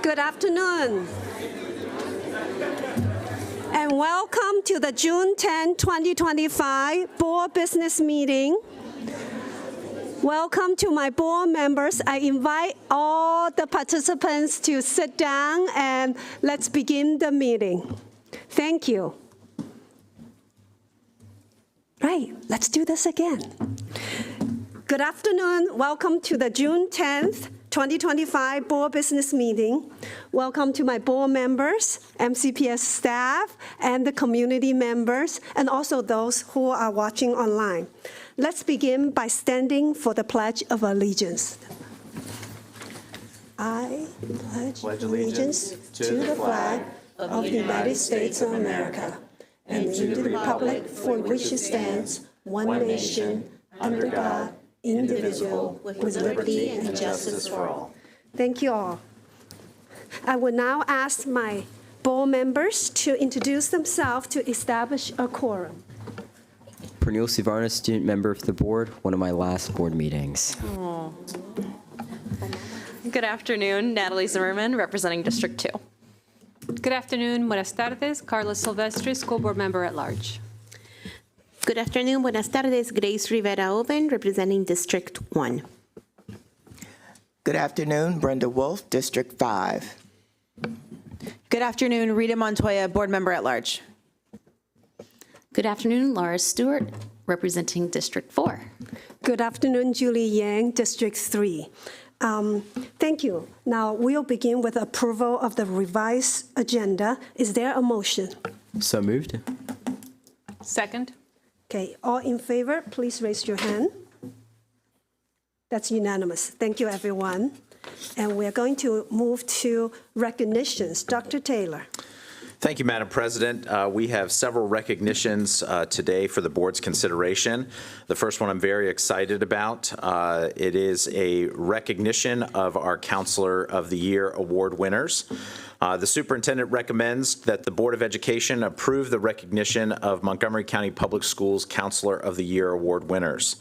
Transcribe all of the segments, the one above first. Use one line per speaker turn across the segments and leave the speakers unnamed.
Good afternoon. And welcome to the June 10, 2025 Board Business Meeting. Welcome to my board members. I invite all the participants to sit down and let's begin the meeting. Thank you. Right, let's do this again. Good afternoon. Welcome to the June 10th, 2025 Board Business Meeting. Welcome to my board members, MCPS staff, and the community members, and also those who are watching online. Let's begin by standing for the Pledge of Allegiance. I pledge allegiance to the flag of the United States of America and to the republic for which it stands, one nation, under God, indivisible, with liberty and justice for all. Thank you all. I will now ask my board members to introduce themselves to establish a quorum.
Pernille Sivarna, student member of the board, one of my last board meetings.
Oh. Good afternoon, Natalie Zimmerman, representing District 2.
Good afternoon, buenas tardes, Carla Silvestre, school board member at large.
Good afternoon, buenas tardes, Grace Rivera Oven, representing District 1.
Good afternoon, Brenda Wolf, District 5.
Good afternoon, Rita Montoya, board member at large.
Good afternoon, Laura Stewart, representing District 4.
Good afternoon, Julie Yang, District 3. Thank you. Now we'll begin with approval of the revised agenda. Is there a motion?
So moved.
Second.
Okay, all in favor, please raise your hand. That's unanimous. Thank you, everyone. And we're going to move to recognitions. Dr. Taylor.
Thank you, Madam President. We have several recognitions today for the board's consideration. The first one I'm very excited about. It is a recognition of our Counselor of the Year award winners. The superintendent recommends that the Board of Education approve the recognition of Montgomery County Public Schools Counselor of the Year award winners.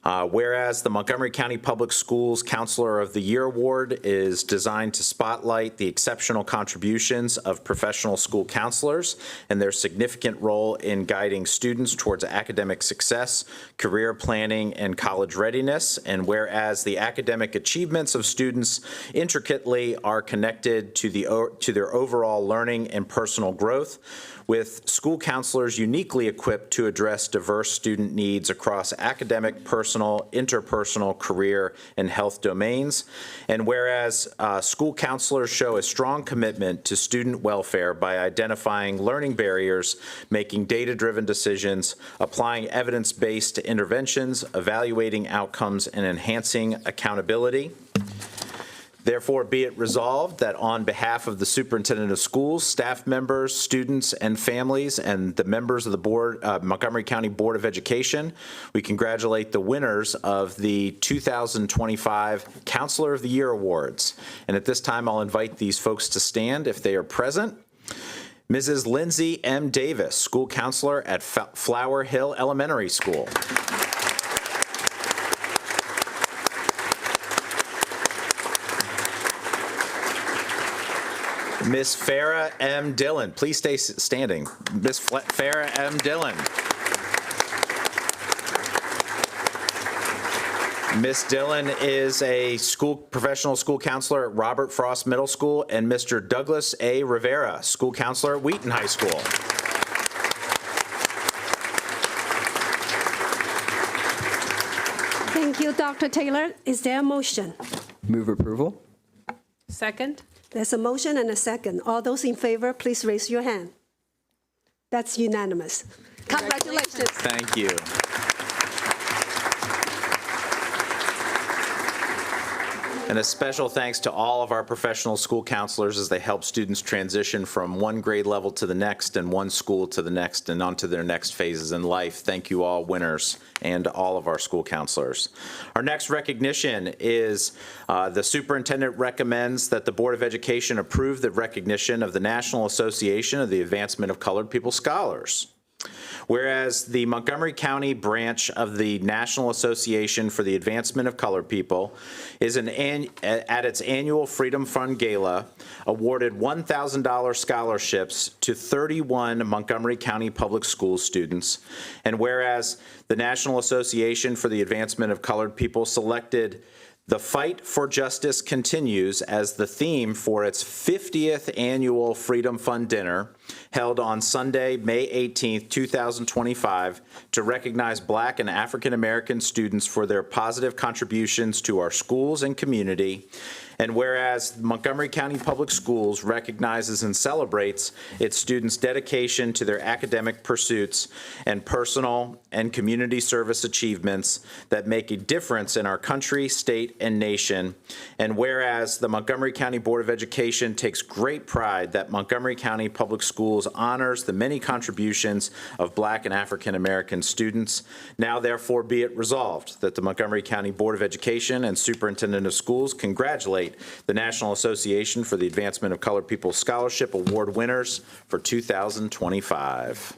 Whereas the Montgomery County Public Schools Counselor of the Year Award is designed to spotlight the exceptional contributions of professional school counselors and their significant role in guiding students towards academic success, career planning, and college readiness. And whereas the academic achievements of students intricately are connected to their overall learning and personal growth, with school counselors uniquely equipped to address diverse student needs across academic, personal, interpersonal, career, and health domains. And whereas school counselors show a strong commitment to student welfare by identifying learning barriers, making data-driven decisions, applying evidence-based interventions, evaluating outcomes, and enhancing accountability. Therefore, be it resolved that on behalf of the superintendent of schools, staff members, students, and families, and the members of the board, Montgomery County Board of Education, we congratulate the winners of the 2025 Counselor of the Year Awards. And at this time, I'll invite these folks to stand if they are present. Mrs. Lindsay M. Davis, school counselor at Flower Hill Elementary School. Miss Farah M. Dillon, please stay standing. Miss Farah M. Dillon. Miss Dillon is a professional school counselor at Robert Frost Middle School, and Mr. Douglas A. Rivera, school counselor at Wheaton High School.
Thank you, Dr. Taylor. Is there a motion?
Move approval.
Second.
There's a motion and a second. All those in favor, please raise your hand. That's unanimous. Congratulations.
Thank you. And a special thanks to all of our professional school counselors as they help students transition from one grade level to the next and one school to the next and on to their next phases in life. Thank you all winners and all of our school counselors. Our next recognition is the superintendent recommends that the Board of Education approve the recognition of the National Association of the Advancement of Colored People Scholars. Whereas the Montgomery County branch of the National Association for the Advancement of Colored People is at its annual Freedom Fund Gala awarded $1,000 scholarships to 31 Montgomery County Public School students. And whereas the National Association for the Advancement of Colored People selected "The Fight for Justice Continues" as the theme for its 50th annual Freedom Fund Dinner, held on Sunday, May 18, 2025, to recognize Black and African American students for their positive contributions to our schools and community. And whereas Montgomery County Public Schools recognizes and celebrates its students' dedication to their academic pursuits and personal and community service achievements that make a difference in our country, state, and nation. And whereas the Montgomery County Board of Education takes great pride that Montgomery County Public Schools honors the many contributions of Black and African American students, now therefore be it resolved that the Montgomery County Board of Education and Superintendent of Schools congratulate the National Association for the Advancement of Colored People Scholarship Award winners for 2025.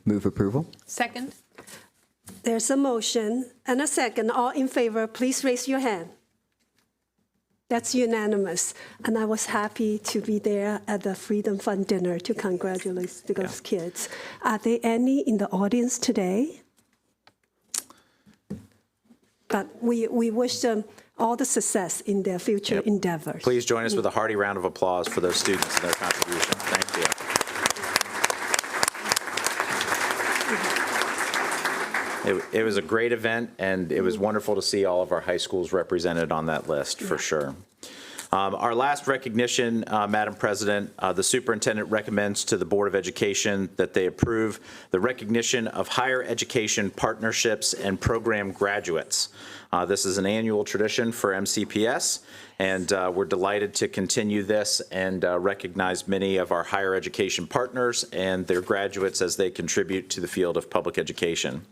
Move approval.
Second.
There's a motion and a second. All in favor, please raise your hand. That's unanimous. And I was happy to be there at the Freedom Fund dinner to congratulate those kids. Are there any in the audience today? But we wish them all the success in their future endeavors.
Please join us with a hearty round of applause for those students and their contributions. Thank you. It was a great event, and it was wonderful to see all of our high schools represented on that list, for sure. Our last recognition, Madam President, the superintendent recommends to the Board of Education that they approve the recognition of higher education partnerships and program graduates. This is an annual tradition for MCPS, and we're delighted to continue this and recognize many of our higher education partners and their graduates as they contribute to the field of public education.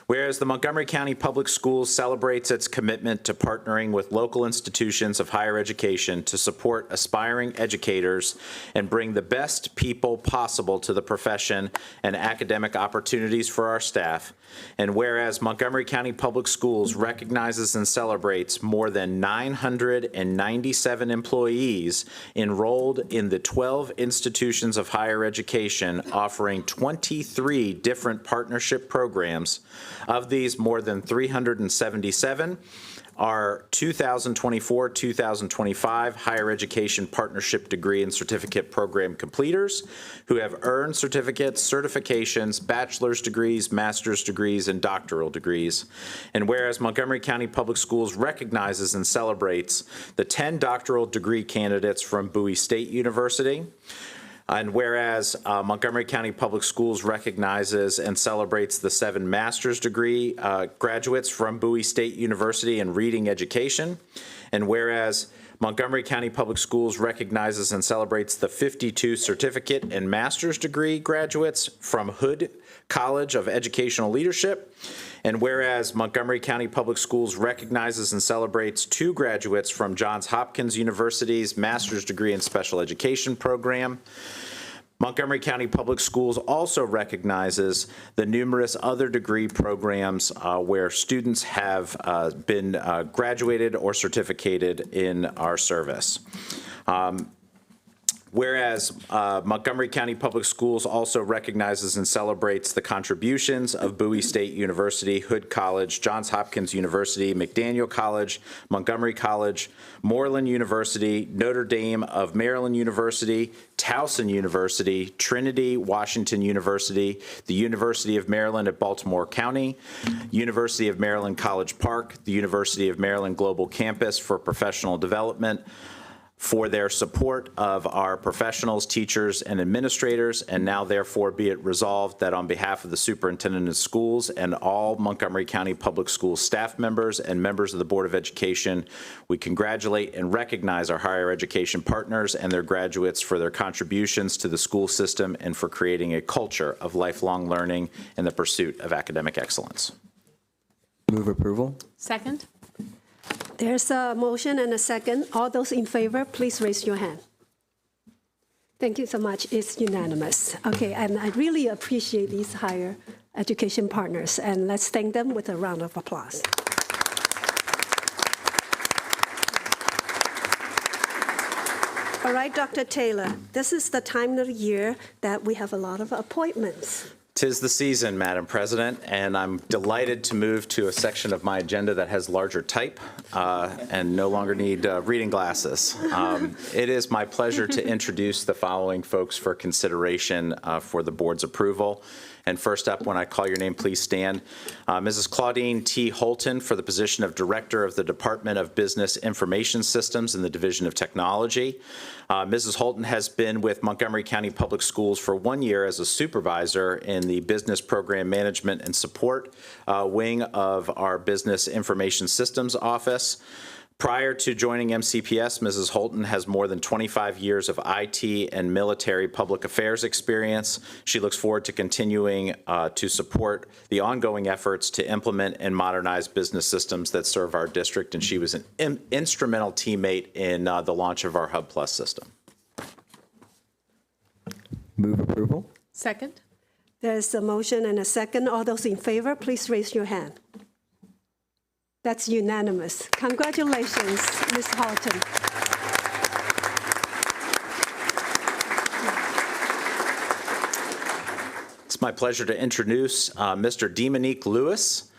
Whereas the Montgomery County Public Schools celebrates its commitment to partnering with local institutions of higher education to support aspiring educators and bring the best people possible to the profession and academic opportunities for our staff. And whereas Montgomery County Public Schools recognizes and celebrates more than 997 employees enrolled in the 12 institutions of higher education offering 23 different partnership programs. Of these, more than 377 are 2024-2025 Higher Education Partnership Degree and Certificate Program completers who have earned certificates, certifications, bachelor's degrees, master's degrees, and doctoral degrees. And whereas Montgomery County Public Schools recognizes and celebrates the 10 doctoral degree candidates from Bowie State University, and whereas Montgomery County Public Schools recognizes and celebrates the 7 master's degree graduates from Bowie State University in reading education, and whereas Montgomery County Public Schools recognizes and celebrates the 52 certificate and master's degree graduates from Hood College of Educational Leadership, and whereas Montgomery County Public Schools recognizes and celebrates 2 graduates from Johns Hopkins University's Master's Degree in Special Education program, Montgomery County Public Schools also recognizes the numerous other degree programs where students have been graduated or certificated in our service. Whereas Montgomery County Public Schools also recognizes and celebrates the contributions of Bowie State University, Hood College, Johns Hopkins University, McDaniel College, Montgomery College, Moreland University, Notre Dame of Maryland University, Towson University, Trinity Washington University, the University of Maryland at Baltimore County, University of Maryland College Park, the University of Maryland Global Campus for Professional Development, for their support of our professionals, teachers, and administrators, and now therefore be it resolved that on behalf of the superintendent of schools and all Montgomery County Public Schools staff members and members of the Board of Education, we congratulate and recognize our higher education partners and their graduates for their contributions to the school system and for creating a culture of lifelong learning in the pursuit of academic excellence.
Move approval.
Second.
There's a motion and a second. All those in favor, please raise your hand. Thank you so much. It's unanimous. Okay, and I really appreciate these higher education partners, and let's thank them with a round of applause. All right, Dr. Taylor, this is the time of the year that we have a lot of appointments.
'Tis the season, Madam President, and I'm delighted to move to a section of my agenda that has larger type and no longer need reading glasses. It is my pleasure to introduce the following folks for consideration for the board's approval. And first up, when I call your name, please stand. Mrs. Claudine T. Holton for the position of Director of the Department of Business Information Systems in the Division of Technology. Mrs. Holton has been with Montgomery County Public Schools for 1 year as a supervisor in the Business Program Management and Support wing of our Business Information Systems Office. Prior to joining MCPS, Mrs. Holton has more than 25 years of IT and military public affairs experience. She looks forward to continuing to support the ongoing efforts to implement and modernize business systems that serve our district, and she was an instrumental teammate in the launch of our Hub Plus system.
Move approval.
Second.
There's a motion and a second. All those in favor, please raise your hand. That's unanimous. Congratulations, Ms. Halton.
It's my pleasure to introduce Mr. Demonique Lewis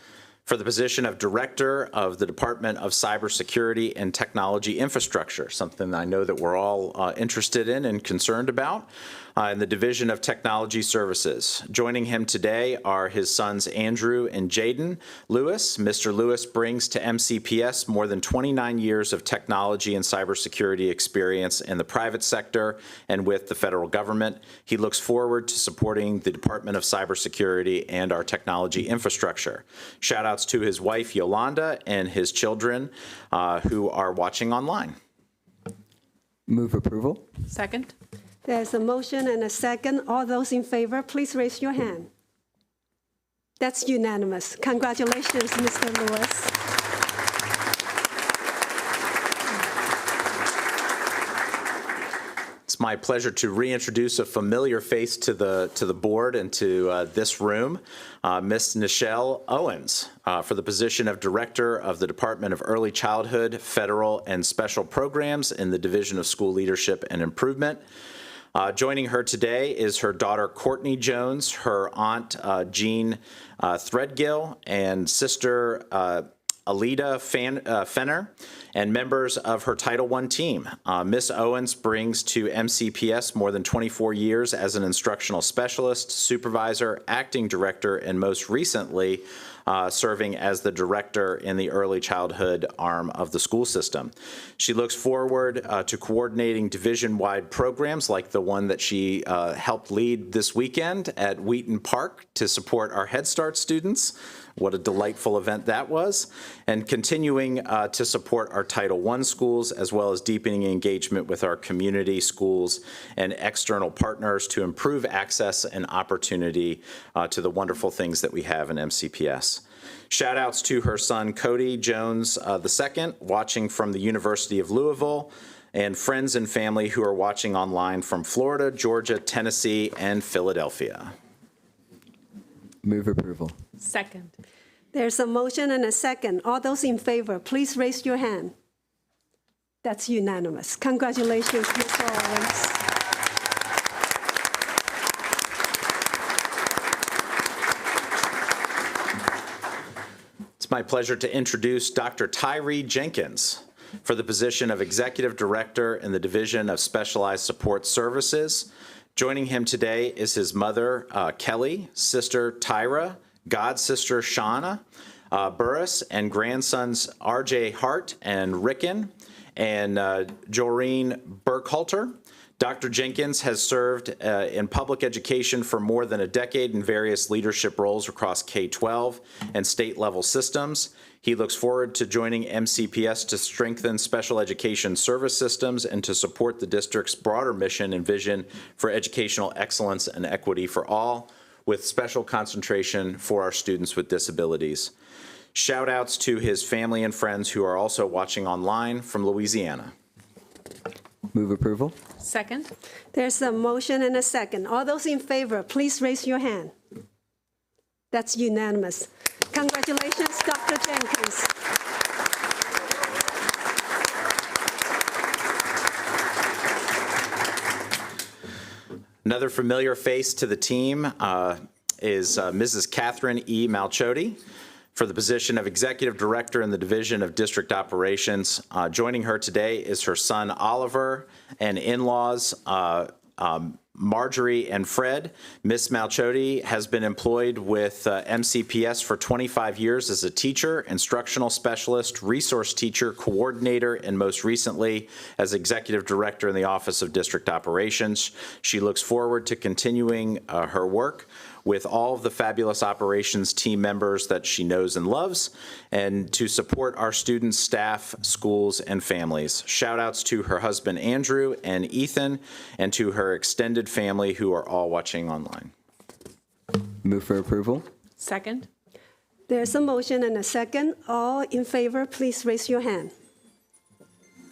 for the position of Director of the Department of Cybersecurity and Technology Infrastructure, something I know that we're all interested in and concerned about, in the Division of Technology Services. Joining him today are his sons Andrew and Jaden Lewis. Mr. Lewis brings to MCPS more than 29 years of technology and cybersecurity experience in the private sector and with the federal government. He looks forward to supporting the Department of Cybersecurity and our technology infrastructure. Shout outs to his wife Yolanda and his children who are watching online.
Move approval.
Second.
There's a motion and a second. All those in favor, please raise your hand. That's unanimous. Congratulations, Mr. Lewis.
It's my pleasure to reintroduce a familiar face to the board and to this room, Ms. Nichelle Owens, for the position of Director of the Department of Early Childhood, Federal, and Special Programs in the Division of School Leadership and Improvement. Joining her today is her daughter Courtney Jones, her aunt Jean Threadgill, and sister Alida Fenner, and members of her Title I team. Ms. Owens brings to MCPS more than 24 years as an instructional specialist, supervisor, acting director, and most recently serving as the director in the early childhood arm of the school system. She looks forward to coordinating division-wide programs like the one that she helped lead this weekend at Wheaton Park to support our Head Start students. What a delightful event that was. And continuing to support our Title I schools, as well as deepening engagement with our community schools and external partners to improve access and opportunity to the wonderful things that we have in MCPS. Shout outs to her son Cody Jones II, watching from the University of Louisville, and friends and family who are watching online from Florida, Georgia, Tennessee, and Philadelphia.
Move approval.
Second.
There's a motion and a second. All those in favor, please raise your hand. That's unanimous. Congratulations, Mr. Owens.
It's my pleasure to introduce Dr. Tyree Jenkins for the position of Executive Director in the Division of Specialized Support Services. Joining him today is his mother, Kelly, sister Tyra, godsister Shauna Burris, and grandsons R.J. Hart and Ricken, and Joreen Burkhalter. Dr. Jenkins has served in public education for more than a decade in various leadership roles across K-12 and state-level systems. He looks forward to joining MCPS to strengthen special education service systems and to support the district's broader mission and vision for educational excellence and equity for all, with special concentration for our students with disabilities. Shout outs to his family and friends who are also watching online from Louisiana.
Move approval.
Second.
There's a motion and a second. All those in favor, please raise your hand. That's unanimous. Congratulations, Dr. Jenkins.
Another familiar face to the team is Mrs. Catherine E. Malchotti for the position of Executive Director in the Division of District Operations. Joining her today is her son Oliver and in-laws Marjorie and Fred. Ms. Malchotti has been employed with MCPS for 25 years as a teacher, instructional specialist, resource teacher, coordinator, and most recently as Executive Director in the Office of District Operations. She looks forward to continuing her work with all of the fabulous operations team members that she knows and loves, and to support our students, staff, schools, and families. Shout outs to her husband, Andrew, and Ethan, and to her extended family who are all watching online.
Move for approval.
Second.
There's a motion and a second. All in favor, please raise your hand.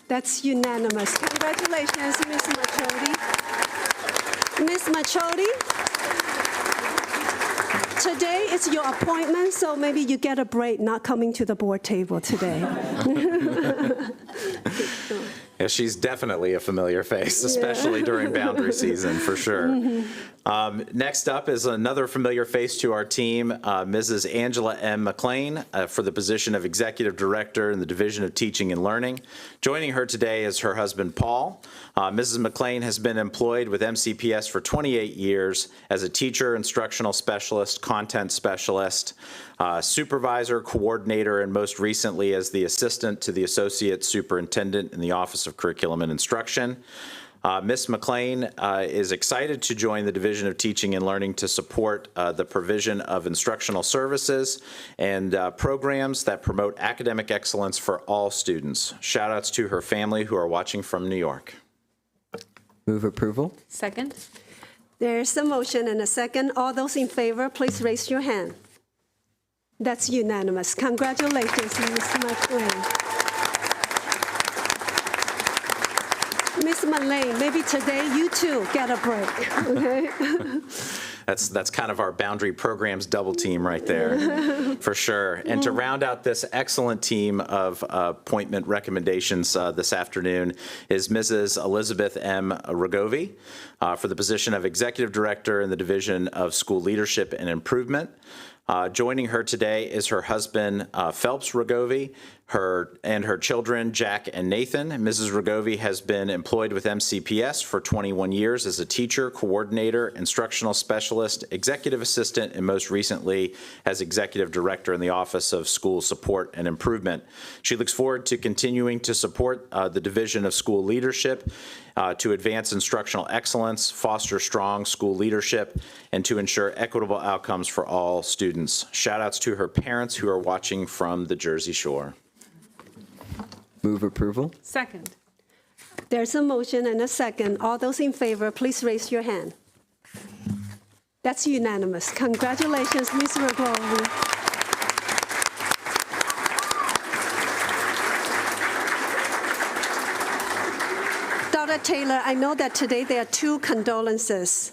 That's unanimous. Congratulations, Ms. Malchotti. Ms. Malchotti, today is your appointment, so maybe you get a break not coming to the board table today.
Yeah, she's definitely a familiar face, especially during boundary season, for sure. Next up is another familiar face to our team, Mrs. Angela M. McLean, for the position of Executive Director in the Division of Teaching and Learning. Joining her today is her husband, Paul. Mrs. McLean has been employed with MCPS for 28 years as a teacher, instructional specialist, content specialist, supervisor, coordinator, and most recently as the assistant to the associate superintendent in the Office of Curriculum and Instruction. Ms. McLean is excited to join the Division of Teaching and Learning to support the provision of instructional services and programs that promote academic excellence for all students. Shout outs to her family who are watching from New York.
Move approval.
Second.
There's a motion and a second. All those in favor, please raise your hand. That's unanimous. Congratulations, Ms. McLean. Ms. McLean, maybe today you too get a break, okay?
That's kind of our boundary programs double team right there, for sure. And to round out this excellent team of appointment recommendations this afternoon is Mrs. Elizabeth M. Rogovi for the position of Executive Director in the Division of School Leadership and Improvement. Joining her today is her husband, Phelps Rogovi, and her children, Jack and Nathan. Mrs. Rogovi has been employed with MCPS for 21 years as a teacher, coordinator, instructional specialist, executive assistant, and most recently as executive director in the Office of School Support and Improvement. She looks forward to continuing to support the Division of School Leadership to advance instructional excellence, foster strong school leadership, and to ensure equitable outcomes for all students. Shout outs to her parents who are watching from the Jersey Shore.
Move approval.
Second.
There's a motion and a second. All those in favor, please raise your hand. That's unanimous. Congratulations, Ms. Rogovi. Dr. Taylor, I know that today there are two condolences.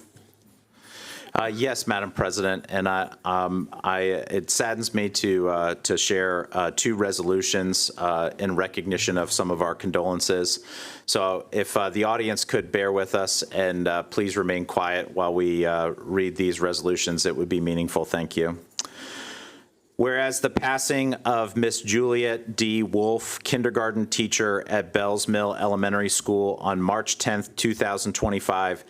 Yes, Madam President, and it saddens me to share two resolutions in recognition of some of our condolences. So if the audience could bear with us and please remain quiet while we read these resolutions, it would be meaningful. Thank you. Whereas the passing of Miss Juliet D. Wolf, kindergarten teacher at Bells Mill Elementary School on March 10th, 2025,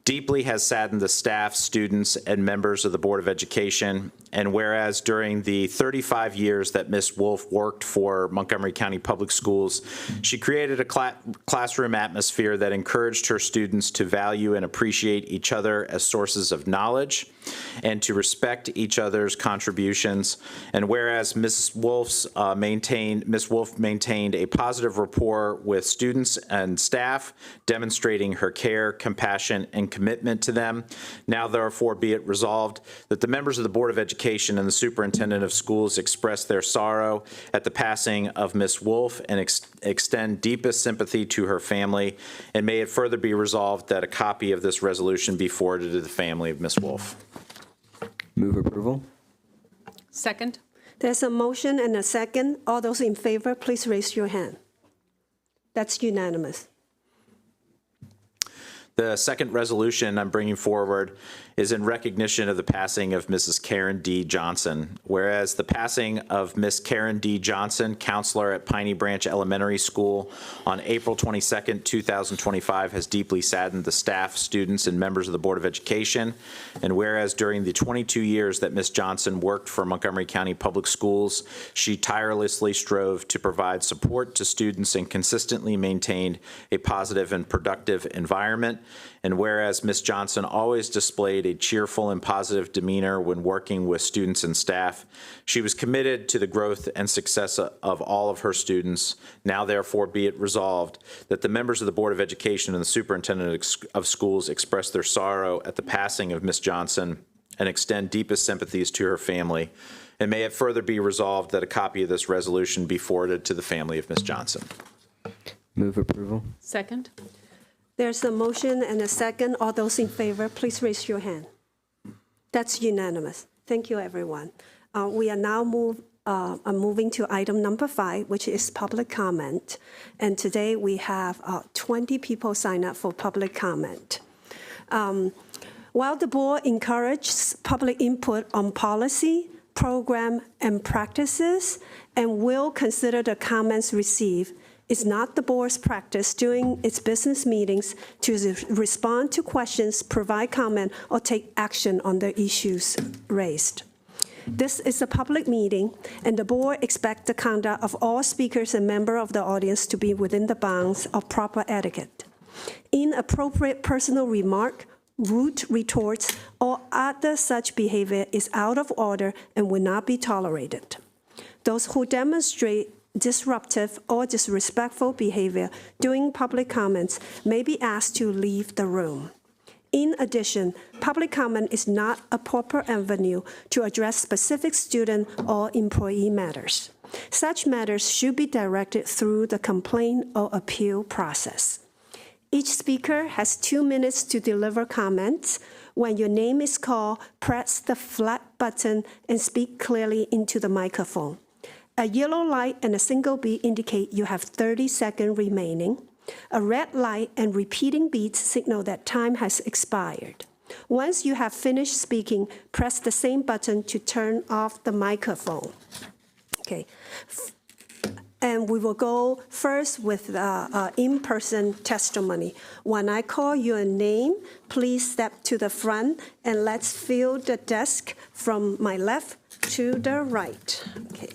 deeply has saddened the staff, students, and members of the Board of Education. And whereas during the 35 years that Ms. Wolf worked for Montgomery County Public Schools, she created a classroom atmosphere that encouraged her students to value and appreciate each other as sources of knowledge and to respect each other's contributions. And whereas Ms. Wolf maintained a positive rapport with students and staff, demonstrating her care, compassion, and commitment to them. Now therefore be it resolved that the members of the Board of Education and the Superintendent of Schools express their sorrow at the passing of Ms. Wolf and extend deepest sympathy to her family. And may it further be resolved that a copy of this resolution be forwarded to the family of Ms. Wolf.
Move approval.
Second.
There's a motion and a second. All those in favor, please raise your hand. That's unanimous.
The second resolution I'm bringing forward is in recognition of the passing of Mrs. Karen D. Johnson. Whereas the passing of Miss Karen D. Johnson, counselor at Piney Branch Elementary School on April 22nd, 2025 has deeply saddened the staff, students, and members of the Board of Education. And whereas during the 22 years that Ms. Johnson worked for Montgomery County Public Schools, she tirelessly strove to provide support to students and consistently maintained a positive and productive environment. And whereas Ms. Johnson always displayed a cheerful and positive demeanor when working with students and staff, she was committed to the growth and success of all of her students. Now therefore be it resolved that the members of the Board of Education and the Superintendent of Schools express their sorrow at the passing of Ms. Johnson and extend deepest sympathies to her family. And may it further be resolved that a copy of this resolution be forwarded to the family of Ms. Johnson.
Move approval.
Second.
There's a motion and a second. All those in favor, please raise your hand. That's unanimous. Thank you, everyone. We are now moving to item number 5, which is public comment. And today we have 20 people sign up for public comment. While the board encourages public input on policy, program, and practices, and will consider the comments received, it's not the board's practice during its business meetings to respond to questions, provide comment, or take action on the issues raised. This is a public meeting, and the board expects the conduct of all speakers and members of the audience to be within the bounds of proper etiquette. Inappropriate personal remark, rude retorts, or other such behavior is out of order and will not be tolerated. Those who demonstrate disruptive or disrespectful behavior during public comments may be asked to leave the room. In addition, public comment is not a proper avenue to address specific student or employee matters. Such matters should be directed through the complaint or appeal process. Each speaker has 2 minutes to deliver comments. When your name is called, press the flag button and speak clearly into the microphone. A yellow light and a single beat indicate you have 30 seconds remaining. A red light and repeating beats signal that time has expired. Once you have finished speaking, press the same button to turn off the microphone. Okay. And we will go first with in-person testimony. When I call your name, please step to the front and let's fill the desk from my left to the right. Okay.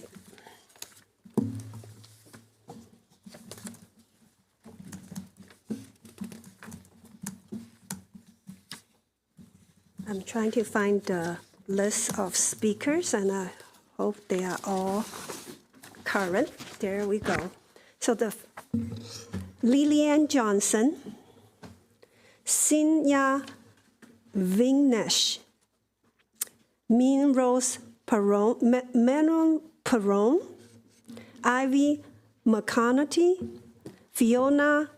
I'm trying to find the list of speakers, and I hope they are all current. There we go. So the Lillian Johnson, Sinya Vignesh, Minrose Manon Perron, Ivy McConaughey, Fiona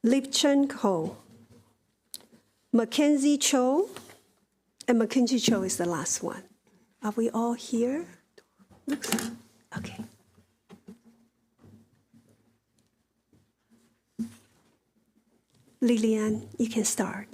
Lipchenko, Mackenzie Cho, and Mackenzie Cho is the last one. Are we all here? Looks okay. Lillian, you can start.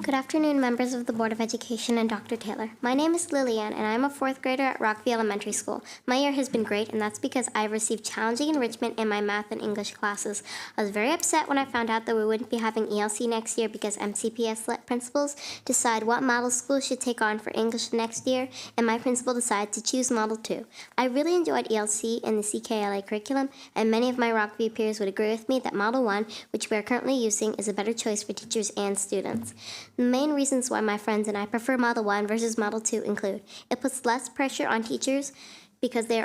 Good afternoon, members of the Board of Education and Dr. Taylor. My name is Lillian, and I'm a 4th grader at Rockview Elementary School. My year has been great, and that's because I've received challenging enrichment in my math and English classes. I was very upset when I found out that we wouldn't be having ELC next year because MCPS let principals decide what model schools should take on for English next year, and my principal decided to choose Model 2. I really enjoyed ELC and the CKLA curriculum, and many of my Rockview peers would agree with me that Model 1, which we are currently using, is a better choice for teachers and students. The main reasons why my friends and I prefer Model 1 versus Model 2 include: it puts less pressure on teachers because they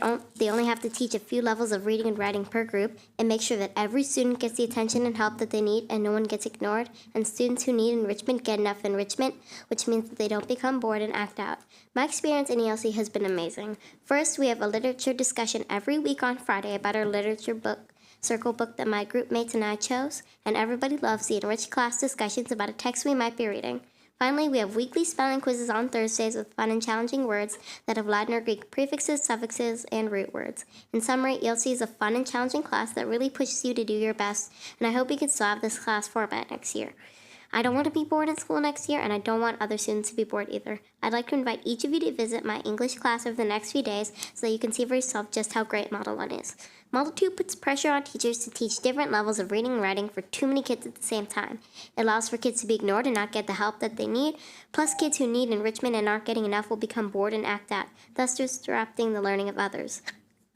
only have to teach a few levels of reading and writing per group and make sure that every student gets the attention and help that they need and no one gets ignored, and students who need enrichment get enough enrichment, which means that they don't become bored and act out. My experience in ELC has been amazing. First, we have a literature discussion every week on Friday about our literature book, circle book that my group mates and I chose, and everybody loves the enriched class discussions about a text we might be reading. Finally, we have weekly spelling quizzes on Thursdays with fun and challenging words that have Latin or Greek prefixes, suffixes, and root words. In summary, ELC is a fun and challenging class that really pushes you to do your best, and I hope we can still have this class format next year. I don't want to be bored in school next year, and I don't want other students to be bored either. I'd like to invite each of you to visit my English class over the next few days so that you can see for yourself just how great Model 1 is. Model 2 puts pressure on teachers to teach different levels of reading and writing for too many kids at the same time. It allows for kids to be ignored and not get the help that they need, plus kids who need enrichment and aren't getting enough will become bored and act out, thus disrupting the learning of others.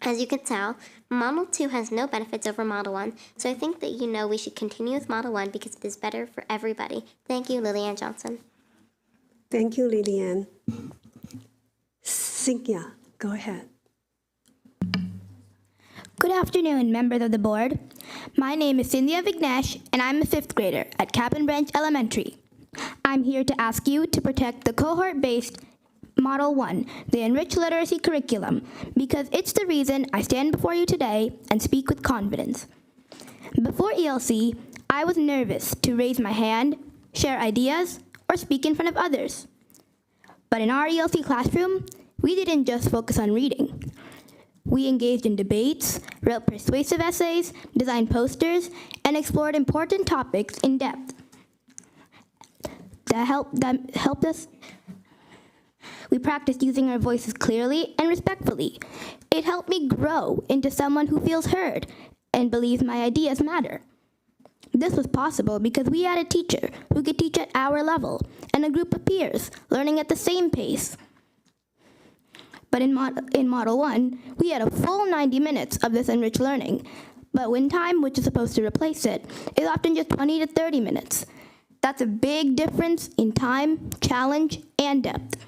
As you can tell, Model 2 has no benefits over Model 1, so I think that you know we should continue with Model 1 because it is better for everybody. Thank you, Lillian Johnson.
Thank you, Lillian. Cynthia, go ahead.
Good afternoon, members of the board. My name is Cynthia Vignesh, and I'm a 5th grader at Captain Branch Elementary. I'm here to ask you to protect the cohort-based Model 1, the Enriched Literacy Curriculum, because it's the reason I stand before you today and speak with confidence. Before ELC, I was nervous to raise my hand, share ideas, or speak in front of others. But in our ELC classroom, we didn't just focus on reading. We engaged in debates, wrote persuasive essays, designed posters, and explored important topics in depth. That helped us. We practiced using our voices clearly and respectfully. It helped me grow into someone who feels heard and believes my ideas matter. This was possible because we had a teacher who could teach at our level and a group of peers learning at the same pace. But in Model 1, we had a full 90 minutes of this enriched learning. But when time, which is supposed to replace it, is often just 20 to 30 minutes. That's a big difference in time, challenge, and depth.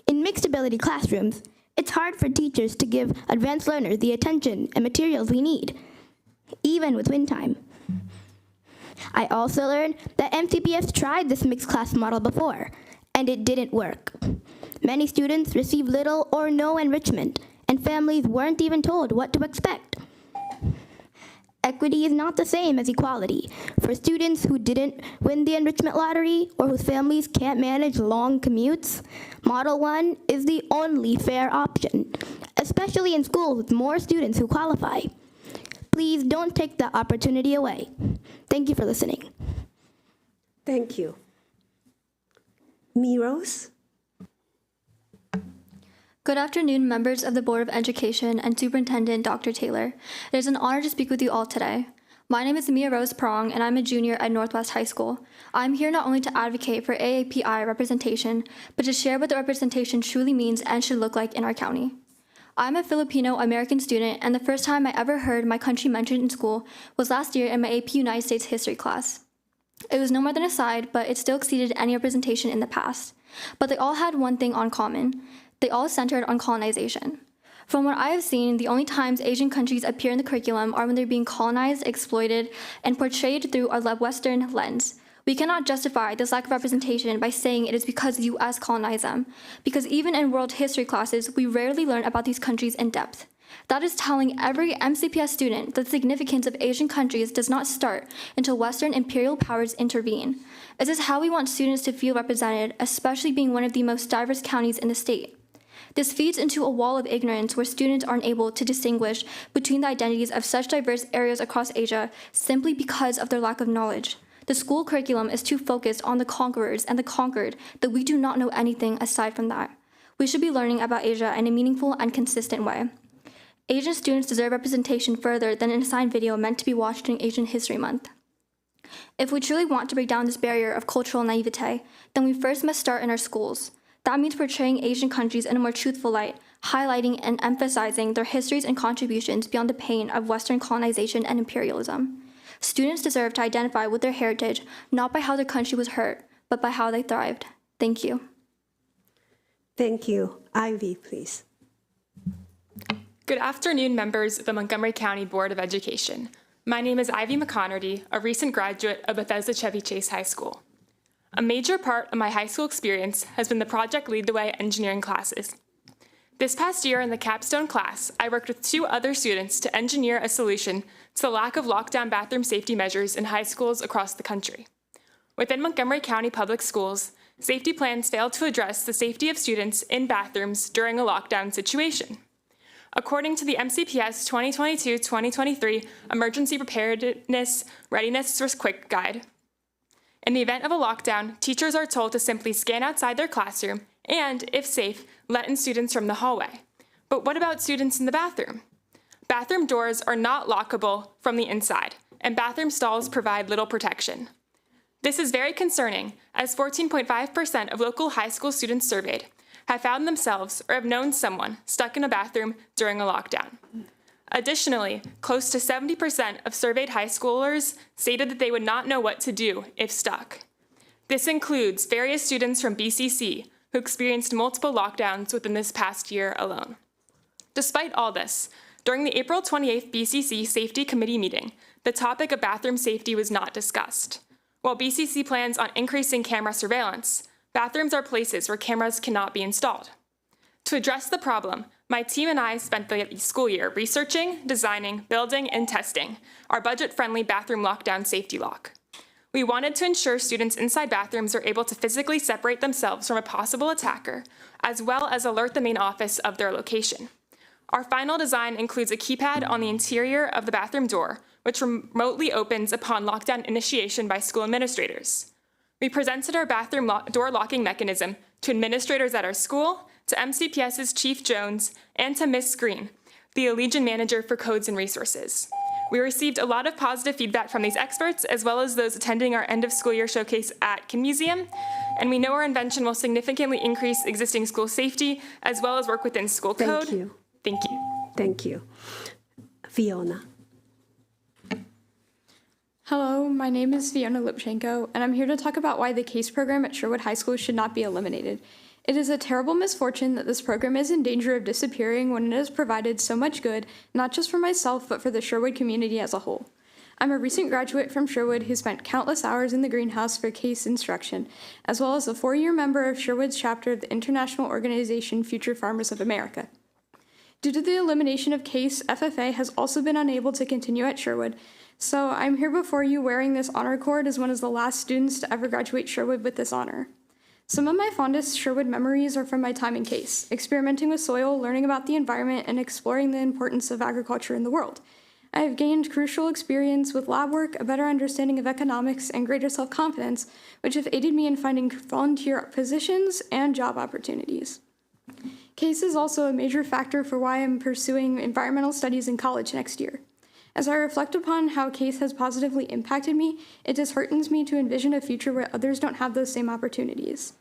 In mixed ability classrooms, it's hard for teachers to give advanced learners the attention and materials we need, even with win time. I also learned that MCPS tried this mixed class model before, and it didn't work. Many students received little or no enrichment, and families weren't even told what to expect. Equity is not the same as equality. For students who didn't win the enrichment lottery or whose families can't manage long commutes, Model 1 is the only fair option, especially in schools with more students who qualify. Please don't take that opportunity away. Thank you for listening.
Thank you. Miros?
Good afternoon, members of the Board of Education and Superintendent Dr. Taylor. It is an honor to speak with you all today. My name is Mia Rose Prong, and I'm a junior at Northwest High School. I'm here not only to advocate for AAPI representation, but to share what the representation truly means and should look like in our county. I'm a Filipino-American student, and the first time I ever heard my country mentioned in school was last year in my AP United States History class. It was no more than a side, but it still exceeded any representation in the past. But they all had one thing in common. They all centered on colonization. From what I have seen, the only times Asian countries appear in the curriculum are when they're being colonized, exploited, and portrayed through a Western lens. We cannot justify this lack of representation by saying it is because the U.S. colonized them, because even in world history classes, we rarely learn about these countries in depth. That is telling every MCPS student that the significance of Asian countries does not start until Western imperial powers intervene. This is how we want students to feel represented, especially being one of the most diverse counties in the state. This feeds into a wall of ignorance where students aren't able to distinguish between the identities of such diverse areas across Asia simply because of their lack of knowledge. The school curriculum is too focused on the conquerors and the conquered that we do not know anything aside from that. We should be learning about Asia in a meaningful and consistent way. Asian students deserve representation further than an assigned video meant to be watched during Asian History Month. If we truly want to break down this barrier of cultural naivete, then we first must start in our schools. That means portraying Asian countries in a more truthful light, highlighting and emphasizing their histories and contributions beyond the pain of Western colonization and imperialism. Students deserve to identify with their heritage, not by how their country was hurt, but by how they thrived. Thank you.
Thank you. Ivy, please.
Good afternoon, members of the Montgomery County Board of Education. My name is Ivy McConerty, a recent graduate of Bethesda Chevy Chase High School. A major part of my high school experience has been the Project Lead the Way engineering classes. This past year in the capstone class, I worked with 2 other students to engineer a solution to the lack of lockdown bathroom safety measures in high schools across the country. Within Montgomery County Public Schools, safety plans failed to address the safety of students in bathrooms during a lockdown situation. According to the MCPS 2022-2023 Emergency Preparedness Readiness Risk Quick Guide, in the event of a lockdown, teachers are told to simply scan outside their classroom and, if safe, let in students from the hallway. But what about students in the bathroom? Bathroom doors are not lockable from the inside, and bathroom stalls provide little protection. This is very concerning, as 14.5% of local high school students surveyed have found themselves or have known someone stuck in a bathroom during a lockdown. Additionally, close to 70% of surveyed high schoolers stated that they would not know what to do if stuck. This includes various students from BCC who experienced multiple lockdowns within this past year alone. Despite all this, during the April 28th BCC Safety Committee meeting, the topic of bathroom safety was not discussed. While BCC plans on increasing camera surveillance, bathrooms are places where cameras cannot be installed. To address the problem, my team and I spent the school year researching, designing, building, and testing our budget-friendly bathroom lockdown safety lock. We wanted to ensure students inside bathrooms are able to physically separate themselves from a possible attacker, as well as alert the main office of their location. Our final design includes a keypad on the interior of the bathroom door, which remotely opens upon lockdown initiation by school administrators. We presented our bathroom door locking mechanism to administrators at our school, to MCPS's Chief Jones, and to Ms. Green, the Allegiant Manager for Codes and Resources. We received a lot of positive feedback from these experts, as well as those attending our end of school year showcase at Kin Museum, and we know our invention will significantly increase existing school safety, as well as work within school code.
Thank you.
Thank you.
Thank you. Fiona.
Hello, my name is Fiona Lipchenko, and I'm here to talk about why the CASE program at Sherwood High School should not be eliminated. It is a terrible misfortune that this program is in danger of disappearing when it has provided so much good, not just for myself, but for the Sherwood community as a whole. I'm a recent graduate from Sherwood who spent countless hours in the greenhouse for CASE instruction, as well as a 4-year member of Sherwood's chapter of the international organization Future Farmers of America. Due to the elimination of CASE, FFA has also been unable to continue at Sherwood, so I'm here before you wearing this honor cord as one of the last students to ever graduate Sherwood with this honor. Some of my fondest Sherwood memories are from my time in CASE, experimenting with soil, learning about the environment, and exploring the importance of agriculture in the world. I have gained crucial experience with lab work, a better understanding of economics, and greater self-confidence, which have aided me in finding volunteer positions and job opportunities. CASE is also a major factor for why I'm pursuing environmental studies in college next year. As I reflect upon how CASE has positively impacted me, it disheartens me to envision a future where others don't have those same opportunities.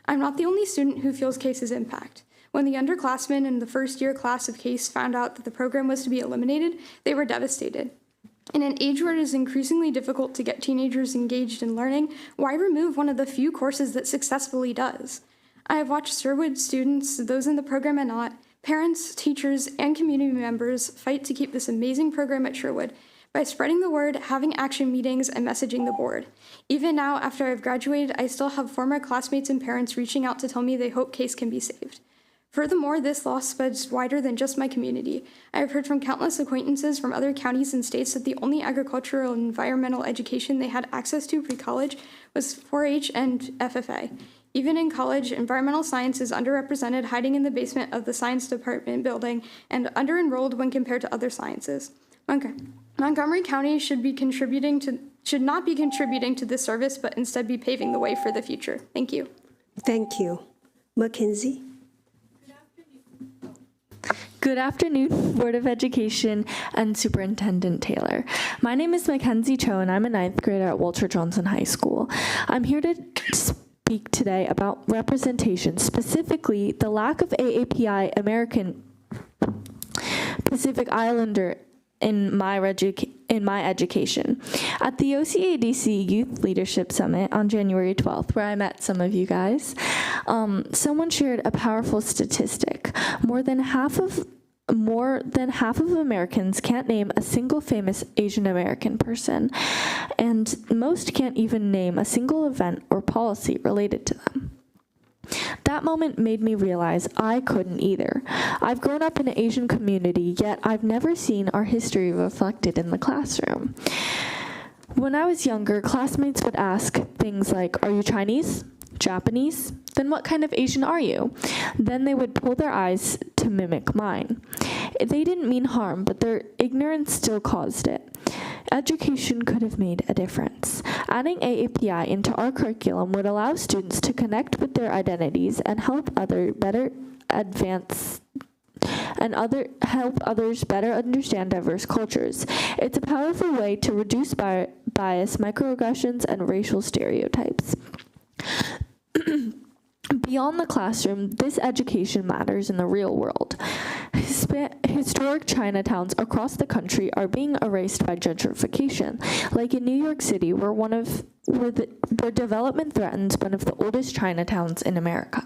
I'm not the only student who feels CASE's impact. When the underclassmen in the first-year class of CASE found out that the program was to be eliminated, they were devastated. In an age where it is increasingly difficult to get teenagers engaged in learning, why remove one of the few courses that successfully does? I have watched Sherwood students, those in the program and not, parents, teachers, and community members fight to keep this amazing program at Sherwood by spreading the word, having action meetings, and messaging the board. Even now, after I've graduated, I still have former classmates and parents reaching out to tell me they hope CASE can be saved. Furthermore, this loss spreads wider than just my community. I have heard from countless acquaintances from other counties and states that the only agricultural and environmental education they had access to pre-college was 4-H and FFA. Even in college, environmental science is underrepresented, hiding in the basement of the science department building and under-enrolled when compared to other sciences. Montgomery County should not be contributing to this service, but instead be paving the way for the future. Thank you.
Thank you. Mackenzie.
Good afternoon, Board of Education and Superintendent Taylor. My name is Mackenzie Cho, and I'm a 9th grader at Walter Johnson High School. I'm here to speak today about representation, specifically the lack of AAPI American Pacific Islander in my education. At the OCADC Youth Leadership Summit on January 12th, where I met some of you guys, someone shared a powerful statistic. More than half of more than half of Americans can't name a single famous Asian American person, and most can't even name a single event or policy related to them. That moment made me realize I couldn't either. I've grown up in an Asian community, yet I've never seen our history reflected in the classroom. When I was younger, classmates would ask things like, "Are you Chinese? Japanese? Then what kind of Asian are you?" Then they would pull their eyes to mimic mine. They didn't mean harm, but their ignorance still caused it. Education could have made a difference. Adding AAPI into our curriculum would allow students to connect with their identities and help others better understand diverse cultures. It's a powerful way to reduce bias, microaggressions, and racial stereotypes. Beyond the classroom, this education matters in the real world. Historic Chinatowns across the country are being erased by gentrification, like in New York City, where development threatens one of the oldest Chinatowns in America.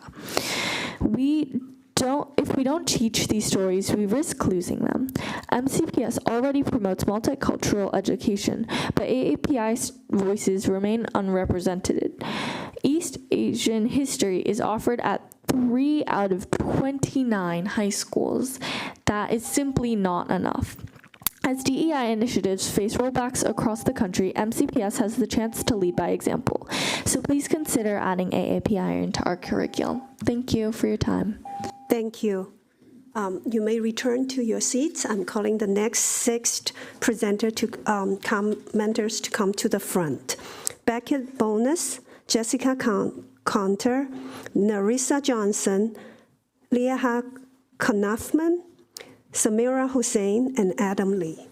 If we don't teach these stories, we risk losing them. MCPS already promotes multicultural education, but AAPI's voices remain unrepresented. East Asian history is offered at 3 out of 29 high schools. That is simply not enough. As DEI initiatives face rollbacks across the country, MCPS has the chance to lead by example. So please consider adding AAPI into our curriculum. Thank you for your time.
Thank you. You may return to your seats. I'm calling the next 6 commenters to come to the front. Beckett Bonus, Jessica Conter, Narissa Johnson, Leah Knopfman, Samira Hussein, and Adam Lee.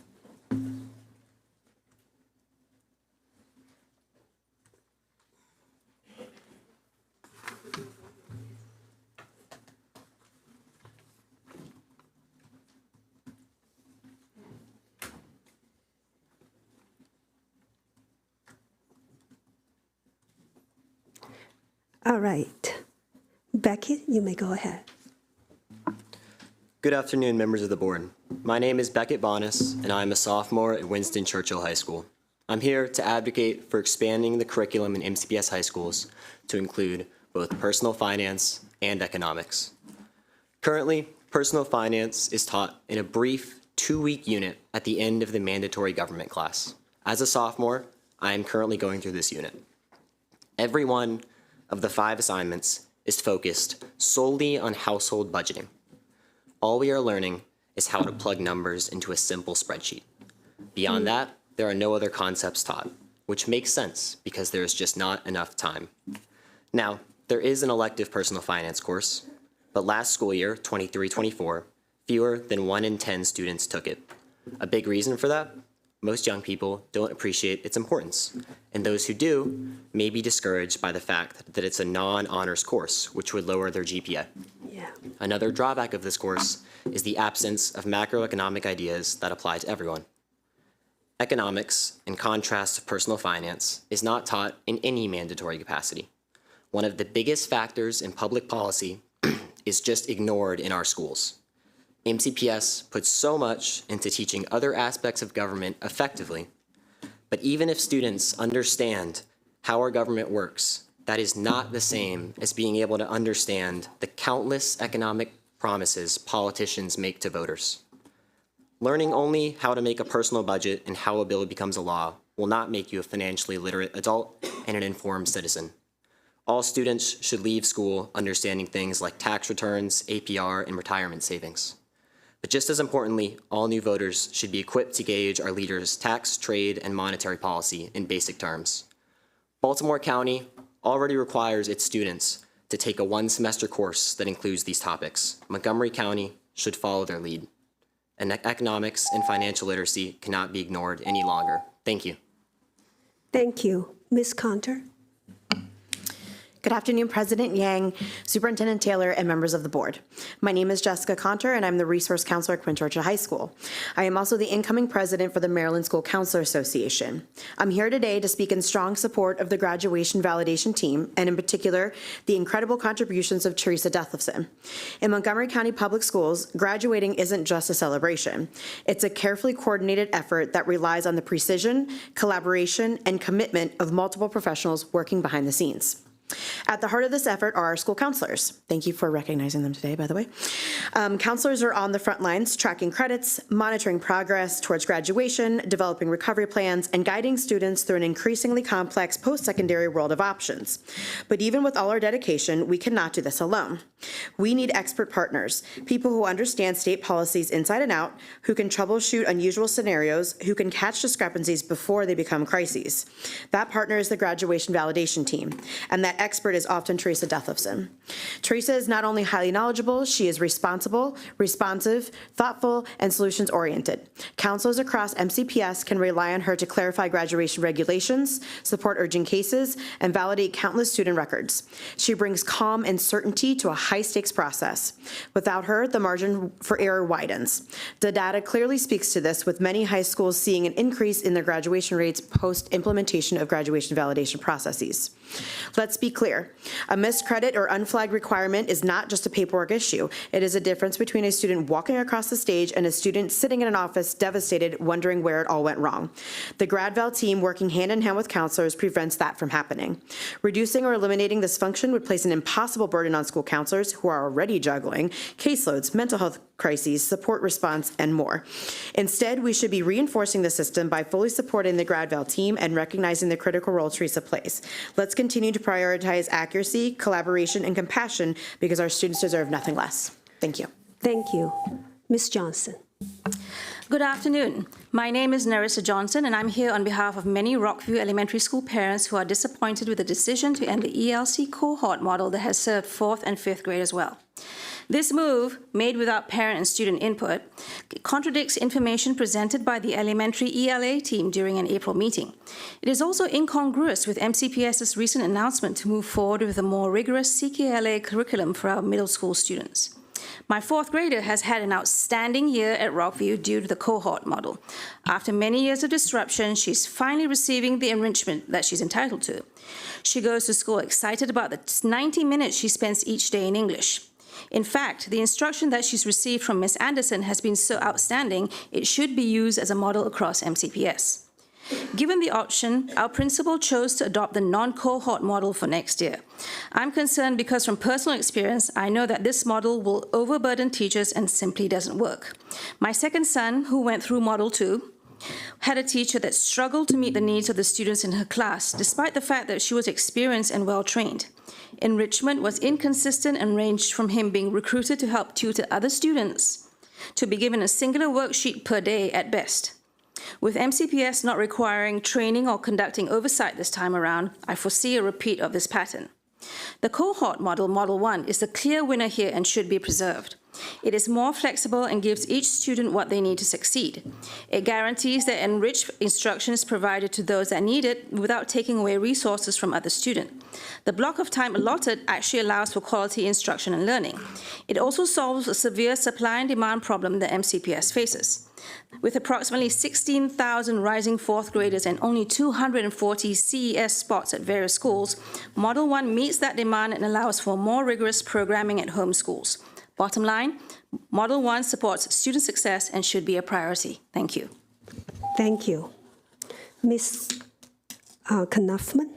All right. Beckett, you may go ahead.
Good afternoon, members of the board. My name is Beckett Bonus, and I am a sophomore at Winston Churchill High School. I'm here to advocate for expanding the curriculum in MCPS high schools to include both personal finance and economics. Currently, personal finance is taught in a brief 2-week unit at the end of the mandatory government class. As a sophomore, I am currently going through this unit. Every one of the 5 assignments is focused solely on household budgeting. All we are learning is how to plug numbers into a simple spreadsheet. Beyond that, there are no other concepts taught, which makes sense because there is just not enough time. Now, there is an elective personal finance course, but last school year, 23-24, fewer than 1 in 10 students took it. A big reason for that? Most young people don't appreciate its importance, and those who do may be discouraged by the fact that it's a non-honors course, which would lower their GPA.
Yeah.
Another drawback of this course is the absence of macroeconomic ideas that apply to everyone. Economics, in contrast to personal finance, is not taught in any mandatory capacity. One of the biggest factors in public policy is just ignored in our schools. MCPS puts so much into teaching other aspects of government effectively, but even if students understand how our government works, that is not the same as being able to understand the countless economic promises politicians make to voters. Learning only how to make a personal budget and how a bill becomes a law will not make you a financially literate adult and an informed citizen. All students should leave school understanding things like tax returns, APR, and retirement savings. But just as importantly, all new voters should be equipped to gauge our leaders' tax, trade, and monetary policy in basic terms. Baltimore County already requires its students to take a 1-semester course that includes these topics. Montgomery County should follow their lead. And economics and financial literacy cannot be ignored any longer. Thank you.
Thank you. Ms. Conter?
Good afternoon, President Yang, Superintendent Taylor, and members of the board. My name is Jessica Conter, and I'm the Resource Counselor at Quinn Georgia High School. I am also the incoming president for the Maryland School Counselor Association. I'm here today to speak in strong support of the graduation validation team, and in particular, the incredible contributions of Teresa Detlefson. In Montgomery County Public Schools, graduating isn't just a celebration. It's a carefully coordinated effort that relies on the precision, collaboration, and commitment of multiple professionals working behind the scenes. At the heart of this effort are our school counselors. Thank you for recognizing them today, by the way. Counselors are on the front lines, tracking credits, monitoring progress towards graduation, developing recovery plans, and guiding students through an increasingly complex post-secondary world of options. But even with all our dedication, we cannot do this alone. We need expert partners, people who understand state policies inside and out, who can troubleshoot unusual scenarios, who can catch discrepancies before they become crises. That partner is the graduation validation team, and that expert is often Teresa Detlefson. Teresa is not only highly knowledgeable, she is responsible, responsive, thoughtful, and solutions-oriented. Counselors across MCPS can rely on her to clarify graduation regulations, support urgent cases, and validate countless student records. She brings calm and certainty to a high-stakes process. Without her, the margin for error widens. The data clearly speaks to this, with many high schools seeing an increase in their graduation rates post-implementation of graduation validation processes. Let's be clear. A missed credit or unflagged requirement is not just a paperwork issue. It is a difference between a student walking across the stage and a student sitting in an office devastated, wondering where it all went wrong. The GradVal team, working hand in hand with counselors, prevents that from happening. Reducing or eliminating this function would place an impossible burden on school counselors who are already juggling caseloads, mental health crises, support response, and more. Instead, we should be reinforcing the system by fully supporting the GradVal team and recognizing the critical role Teresa plays. Let's continue to prioritize accuracy, collaboration, and compassion because our students deserve nothing less. Thank you.
Thank you. Ms. Johnson.
Good afternoon. My name is Narissa Johnson, and I'm here on behalf of many Rockview Elementary School parents who are disappointed with the decision to end the ELC cohort model that has served 4th and 5th graders well. This move, made without parent and student input, contradicts information presented by the elementary ELA team during an April meeting. It is also incongruous with MCPS's recent announcement to move forward with a more rigorous CKLA curriculum for our middle school students. My 4th grader has had an outstanding year at Rockview due to the cohort model. After many years of disruption, she's finally receiving the enrichment that she's entitled to. She goes to school excited about the 90 minutes she spends each day in English. In fact, the instruction that she's received from Ms. Anderson has been so outstanding, it should be used as a model across MCPS. Given the option, our principal chose to adopt the non-cohort model for next year. I'm concerned because from personal experience, I know that this model will overburden teachers and simply doesn't work. My second son, who went through Model 2, had a teacher that struggled to meet the needs of the students in her class, despite the fact that she was experienced and well-trained. Enrichment was inconsistent and ranged from him being recruited to help tutor other students to be given a singular worksheet per day at best. With MCPS not requiring training or conducting oversight this time around, I foresee a repeat of this pattern. The cohort model, Model 1, is the clear winner here and should be preserved. It is more flexible and gives each student what they need to succeed. It guarantees that enriched instruction is provided to those that need it without taking away resources from other students. The block of time allotted actually allows for quality instruction and learning. It also solves a severe supply and demand problem that MCPS faces. With approximately 16,000 rising 4th graders and only 240 CES spots at various schools, Model 1 meets that demand and allows for more rigorous programming at home schools. Bottom line, Model 1 supports student success and should be a priority. Thank you.
Thank you. Ms. Knopfman.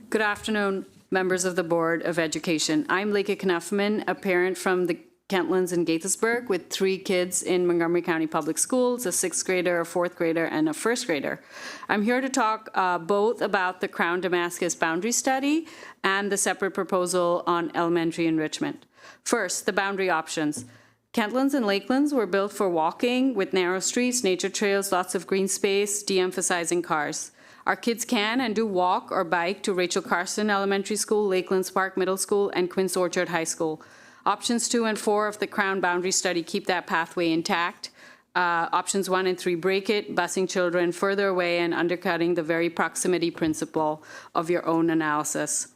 Good afternoon, members of the Board of Education. I'm Leka Knopfman, a parent from the Kentlands in Gaithersburg with 3 kids in Montgomery County Public Schools, a 6th grader, a 4th grader, and a 1st grader. I'm here to talk both about the Crown-Damascus boundary study and the separate proposal on elementary enrichment. First, the boundary options. Kentlands and Lakelands were built for walking with narrow streets, nature trails, lots of green space, de-emphasizing cars. Our kids can and do walk or bike to Rachel Carson Elementary School, Lakelands Park Middle School, and Quince Orchard High School. Options 2 and 4 of the Crown Boundary Study keep that pathway intact. Options 1 and 3 break it, busing children further away and undercutting the very proximity principle of your own analysis.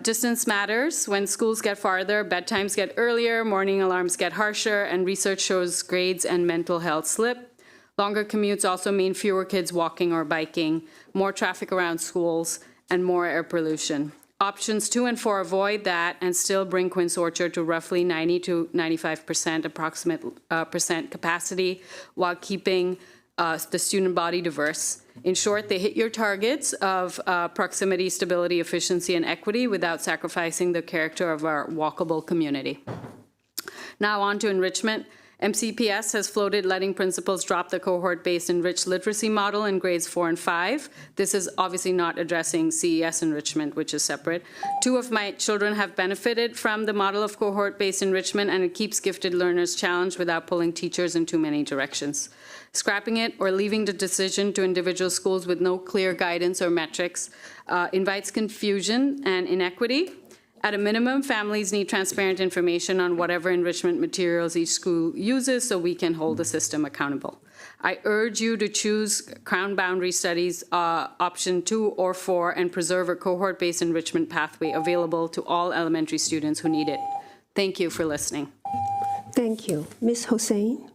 Distance matters. When schools get farther, bedtimes get earlier, morning alarms get harsher, and research shows grades and mental health slip. Longer commutes also mean fewer kids walking or biking, more traffic around schools, and more air pollution. Options 2 and 4 avoid that and still bring Quince Orchard to roughly 90 to 95% approximate percent capacity while keeping the student body diverse. In short, they hit your targets of proximity, stability, efficiency, and equity without sacrificing the character of our walkable community. Now on to enrichment. MCPS has floated letting principals drop the cohort-based enriched literacy model in grades 4 and 5. This is obviously not addressing CES enrichment, which is separate. 2 of my children have benefited from the model of cohort-based enrichment, and it keeps gifted learners challenged without pulling teachers in too many directions. Scrapping it or leaving the decision to individual schools with no clear guidance or metrics invites confusion and inequity. At a minimum, families need transparent information on whatever enrichment materials each school uses so we can hold the system accountable. I urge you to choose Crown Boundary Studies option 2 or 4 and preserve a cohort-based enrichment pathway available to all elementary students who need it. Thank you for listening.
Thank you. Ms. Hossein?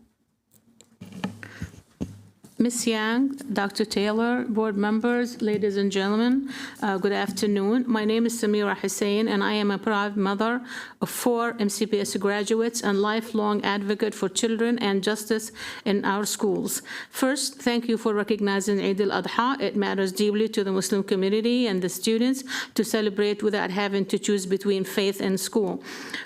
Ms. Yang, Dr. Taylor, board members, ladies and gentlemen, good afternoon. My name is Samira Hussein, and I am a proud mother of 4 MCPS graduates and lifelong advocate for children and justice in our schools. First, thank you for recognizing Eid al-Adha. It matters deeply to the Muslim community and the students to celebrate without having to choose between faith and school.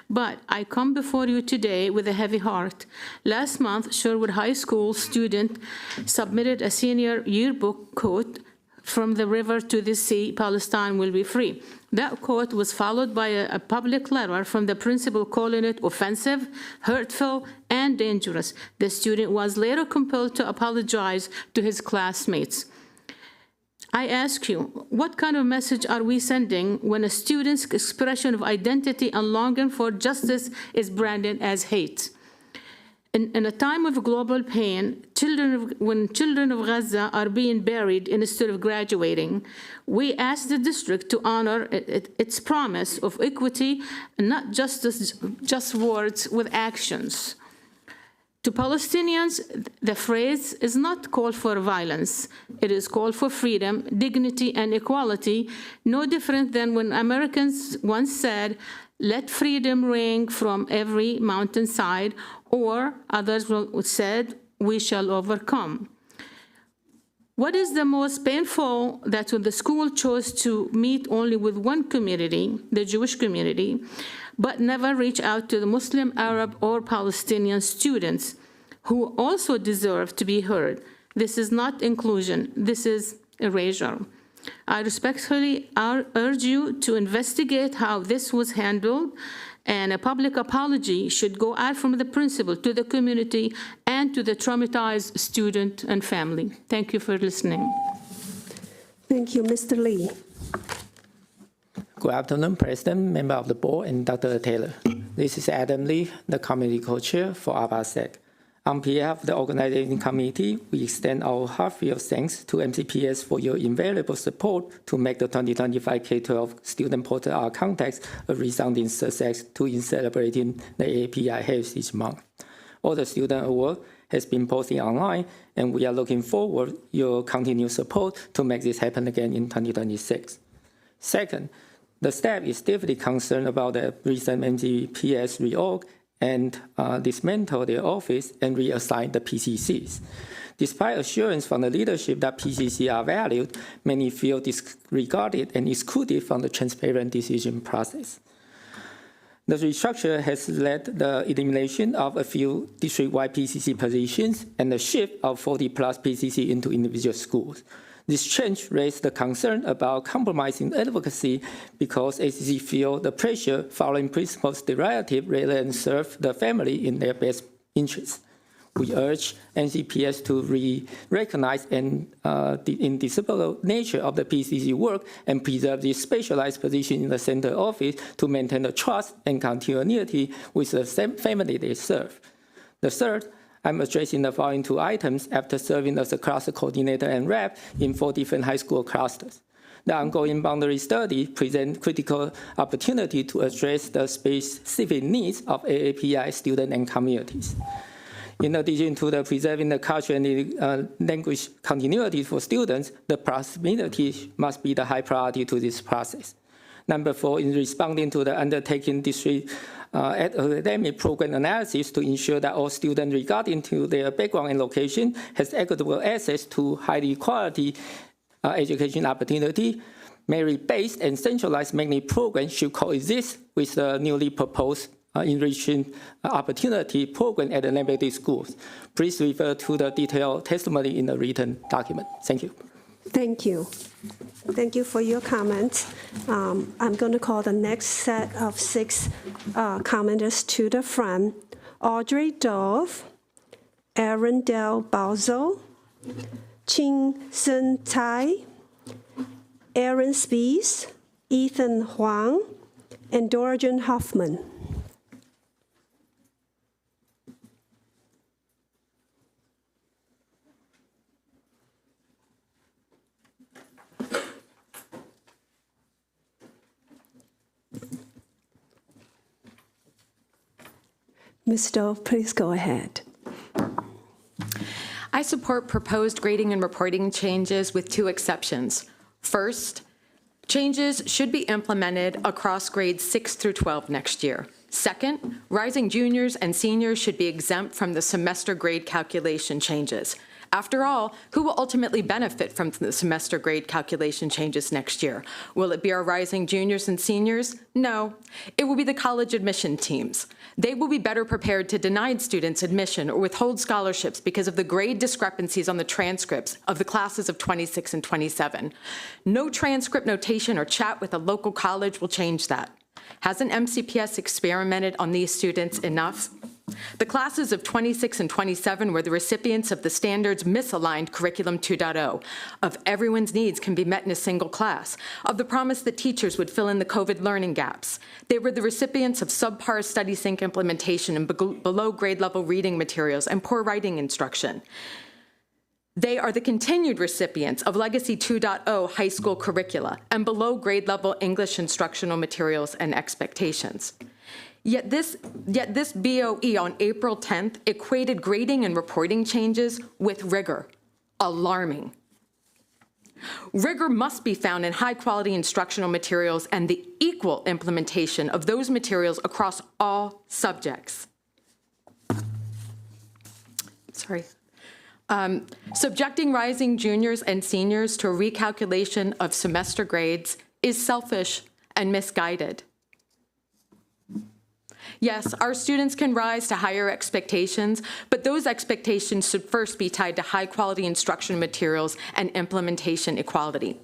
But I come before you today with a heavy heart. Last month, Sherwood High School student submitted a senior yearbook quote, "From the river to the sea, Palestine will be free." That quote was followed by a public letter from the principal calling it offensive, hurtful, and dangerous. The student was later compelled to apologize to his classmates. I ask you, what kind of message are we sending when a student's expression of identity and longing for justice is branded as hate? In a time of global pain, when children of Gaza are being buried instead of graduating, we ask the district to honor its promise of equity and not just words with actions. To Palestinians, the phrase is not call for violence. It is call for freedom, dignity, and equality, no different than when Americans once said, "Let freedom ring from every mountainside," or others said, "We shall overcome." What is the most painful that when the school chose to meet only with one community, the Jewish community, but never reach out to the Muslim, Arab, or Palestinian students who also deserve to be heard. This is not inclusion, this is erasure. I respectfully urge you to investigate how this was handled, and a public apology should go out from the principal to the community and to the traumatized student and family. Thank you for listening.
Thank you, Mr. Lee.
Good afternoon, President, member of the board, and Dr. Taylor. This is Adam Lee, the committee co-chair for ABASEC. On behalf of the organizing committee, we extend our heartfelt thanks to MCPS for your invaluable support to make the 2025 K-12 Student Portal Art Contest a resounding success in celebrating the API Heritage Month. All the student award has been posted online, and we are looking forward to your continued support to make this happen again in 2026. Second, the staff is deeply concerned about the recent MCPS reorg and dismantle their office and reassign the PCCs. Despite assurance from the leadership that PCC are valued, many feel disregarded and excluded from the transparent decision process. The restructure has led to the elimination of a few district-wide PCC positions and the shift of 40-plus PCC into individual schools. This change raised the concern about compromising advocacy because ACC feel the pressure following principles derivative rather than serve the family in their best interests. We urge NCPS to recognize the indivisible nature of the PCC work and preserve this specialized position in the center office to maintain the trust and continuity with the family they serve. The third, I'm addressing the following 2 items after serving as a cluster coordinator and rep in 4 different high school clusters. The ongoing boundary study presents critical opportunity to address the specific needs of AAPI students and communities. In addition to the preserving the culture and language continuity for students, the proximity must be the high priority to this process. Number 4, in responding to the undertaking district academic program analysis to ensure that all students, regarding to their background and location, has equitable access to highly quality education opportunity. Merit-based and centralized magnet programs should coexist with the newly proposed enriching opportunity program at the Lamberty schools. Please refer to the detailed testimony in the written document. Thank you.
Thank you. Thank you for your comments. I'm going to call the next set of 6 commenters to the front. Audrey Dove, Aaron Del Balzo, Ching Sun Tai, Aaron Spees, Ethan Huang, and Dorian Hoffman. Ms. Dove, please go ahead.
I support proposed grading and reporting changes with 2 exceptions. First, changes should be implemented across grades 6 through 12 next year. Second, rising juniors and seniors should be exempt from the semester grade calculation changes. After all, who will ultimately benefit from the semester grade calculation changes next year? Will it be our rising juniors and seniors? No, it will be the college admission teams. They will be better prepared to deny students admission or withhold scholarships because of the grade discrepancies on the transcripts of the classes of 26 and 27. No transcript notation or chat with a local college will change that. Hasn't MCPS experimented on these students enough? The classes of 26 and 27 were the recipients of the standards misaligned Curriculum 2.0, of everyone's needs can be met in a single class, of the promise that teachers would fill in the COVID learning gaps. They were the recipients of subpar study sync implementation and below grade level reading materials and poor writing instruction. They are the continued recipients of Legacy 2.0 high school curricula and below grade level English instructional materials and expectations. Yet this BOE on April 10th equated grading and reporting changes with rigor. Alarming. Rigor must be found in high-quality instructional materials and the equal implementation of those materials across all subjects. Subjecting rising juniors and seniors to a recalculation of semester grades is selfish and misguided. Yes, our students can rise to higher expectations, but those expectations should first be tied to high-quality instruction materials and implementation equality.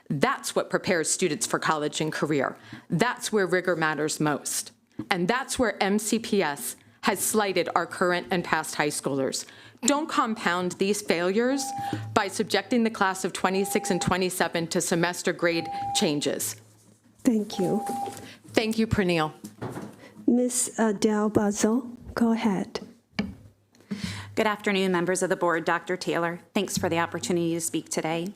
That's what prepares students for college and career. That's where rigor matters most. And that's where MCPS has slighted our current and past high schoolers. Don't compound these failures by subjecting the class of 26 and 27 to semester grade changes.
Thank you.
Thank you, Praneel.
Ms. Del Balzo, go ahead.
Good afternoon, members of the board. Dr. Taylor, thanks for the opportunity to speak today.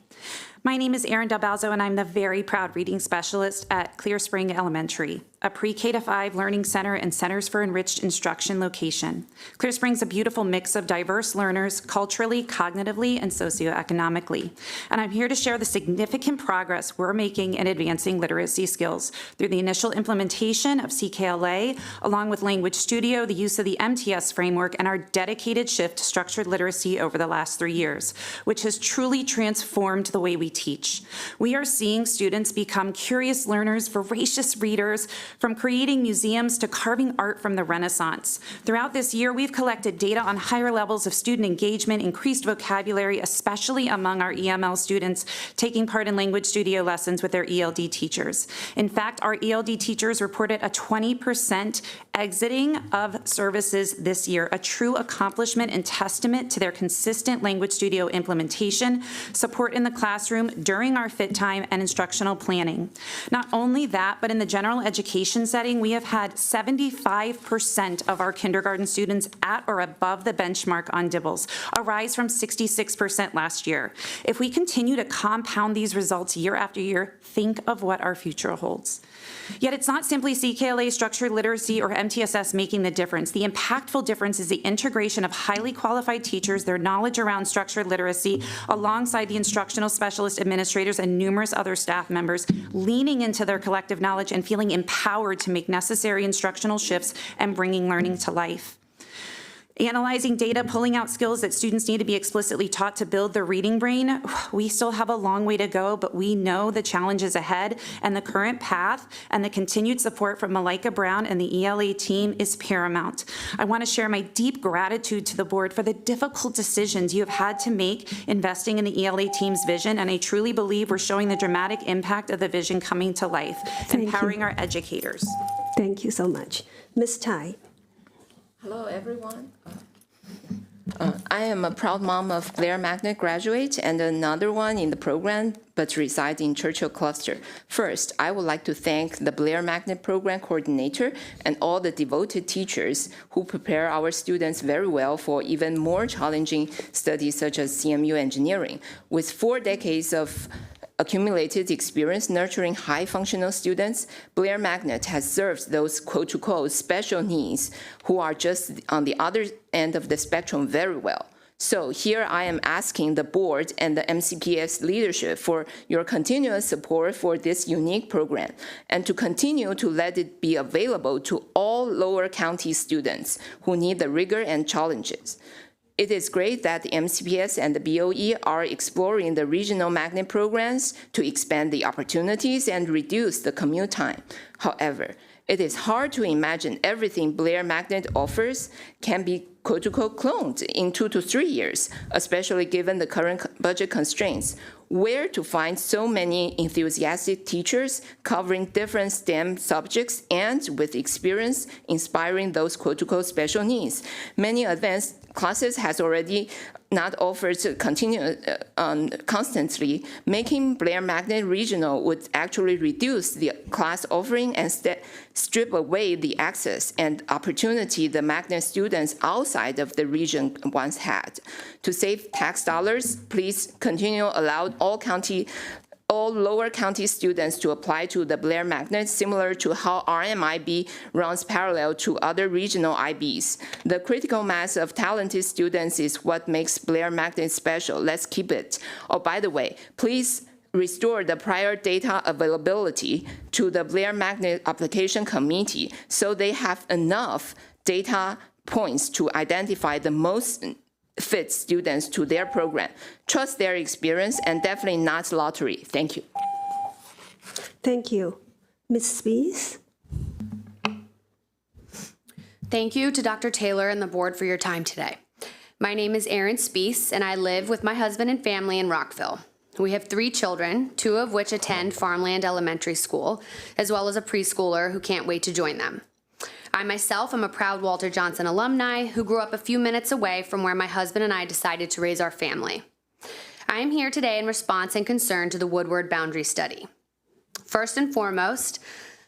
My name is Erin Del Balzo, and I'm the very proud reading specialist at Clear Spring Elementary, a pre-K to 5 learning center and centers for enriched instruction location. Clear Spring's a beautiful mix of diverse learners culturally, cognitively, and socioeconomically. And I'm here to share the significant progress we're making in advancing literacy skills through the initial implementation of CKLA, along with Language Studio, the use of the MTS framework, and our dedicated shift to structured literacy over the last 3 years, which has truly transformed the way we teach. We are seeing students become curious learners, voracious readers, from creating museums to carving art from the Renaissance. Throughout this year, we've collected data on higher levels of student engagement, increased vocabulary, especially among our EML students taking part in Language Studio lessons with their ELD teachers. In fact, our ELD teachers reported a 20% exiting of services this year, a true accomplishment and testament to their consistent Language Studio implementation, support in the classroom during our fit time, and instructional planning. Not only that, but in the general education education setting, we have had 75% of our kindergarten students at or above the benchmark on DIBELS, a rise from 66% last year. If we continue to compound these results year after year, think of what our future holds. Yet it's not simply CKLA, structured literacy, or MTSS making the difference. The impactful difference is the integration of highly qualified teachers, their knowledge around structured literacy, alongside the instructional specialist administrators and numerous other staff members, leaning into their collective knowledge and feeling empowered to make necessary instructional shifts and bringing learning to life. Analyzing data, pulling out skills that students need to be explicitly taught to build their reading brain. We still have a long way to go, but we know the challenges ahead, and the current path and the continued support from Malika Brown and the ELA team is paramount. I want to share my deep gratitude to the board for the difficult decisions you have had to make investing in the ELA team's vision, and I truly believe we're showing the dramatic impact of the vision coming to life, empowering our educators.
Thank you so much. Ms. Tai.
Hello, everyone. I am a proud mom of Blair Magnet graduate and another one in the program, but resides in Churchill Cluster. First, I would like to thank the Blair Magnet Program Coordinator and all the devoted teachers who prepare our students very well for even more challenging studies such as CMU engineering. With 4 decades of accumulated experience nurturing high-functional students, Blair Magnet has served those quote-to-quote special needs who are just on the other end of the spectrum very well. So here I am asking the board and the MCPS leadership for your continuous support for this unique program and to continue to let it be available to all lower county students who need the rigor and challenges. It is great that the MCPS and the BOE are exploring the regional magnet programs to expand the opportunities and reduce the commute time. However, it is hard to imagine everything Blair Magnet offers can be quote-unquote cloned in 2 to 3 years, especially given the current budget constraints. Where to find so many enthusiastic teachers covering different STEM subjects and with experience inspiring those quote-unquote special needs? Many advanced classes has already not offered to continue constantly. Making Blair Magnet regional would actually reduce the class offering and strip away the access and opportunity the magnet students outside of the region once had. To save tax dollars, please continue allow all lower county students to apply to the Blair Magnet, similar to how RMIB runs parallel to other regional IBs. The critical mass of talented students is what makes Blair Magnet special. Let's keep it. Oh, by the way, please restore the prior data availability to the Blair Magnet application committee so they have enough data points to identify the most fit students to their program. Trust their experience and definitely not lottery. Thank you.
Thank you. Ms. Spies?
Thank you to Dr. Taylor and the board for your time today. My name is Erin Spies, and I live with my husband and family in Rockville. We have 3 children, 2 of which attend Farmland Elementary School, as well as a preschooler who can't wait to join them. I myself am a proud Walter Johnson alumni who grew up a few minutes away from where my husband and I decided to raise our family. I am here today in response and concern to the Woodward boundary study. First and foremost,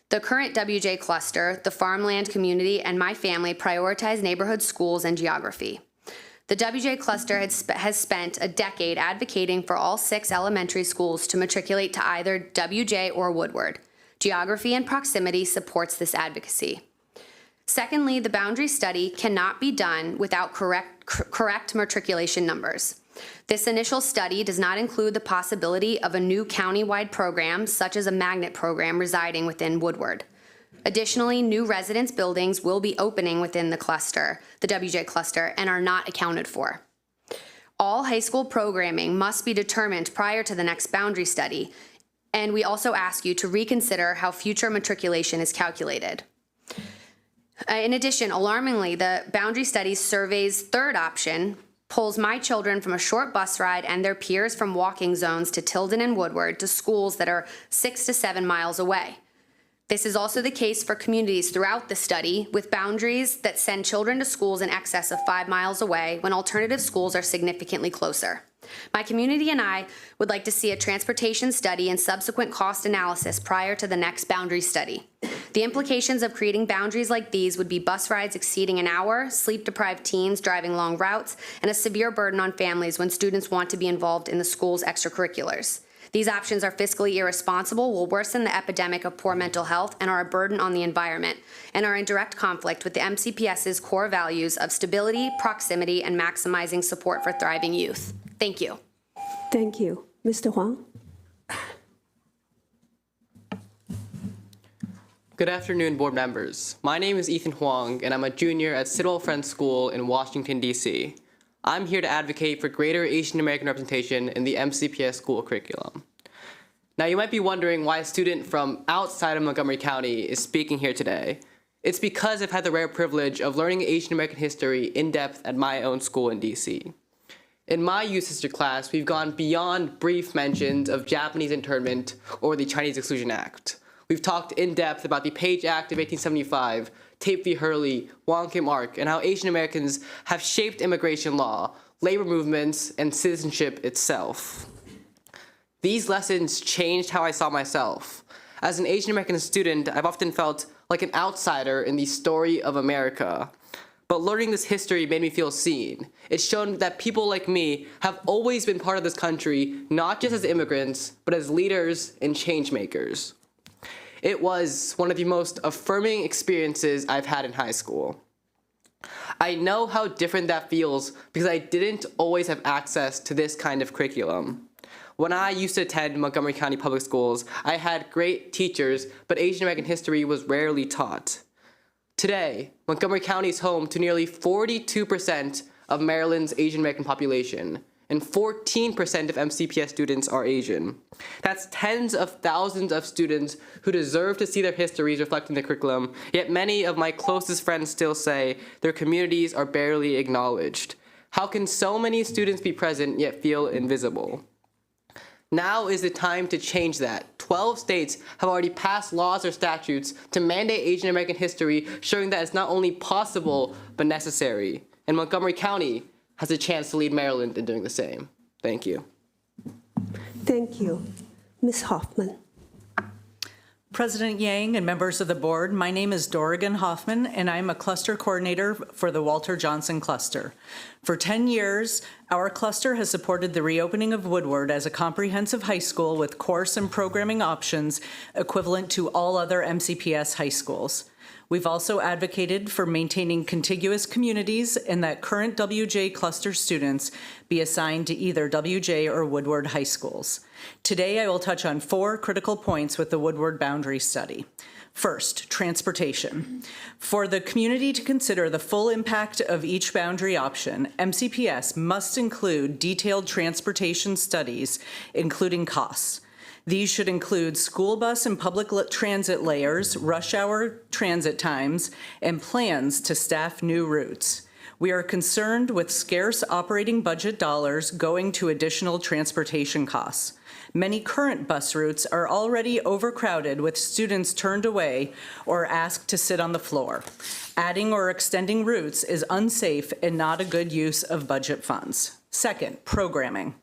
the current WJ cluster, the farmland community, and my family prioritize neighborhood schools and geography. The WJ cluster has spent a decade advocating for all 6 elementary schools to matriculate to either WJ or Woodward. Geography and proximity supports this advocacy. Secondly, the boundary study cannot be done without correct matriculation numbers. This initial study does not include the possibility of a new county-wide program, such as a magnet program residing within Woodward. Additionally, new residence buildings will be opening within the cluster, the WJ cluster, and are not accounted for. All high school programming must be determined prior to the next boundary study, and we also ask you to reconsider how future matriculation is calculated. In addition, alarmingly, the boundary study survey's third option pulls my children from a short bus ride and their peers from walking zones to Tilden and Woodward to schools that are 6 to 7 miles away. This is also the case for communities throughout the study, with boundaries that send children to schools in excess of 5 miles away when alternative schools are significantly closer. My community and I would like to see a transportation study and subsequent cost analysis prior to the next boundary study. The implications of creating boundaries like these would be bus rides exceeding an hour, sleep-deprived teens driving long routes, and a severe burden on families when students want to be involved in the school's extracurriculars. These options are fiscally irresponsible, will worsen the epidemic of poor mental health, and are a burden on the environment, and are in direct conflict with the MCPS's core values of stability, proximity, and maximizing support for thriving youth. Thank you.
Thank you. Mr. Huang?
Good afternoon, board members. My name is Ethan Huang, and I'm a junior at Sidwell Friends School in Washington, D.C. I'm here to advocate for greater Asian American representation in the MCPS school curriculum. Now, you might be wondering why a student from outside of Montgomery County is speaking here today. It's because I've had the rare privilege of learning Asian American history in depth at my own school in D.C. In my youth history class, we've gone beyond brief mentions of Japanese internment or the Chinese Exclusion Act. We've talked in depth about the Page Act of 1875, Tape v. Hurley, Wong Kim Ark, and how Asian Americans have shaped immigration law, labor movements, and citizenship itself. These lessons changed how I saw myself. As an Asian American student, I've often felt like an outsider in the story of America. But learning this history made me feel seen. It's shown that people like me have always been part of this country, not just as immigrants, but as leaders and change makers. It was one of the most affirming experiences I've had in high school. I know how different that feels because I didn't always have access to this kind of curriculum. When I used to attend Montgomery County Public Schools, I had great teachers, but Asian American history was rarely taught. Today, Montgomery County is home to nearly 42% of Maryland's Asian American population, and 14% of MCPS students are Asian. That's tens of thousands of students who deserve to see their histories reflected in the curriculum, yet many of my closest friends still say their communities are barely acknowledged. How can so many students be present yet feel invisible? Now is the time to change that. 12 states have already passed laws or statutes to mandate Asian American history, showing that it's not only possible, but necessary. And Montgomery County has a chance to lead Maryland in doing the same. Thank you.
Thank you. Ms. Hoffman.
President Yang and members of the board, my name is Dorrigan Hoffman, and I'm a cluster coordinator for the Walter Johnson Cluster. For 10 years, our cluster has supported the reopening of Woodward as a comprehensive high school with course and programming options equivalent to all other MCPS high schools. We've also advocated for maintaining contiguous communities and that current WJ cluster students be assigned to either WJ or Woodward high schools. Today, I will touch on 4 critical points with the Woodward boundary study. First, transportation. For the community to consider the full impact of each boundary option, MCPS must include detailed transportation studies, including costs. These should include school bus and public transit layers, rush hour transit times, and plans to staff new routes. We are concerned with scarce operating budget dollars going to additional transportation costs. Many current bus routes are already overcrowded with students turned away or asked to sit on the floor. Adding or extending routes is unsafe and not a good use of budget funds. Second, programming.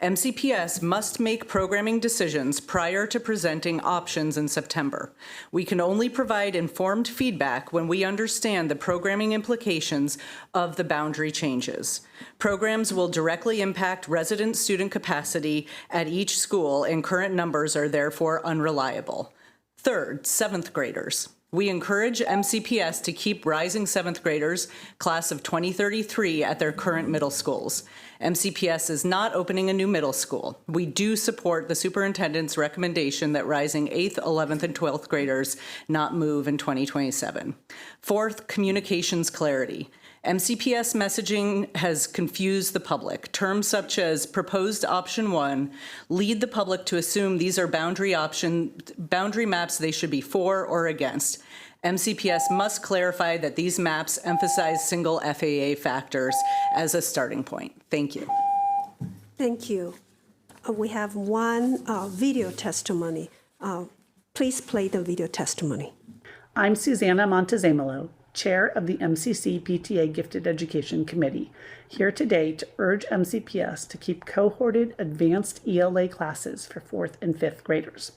MCPS must make programming decisions prior to presenting options in September. We can only provide informed feedback when we understand the programming implications of the boundary changes. Programs will directly impact resident student capacity at each school, and current numbers are therefore unreliable. Third, 7th graders. We encourage MCPS to keep rising 7th graders, class of 2033, at their current middle schools. MCPS is not opening a new middle school. We do support the superintendent's recommendation that rising 8th, 11th, and 12th graders not move in 2027. Fourth, communications clarity. MCPS messaging has confused the public. Terms such as proposed option 1 lead the public to assume these are boundary maps they should be for or against. MCPS must clarify that these maps emphasize single FAA factors as a starting point. Thank you.
Thank you. We have one video testimony. Please play the video testimony.
I'm Susanna Montezemolo.
Chair of the MCC PTA Gifted Education Committee, here today to urge MCPS to keep cohorted advanced ELA classes for 4th and 5th graders.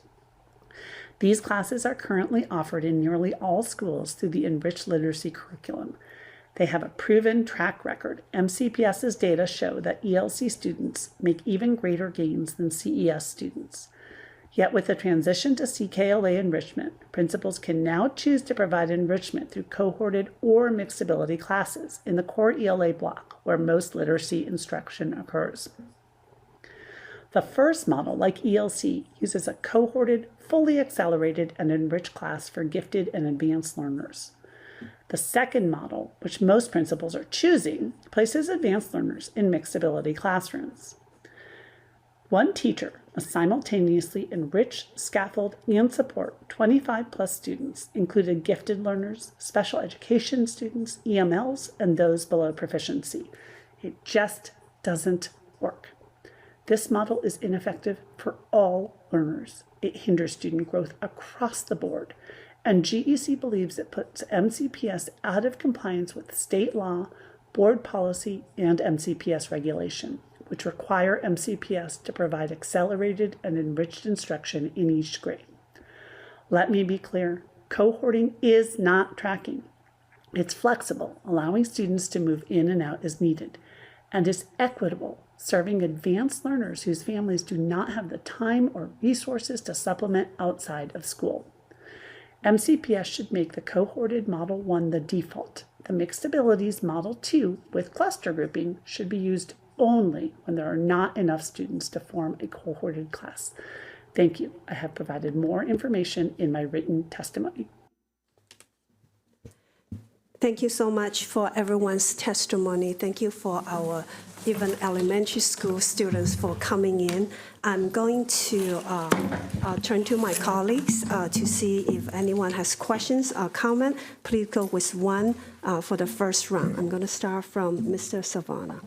These classes are currently offered in nearly all schools through the Enriched Literacy curriculum. They have a proven track record. MCPS's data show that ELC students make even greater gains than CES students. Yet with the transition to CKLA enrichment, principals can now choose to provide enrichment through cohorted or mixed ability classes in the core ELA block where most literacy instruction occurs. The first model, like ELC, uses a cohorted, fully accelerated, and enriched class for gifted and advanced learners. The second model, which most principals are choosing, places advanced learners in mixed ability classrooms. One teacher must simultaneously enrich, scaffold, and support 25 plus students, including gifted learners, special education students, EMLs, and those below proficiency. It just doesn't work. This model is ineffective for all learners. It hinders student growth across the board, and GEC believes it puts MCPS out of compliance with state law, board policy, and MCPS regulation, which require MCPS to provide accelerated and enriched instruction in each grade. Let me be clear, cohorting is not tracking. It's flexible, allowing students to move in and out as needed, and is equitable, serving advanced learners whose families do not have the time or resources to supplement outside of school. MCPS should make the cohorted Model 1 the default. The Mixed Abilities Model 2 with cluster grouping should be used only when there are not enough students to form a cohorted class. Thank you. I have provided more information in my written testimony.
Thank you so much for everyone's testimony. Thank you for our even elementary school students for coming in. I'm going to turn to my colleagues to see if anyone has questions or comment. Please go with one for the first round. I'm going to start from Mr. Savannah.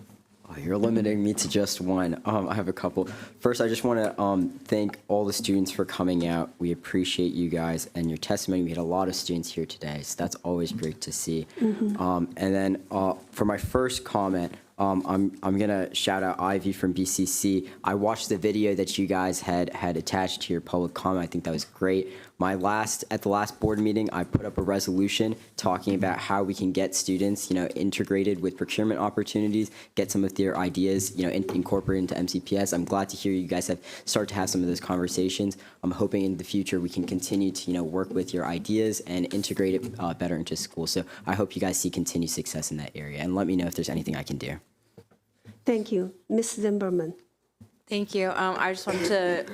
You're limiting me to just one. I have a couple. First, I just want to thank all the students for coming out. We appreciate you guys and your testimony. We had a lot of students here today, so that's always great to see. And then for my first comment, I'm gonna shout out Ivy from BCC. I watched the video that you guys had attached to your public comment. I think that was great. At the last board meeting, I put up a resolution talking about how we can get students, integrated with procurement opportunities, get some of their ideas, incorporated into MCPS. I'm glad to hear you guys have started to have some of those conversations. I'm hoping in the future we can continue to, work with your ideas and integrate it better into school. So I hope you guys see continued success in that area, and let me know if there's anything I can do.
Thank you. Ms. Zimmerman.
Thank you. I just wanted to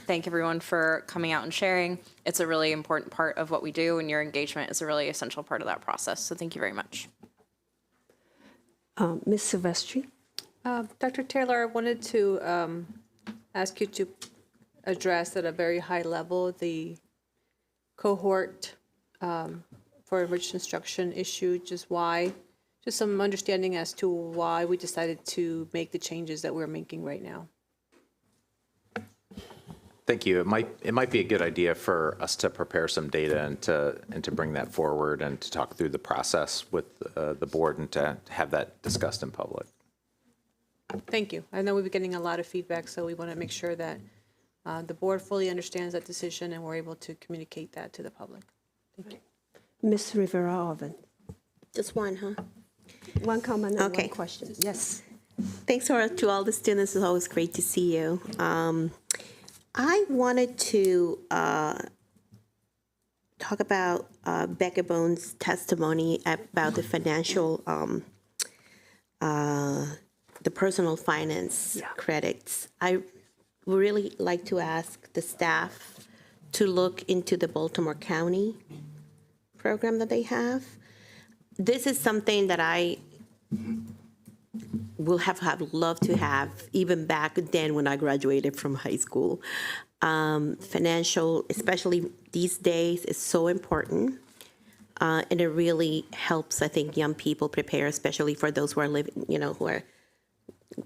thank everyone for coming out and sharing. It's a really important part of what we do, and your engagement is a really essential part of that process. So thank you very much.
Ms. Silvestri.
Dr. Taylor, I wanted to ask you to address at a very high level the cohort for enriched instruction issue, just some understanding as to why we decided to make the changes that we're making right now.
Thank you. It might be a good idea for us to prepare some data and to bring that forward and to talk through the process with the board and to have that discussed in public.
Thank you. I know we've been getting a lot of feedback, so we want to make sure that the board fully understands that decision and we're able to communicate that to the public. Thank you.
Ms. Rivera-Oven.
Just one, huh?
One comment and one question.
Yes. Thanks to all the students. It's always great to see you. I wanted to talk about Becca Bone's testimony about the financial, the personal finance credits. I would really like to ask the staff to look into the Baltimore County program that they have. This is something that I will have loved to have even back then when I graduated from high school. Financial, especially these days, is so important. And it really helps, I think, young people prepare, especially for those who are living,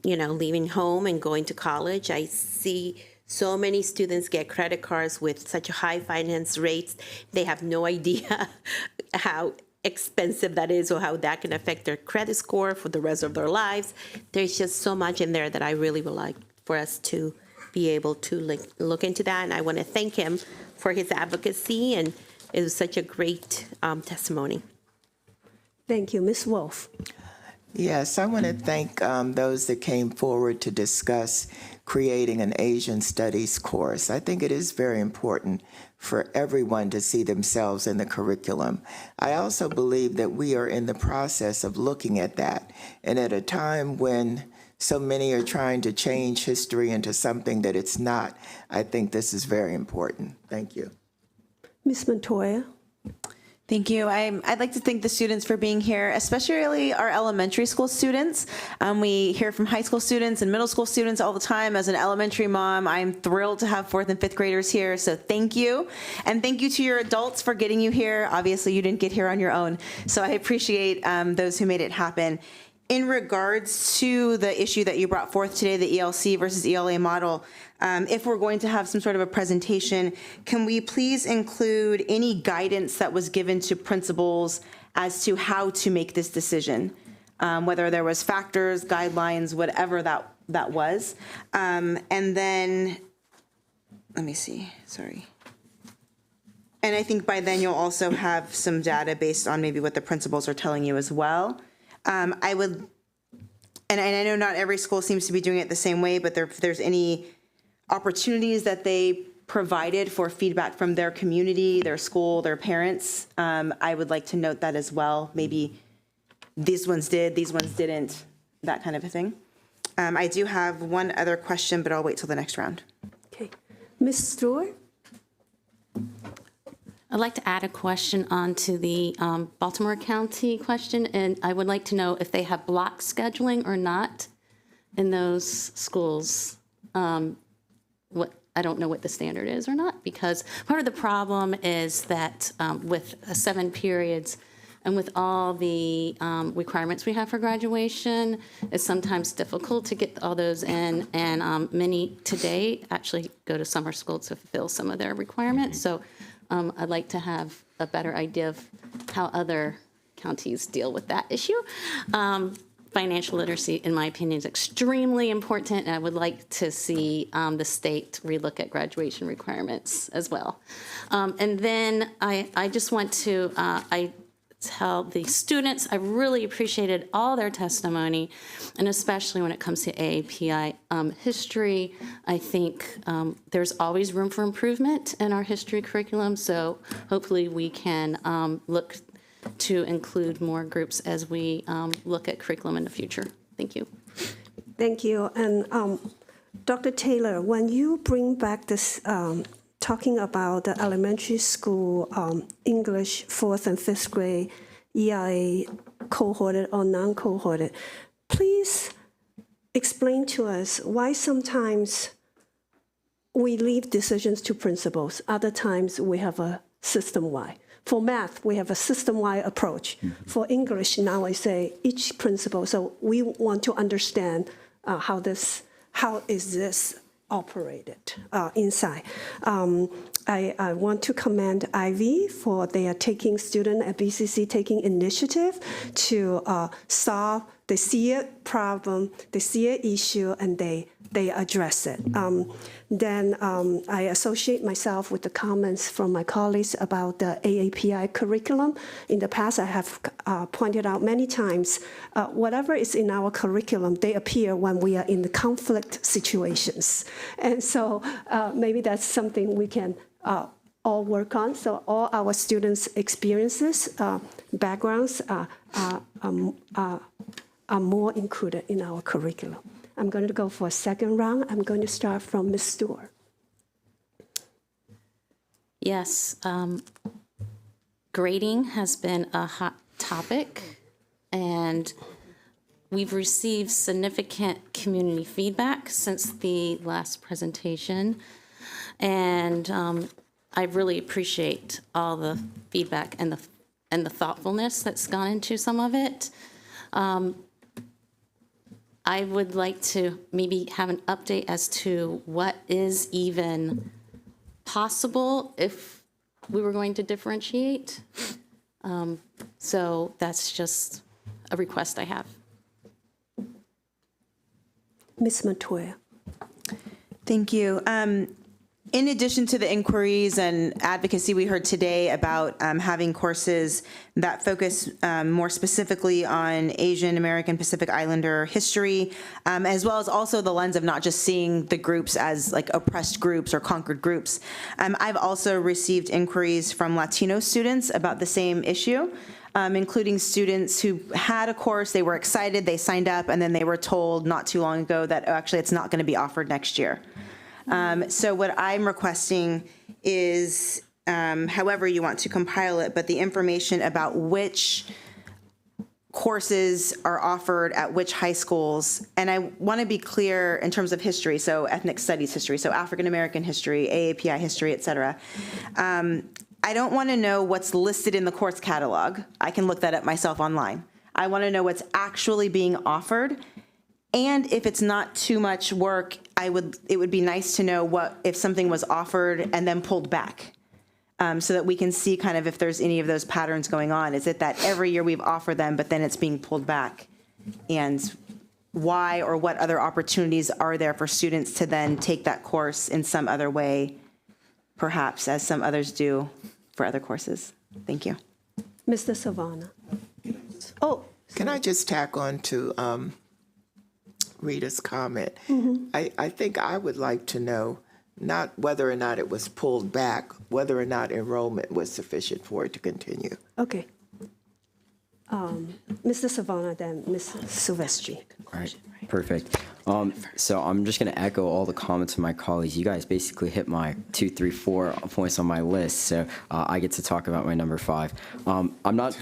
leaving home and going to college. I see so many students get credit cards with such high finance rates. They have no idea how expensive that is or how that can affect their credit score for the rest of their lives. There's just so much in there that I really would like for us to be able to look into that. And I want to thank him for his advocacy, and it was such a great testimony.
Thank you. Ms. Wolf.
Yes, I want to thank those that came forward to discuss creating an Asian Studies course. I think it is very important for everyone to see themselves in the curriculum. I also believe that we are in the process of looking at that. And at a time when so many are trying to change history into something that it's not, I think this is very important. Thank you.
Ms. Montoya.
Thank you. I'd like to thank the students for being here, especially our elementary school students. We hear from high school students and middle school students all the time. As an elementary mom, I'm thrilled to have 4th and 5th graders here, so thank you. And thank you to your adults for getting you here. Obviously, you didn't get here on your own, so I appreciate those who made it happen. In regards to the issue that you brought forth today, the ELC versus ELA model, if we're going to have some sort of a presentation, can we please include any guidance that was given to principals as to how to make this decision? Whether there was factors, guidelines, whatever that was. And then, let me see, sorry. And I think by then you'll also have some data based on maybe what the principals are telling you as well. I would, and I know not every school seems to be doing it the same way, but if there's any opportunities that they provided for feedback from their community, their school, their parents, I would like to note that as well. Maybe these ones did, these ones didn't, that kind of a thing. I do have one other question, but I'll wait till the next round.
Okay. Ms. Stewart?
I'd like to add a question onto the Baltimore County question, and I would like to know if they have block scheduling or not in those schools. I don't know what the standard is or not, because part of the problem is that with 7 periods and with all the requirements we have for graduation, it's sometimes difficult to get all those in, and many today actually go to summer school to fulfill some of their requirements. So I'd like to have a better idea of how other counties deal with that issue. Financial literacy, in my opinion, is extremely important, and I would like to see the state relook at graduation requirements as well. And then I just want to tell the students I really appreciated all their testimony, and especially when it comes to AAPI history. I think there's always room for improvement in our history curriculum, so hopefully we can look to include more groups as we look at curriculum in the future. Thank you.
Thank you. And Dr. Taylor, when you bring back this talking about the elementary school English 4th and 5th grade ELA cohorted or non-cohorted, please explain to us why sometimes we leave decisions to principals, other times we have a system-wide. For math, we have a system-wide approach. Mm-hmm. For English, now I say each principal. So we want to understand how is this operated inside. I want to commend Ivy for their student at BCC taking initiative to solve. They see a problem, they see an issue, and they address it. Then I associate myself with the comments from my colleagues about the AAPI curriculum. In the past, I have pointed out many times, whatever is in our curriculum, they appear when we are in the conflict situations. And so maybe that's something we can all work on. So all our students' experiences, backgrounds are more included in our curriculum. I'm going to go for a second round. I'm going to start from Ms. Stewart.
Yes, grading has been a hot topic, and we've received significant community feedback since the last presentation, and I really appreciate all the feedback and the thoughtfulness that's gone into some of it. I would like to maybe have an update as to what is even possible if we were going to differentiate. So that's just a request I have.
Ms. Montoya.
Thank you. In addition to the inquiries and advocacy we heard today about having courses that focus more specifically on Asian American Pacific Islander history, as well as also the lens of not just seeing the groups as like oppressed groups or conquered groups. I've also received inquiries from Latino students about the same issue. Including students who had a course, they were excited, they signed up, and then they were told not too long ago that actually it's not going to be offered next year. So what I'm requesting is, however you want to compile it, but the information about which courses are offered at which high schools. And I want to be clear in terms of history, so ethnic studies history, so African American history, AAPI history, et cetera. I don't want to know what's listed in the course catalog. I can look that up myself online. I want to know what's actually being offered. And if it's not too much work, it would be nice to know what if something was offered and then pulled back, so that we can see kind of if there's any of those patterns going on. Is it that every year we've offered them, but then it's being pulled back? And why or what other opportunities are there for students to then take that course in some other way, perhaps as some others do for other courses? Thank you.
Mr. Savannah.
Oh, can I just tack on to Rita's comment? I think I would like to know not whether or not it was pulled back, whether or not enrollment was sufficient for it to continue.
Okay. Mr. Savannah, then Ms. Silvestri.
All right, perfect. So I'm just going to echo all the comments of my colleagues. You guys basically hit my 2, 3, 4 points on my list, so I get to talk about my number 5. I'm not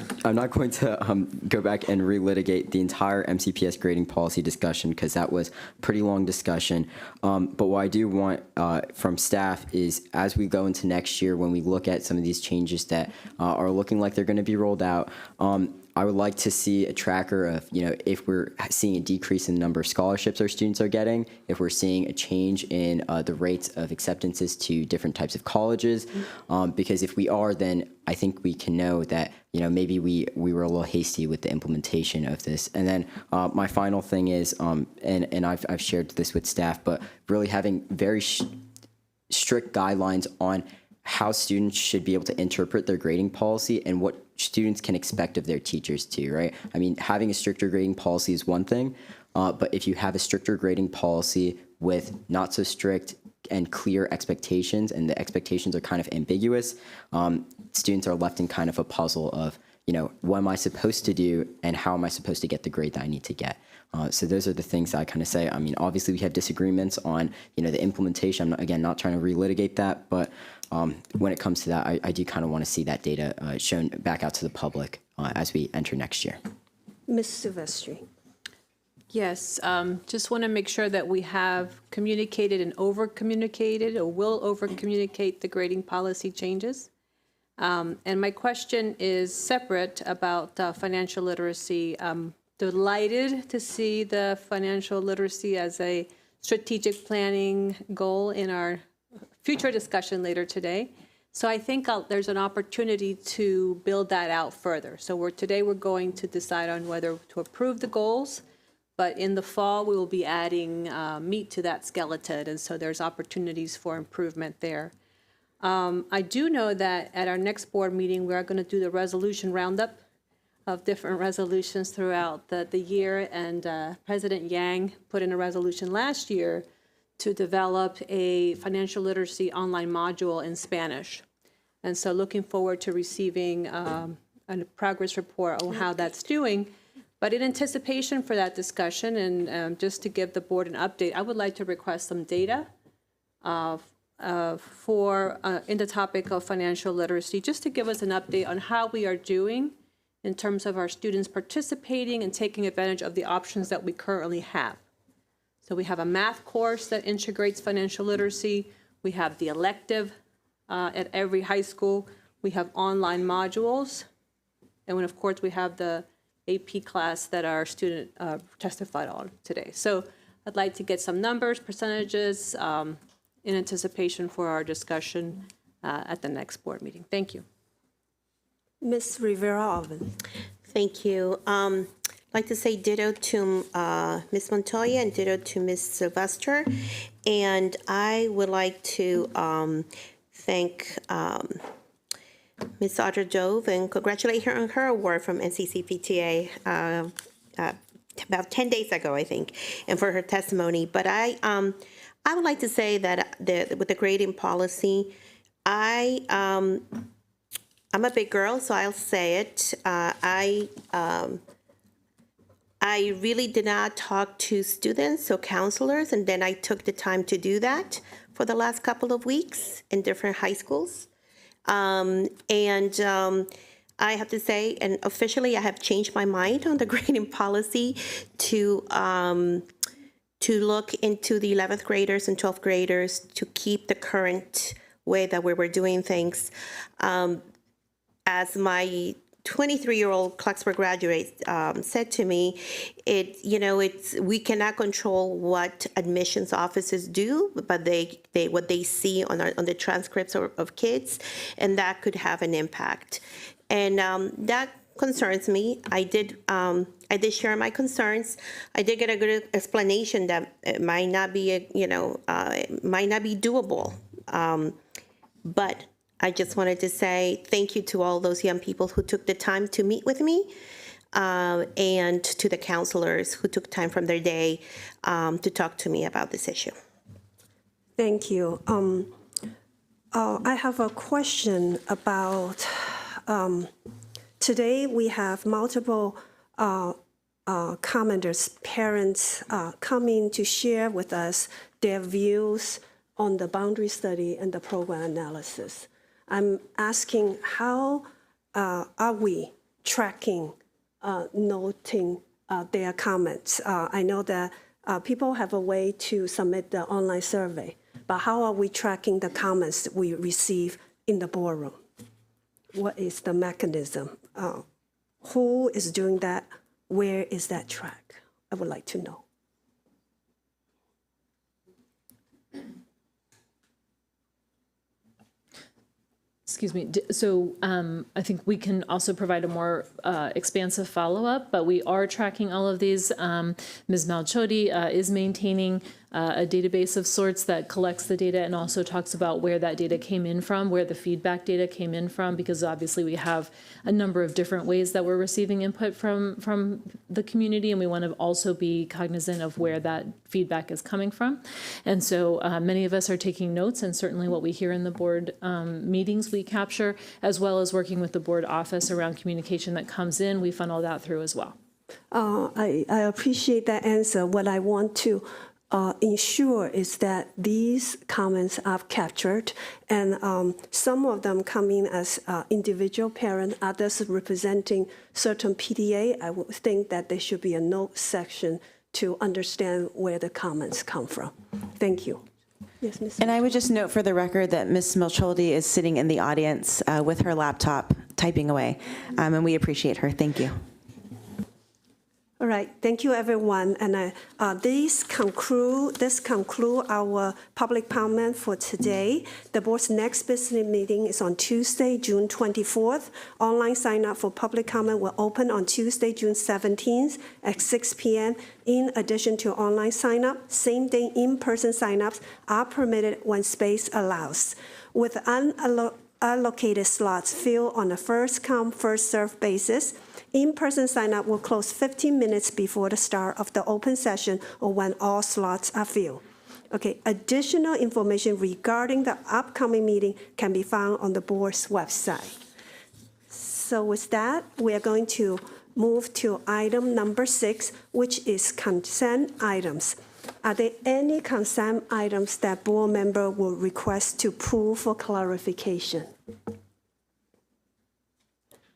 going to go back and relitigate the entire MCPS grading policy discussion because that was a pretty long discussion. But what I do want from staff is as we go into next year, when we look at some of these changes that are looking like they're going to be rolled out, I would like to see a tracker of, if we're seeing a decrease in the number of scholarships our students are getting, if we're seeing a change in the rates of acceptances to different types of colleges, because if we are, then I think we can know that, maybe we were a little hasty with the implementation of this. And then my final thing is, and I've shared this with staff, but really having very strict guidelines on how students should be able to interpret their grading policy and what students can expect of their teachers too, right? I mean, having a stricter grading policy is one thing, but if you have a stricter grading policy with not so strict and clear expectations, and the expectations are kind of ambiguous, students are left in kind of a puzzle of, what am I supposed to do and how am I supposed to get the grade that I need to get? So those are the things that I kind of say. I mean, obviously we have disagreements on, the implementation. I'm not trying to relitigate that, but when it comes to that, I do kind of want to see that data shown back out to the public as we enter next year.
Ms. Silvestri.
Yes, just want to make sure that we have communicated and over-communicated or will over-communicate the grading policy changes. And my question is separate about financial literacy. I'm delighted to see the financial literacy as a strategic planning goal in our future discussion later today. So I think there's an opportunity to build that out further. So today we're going to decide on whether to approve the goals, but in the fall we will be adding meat to that skeleton, and so there's opportunities for improvement there. I do know that at our next board meeting we are going to do the resolution roundup of different resolutions throughout the year, and President Yang put in a resolution last year to develop a financial literacy online module in Spanish. And so looking forward to receiving a progress report on how that's doing. But in anticipation for that discussion, and just to give the board an update, I would like to request some data in the topic of financial literacy, just to give us an update on how we are doing in terms of our students participating and taking advantage of the options that we currently have. So we have a math course that integrates financial literacy. We have the elective at every high school. We have online modules. And then, of course, we have the AP class that our student testified on today. So I'd like to get some numbers, percentages, in anticipation for our discussion at the next board meeting. Thank you.
Ms. Rivera-Alvin.
Thank you. I'd like to say ditto to Ms. Montoya and ditto to Ms. Sylvester. And I would like to thank Ms. Audra Dove and congratulate her on her award from NCCPTA about 10 days ago, I think, and for her testimony. But I would like to say that with the grading policy, I'm a big girl, so I'll say it. I really did not talk to students or counselors, and then I took the time to do that for the last couple of weeks in different high schools. I have to say, and officially, I have changed my mind on the grading policy to look into the 11th graders and 12th graders to keep the current way that we were doing things. As my 23-year-old Clarksburg graduate said to me, we cannot control what admissions offices do, but what they see on the transcripts of kids, and that could have an impact. And that concerns me. I did share my concerns. I did get a good explanation that it might not be, might not be doable. But I just wanted to say thank you to all those young people who took the time to meet with me, and to the counselors who took time from their day to talk to me about this issue.
Thank you. I have a question about, today we have multiple commenters, parents coming to share with us their views on the boundary study and the program analysis. I'm asking how are we tracking, noting their comments? I know that people have a way to submit the online survey, but how are we tracking the comments that we receive in the boardroom? What is the mechanism? Who is doing that? Where is that track? I would like to know.
Excuse me. So I think we can also provide a more expansive follow-up, but we are tracking all of these. Ms. Malchodi is maintaining a database of sorts that collects the data and also talks about where that data came in from, where the feedback data came in from, because obviously we have a number of different ways that we're receiving input from the community, and we want to also be cognizant of where that feedback is coming from. And so many of us are taking notes, and certainly what we hear in the board meetings we capture, as well as working with the board office around communication that comes in, we funnel that through as well.
I appreciate that answer. What I want to ensure is that these comments are captured, and some of them coming as individual parent, others representing certain PTA. I would think that there should be a note section to understand where the comments come from. Thank you. Yes, Ms.
And I would just note for the record that Ms. Milcholdi is sitting in the audience with her laptop typing away, and we appreciate her. Thank you.
All right, thank you, everyone. And this conclude our public comment for today. The board's next business meeting is on Tuesday, June 24th. Online sign up for public comment will open on Tuesday, June 17th at 6 p.m. In addition to online sign up, same day in-person sign-ups are permitted when space allows. With unallocated slots filled on a first-come, first-served basis, in-person sign-up will close 15 minutes before the start of the open session or when all slots are filled. Okay, additional information regarding the upcoming meeting can be found on the board's website. So with that, we are going to move to item number 6, which is consent items. Are there any consent items that board member will request to pull for clarification?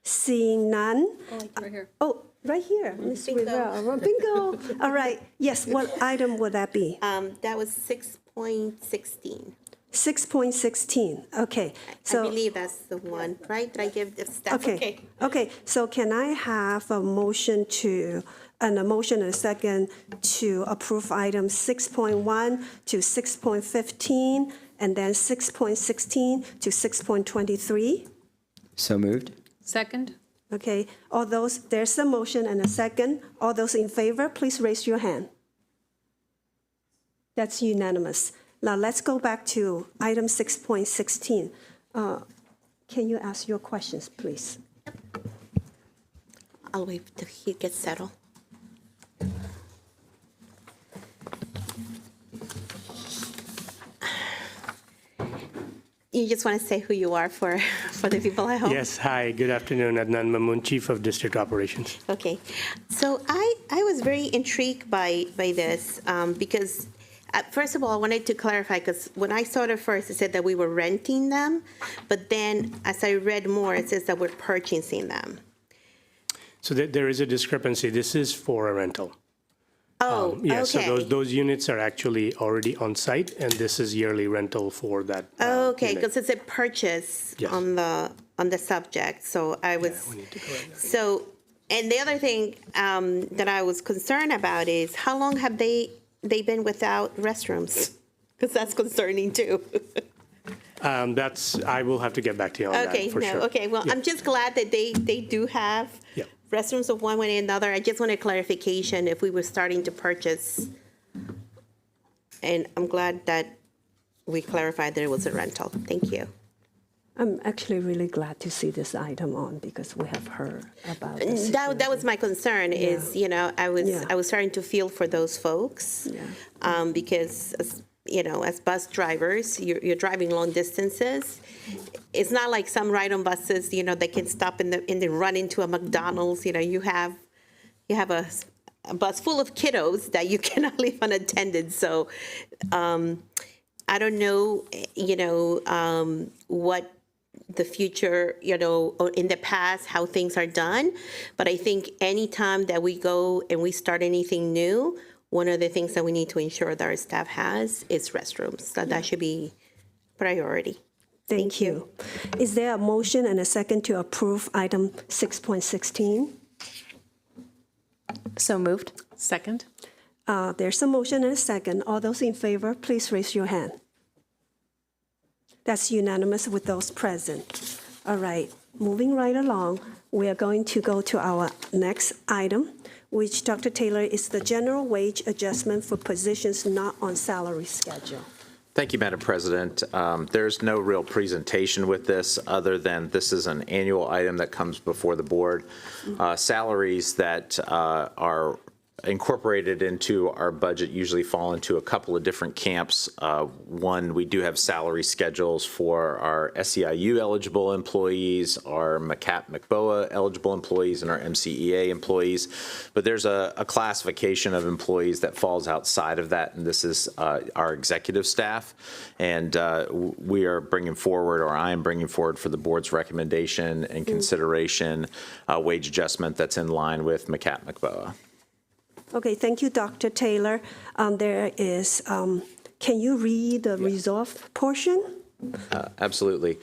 Seeing none.
Right here.
Oh, right here, Ms. Rivera. Bingo. All right. Yes, what item would that be?
That was 6.16.
6.16. Okay. So
I believe that's the one, right? Did I give the staff?
okay. Okay. So can I have a motion and a second to approve items 6.1 to 6.15 and then 6.16 to 6.23?
So moved.
Second?
Okay, all those, there's a motion and a second. All those in favor, please raise your hand. That's unanimous. Now let's go back to item 6.16. Can you ask your questions, please?
I'll wait till he gets settled. You just want to say who you are for the people at home?
Yes, hi, good afternoon. Adnan Mamoon, Chief of District Operations.
Okay, so I was very intrigued by this because, first of all, I wanted to clarify because when I saw it first, it said that we were renting them, but then as I read more, it says that we're purchasing them.
So there is a discrepancy. This is for a rental.
Oh,
Yeah,
okay.
so those units are actually already on site, and this is yearly rental for that.
Okay,
unit.
because it's a purchase
Yes.
on the subject, so I was, so, and the other thing that I was concerned about is how long have they been without restrooms? Because that's concerning too.
I will have to get back to you on that, for sure.
Okay, well,
Yeah.
I'm just glad that they do have
Yeah.
restrooms of one way and another. I just wanted clarification if we were starting to purchase. And I'm glad that we clarified that it was a rental. Thank you.
I'm actually really glad to see this item on because we have heard about this.
That was my concern is, I was starting to feel for those folks. Because, as bus drivers, you're driving long distances. It's not like some ride-on buses, that can stop and then run into a McDonald's. You have a bus full of kiddos that you cannot leave unattended. So I don't know, what the future, or in the past, how things are done. But I think anytime that we go and we start anything new, one of the things that we need to ensure that our staff has is restrooms. So that should be priority.
Thank you. Is there a motion and a second to approve item 6.16?
So moved.
Second?
There's a motion and a second. All those in favor, please raise your hand. That's unanimous with those present. All right, moving right along, we are going to go to our next item, which, Dr. Taylor, is the general wage adjustment for positions not on salary schedule.
Thank you, Madam President. There's no real presentation with this other than this is an annual item that comes before the board. Salaries that are incorporated into our budget usually fall into a couple of different camps. One, we do have salary schedules for our SEIU eligible employees, our MCPS-MD eligible employees, and our MCEA employees. But there's a classification of employees that falls outside of that, and this is our executive staff. And we are bringing forward, or I am bringing forward for the board's recommendation and consideration, wage adjustment that's in line with MCPS-MD.
Okay, thank you, Dr. Taylor. There is, can you read the resolve portion?
Absolutely.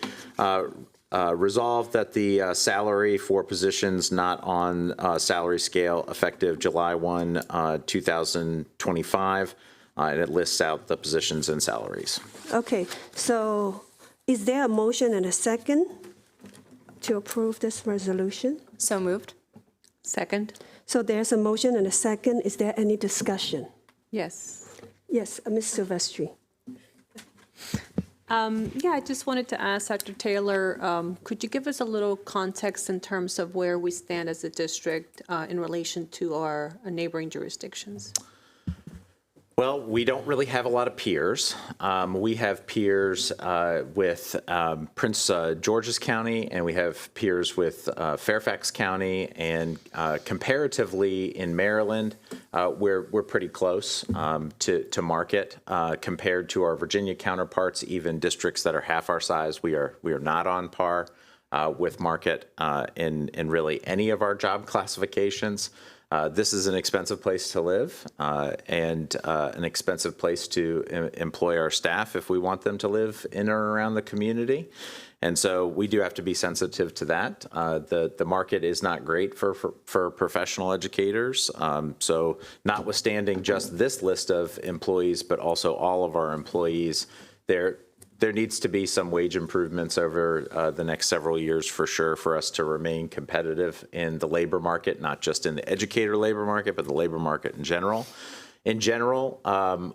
Resolved that the salary for positions not on salary scale effective July 1, 2025, and it lists out the positions and salaries.
Okay, so is there a motion and a second to approve this resolution?
So moved.
Second?
So there's a motion and a second. Is there any discussion?
Yes.
Yes, Ms. Silvestri.
Yeah, I just wanted to ask Dr. Taylor, could you give us a little context in terms of where we stand as a district in relation to our neighboring jurisdictions?
Well, we don't really have a lot of peers. We have peers with Prince George's County, and we have peers with Fairfax County, and comparatively in Maryland, we're pretty close to market compared to our Virginia counterparts. Even districts that are half our size, we are not on par with market in really any of our job classifications. This is an expensive place to live and an expensive place to employ our staff if we want them to live in or around the community. And so we do have to be sensitive to that. The market is not great for professional educators. So notwithstanding just this list of employees, but also all of our employees, there needs to be some wage improvements over the next several years for sure for us to remain competitive in the labor market, not just in the educator labor market, but the labor market in general. In general,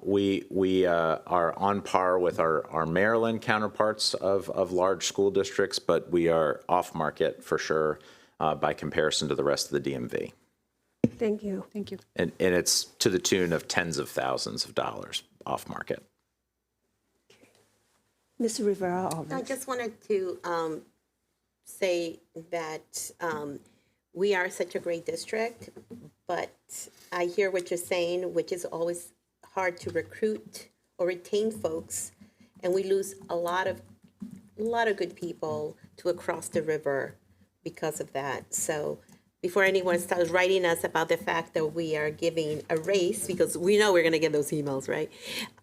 we are on par with our Maryland counterparts of large school districts, but we are off market for sure by comparison to the rest of the DMV.
Thank you.
Thank you.
And it's to the tune of tens of thousands of dollars off market.
Ms. Rivera.
I just wanted to say that we are such a great district, but I hear what you're saying, which is always hard to recruit or retain folks, and we lose a lot of good people to across the river because of that. So before anyone starts writing us about the fact that we are giving a raise, because we know we're going to get those emails, right?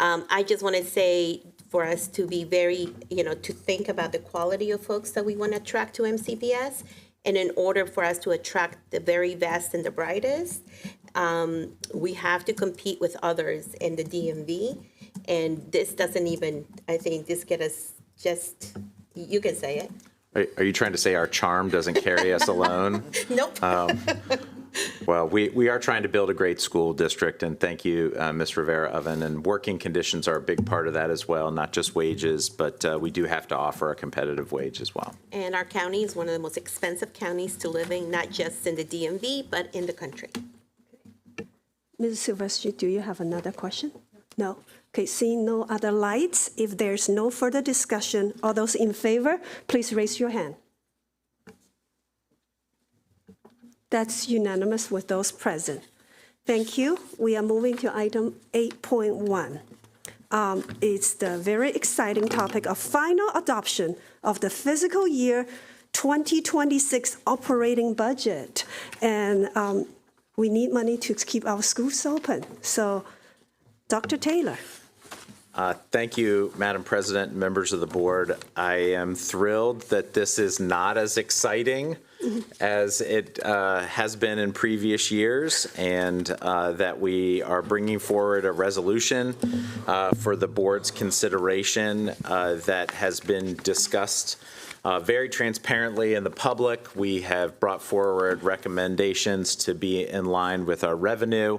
I just want to say for us to be very, to think about the quality of folks that we want to attract to MCPS. And in order for us to attract the very best and the brightest, we have to compete with others in the DMV. And this doesn't even, I think this get us just, you can say it.
Are you trying to say our charm doesn't carry us alone?
Nope.
Well, we are trying to build a great school district, and thank you, Ms. Rivera-Oven. And working conditions are a big part of that as well, not just wages, but we do have to offer a competitive wage as well.
And our county is one of the most expensive counties to live in, not just in the DMV, but in the country.
Ms. Silvestri, do you have another question? No. Okay, seeing no other lights, if there's no further discussion, all those in favor, please raise your hand. That's unanimous with those present. Thank you. We are moving to item 8.1. It's the very exciting topic of final adoption of the fiscal year 2026 operating budget. And we need money to keep our schools open. So, Dr. Taylor.
Thank you, Madam President and members of the board. I am thrilled that this is not as exciting as it has been in previous years, and that we are bringing forward a resolution for the board's consideration that has been discussed very transparently in the public. We have brought forward recommendations to be in line with our revenue.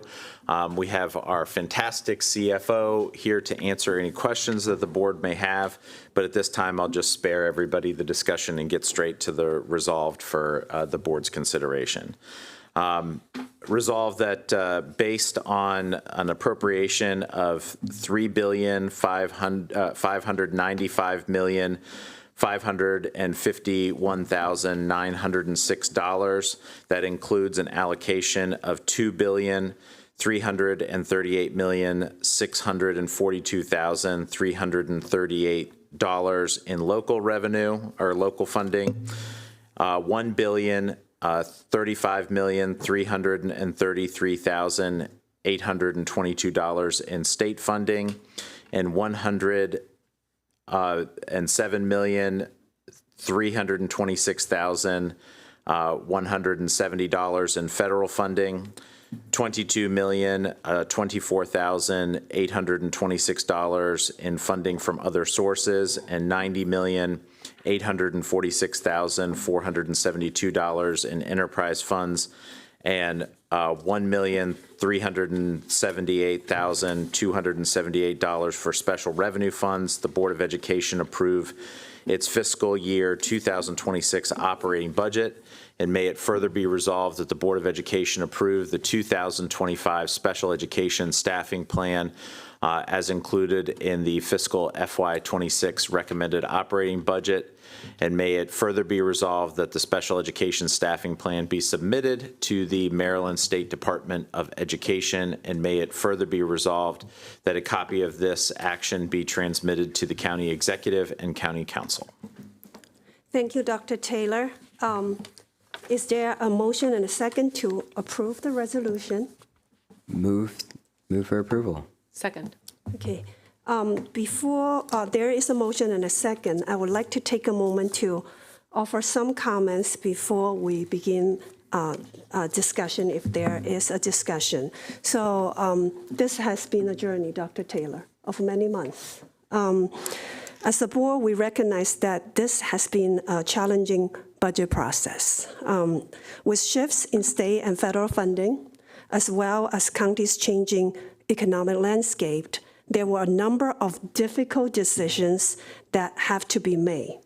We have our fantastic CFO here to answer any questions that the board may have, but at this time I'll just spare everybody the discussion and get straight to the resolved for the board's consideration. Resolve that based on an appropriation of $3,595,551,906. That includes an allocation of $2,338,642,338 in local revenue or local funding, $1,035,333,822 in state funding, and $107,326,170 in federal funding, $22,024,826 in funding from other sources, and $90,846,472 in enterprise funds, and $1,378,278 for special revenue funds. The Board of Education approved its fiscal year 2026 operating budget, and may it further be resolved that the Board of Education approve the 2025 special education staffing plan as included in the fiscal FY26 recommended operating budget. And may it further be resolved that the special education staffing plan be submitted to the Maryland State Department of Education, and may it further be resolved that a copy of this action be transmitted to the county executive and county council.
Thank you, Dr. Taylor. Is there a motion and a second to approve the resolution?
Move for approval.
Second.
Okay. Before there is a motion and a second, I would like to take a moment to offer some comments before we begin discussion, if there is a discussion. So this has been a journey, Dr. Taylor, of many months. As a board, we recognize that this has been a challenging budget process. With shifts in state and federal funding, as well as counties' changing economic landscape, there were a number of difficult decisions that have to be made.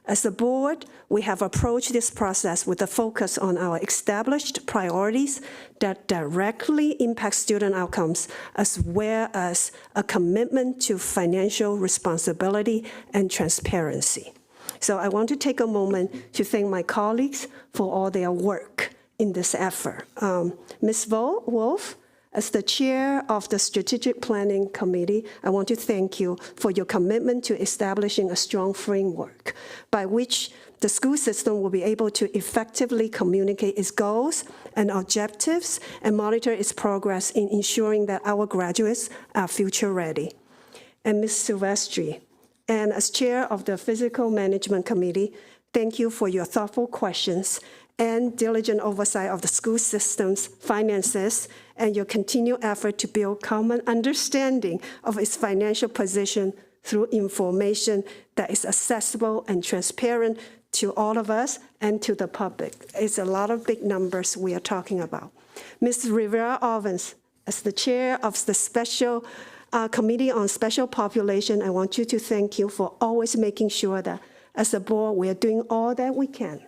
As a board, we have approached this process with a focus on our established priorities that directly impact student outcomes, as well as a commitment to financial responsibility and transparency. So I want to take a moment to thank my colleagues for all their work in this effort. Ms. Wolf, as the chair of the Strategic Planning Committee, I want to thank you for your commitment to establishing a strong framework by which the school system will be able to effectively communicate its goals and objectives and monitor its progress in ensuring that our graduates are future ready. And Ms. Silvestri, and as chair of the Physical Management Committee, thank you for your thoughtful questions and diligent oversight of the school system's finances and your continued effort to build common understanding of its financial position through information that is accessible and transparent to all of us and to the public. It's a lot of big numbers we are talking about. Ms. Rivera-Ovens, as the chair of the Special Committee on Special Population, I want you to thank you for always making sure that as a board, we are doing all that we can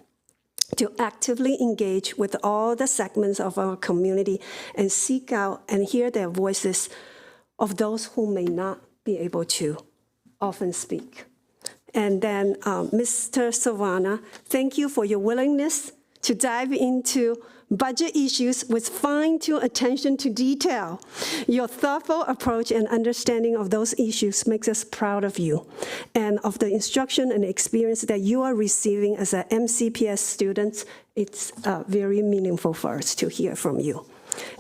to actively engage with all the segments of our community and seek out and hear their voices of those who may not be able to often speak. And then Mr. Savannah, thank you for your willingness to dive into budget issues with fine-tuned attention to detail. Your thoughtful approach and understanding of those issues makes us proud of you and of the instruction and experience that you are receiving as an MCPS student. It's very meaningful for us to hear from you.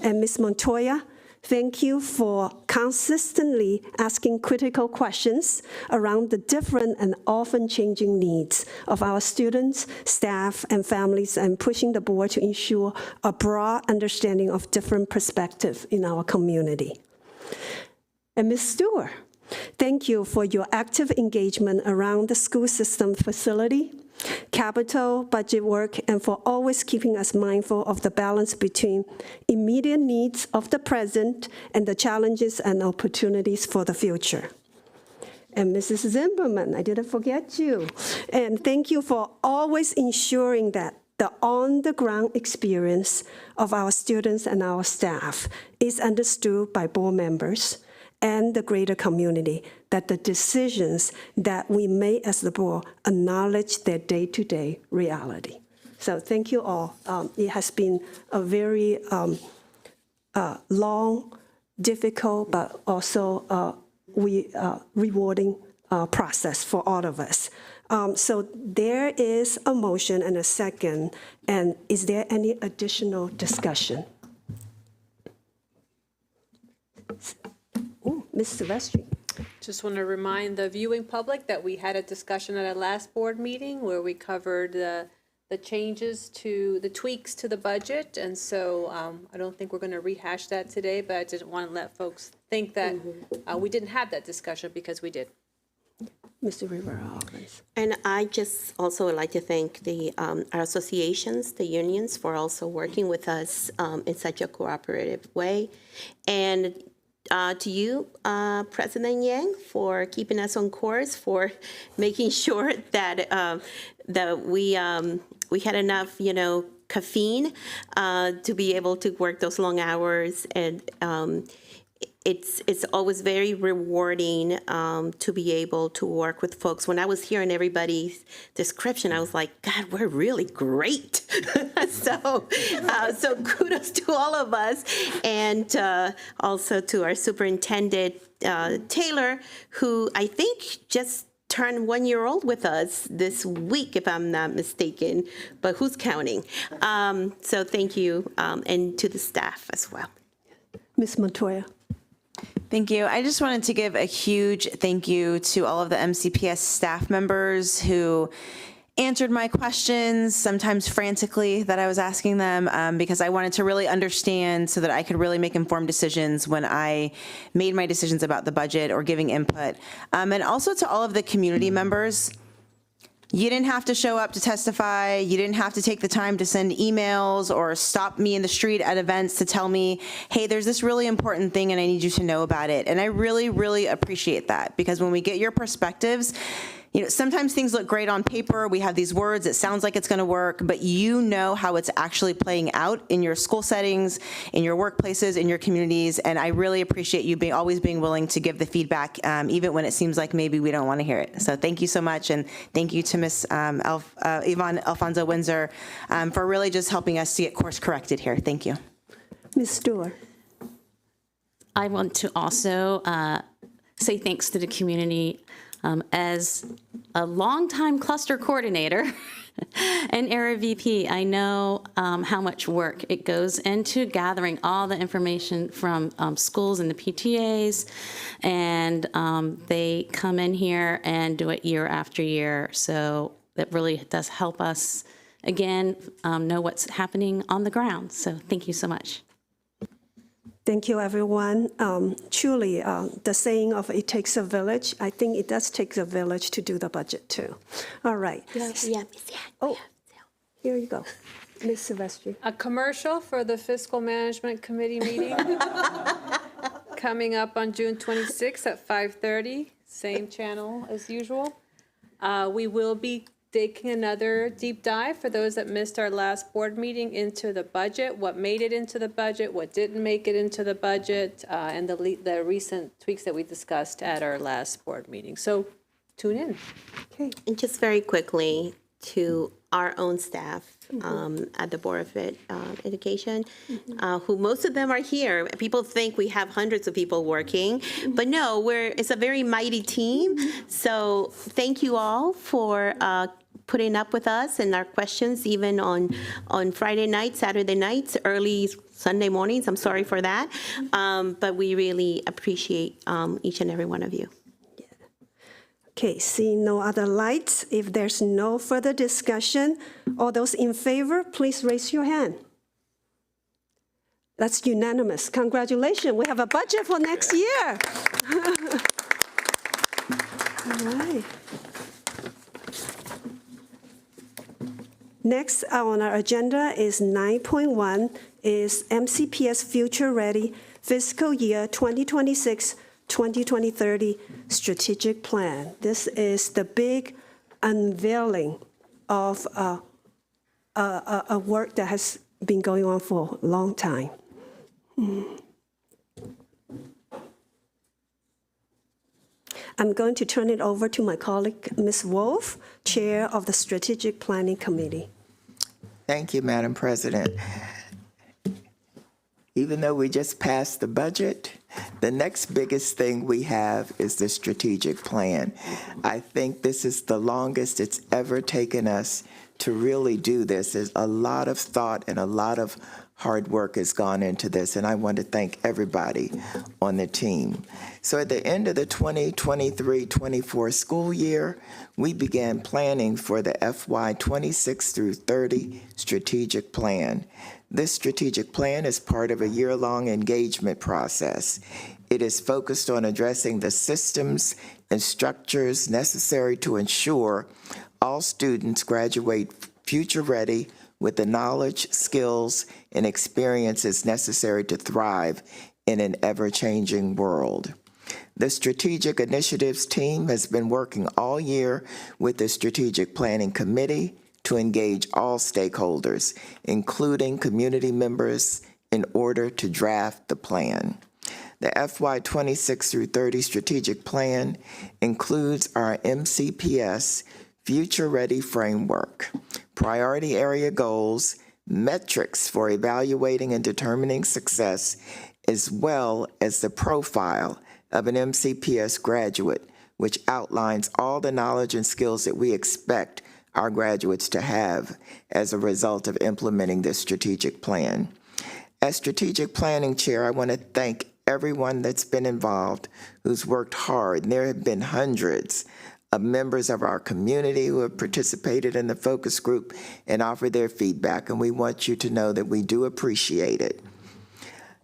And Ms. Montoya, thank you for consistently asking critical questions around the different and often changing needs of our students, staff, and families, and pushing the board to ensure a broad understanding of different perspectives in our community. And Ms. Stewart, thank you for your active engagement around the school system facility, capital budget work, and for always keeping us mindful of the balance between immediate needs of the present and the challenges and opportunities for the future. And Mrs. Zimmerman, I didn't forget you. And thank you for always ensuring that the on-the-ground experience of our students and our staff is understood by board members and the greater community, that the decisions that we make as the board acknowledge their day-to-day reality. So thank you all. It has been a very long, difficult, but also rewarding process for all of us. So there is a motion and a second, and is there any additional discussion? Ms. Silvestri.
Just want to remind the viewing public that we had a discussion at our last board meeting where we covered the changes to, the tweaks to the budget. And so I don't think we're going to rehash that today, but I didn't want to let folks think that we didn't have that discussion, because we did.
Mr. Rivera.
And I just also would like to thank the our associations, the unions, for also working with us in such a cooperative way. And to you, President Yang, for keeping us on course, for making sure that that we had enough, caffeine to be able to work those long hours. And it's always very rewarding to be able to work with folks. When I was hearing everybody's description, I was like, God, we're really great. So kudos to all of us, and also to our superintendent, Taylor, who I think just turned 1 year old with us this week, if I'm not mistaken, but who's counting? So thank you, and to the staff as well.
Ms. Montoya.
Thank you. I just wanted to give a huge thank you to all of the MCPS staff members who answered my questions, sometimes frantically, that I was asking them, because I wanted to really understand so that I could really make informed decisions when I made my decisions about the budget or giving input. And also to all of the community members, you didn't have to show up to testify. You didn't have to take the time to send emails or stop me in the street at events to tell me, hey, there's this really important thing and I need you to know about it. And I really, really appreciate that, because when we get your perspectives, sometimes things look great on paper. We have these words, it sounds like it's going to work, but you know how it's actually playing out in your school settings, in your workplaces, in your communities. And I really appreciate you always being willing to give the feedback, even when it seems like maybe we don't want to hear it. So thank you so much. And thank you to Ms. Yvonne Alfonso Windsor for really just helping us to get course corrected here. Thank you.
Ms. Stewart.
I want to also say thanks to the community. As a longtime cluster coordinator and area VP, I know how much work it goes into gathering all the information from schools and the PTAs, and they come in here and do it year after year. So it really does help us, again, know what's happening on the ground. So thank you so much.
Thank you, everyone. Truly, the saying of it takes a village, I think it does take a village to do the budget, too. All right. Oh, here you go. Ms. Silvestri.
A commercial for the Fiscal Management Committee meeting coming up on June 26th at 5:30, same channel as usual. We will be taking another deep dive for those that missed our last board meeting into the budget, what made it into the budget, what didn't make it into the budget, and the recent tweaks that we discussed at our last board meeting. So tune in.
Okay.
And just very quickly, to our own staff at the Board of Education, who most of them are here. People think we have hundreds of people working, but no, it's a very mighty team. So thank you all for putting up with us and our questions, even on Friday nights, Saturday nights, early Sunday mornings. I'm sorry for that, but we really appreciate each and every one of you.
Okay, seeing no other lights, if there's no further discussion, all those in favor, please raise your hand. That's unanimous. Congratulations, we have a budget for next year. All right. Next on our agenda is 9.1, is MCPS Future Ready Fiscal Year 2026-2030 Strategic Plan. This is the big unveiling of a work that has been going on for a long time. I'm going to turn it over to my colleague, Ms. Wolf, Chair of the Strategic Planning Committee.
Thank you, Madam President. Even though we just passed the budget, the next biggest thing we have is the strategic plan. I think this is the longest it's ever taken us to really do this. There's a lot of thought and a lot of hard work has gone into this, and I want to thank everybody on the team. So at the end of the 2023-24 school year, we began planning for the FY 26 through 30 strategic plan. This strategic plan is part of a year-long engagement process. It is focused on addressing the systems and structures necessary to ensure all students graduate future-ready with the knowledge, skills, and experiences necessary to thrive in an ever-changing world. The Strategic Initiatives team has been working all year with the Strategic Planning Committee to engage all stakeholders, including community members, in order to draft the plan. The FY 26 through 30 strategic plan includes our MCPS Future Ready framework, priority area goals, metrics for evaluating and determining success, as well as the profile of an MCPS graduate, which outlines all the knowledge and skills that we expect our graduates to have as a result of implementing this strategic plan. As strategic planning chair, I want to thank everyone that's been involved, who's worked hard. And there have been hundreds members of our community who have participated in the focus group and offered their feedback, and we want you to know that we do appreciate it.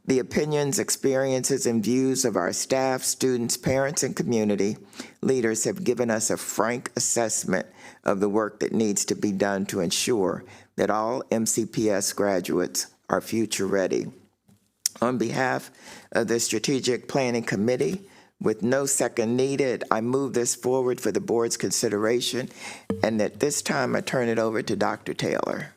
The opinions, experiences, and views of our staff, students, parents, and community leaders have given us a frank assessment of the work that needs to be done to ensure that all MCPS graduates are future ready. On behalf of the Strategic Planning Committee, with no second needed, I move this forward for the board's consideration, and at this time I turn it over to Dr. Taylor.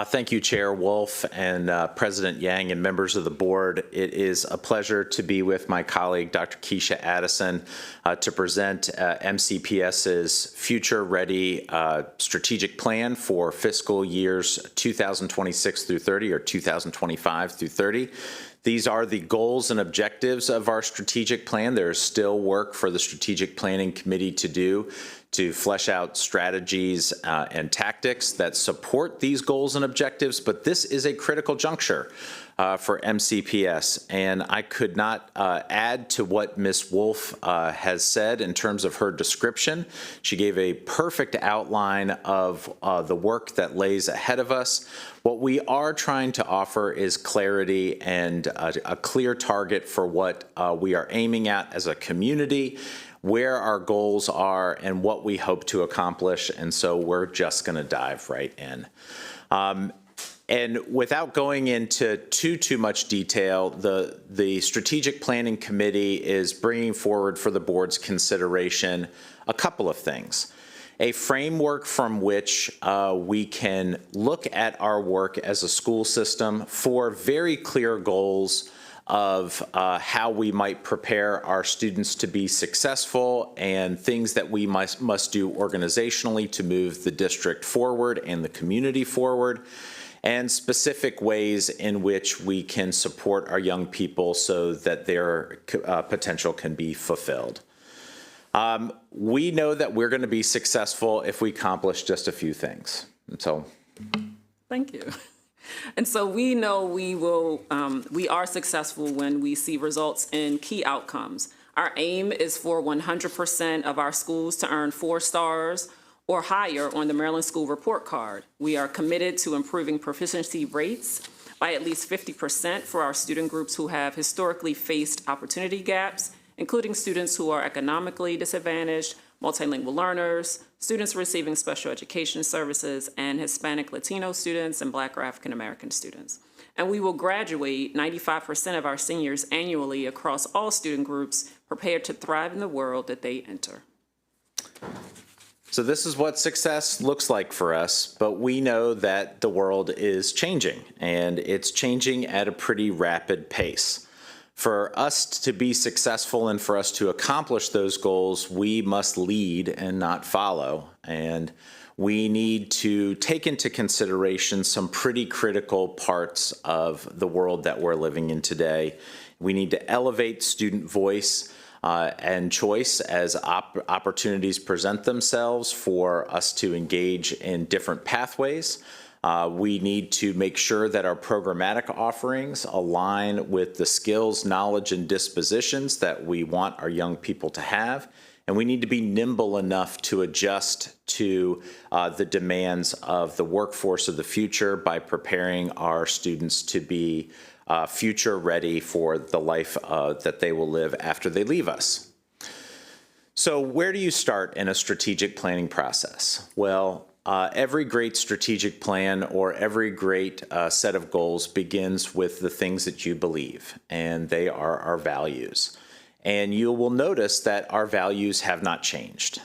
Thank you, Chair Wolf and President Yang and members of the board. It is a pleasure to be with my colleague, Dr. Keisha Addison, to present MCPS's Future Ready Strategic Plan for fiscal years 2026 through 30 or 2025 through 30. These are the goals and objectives of our strategic plan. There is still work for the Strategic Planning Committee to do to flesh out strategies and tactics that support these goals and objectives, but this is a critical juncture for MCPS, and I could not add to what Ms. Wolf has said in terms of her description. She gave a perfect outline of the work that lays ahead of us. What we are trying to offer is clarity and a clear target for what we are aiming at as a community, where our goals are, and what we hope to accomplish, and so we're just going to dive right in. And without going into too much detail, the Strategic Planning Committee is bringing forward for the board's consideration a couple of things. A framework from which we can look at our work as a school system for very clear goals of how we might prepare our students to be successful and things that we must do organizationally to move the district forward and the community forward, and specific ways in which we can support our young people so that their potential can be fulfilled. We know that we're going to be successful if we accomplish just a few things. And so,
thank you. And so we know we are successful when we see results in key outcomes. Our aim is for 100% of our schools to earn 4 stars or higher on the Maryland School Report Card. We are committed to improving proficiency rates by at least 50% for our student groups who have historically faced opportunity gaps, including students who are economically disadvantaged, multilingual learners, students receiving special education services, and Hispanic Latino students and Black or African American students. And we will graduate 95% of our seniors annually across all student groups, prepared to thrive in the world that they enter.
So this is what success looks like for us, but we know that the world is changing, and it's changing at a pretty rapid pace. For us to be successful and for us to accomplish those goals, we must lead and not follow. And we need to take into consideration some pretty critical parts of the world that we're living in today. We need to elevate student voice and choice as opportunities present themselves for us to engage in different pathways. We need to make sure that our programmatic offerings align with the skills, knowledge, and dispositions that we want our young people to have. And we need to be nimble enough to adjust to the demands of the workforce of the future by preparing our students to be future ready for the life that they will live after they leave us. So where do you start in a strategic planning process? Well, every great strategic plan or every great set of goals begins with the things that you believe, and they are our values. And you will notice that our values have not changed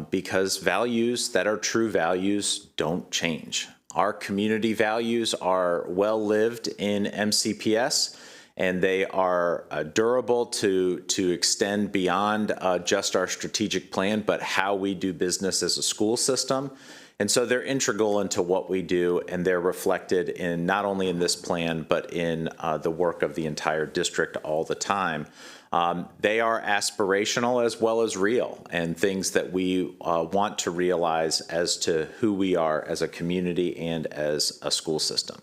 because values that are true values don't change. Our community values are well lived in MCPS, and they are durable to extend beyond just our strategic plan, but how we do business as a school system. And so they're integral into what we do, and they're reflected in not only in this plan, but in the work of the entire district all the time. They are aspirational as well as real, and things that we want to realize as to who we are as a community and as a school system.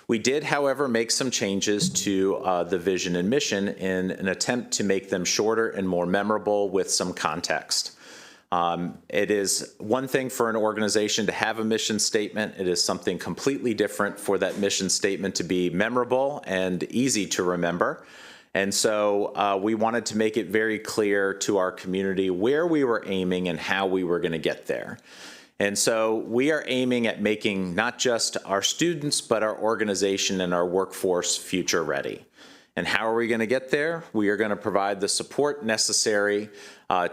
We did, however, make some changes to the vision and mission in an attempt to make them shorter and more memorable with some context. It is one thing for an organization to have a mission statement. It is something completely different for that mission statement to be memorable and easy to remember. And so we wanted to make it very clear to our community where we were aiming and how we were going to get there. And so we are aiming at making not just our students, but our organization and our workforce future ready. And how are we going to get there? We are going to provide the support necessary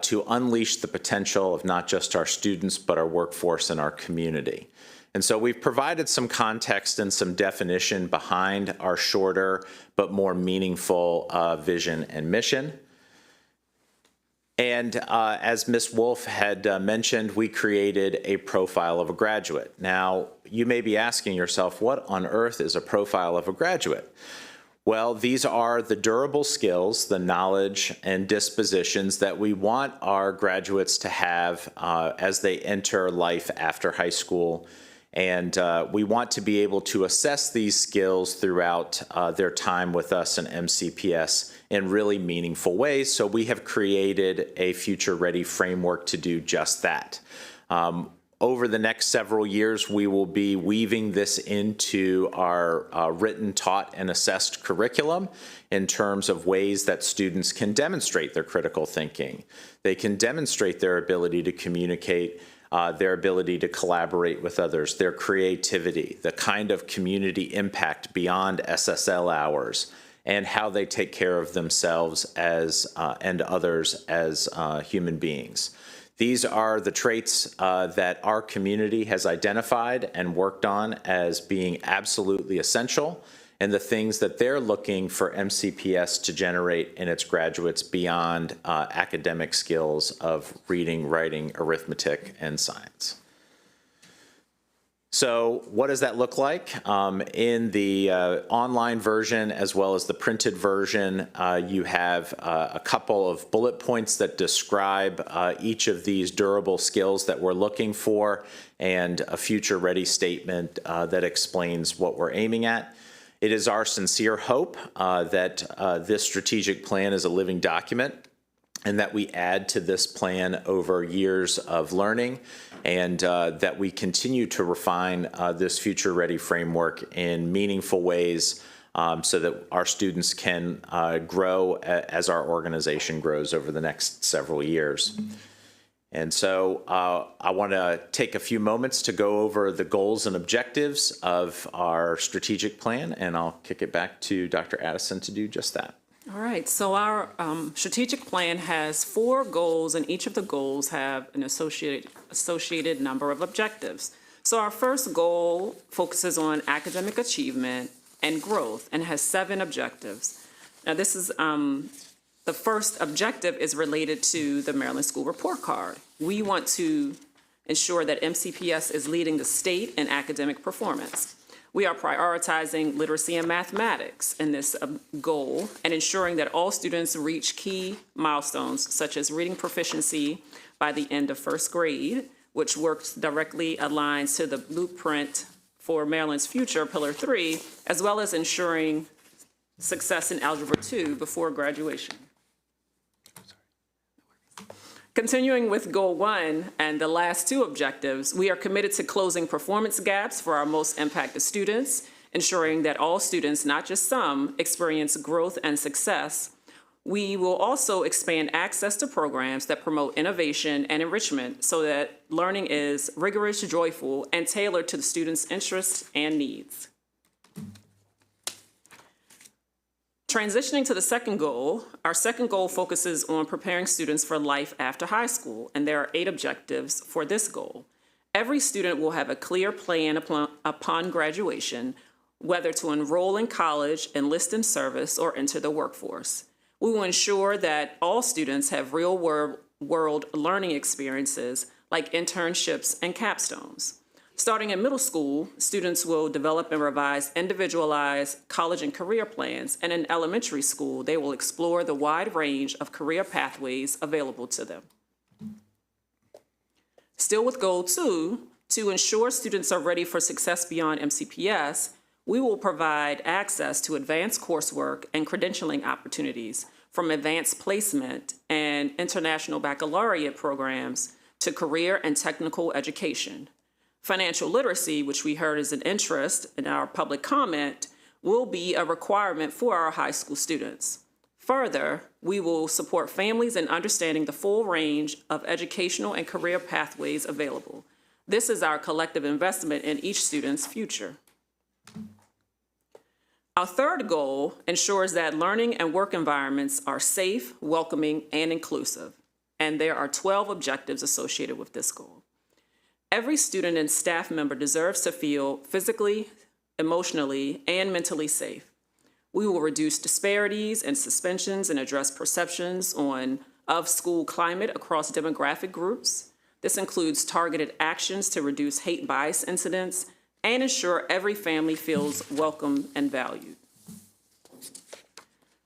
to unleash the potential of not just our students, but our workforce and our community. And so we've provided some context and some definition behind our shorter but more meaningful vision and mission. And as Ms. Wolf had mentioned, we created a profile of a graduate. Now, you may be asking yourself, what on earth is a profile of a graduate? Well, these are the durable skills, the knowledge and dispositions that we want our graduates to have as they enter life after high school. And we want to be able to assess these skills throughout their time with us in MCPS in really meaningful ways. So we have created a future-ready framework to do just that. Over the next several years, we will be weaving this into our written, taught, and assessed curriculum in terms of ways that students can demonstrate their critical thinking. They can demonstrate their ability to communicate, their ability to collaborate with others, their creativity, the kind of community impact beyond SSL hours, and how they take care of themselves as and others as human beings. These are the traits that our community has identified and worked on as being absolutely essential, and the things that they're looking for MCPS to generate in its graduates beyond academic skills of reading, writing, arithmetic, and science. So what does that look like? In the online version as well as the printed version, you have a couple of bullet points that describe each of these durable skills that we're looking for, and a future-ready statement that explains what we're aiming at. It is our sincere hope that this strategic plan is a living document, and that we add to this plan over years of learning, and that we continue to refine this future-ready framework in meaningful ways so that our students can grow as our organization grows over the next several years. And so I want to take a few moments to go over the goals and objectives of our strategic plan, and I'll kick it back to Dr. Addison to do just that.
All right, so our strategic plan has 4 goals, and each of the goals have an associated number of objectives. So our first goal focuses on academic achievement and growth and has 7 objectives. Now this is, the first objective is related to the Maryland School Report Card. We want to ensure that MCPS is leading the state in academic performance. We are prioritizing literacy and mathematics in this goal and ensuring that all students reach key milestones such as reading proficiency by the end of 1st grade, which works directly aligns to the blueprint for Maryland's future, Pillar 3, as well as ensuring success in Algebra 2 before graduation. Continuing with Goal 1 and the last 2 objectives, we are committed to closing performance gaps for our most impacted students, ensuring that all students, not just some, experience growth and success. We will also expand access to programs that promote innovation and enrichment so that learning is rigorous, joyful, and tailored to the students' interests and needs. Transitioning to the second goal, our second goal focuses on preparing students for life after high school, and there are 8 objectives for this goal. Every student will have a clear plan upon graduation, whether to enroll in college, enlist in service, or enter the workforce. We will ensure that all students have real-world learning experiences like internships and capstones. Starting in middle school, students will develop and revise individualized college and career plans, and in elementary school, they will explore the wide range of career pathways available to them. Still with Goal 2, to ensure students are ready for success beyond MCPS, We will provide access to advanced coursework and credentialing opportunities, from advanced placement and international baccalaureate programs to career and technical education. Financial literacy, which we heard is an interest in our public comment, will be a requirement for our high school students. Further, we will support families in understanding the full range of educational and career pathways available. This is our collective investment in each student's future. Our third goal ensures that learning and work environments are safe, welcoming, and inclusive. And there are 12 objectives associated with this goal. Every student and staff member deserves to feel physically, emotionally, and mentally safe. We will reduce disparities and suspensions and address perceptions of school climate across demographic groups. This includes targeted actions to reduce hate bias incidents and ensure every family feels welcome and valued.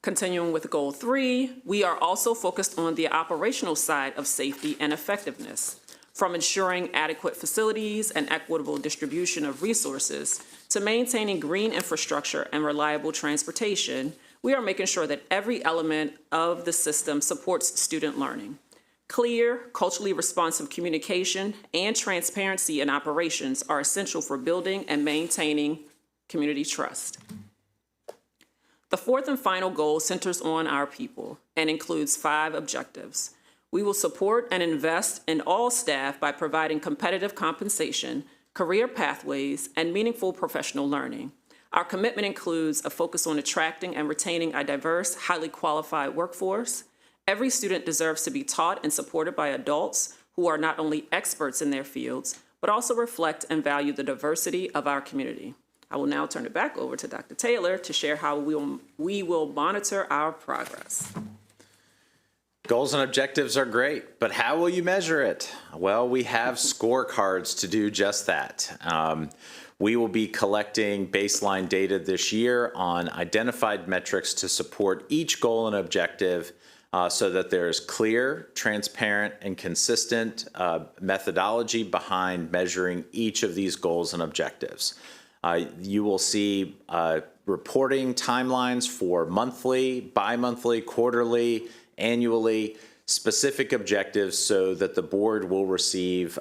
Continuing with goal 3, we are also focused on the operational side of safety and effectiveness, from ensuring adequate facilities and equitable distribution of resources to maintaining green infrastructure and reliable transportation. We are making sure that every element of the system supports student learning. Clear, culturally responsive communication and transparency in operations are essential for building and maintaining community trust. The fourth and final goal centers on our people and includes 5 objectives. We will support and invest in all staff by providing competitive compensation, career pathways, and meaningful professional learning. Our commitment includes a focus on attracting and retaining a diverse, highly qualified workforce. Every student deserves to be taught and supported by adults who are not only experts in their fields, but also reflect and value the diversity of our community. I will now turn it back over to Dr. Taylor to share how we will monitor our progress.
Goals and objectives are great, but how will you measure it? Well, we have scorecards to do just that. We will be collecting baseline data this year on identified metrics to support each goal and objective so that there's clear, transparent, and consistent methodology behind measuring each of these goals and objectives. You will see reporting timelines for monthly, bi-monthly, quarterly, annually, specific objectives so that the board will receive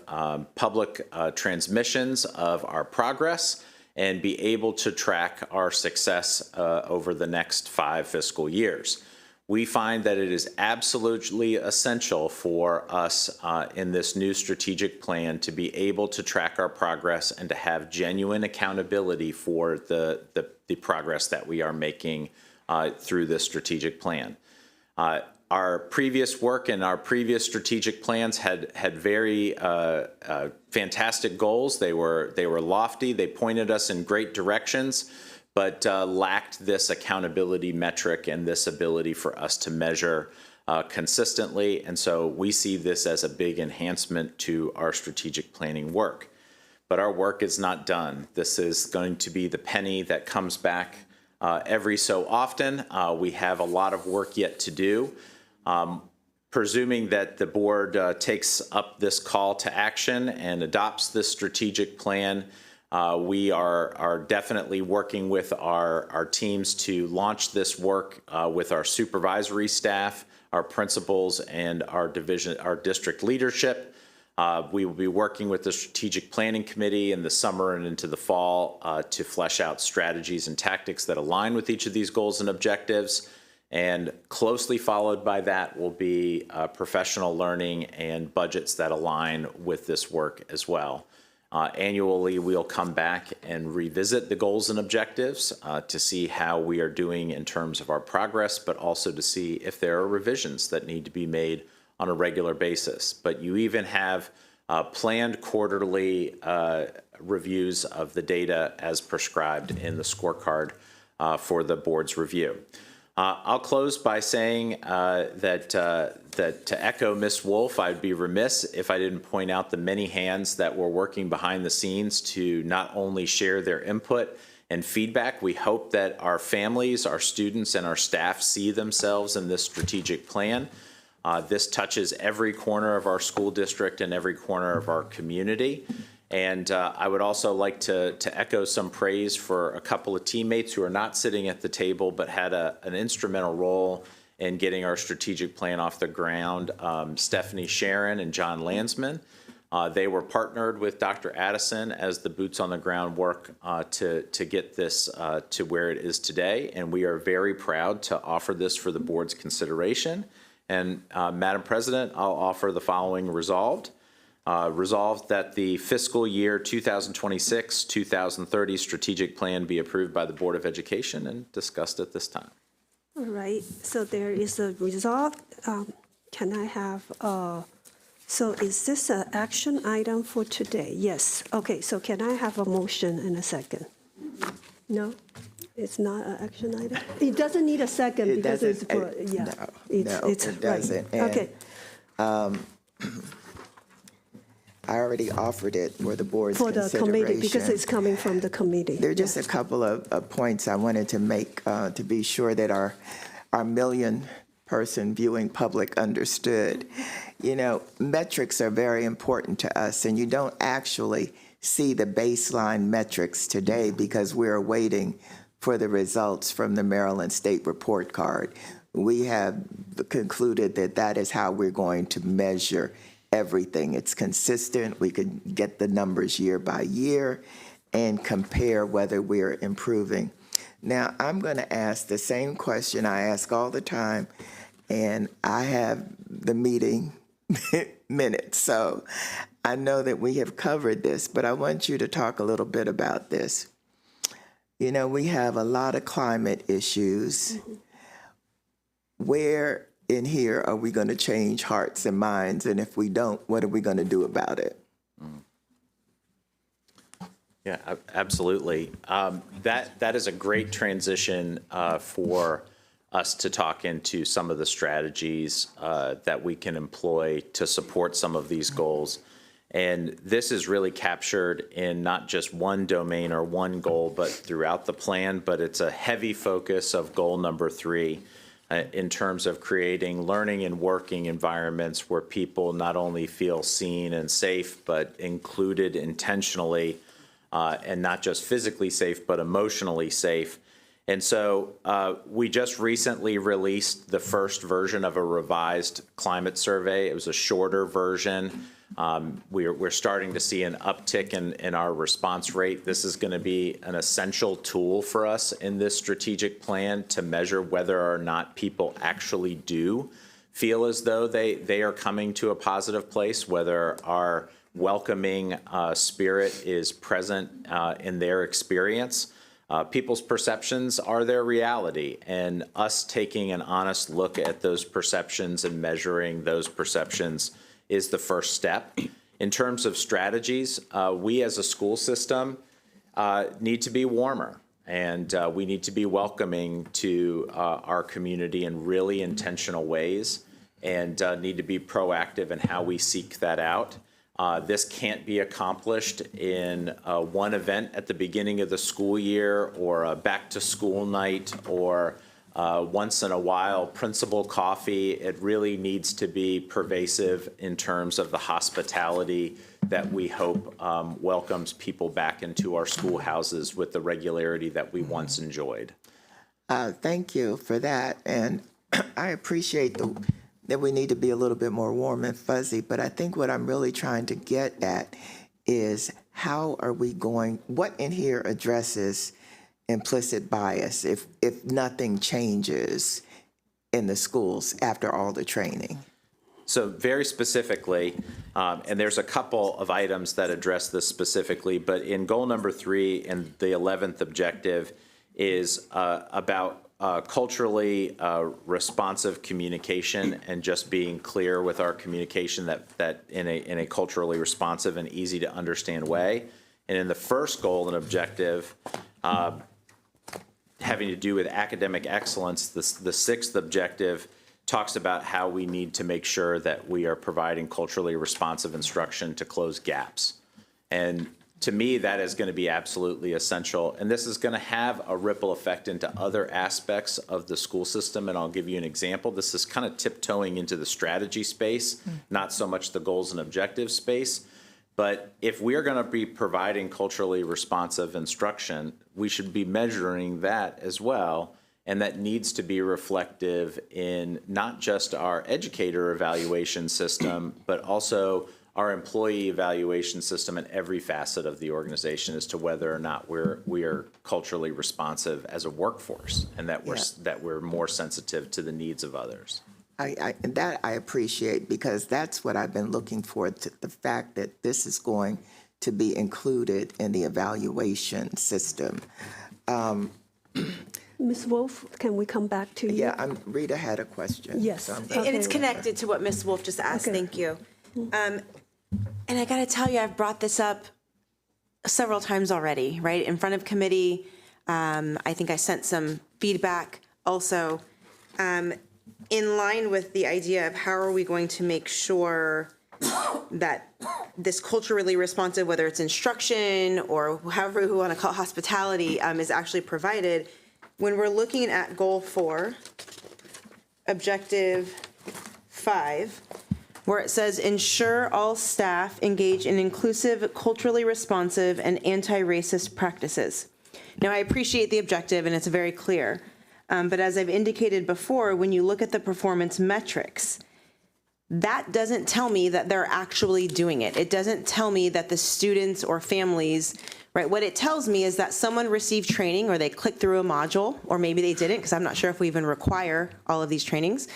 public transmissions of our progress and be able to track our success over the next 5 fiscal years. We find that it is absolutely essential for us in this new strategic plan to be able to track our progress and to have genuine accountability for the progress that we are making through this strategic plan. Our previous work and our previous strategic plans had very fantastic goals. They were lofty. They pointed us in great directions, but lacked this accountability metric and this ability for us to measure consistently. And so we see this as a big enhancement to our strategic planning work. But our work is not done. This is going to be the penny that comes back every so often. We have a lot of work yet to do. Presuming that the board takes up this call to action and adopts this strategic plan, we are definitely working with our teams to launch this work with our supervisory staff, our principals, and our district leadership. We will be working with the strategic planning committee in the summer and into the fall to flesh out strategies and tactics that align with each of these goals and objectives. And closely followed by that will be professional learning and budgets that align with this work as well. Annually, we'll come back and revisit the goals and objectives to see how we are doing in terms of our progress, but also to see if there are revisions that need to be made on a regular basis. But you even have planned quarterly reviews of the data as prescribed in the scorecard for the board's review. I'll close by saying that to echo Ms. Wolf, I'd be remiss if I didn't point out the many hands that were working behind the scenes to not only share their input and feedback. We hope that our families, our students, and our staff see themselves in this strategic plan. This touches every corner of our school district and every corner of our community. And I would also like to echo some praise for a couple of teammates who are not sitting at the table but had an instrumental role in getting our strategic plan off the ground, Stephanie Sharon and John Landsman. They were partnered with Dr. Addison as the boots on the ground work to get this to where it is today. And we are very proud to offer this for the board's consideration. And Madam President, I'll offer the following resolved. Resolved that the fiscal year 2026-2030 strategic plan be approved by the Board of Education and discussed at this time.
All right, so there is a resolve. Can I have, so is this an action item for today? Yes. Okay, so can I have a motion and a second? No? It's not an action item? It doesn't need a second because it's, yeah.
No,
It's
it doesn't.
Right.
And,
okay.
I already offered it for the board's
For the
consideration.
committee, because it's coming from the committee.
There are just a couple of points I wanted to make to be sure that our million-person viewing public understood. You know, metrics are very important to us, and you don't actually see the baseline metrics today because we're waiting for the results from the Maryland State Report Card. We have concluded that that is how we're going to measure everything. It's consistent. We could get the numbers year by year and compare whether we're improving. Now, I'm going to ask the same question I ask all the time, and I have the meeting minutes, so I know that we have covered this, but I want you to talk a little bit about this. You know, we have a lot of climate issues. Where in here are we going to change hearts and minds? And if we don't, what are we going to do about it?
Yeah, absolutely. That is a great transition for us to talk into some of the strategies that we can employ to support some of these goals. And this is really captured in not just one domain or one goal, but throughout the plan. But it's a heavy focus of goal number 3. In terms of creating learning and working environments where people not only feel seen and safe, but included intentionally, and not just physically safe, but emotionally safe. And so we just recently released the first version of a revised climate survey. It was a shorter version. We're starting to see an uptick in our response rate. This is going to be an essential tool for us in this strategic plan to measure whether or not people actually do feel as though they are coming to a positive place, whether our welcoming spirit is present in their experience. People's perceptions are their reality, and us taking an honest look at those perceptions and measuring those perceptions is the first step. In terms of strategies, we as a school system need to be warmer, and we need to be welcoming to our community in really intentional ways, and need to be proactive in how we seek that out. This can't be accomplished in one event at the beginning of the school year, or a back-to-school night, or once in a while principal coffee. It really needs to be pervasive in terms of the hospitality that we hope welcomes people back into our schoolhouses with the regularity that we once enjoyed.
Thank you for that. And I appreciate that we need to be a little bit more warm and fuzzy, but I think what I'm really trying to get at is what in here addresses implicit bias if nothing changes in the schools after all the training?
So very specifically, and there's a couple of items that address this specifically, but in goal number 3 and the 11th objective is about culturally responsive communication and just being clear with our communication that in a culturally responsive and easy to understand way. And in the first goal and objective, having to do with academic excellence, the 6th objective talks about how we need to make sure that we are providing culturally responsive instruction to close gaps. And to me, that is going to be absolutely essential. And this is going to have a ripple effect into other aspects of the school system. And I'll give you an example. This is kind of tiptoeing into the strategy space, not so much the goals and objectives space. But if we are going to be providing culturally responsive instruction, we should be measuring that as well. And that needs to be reflective in not just our educator evaluation system, but also our employee evaluation system in every facet of the organization as to whether or not we are culturally responsive as a workforce, and that we're more sensitive to the needs of others.
And that I appreciate, because that's what I've been looking for, to the fact that this is going to be included in the evaluation system.
Ms. Wolf, can we come back to you?
Yeah, Rita had a question.
Yes.
So
And it's connected to what Ms. Wolf just asked. Thank you. And I got to tell you, I've brought this up several times already, right? In front of committee. I think I sent some feedback also in line with the idea of how are we going to make sure that this culturally responsive, whether it's instruction or however we want to call it, hospitality, is actually provided. When we're looking at goal 4, objective 5, where it says ensure all staff engage in inclusive, culturally responsive, and anti-racist practices. Now, I appreciate the objective, and it's very clear. But as I've indicated before, when you look at the performance metrics, that doesn't tell me that they're actually doing it. It doesn't tell me that the students or families, right? What it tells me is that someone received training, or they clicked through a module, or maybe they didn't, because I'm not sure if we even require all of these trainings.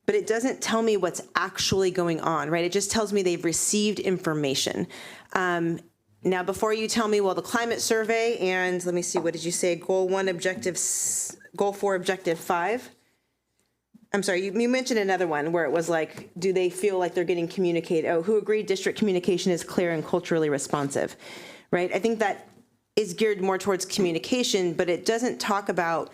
But it doesn't tell me what's actually going on, right? It just tells me they've received information. Now, before you tell me, well, the climate survey and let me see, what did you say? Goal 4, objective 5. I'm sorry, you mentioned another one where it was like, do they feel like they're getting communicated? Oh, who agreed district communication is clear and culturally responsive, right? I think that is geared more towards communication, but it doesn't talk about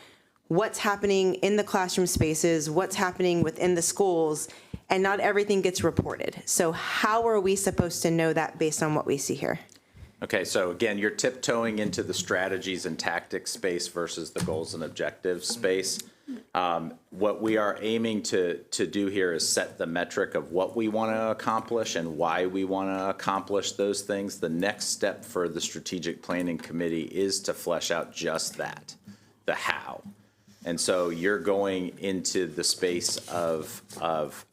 what's happening in the classroom spaces, what's happening within the schools, and not everything gets reported. So how are we supposed to know that based on what we see here?
Okay, so again, you're tiptoeing into the strategies and tactics space versus the goals and objectives space. What we are aiming to do here is set the metric of what we want to accomplish and why we want to accomplish those things. The next step for the strategic planning committee is to flesh out just that, the how. And so you're going into the space of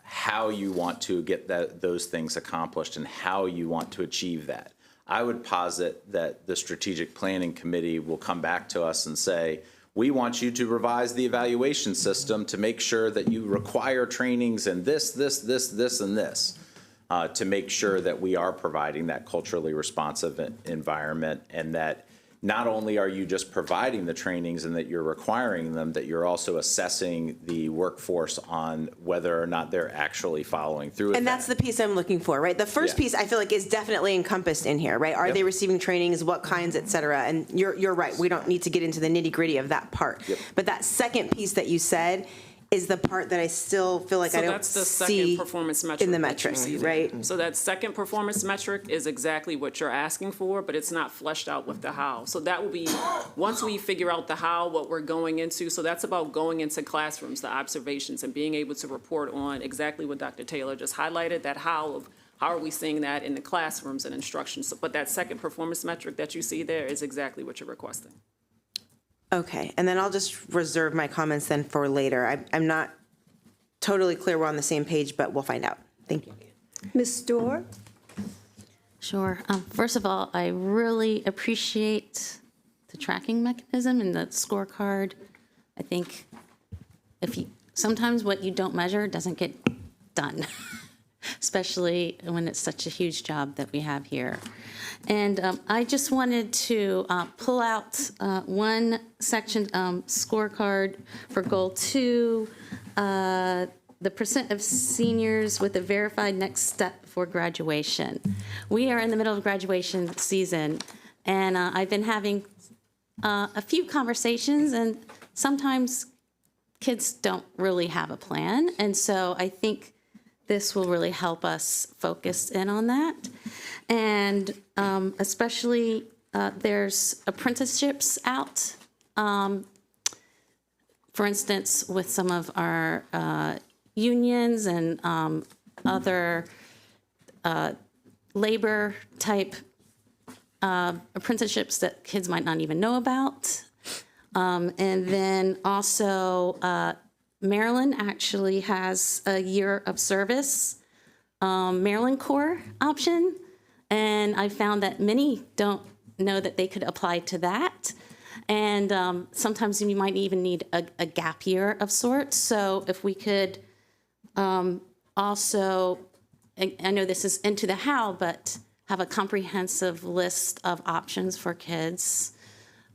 how you want to get those things accomplished and how you want to achieve that. I would posit that the strategic planning committee will come back to us and say, we want you to revise the evaluation system to make sure that you require trainings in this, and this, to make sure that we are providing that culturally responsive environment, and that not only are you just providing the trainings and that you're requiring them, that you're also assessing the workforce on whether or not they're actually following through with
And that's the piece I'm looking for, right? The first piece I feel like is definitely encompassed in here, right? Are they receiving trainings, what kinds, et cetera? And you're right, we don't need to get into the nitty gritty of that part. But that second piece that you said is the part that I still feel like I don't
that's the
see
second performance metric
in the
that
metrics,
you see.
right?
So that second performance metric is exactly what you're asking for, but it's not fleshed out with the how. So that will be, once we figure out the how, what we're going into, so that's about going into classrooms, the observations, and being able to report on exactly what Dr. Taylor just highlighted, that how of how are we seeing that in the classrooms and instruction. So, but that second performance metric that you see there is exactly what you're requesting.
Okay, and then I'll just reserve my comments then for later. I'm not totally clear we're on the same page, but we'll find out. Thank you.
Ms. Dorr?
Sure. First of all, I really appreciate the tracking mechanism and the scorecard. I think sometimes what you don't measure doesn't get done, especially when it's such a huge job that we have here. And I just wanted to pull out one section scorecard for goal 2, the percent of seniors with a verified next step for graduation. We are in the middle of graduation season, and I've been having a few conversations, and sometimes kids don't really have a plan. And so I think this will really help us focus in on that. And especially there's apprenticeships out. For instance, with some of our unions and other labor type apprenticeships that kids might not even know about. And then also Maryland actually has a year of service Maryland Corps option. And I found that many don't know that they could apply to that. And sometimes you might even need a gap year of sorts. So if we could also, I know this is into the how, but have a comprehensive list of options for kids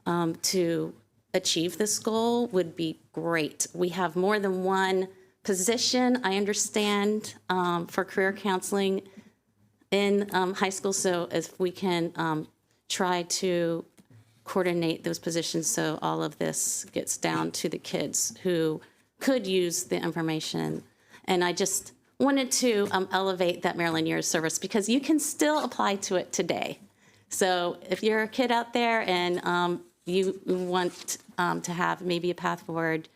to achieve this goal would be great. We have more than one position, I understand, for career counseling in high school. So if we can try to coordinate those positions so all of this gets down to the kids who could use the information. And I just wanted to elevate that Maryland Year of Service because you can still apply to it today. So if you're a kid out there and you want to have maybe a path forward,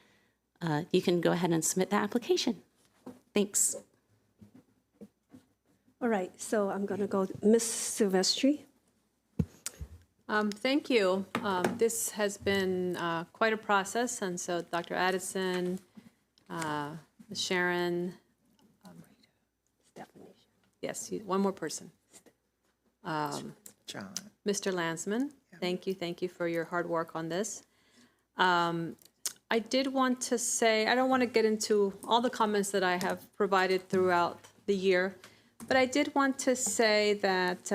you can go ahead and submit that application. Thanks.
All right, so I'm going to go Ms. Silvestri.
Thank you. This has been quite a process, and so Dr. Addison, Ms. Sharon, yes, one more person.
John.
Mr. Landsman, thank you for your hard work on this. I did want to say, I don't want to get into all the comments that I have provided throughout the year, but I did want to say that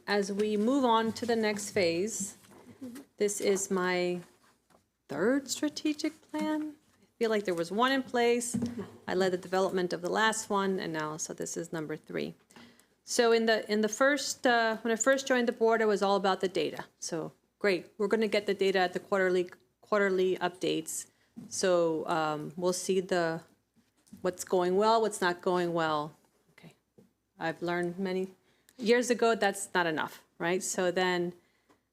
as we move on to the next phase, this is my third strategic plan. I feel like there was one in place. I led the development of the last one, and now, so this is number 3. So in the first, when I first joined the board, I was all about the data. So great, we're going to get the data at the quarterly updates. So we'll see what's going well, what's not going well. Okay, I've learned many years ago that's not enough, right? So then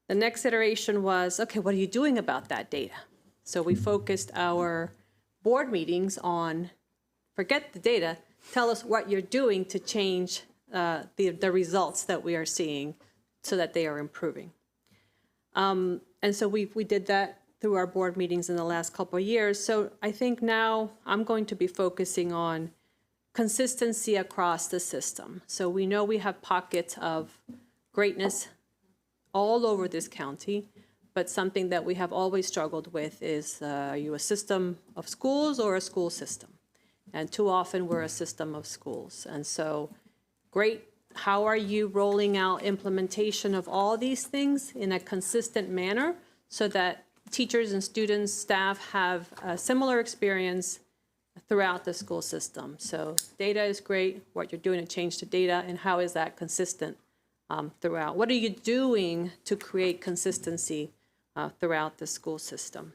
the next iteration was, okay, what are you doing about that data? So we focused our board meetings on, forget the data, tell us what you're doing to change the results that we are seeing so that they are improving. And so we did that through our board meetings in the last couple of years. So I think now I'm going to be focusing on consistency across the system. So we know we have pockets of greatness all over this county, but something that we have always struggled with is, are you a system of schools or a school system? And too often we're a system of schools. And so great, how are you rolling out implementation of all these things in a consistent manner so that teachers and students, staff have a similar experience throughout the school system? So data is great, what you're doing to change the data, and how is that consistent throughout? What are you doing to create consistency throughout the school system?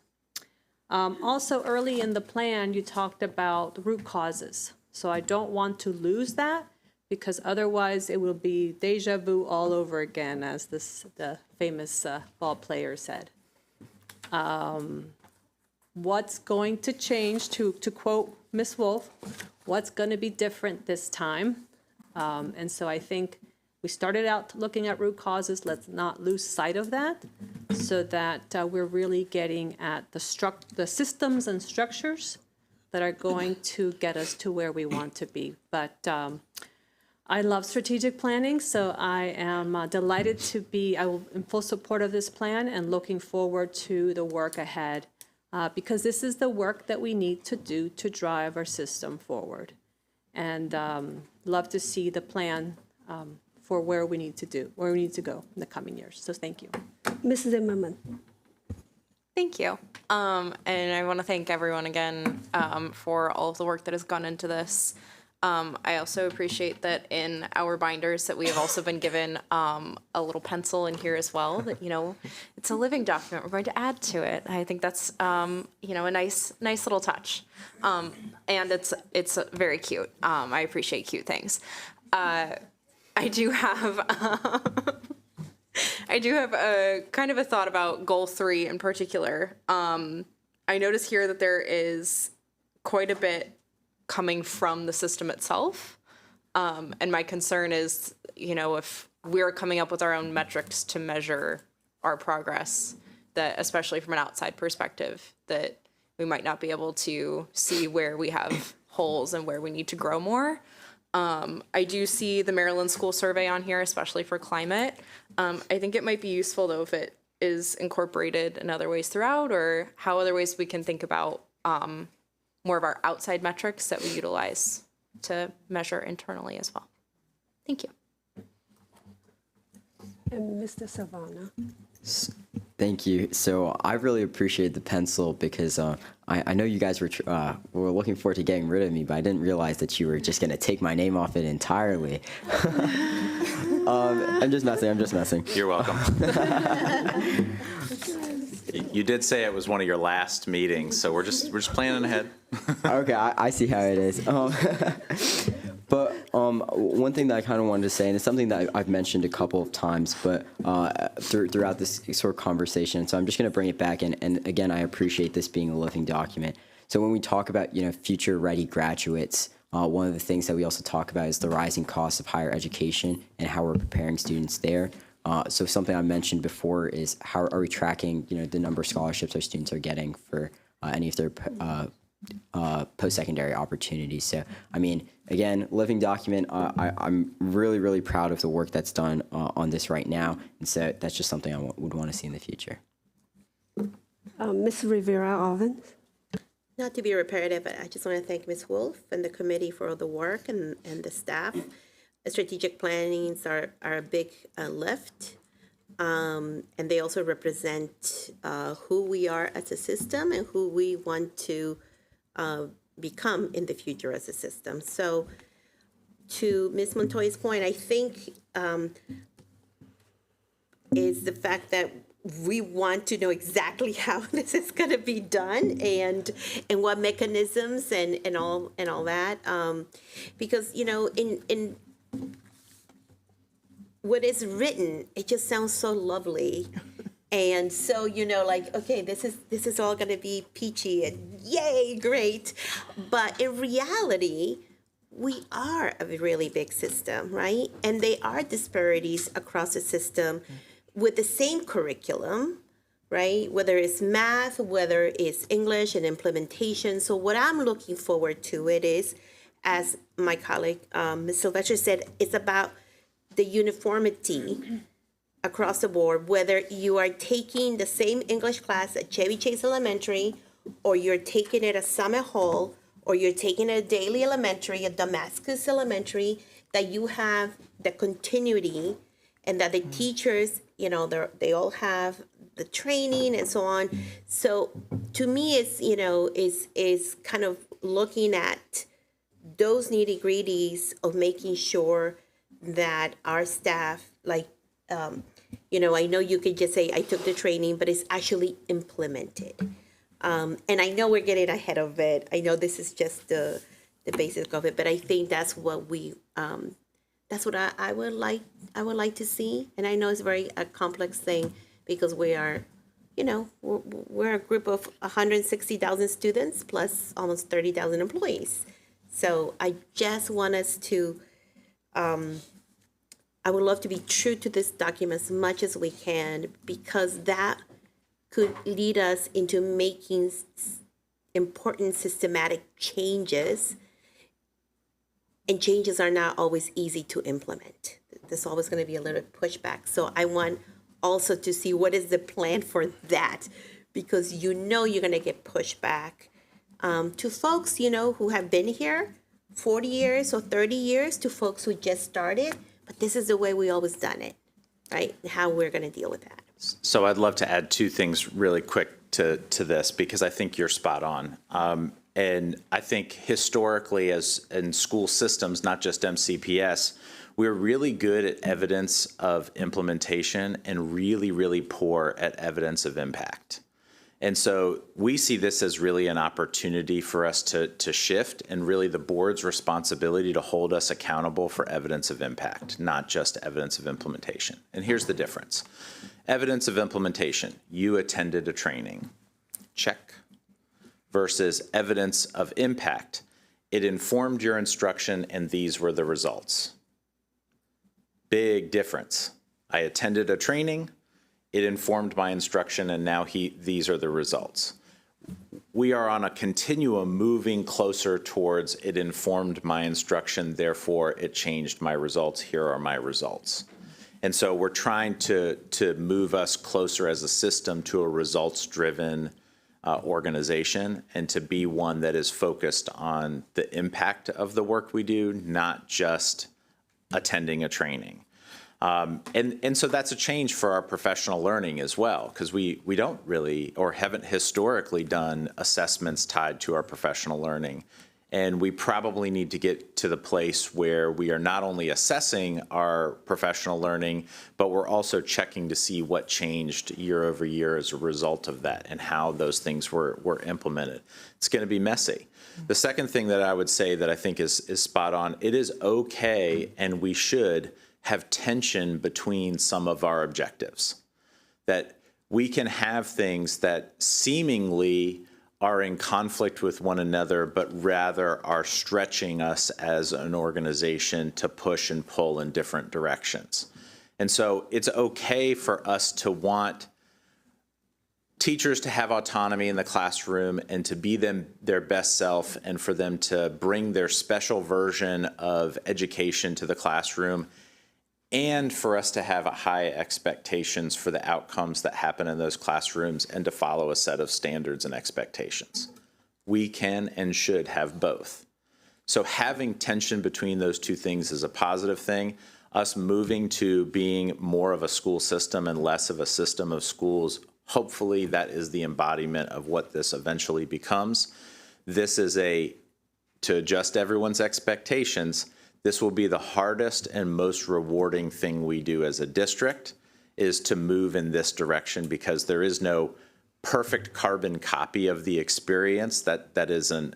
Also, early in the plan, you talked about root causes. So I don't want to lose that, because otherwise it will be deja vu all over again, as the famous ball player said. What's going to change, to quote Ms. Wolf, what's going to be different this time? And so I think we started out looking at root causes. Let's not lose sight of that, so that we're really getting at the systems and structures that are going to get us to where we want to be. But I love strategic planning, so I am delighted to be in full support of this plan and looking forward to the work ahead, because this is the work that we need to do to drive our system forward. And love to see the plan for where we need to go in the coming years. So thank you.
Mrs. Zimmerman.
Thank you. And I want to thank everyone again for all of the work that has gone into this. I also appreciate that in our binders that we have also been given a little pencil in here as well, that, it's a living document. We're going to add to it. I think that's, a nice little touch. And it's very cute. I appreciate cute things. I do have a kind of a thought about goal 3 in particular. I notice here that there is quite a bit coming from the system itself. And my concern is, if we're coming up with our own metrics to measure our progress, that especially from an outside perspective, that we might not be able to see where we have holes and where we need to grow more. I do see the Maryland School Survey on here, especially for climate. I think it might be useful, though, if it is incorporated in other ways throughout, or how other ways we can think about more of our outside metrics that we utilize to measure internally as well. Thank you.
And Mr. Savannah.
Thank you. So I really appreciate the pencil because I know you guys were looking forward to getting rid of me, but I didn't realize that you were just going to take my name off it entirely. I'm just messing.
You're welcome. You did say it was one of your last meetings, so we're just planning ahead.
Okay, I see how it is. But one thing that I kind of wanted to say, and it's something that I've mentioned a couple of times, but throughout this sort of conversation, so I'm just going to bring it back. And again, I appreciate this being a living document. So when we talk about, future ready graduates, one of the things that we also talk about is the rising costs of higher education and how we're preparing students there. So something I mentioned before is how are we tracking, the number of scholarships our students are getting for any of their post-secondary opportunities. So, again, living document, I'm really, really proud of the work that's done on this right now. And so that's just something I would want to see in the future.
Ms. Rivera-Ovens.
Not to be repetitive, but I just want to thank Ms. Wolf and the committee for all the work and the staff. Strategic plannings are a big lift. And they also represent who we are as a system and who we want to become in the future as a system. So to Ms. Montoya's point, I think is the fact that we want to know exactly how this is going to be done and what mechanisms and all that. Because, in what is written, it just sounds so lovely. And so, okay, this is all going to be peachy and yay, great. But in reality, we are a really big system, right? And there are disparities across the system with the same curriculum, right? Whether it's math, whether it's English and implementation. So what I'm looking forward to it is, as my colleague, Ms. Sylvester said, it's about the uniformity across the board, whether you are taking the same English class at Chevy Chase Elementary, or you're taking it at Summit Hall, or you're taking it at Daly Elementary, at Damascus Elementary, that you have the continuity and that the teachers, they all have the training and so on. So to me, it's, is kind of looking at those nitty-gritties of making sure that our staff, I know you could just say, I took the training, but it's actually implemented. And I know we're getting ahead of it. I know this is just the basic of it, but I think that's what that's what I would like to see. And I know it's a complex thing because we are, we're a group of 160,000 students plus almost 30,000 employees. So I just want us to, I would love to be true to this document as much as we can, because that could lead us into making important systematic changes. And changes are not always easy to implement. There's always going to be a little pushback. So I want also to see what is the plan for that, because you're going to get pushback to folks, who have been here 40 years or 30 years, to folks who just started. But this is the way we always done it, right? How we're going to deal with that.
So I'd love to add two things really quick to this, because I think you're spot on. And I think historically, as in school systems, not just MCPS, we're really good at evidence of implementation and really, really poor at evidence of impact. And so we see this as really an opportunity for us to shift, and really the board's responsibility to hold us accountable for evidence of impact, not just evidence of implementation. And here's the difference. Evidence of implementation, you attended a training, check, versus evidence of impact. It informed your instruction and these were the results. Big difference. I attended a training, it informed my instruction, and now these are the results. We are on a continuum moving closer towards it informed my instruction, therefore it changed my results, here are my results. And so we're trying to move us closer as a system to a results-driven organization, and to be one that is focused on the impact of the work we do, not just attending a training. And so that's a change for our professional learning as well, because we don't really, or haven't historically done assessments tied to our professional learning. And we probably need to get to the place where we are not only assessing our professional learning, but we're also checking to see what changed year over year as a result of that and how those things were implemented. It's going to be messy. The second thing that I would say that I think is spot on, it is okay, and we should have tension between some of our objectives. That we can have things that seemingly are in conflict with one another, but rather are stretching us as an organization to push and pull in different directions. And so it's okay for us to want teachers to have autonomy in the classroom and to be their best self, and for them to bring their special version of education to the classroom, and for us to have high expectations for the outcomes that happen in those classrooms, and to follow a set of standards and expectations. We can and should have both. So having tension between those two things is a positive thing. Us moving to being more of a school system and less of a system of schools, hopefully that is the embodiment of what this eventually becomes. This is to adjust everyone's expectations, this will be the hardest and most rewarding thing we do as a district, is to move in this direction, because there is no perfect carbon copy of the experience. That is an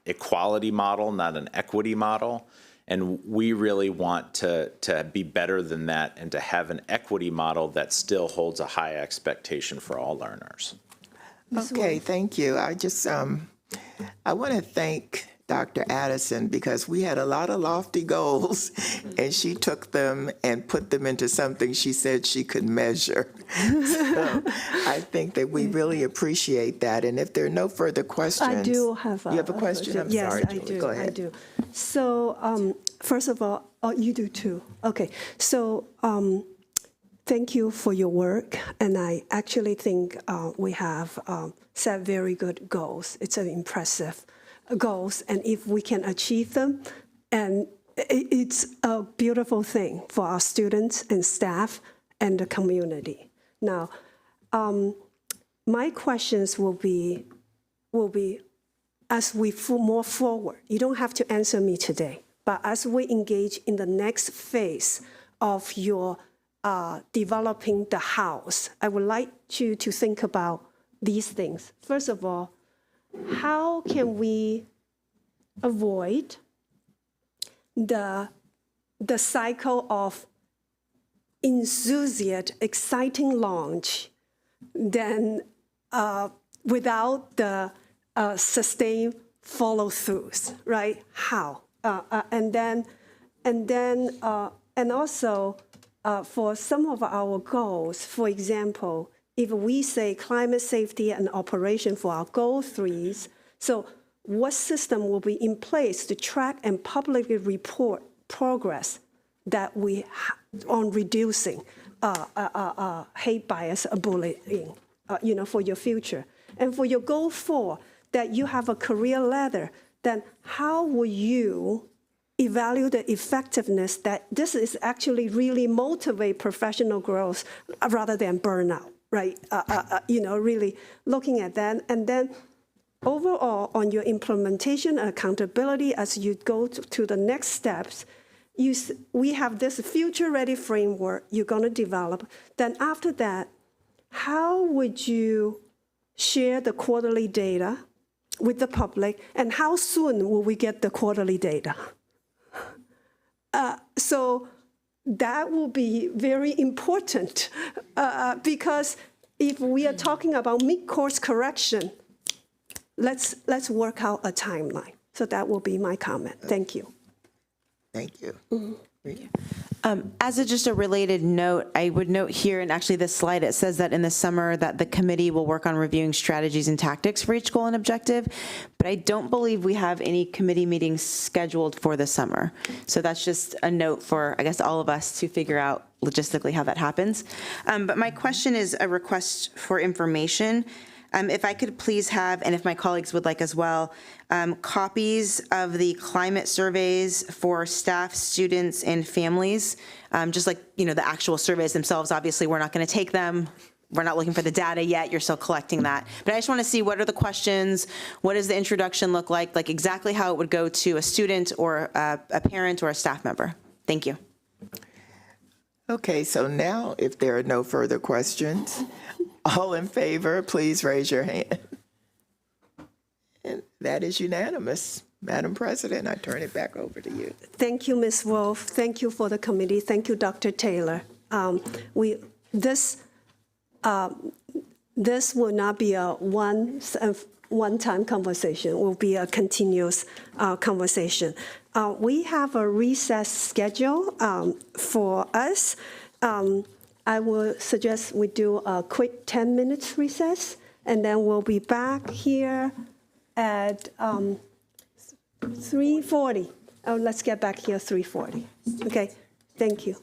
equality model, not an equity model. And we really want to be better than that, and to have an equity model that still holds a high expectation for all learners.
Okay, thank you. I want to thank Dr. Addison, because we had a lot of lofty goals, and she took them and put them into something she said she could measure. So I think that we really appreciate that. And if there are no further questions.
I do have
You have a question? I'm
yes,
sorry,
I
Julie.
do.
Go ahead.
I do. So first of all, you do too. Okay. So thank you for your work. And I actually think we have set very good goals. It's an impressive goals, and if we can achieve them, and it's a beautiful thing for our students and staff and the community. Now, my questions will be as we move forward. You don't have to answer me today, but as we engage in the next phase of your developing the house, I would like you to think about these things. First of all, how can we avoid the cycle of enthusiastic, exciting launch, then without the sustained follow-throughs, right? How? And also for some of our goals, for example, if we say climate safety and operation for our goal 3s, so what system will be in place to track and publicly report progress that we on reducing hate bias, bullying, for your future? And for your goal 4, that you have a career ladder, then how will you evaluate the effectiveness that this is actually really motivate professional growth rather than burnout? Right, really looking at that. And then overall on your implementation and accountability as you go to the next steps, we have this future-ready framework you're going to develop. Then after that, how would you share the quarterly data with the public, and how soon will we get the quarterly data? So that will be very important because if we are talking about mid-course correction, let's work out a timeline. So that will be my comment. Thank you.
Thank you.
As just a related note, I would note here, and actually this slide, it says that in the summer that the committee will work on reviewing strategies and tactics for each goal and objective, but I don't believe we have any committee meetings scheduled for the summer. So that's just a note for, I guess, all of us to figure out logistically how that happens. But my question is a request for information. If I could please have, and if my colleagues would like as well, copies of the climate surveys for staff, students, and families, just like, the actual surveys themselves. Obviously, we're not going to take them. We're not looking for the data yet. You're still collecting that. But I just want to see what are the questions, what does the introduction look like exactly how it would go to a student or a parent or a staff member. Thank you.
Okay, so now if there are no further questions, all in favor, please raise your hand. And that is unanimous. Madam President, I turn it back over to you.
Thank you, Ms. Wolf. Thank you for the committee. Thank you, Dr. Taylor. This will not be a one-time conversation. It will be a continuous conversation. We have a recess schedule for us. I will suggest we do a quick 10 minutes recess, and then we'll be back here at 3:40. Oh, let's get back here 3:40. Okay, thank you.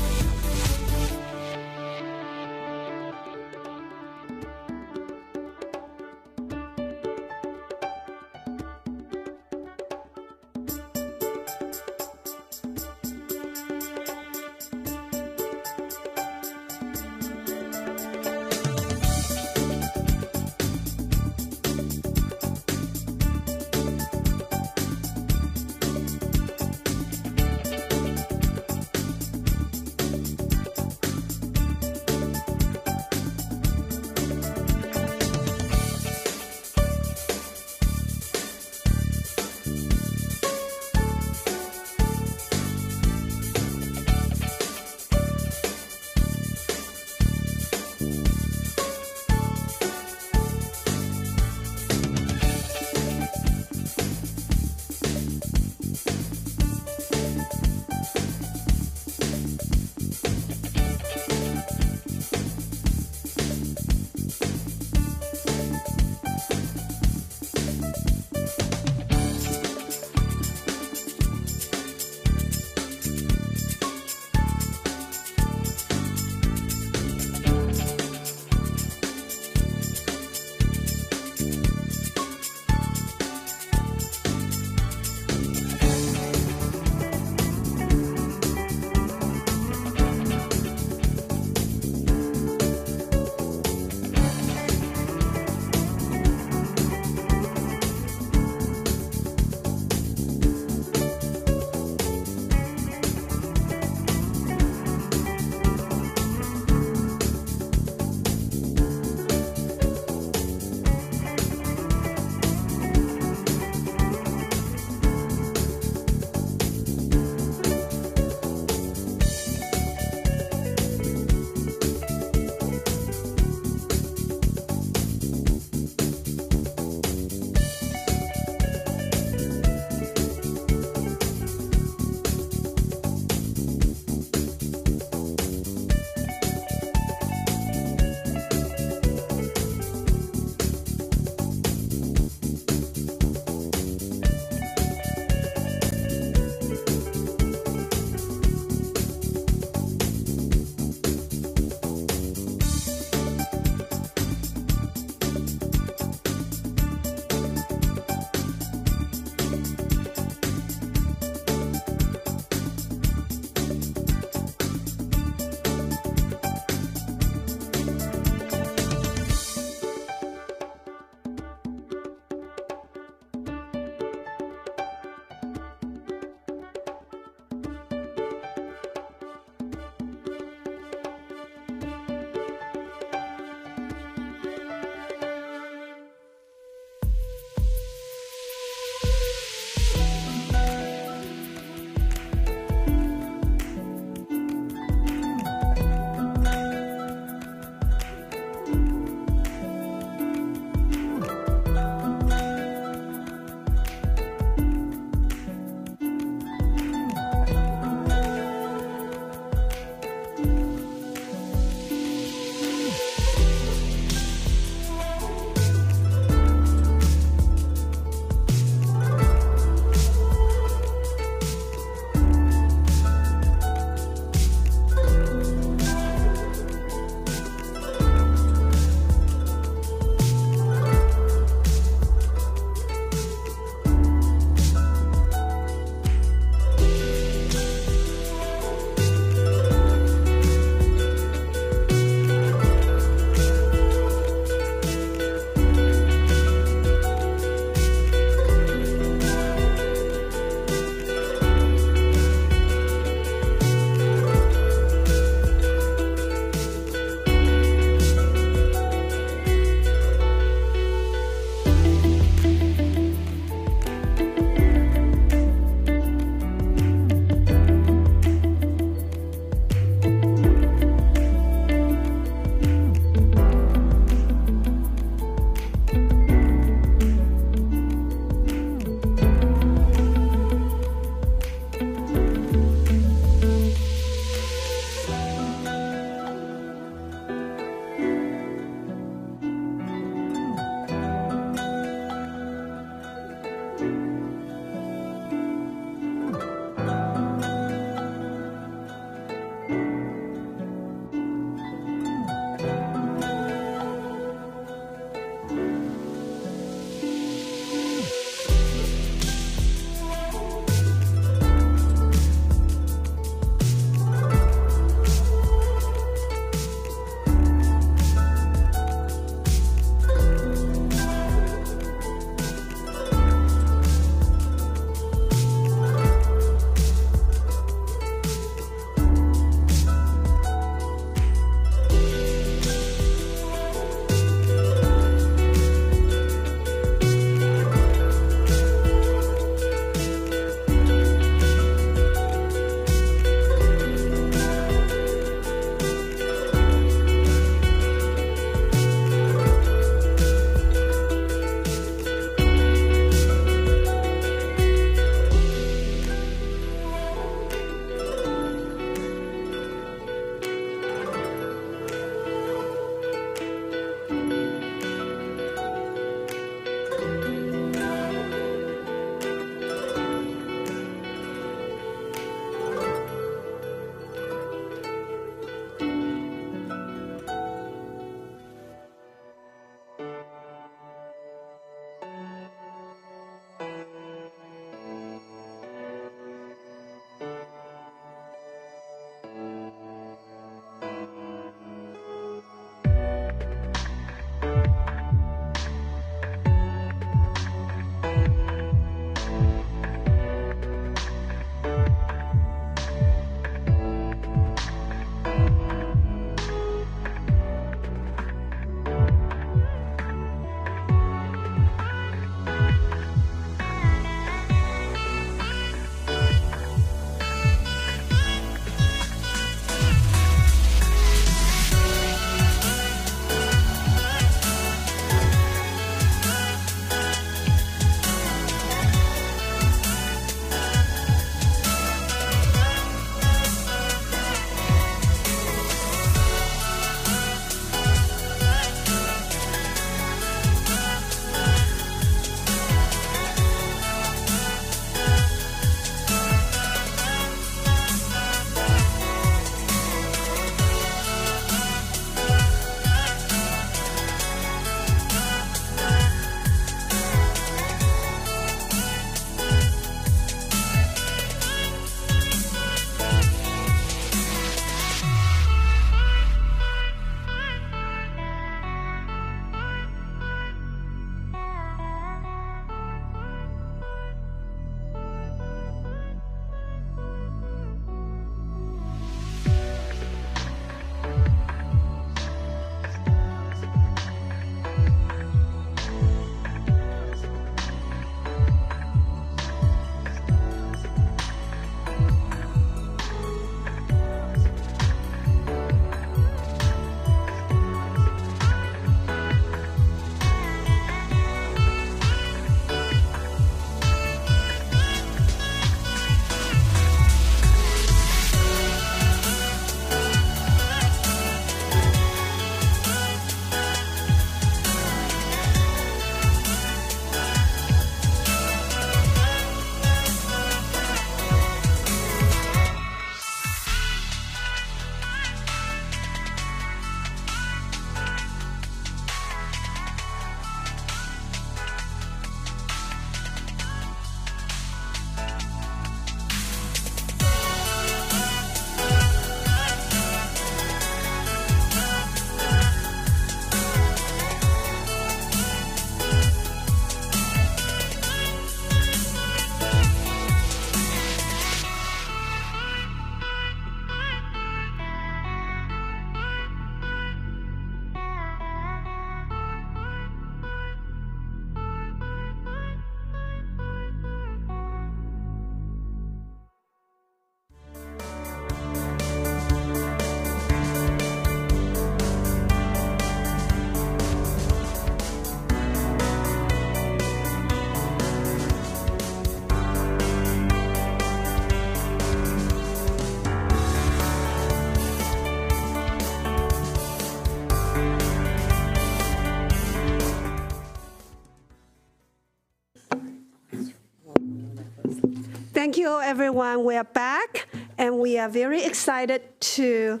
Thank you, everyone. We are back, and we are very excited to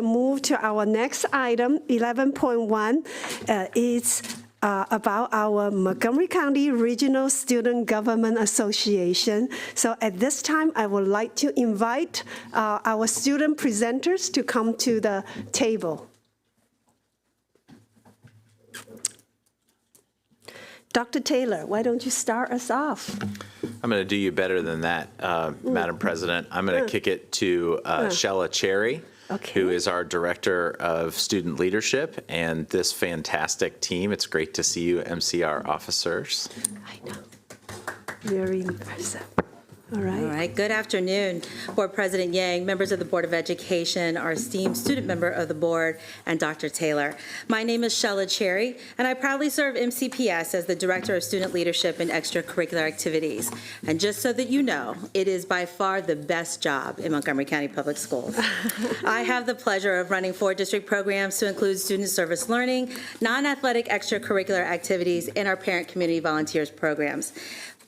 move to our next item, 11.1. It's about our Montgomery County Regional Student Government Association. So at this time, I would like to invite our student presenters to come to the table. Dr. Taylor, why don't you start us off?
I'm going to do you better than that, Madam President. I'm going to kick it to Shella Cherry, who is our Director of Student Leadership, and this fantastic team. It's great to see you, MCR officers.
I know. Very impressive. All right.
All right. Good afternoon, Board President Yang, members of the Board of Education, our esteemed student member of the board, and Dr. Taylor. My name is Shella Cherry, and I proudly serve MCPS as the Director of Student Leadership and Extracurricular Activities. And just so that you know, it is by far the best job in Montgomery County Public Schools. I have the pleasure of running 4 district programs to include student service learning, non-athletic extracurricular activities, and our parent community volunteers programs.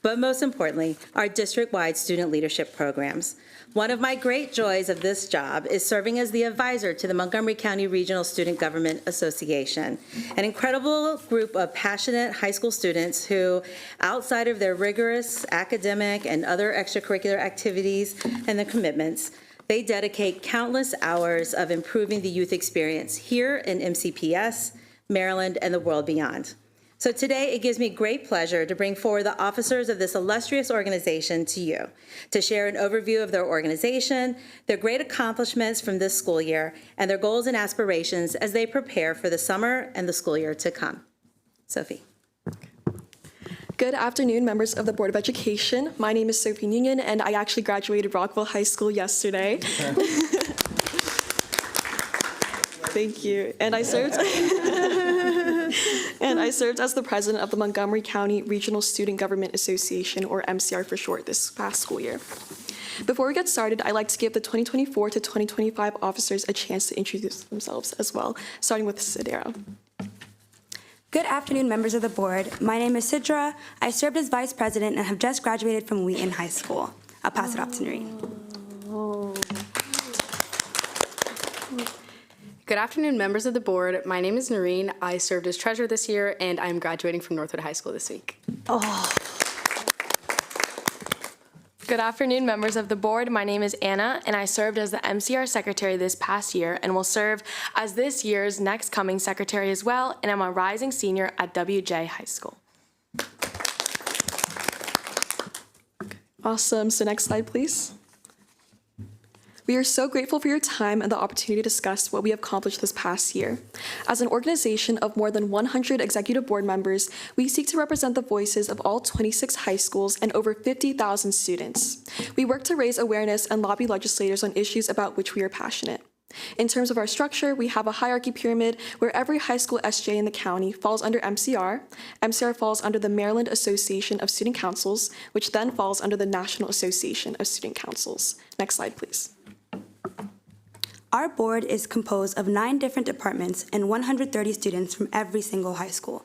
But most importantly, our district-wide student leadership programs. One of my great joys of this job is serving as the advisor to the Montgomery County Regional Student Government Association, an incredible group of passionate high school students who, outside of their rigorous academic and other extracurricular activities and the commitments, they dedicate countless hours of improving the youth experience here in MCPS, Maryland, and the world beyond. So today, it gives me great pleasure to bring forward the officers of this illustrious organization to you, to share an overview of their organization, their great accomplishments from this school year, and their goals and aspirations as they prepare for the summer and the school year to come. Sophie.
Good afternoon, members of the Board of Education. My name is Sophie Nguyen, and I actually graduated Rockville High School yesterday. Thank you. And I served as the president of the Montgomery County Regional Student Government Association, or MCR for short, this past school year. Before we get started, I'd like to give the 2024 to 2025 officers a chance to introduce themselves as well, starting with Sidera.
Good afternoon, members of the board. My name is Sidra. I served as vice president and have just graduated from Wheaton High School. I'll pass it off to Noreen.
Good afternoon, members of the board. My name is Noreen. I served as treasurer this year, and I'm graduating from Northwood High School this week.
Good afternoon, members of the board. My name is Anna, and I served as the MCR secretary this past year and will serve as this year's next coming secretary as well, and I'm a rising senior at WJ High School.
Awesome. So next slide, please. We are so grateful for your time and the opportunity to discuss what we have accomplished this past year. As an organization of more than 100 executive board members, we seek to represent the voices of all 26 high schools and over 50,000 students. We work to raise awareness and lobby legislators on issues about which we are passionate. In terms of our structure, we have a hierarchy pyramid where every high school SJ in the county falls under MCR. MCR falls under the Maryland Association of Student Councils, which then falls under the National Association of Student Councils. Next slide, please.
Our board is composed of 9 different departments and 130 students from every single high school.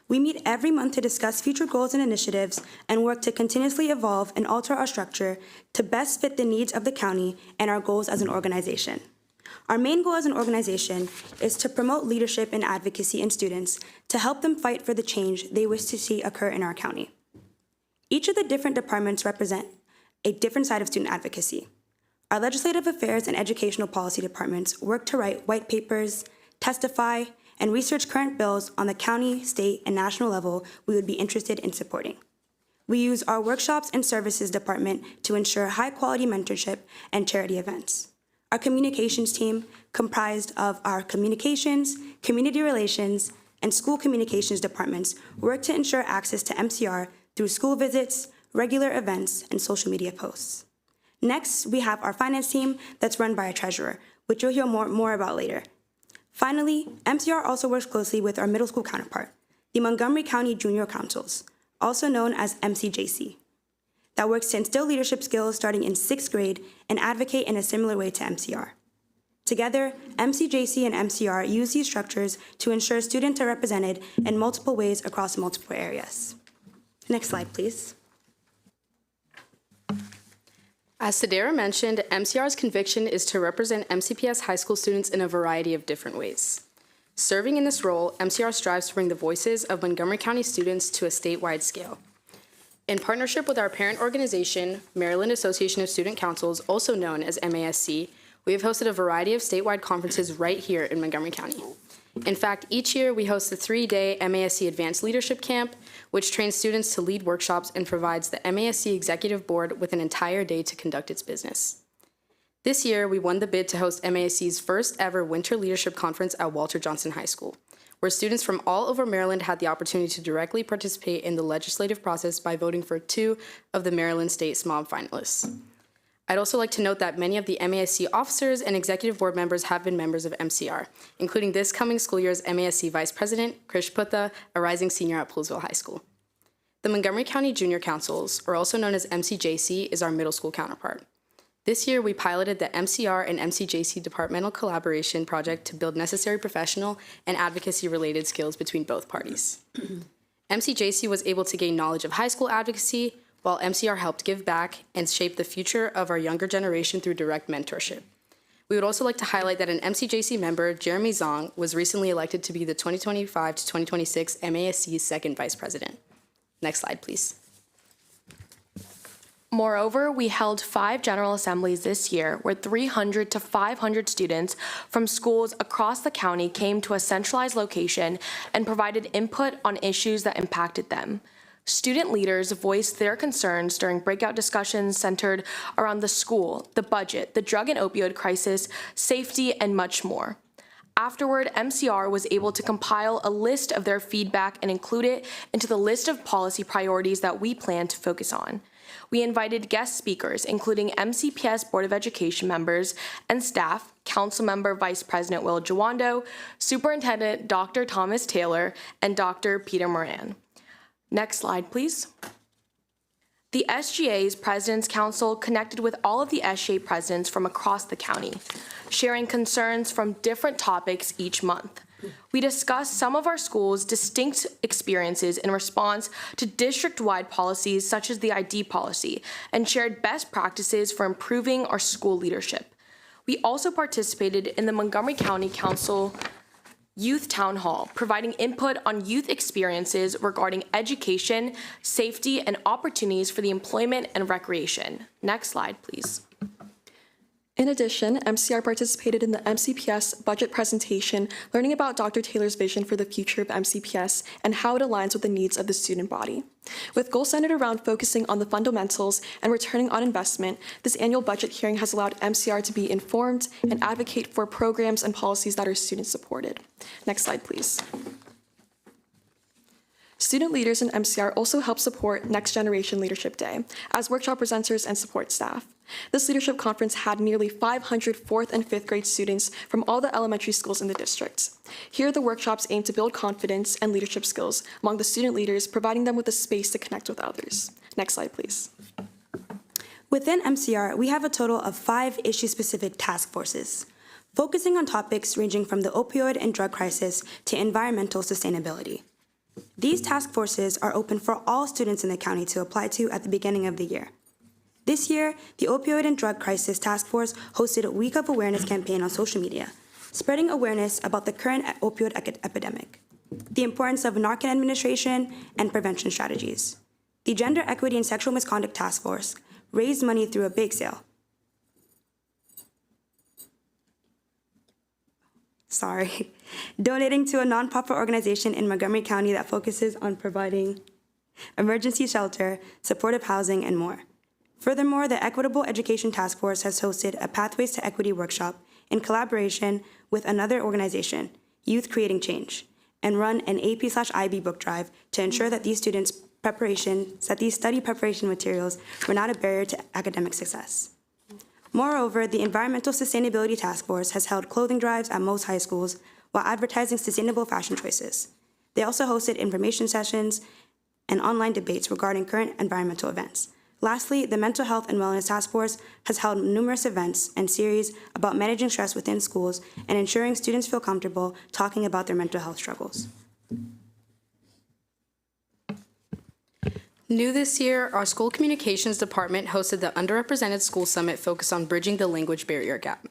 We meet every month to discuss future goals and initiatives and work to continuously evolve and alter our structure to best fit the needs of the county and our goals as an organization. Our main goal as an organization is to promote leadership and advocacy in students to help them fight for the change they wish to see occur in our county. Each of the different departments represent a different side of student advocacy. Our legislative affairs and educational policy departments work to write white papers, testify, and research current bills on the county, state, and national level we would be interested in supporting. We use our workshops and services department to ensure high-quality mentorship and charity events. Our communications team, comprised of our communications, community relations, and school communications departments, work to ensure access to MCR through school visits, regular events, and social media posts. Next, we have our finance team that's run by a treasurer, which you'll hear more about later. Finally, MCR also works closely with our middle school counterpart, the Montgomery County Junior Councils, also known as MCJC, that works to instill leadership skills starting in 6th grade and advocate in a similar way to MCR. Together, MCJC and MCR use these structures to ensure students are represented in multiple ways across multiple areas. Next slide, please.
As Sadara mentioned, MCR's conviction is to represent MCPS high school students in a variety of different ways. Serving in this role, MCR strives to bring the voices of Montgomery County students to a statewide scale. In partnership with our parent organization, Maryland Association of Student Councils, also known as MASC, we have hosted a variety of statewide conferences right here in Montgomery County. In fact, each year we host the 3-day MASC Advanced Leadership Camp, which trains students to lead workshops and provides the MASC Executive Board with an entire day to conduct its business. This year, we won the bid to host MASC's first ever Winter Leadership Conference at Walter Johnson High School, where students from all over Maryland had the opportunity to directly participate in the legislative process by voting for 2 of the Maryland State SMOB finalists. I'd also like to note that many of the MASC officers and executive board members have been members of MCR, including this coming school year's MASC Vice President, Krish Putta, a rising senior at Poolesville High School. The Montgomery County Junior Councils, or also known as MCJC, is our middle school counterpart. This year, we piloted the MCR and MCJC departmental collaboration project to build necessary professional and advocacy-related skills between both parties. MCJC was able to gain knowledge of high school advocacy, while MCR helped give back and shape the future of our younger generation through direct mentorship. We would also like to highlight that an MCJC member, Jeremy Zong, was recently elected to be the 2025 to 2026 MASC's second vice president. Next slide, please.
Moreover, we held 5 General Assemblies this year where 300 to 500 students from schools across the county came to a centralized location and provided input on issues that impacted them. Student leaders voiced their concerns during breakout discussions centered around the school, the budget, the drug and opioid crisis, safety, and much more. Afterward, MCR was able to compile a list of their feedback and include it into the list of policy priorities that we plan to focus on. We invited guest speakers, including MCPS Board of Education members and staff, Councilmember Vice President Will Jawando, Superintendent Dr. Thomas Taylor, and Dr. Peter Moran. Next slide, please. The SGA's President's Council connected with all of the SGA presidents from across the county, sharing concerns from different topics each month. We discussed some of our schools' distinct experiences in response to district-wide policies such as the ID policy and shared best practices for improving our school leadership. We also participated in the Montgomery County Council Youth Town Hall, providing input on youth experiences regarding education, safety, and opportunities for the employment and recreation. Next slide, please.
In addition, MCR participated in the MCPS budget presentation, learning about Dr. Taylor's vision for the future of MCPS and how it aligns with the needs of the student body. With goals centered around focusing on the fundamentals and returning on investment, this annual budget hearing has allowed MCR to be informed and advocate for programs and policies that are student-supported. Next slide, please. Student leaders in MCR also help support Next Generation Leadership Day as workshop presenters and support staff. This leadership conference had nearly 500 4th and 5th grade students from all the elementary schools in the district. Here, the workshops aim to build confidence and leadership skills among the student leaders, providing them with a space to connect with others. Next slide, please.
Within MCR, we have a total of 5 issue-specific task forces, focusing on topics ranging from the opioid and drug crisis to environmental sustainability. These task forces are open for all students in the county to apply to at the beginning of the year. This year, the Opioid and Drug Crisis Task Force hosted a Week of Awareness campaign on social media, spreading awareness about the current opioid epidemic, the importance of Narcan administration, and prevention strategies. The Gender Equity and Sexual Misconduct Task Force raised money through a bake sale. Donating to a nonprofit organization in Montgomery County that focuses on providing emergency shelter, supportive housing, and more. Furthermore, the Equitable Education Task Force has hosted a Pathways to Equity workshop in collaboration with another organization, Youth Creating Change, and run an AP/IB book drive to ensure that these study preparation materials were not a barrier to academic success. Moreover, the Environmental Sustainability Task Force has held clothing drives at most high schools while advertising sustainable fashion choices. They also hosted information sessions and online debates regarding current environmental events. Lastly, the Mental Health and Wellness Task Force has held numerous events and series about managing stress within schools and ensuring students feel comfortable talking about their mental health struggles.
New this year, our school communications department hosted the Underrepresented School Summit focused on bridging the language barrier gap.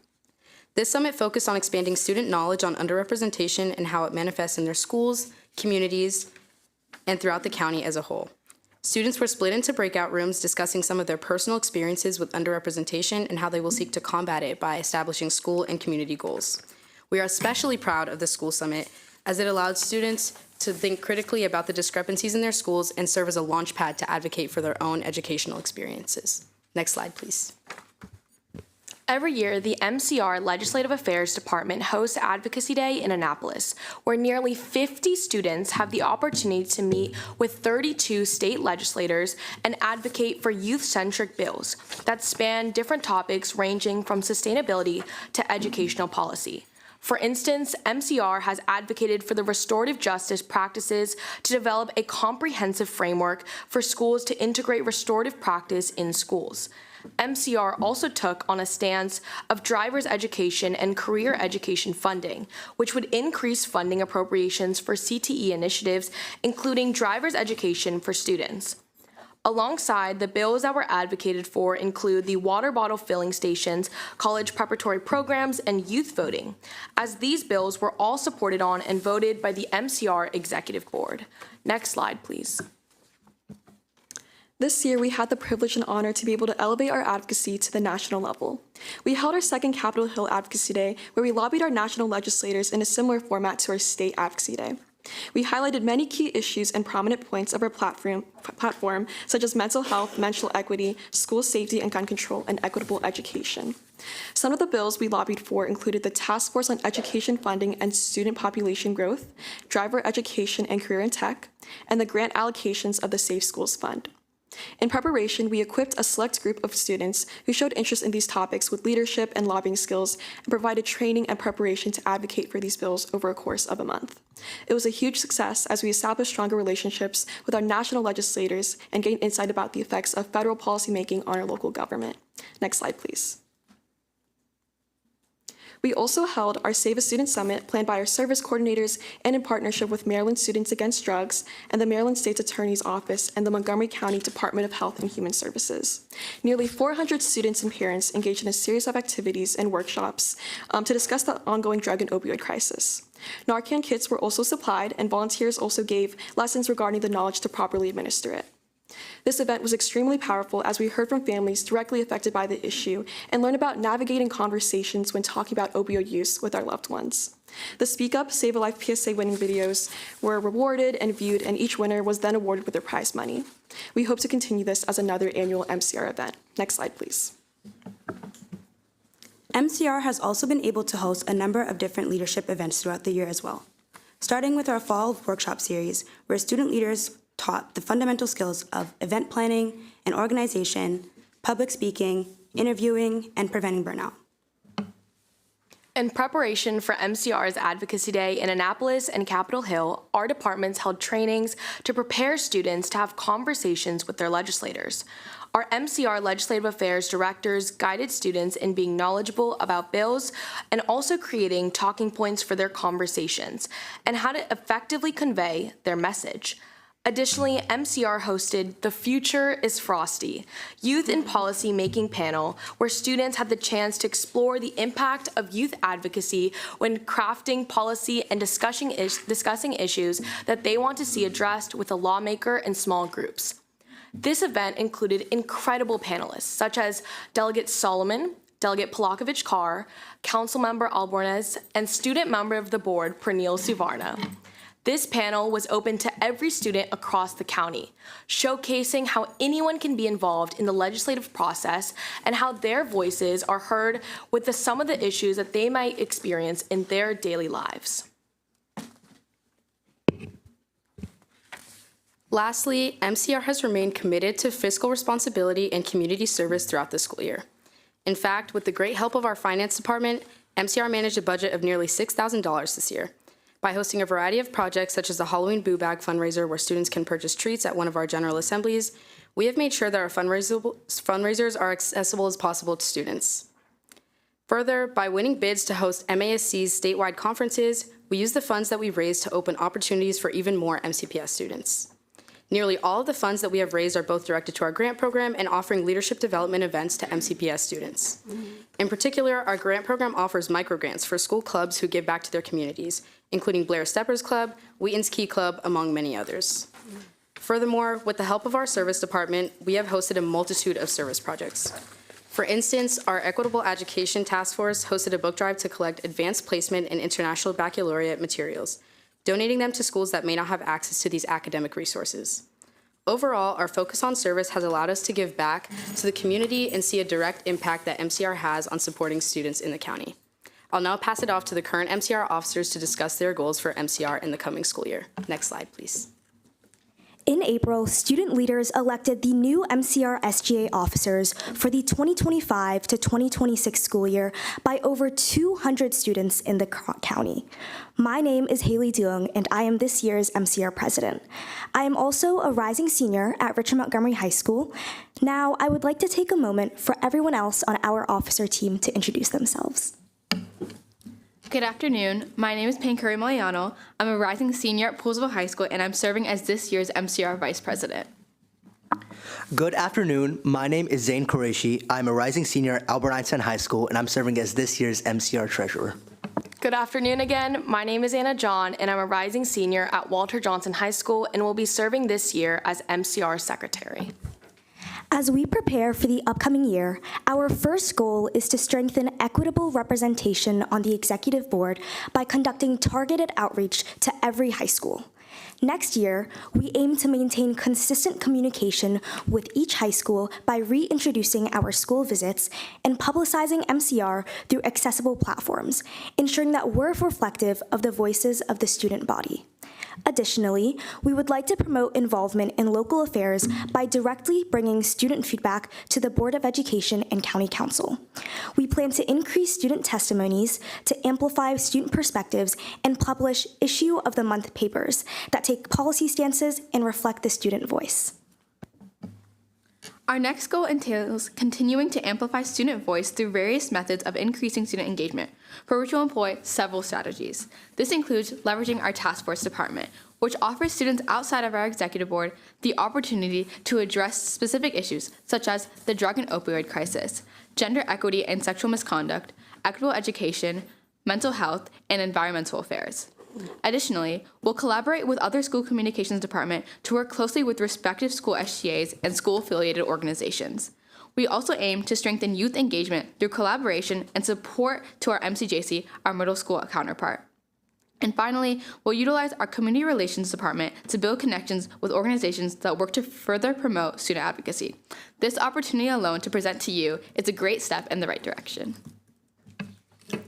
This summit focused on expanding student knowledge on underrepresentation and how it manifests in their schools, communities, and throughout the county as a whole. Students were split into breakout rooms discussing some of their personal experiences with underrepresentation and how they will seek to combat it by establishing school and community goals. We are especially proud of the School Summit as it allowed students to think critically about the discrepancies in their schools and serve as a launch pad to advocate for their own educational experiences. Next slide, please.
Every year, the MCR Legislative Affairs Department hosts Advocacy Day in Annapolis, where nearly 50 students have the opportunity to meet with 32 state legislators and advocate for youth-centric bills that span different topics ranging from sustainability to educational policy. For instance, MCR has advocated for the restorative justice practices to develop a comprehensive framework for schools to integrate restorative practice in schools. MCR also took on a stance of driver's education and career education funding, which would increase funding appropriations for CTE initiatives, including driver's education for students. Alongside, the bills that were advocated for include the water bottle filling stations, college preparatory programs, and youth voting, as these bills were all supported on and voted by the MCR Executive Board. Next slide, please.
This year, we had the privilege and honor to be able to elevate our advocacy to the national level. We held our second Capitol Hill Advocacy Day, where we lobbied our national legislators in a similar format to our state Advocacy Day. We highlighted many key issues and prominent points of our platform, such as mental health, menstrual equity, school safety and gun control, and equitable education. Some of the bills we lobbied for included the Task Force on Education Funding and Student Population Growth, Driver Education and Career in Tech, and the grant allocations of the Safe Schools Fund. In preparation, we equipped a select group of students who showed interest in these topics with leadership and lobbying skills and provided training and preparation to advocate for these bills over a course of a month. It was a huge success as we established stronger relationships with our national legislators and gained insight about the effects of federal policymaking on our local government. Next slide, please. We also held our Save a Student Summit planned by our service coordinators and in partnership with Maryland Students Against Drugs and the Maryland State's Attorney's Office and the Montgomery County Department of Health and Human Services. Nearly 400 students and parents engaged in a series of activities and workshops to discuss the ongoing drug and opioid crisis. Narcan kits were also supplied, and volunteers also gave lessons regarding the knowledge to properly administer it. This event was extremely powerful as we heard from families directly affected by the issue and learned about navigating conversations when talking about opioid use with our loved ones. The Speak Up, Save a Life PSA winning videos were rewarded and viewed, and each winner was then awarded with their prize money. We hope to continue this as another annual MCR event. Next slide, please.
MCR has also been able to host a number of different leadership events throughout the year as well, starting with our fall workshop series, where student leaders taught the fundamental skills of event planning and organization, public speaking, interviewing, and preventing burnout.
In preparation for MCR's Advocacy Day in Annapolis and Capitol Hill, our departments held trainings to prepare students to have conversations with their legislators. Our MCR Legislative Affairs directors guided students in being knowledgeable about bills and also creating talking points for their conversations and how to effectively convey their message. Additionally, MCR hosted The Future is Frosty, Youth in Policy Making panel, where students had the chance to explore the impact of youth advocacy when crafting policy and discussing issues that they want to see addressed with a lawmaker and small groups. This event included incredible panelists, such as Delegate Solomon, Delegate Polakovich-Carr, Councilmember Albornez, and student member of the board, Praneel Suvarna. This panel was open to every student across the county, showcasing how anyone can be involved in the legislative process and how their voices are heard with some of the issues that they might experience in their daily lives.
Lastly, MCR has remained committed to fiscal responsibility and community service throughout the school year. In fact, with the great help of our finance department, MCR managed a budget of nearly $6,000 this year. By hosting a variety of projects such as the Halloween Boo Bag fundraiser where students can purchase treats at one of our general assemblies, we have made sure that our fundraisers are accessible as possible to students. Further, by winning bids to host MASC's statewide conferences, we use the funds that we raised to open opportunities for even more MCPS students. Nearly all of the funds that we have raised are both directed to our grant program and offering leadership development events to MCPS students. In particular, our grant program offers microgrants for school clubs who give back to their communities, including Blair Steppers Club, Wheaton's Key Club, among many others. Furthermore, with the help of our service department, we have hosted a multitude of service projects. For instance, our Equitable Education Task Force hosted a book drive to collect advanced placement and international baccalaureate materials, donating them to schools that may not have access to these academic resources. Overall, our focus on service has allowed us to give back to the community and see a direct impact that MCR has on supporting students in the county. I'll now pass it off to the current MCR officers to discuss their goals for MCR in the coming school year. Next slide, please.
In April, student leaders elected the new MCR SGA officers for the 2025 to 2026 school year by over 200 students in the county. My name is Haley Duong, and I am this year's MCR president. I am also a rising senior at Richard Montgomery High School. Now, I would like to take a moment for everyone else on our officer team to introduce themselves.
Good afternoon. My name is Pancuri Maliano. I'm a rising senior at Poolsville High School, and I'm serving as this year's MCR Vice President.
Good afternoon. My name is Zain Qureshi. I'm a rising senior at Albert Einstein High School, and I'm serving as this year's MCR Treasurer.
Good afternoon again. My name is Anna John, and I'm a rising senior at Walter Johnson High School, and will be serving this year as MCR Secretary.
As we prepare for the upcoming year, our first goal is to strengthen equitable representation on the executive board by conducting targeted outreach to every high school. Next year, we aim to maintain consistent communication with each high school by reintroducing our school visits and publicizing MCR through accessible platforms, ensuring that we're reflective of the voices of the student body. Additionally, we would like to promote involvement in local affairs by directly bringing student feedback to the Board of Education and County Council. We plan to increase student testimonies to amplify student perspectives and publish Issue of the Month papers that take policy stances and reflect the student voice.
Our next goal entails continuing to amplify student voice through various methods of increasing student engagement, for which we'll employ several strategies. This includes leveraging our task force department, which offers students outside of our executive board the opportunity to address specific issues such as the drug and opioid crisis, gender equity and sexual misconduct, equitable education, mental health, and environmental affairs. Additionally, we'll collaborate with other school communications department to work closely with respective school SGAs and school-affiliated organizations. We also aim to strengthen youth engagement through collaboration and support to our MCJC, our middle school counterpart. And finally, we'll utilize our community relations department to build connections with organizations that work to further promote student advocacy. This opportunity alone to present to you is a great step in the right direction.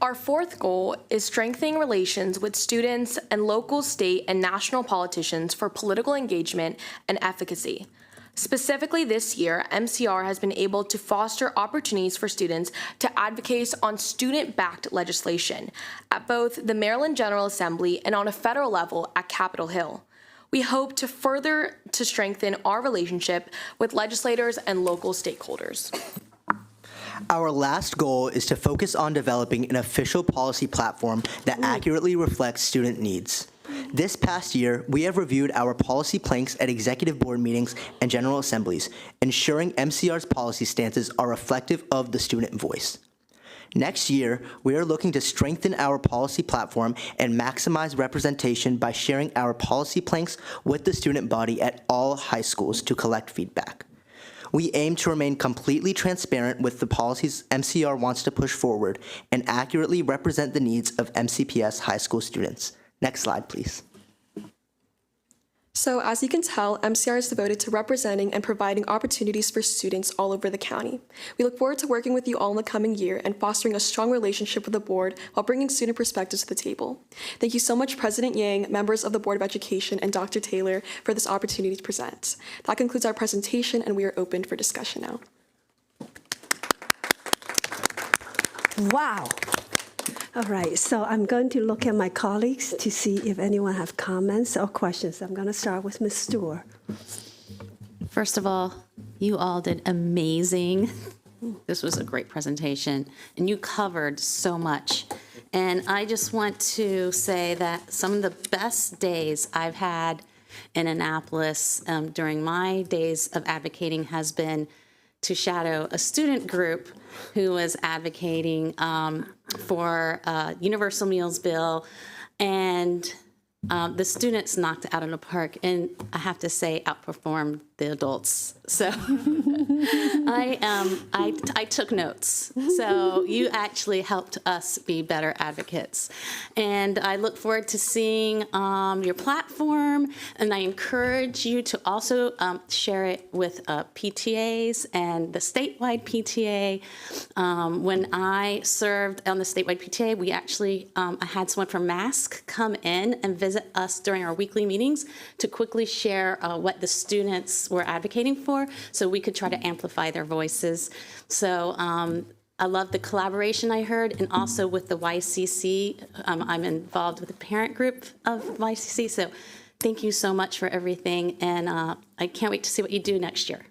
Our fourth goal is strengthening relations with students and local, state, and national politicians for political engagement and efficacy. Specifically this year, MCR has been able to foster opportunities for students to advocate on student-backed legislation at both the Maryland General Assembly and on a federal level at Capitol Hill. We hope to further strengthen our relationship with legislators and local stakeholders.
Our last goal is to focus on developing an official policy platform that accurately reflects student needs. This past year, we have reviewed our policy planks at executive board meetings and general assemblies, ensuring MCR's policy stances are reflective of the student voice. Next year, we are looking to strengthen our policy platform and maximize representation by sharing our policy planks with the student body at all high schools to collect feedback. We aim to remain completely transparent with the policies MCR wants to push forward and accurately represent the needs of MCPS high school students. Next slide, please.
So as you can tell, MCR is devoted to representing and providing opportunities for students all over the county. We look forward to working with you all in the coming year and fostering a strong relationship with the board while bringing student perspectives to the table. Thank you so much, President Yang, members of the Board of Education, and Dr. Taylor for this opportunity to present. That concludes our presentation, and we are open for discussion now.
Wow. All right, so I'm going to look at my colleagues to see if anyone have comments or questions. I'm going to start with Ms. Stewart.
First of all, you all did amazing. This was a great presentation, and you covered so much. And I just want to say that some of the best days I've had in Annapolis during my days of advocating has been to shadow a student group who was advocating for a universal meals bill, and the students knocked it out of the park, and I have to say, outperformed the adults. So I took notes. So you actually helped us be better advocates. And I look forward to seeing your platform, and I encourage you to also share it with PTAs and the statewide PTA. When I served on the statewide PTA, we actually, I had someone from MASC come in and visit us during our weekly meetings to quickly share what the students were advocating for, so we could try to amplify their voices. So I love the collaboration I heard, and also with the YCC. I'm involved with the parent group of YCC, so thank you so much for everything, and I can't wait to see what you do next year.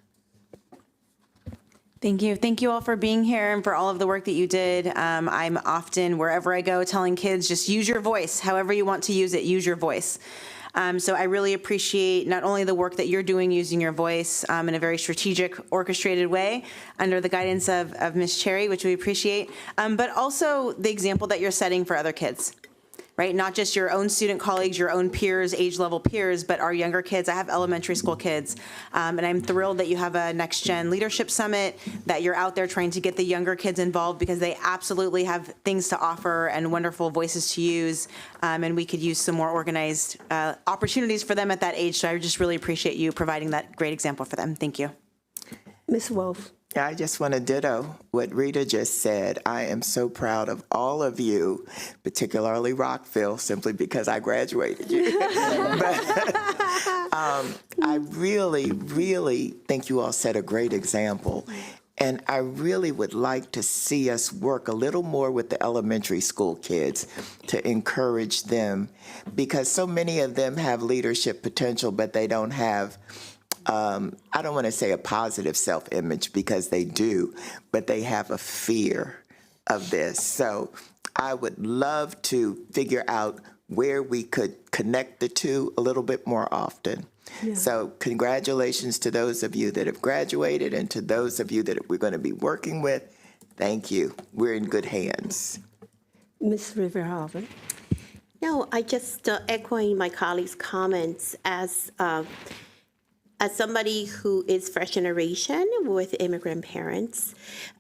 Thank you. Thank you all for being here and for all of the work that you did. I'm often, wherever I go, telling kids, just use your voice. However you want to use it, use your voice. So I really appreciate not only the work that you're doing using your voice in a very strategic, orchestrated way under the guidance of Ms. Cherry, which we appreciate, but also the example that you're setting for other kids. Right? Not just your own student colleagues, your own peers, age level peers, but our younger kids. I have elementary school kids, and I'm thrilled that you have a Next Gen Leadership Summit, that you're out there trying to get the younger kids involved, because they absolutely have things to offer and wonderful voices to use, and we could use some more organized opportunities for them at that age. So I just really appreciate you providing that great example for them. Thank you.
Ms. Wolf.
I just want to ditto what Rita just said. I am so proud of all of you, particularly Rockville, simply because I graduated you. But I really, really think you all set a great example. And I really would like to see us work a little more with the elementary school kids to encourage them, because so many of them have leadership potential, but they don't have I don't want to say a positive self-image, because they do, but they have a fear of this. So I would love to figure out where we could connect the two a little bit more often. Yeah. So congratulations to those of you that have graduated, and to those of you that we're going to be working with. Thank you. We're in good hands.
Ms. Rivera-Harvin.
No, I just echoing my colleagues' comments as somebody who is first generation with immigrant parents.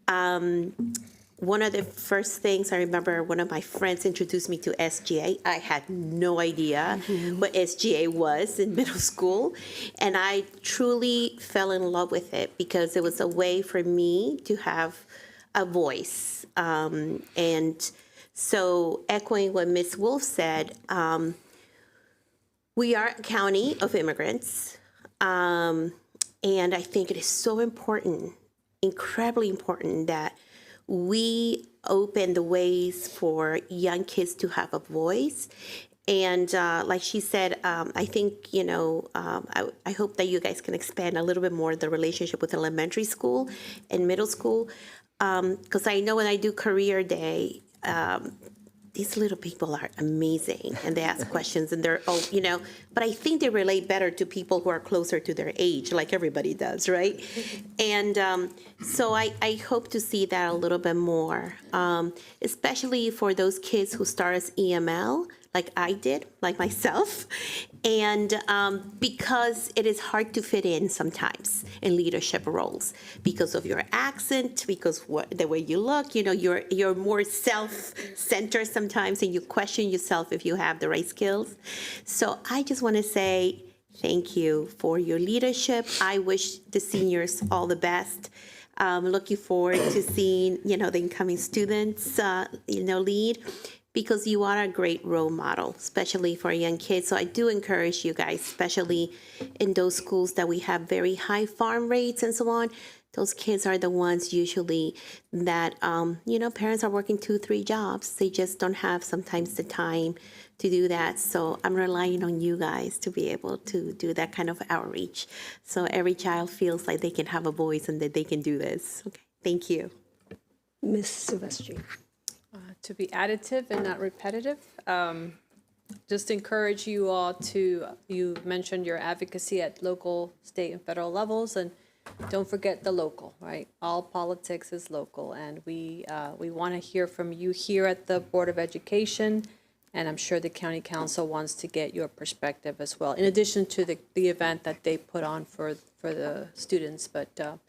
One of the first things I remember, one of my friends introduced me to SGA. I had no idea what SGA was in middle school. And I truly fell in love with it, because it was a way for me to have a voice. And so echoing what Ms. Wolf said, we are a county of immigrants. And I think it is so important, incredibly important, that we open the ways for young kids to have a voice. And like she said, I think, I hope that you guys can expand a little bit more the relationship with elementary school and middle school. Because I know when I do career day, these little people are amazing, and they ask questions, and they're, but I think they relate better to people who are closer to their age, like everybody does, right? And so I hope to see that a little bit more, especially for those kids who start as EML, like I did, like myself. And because it is hard to fit in sometimes in leadership roles because of your accent, because the way you look, you're more self-centered sometimes, and you question yourself if you have the right skills. So I just want to say thank you for your leadership. I wish the seniors all the best. Looking forward to seeing, the incoming students, lead, because you are a great role model, especially for young kids. So I do encourage you guys, especially in those schools that we have very high farm rates and so on. Those kids are the ones usually that, parents are working 2-3 jobs. They just don't have sometimes the time to do that. So I'm relying on you guys to be able to do that kind of outreach, so every child feels like they can have a voice and that they can do this. Okay, thank you.
Ms. Silvestri.
To be additive and not repetitive, just encourage you all to, you mentioned your advocacy at local, state, and federal levels, and don't forget the local, right? All politics is local, and we want to hear from you here at the Board of Education, and I'm sure the County Council wants to get your perspective as well, in addition to the event that they put on for the students. But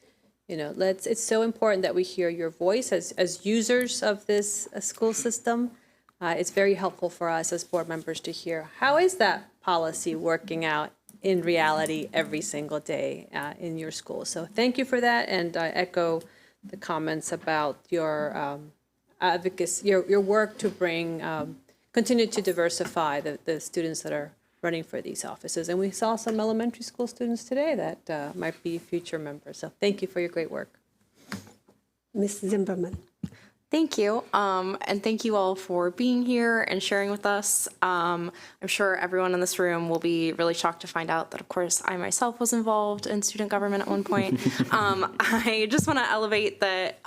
you know, it's so important that we hear your voice as users of this school system. It's very helpful for us as board members to hear, how is that policy working out in reality every single day in your school? So thank you for that, and I echo the comments about your advocacy, your work to bring, continue to diversify the students that are running for these offices. And we saw some elementary school students today that might be future members. So thank you for your great work.
Ms. Zimmerman.
Thank you, and thank you all for being here and sharing with us. I'm sure everyone in this room will be really shocked to find out that, of course, I myself was involved in student government at one point. I just want to elevate that,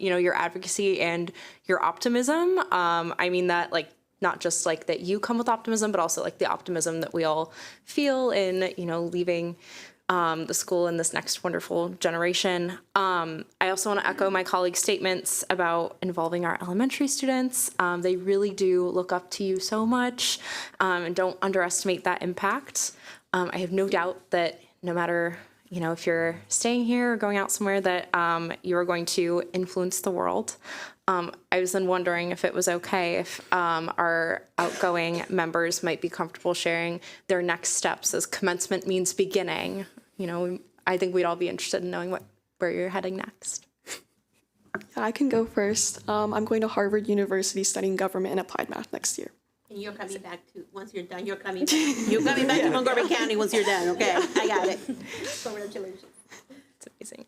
you know, your advocacy and your optimism. I mean that, like, not just like that you come with optimism, but also like the optimism that we all feel in, you know, leaving the school in this next wonderful generation. I also want to echo my colleagues' statements about involving our elementary students. They really do look up to you so much, and don't underestimate that impact. I have no doubt that no matter, you know, if you're staying here or going out somewhere, that you are going to influence the world. I was then wondering if it was okay if our outgoing members might be comfortable sharing their next steps, as commencement means beginning. You know, I think we'd all be interested in knowing where you're heading next.
Yeah, I can go first. I'm going to Harvard University studying government and applied math next year.
And you're coming back to, once you're done, you're coming back. You're coming back to Montgomery County once you're done, okay? I got it. Congratulations.
It's amazing.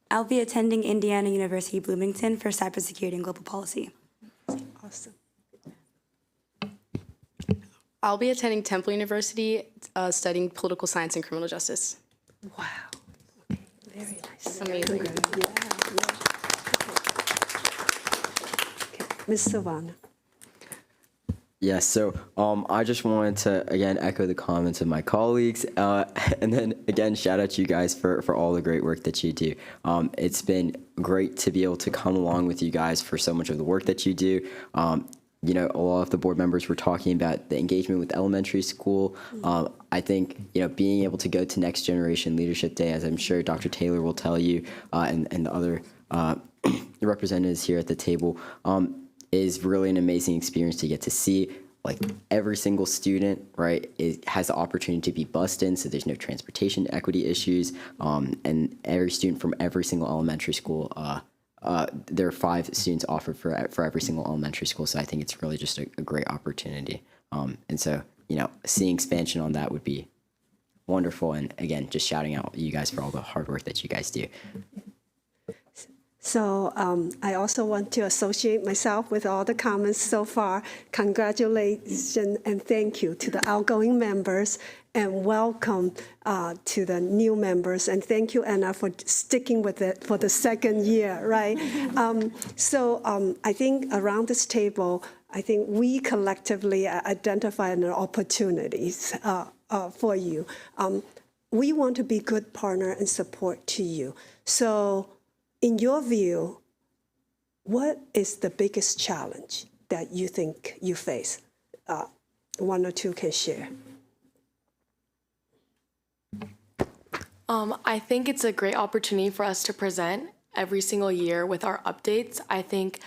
I'll be attending Indiana University Bloomington for cybersecurity and global policy.
Awesome.
I'll be attending Temple University studying political science and criminal justice.
Wow. Okay. Very nice.
Amazing.
Yeah. Okay. Ms. Savannah.
Yes, so I just wanted to, again, echo the comments of my colleagues, and then, again, shout out to you guys for all the great work that you do. It's been great to be able to come along with you guys for so much of the work that you do. You know, a lot of the board members were talking about the engagement with elementary school. I think, you know, being able to go to Next Generation Leadership Day, as I'm sure Dr. Taylor will tell you, and the other representatives here at the table, is really an amazing experience to get to see, like, every single student, right, has the opportunity to be bussed in, so there's no transportation equity issues, and every student from every single elementary school, there are 5 students offered for every single elementary school, so I think it's really just a great opportunity. And so, you know, seeing expansion on that would be wonderful, and again, just shouting out you guys for all the hard work that you guys do.
So I also want to associate myself with all the comments so far. Congratulations and thank you to the outgoing members, and welcome to the new members. And thank you, Anna, for sticking with it for the second year, right? I think around this table, I think we collectively identify the opportunities for you. We want to be good partner and support to you. So, in your view, what is the biggest challenge that you think you face? 1 or 2 can share.
I think it's a great opportunity for us to present every single year with our updates. I think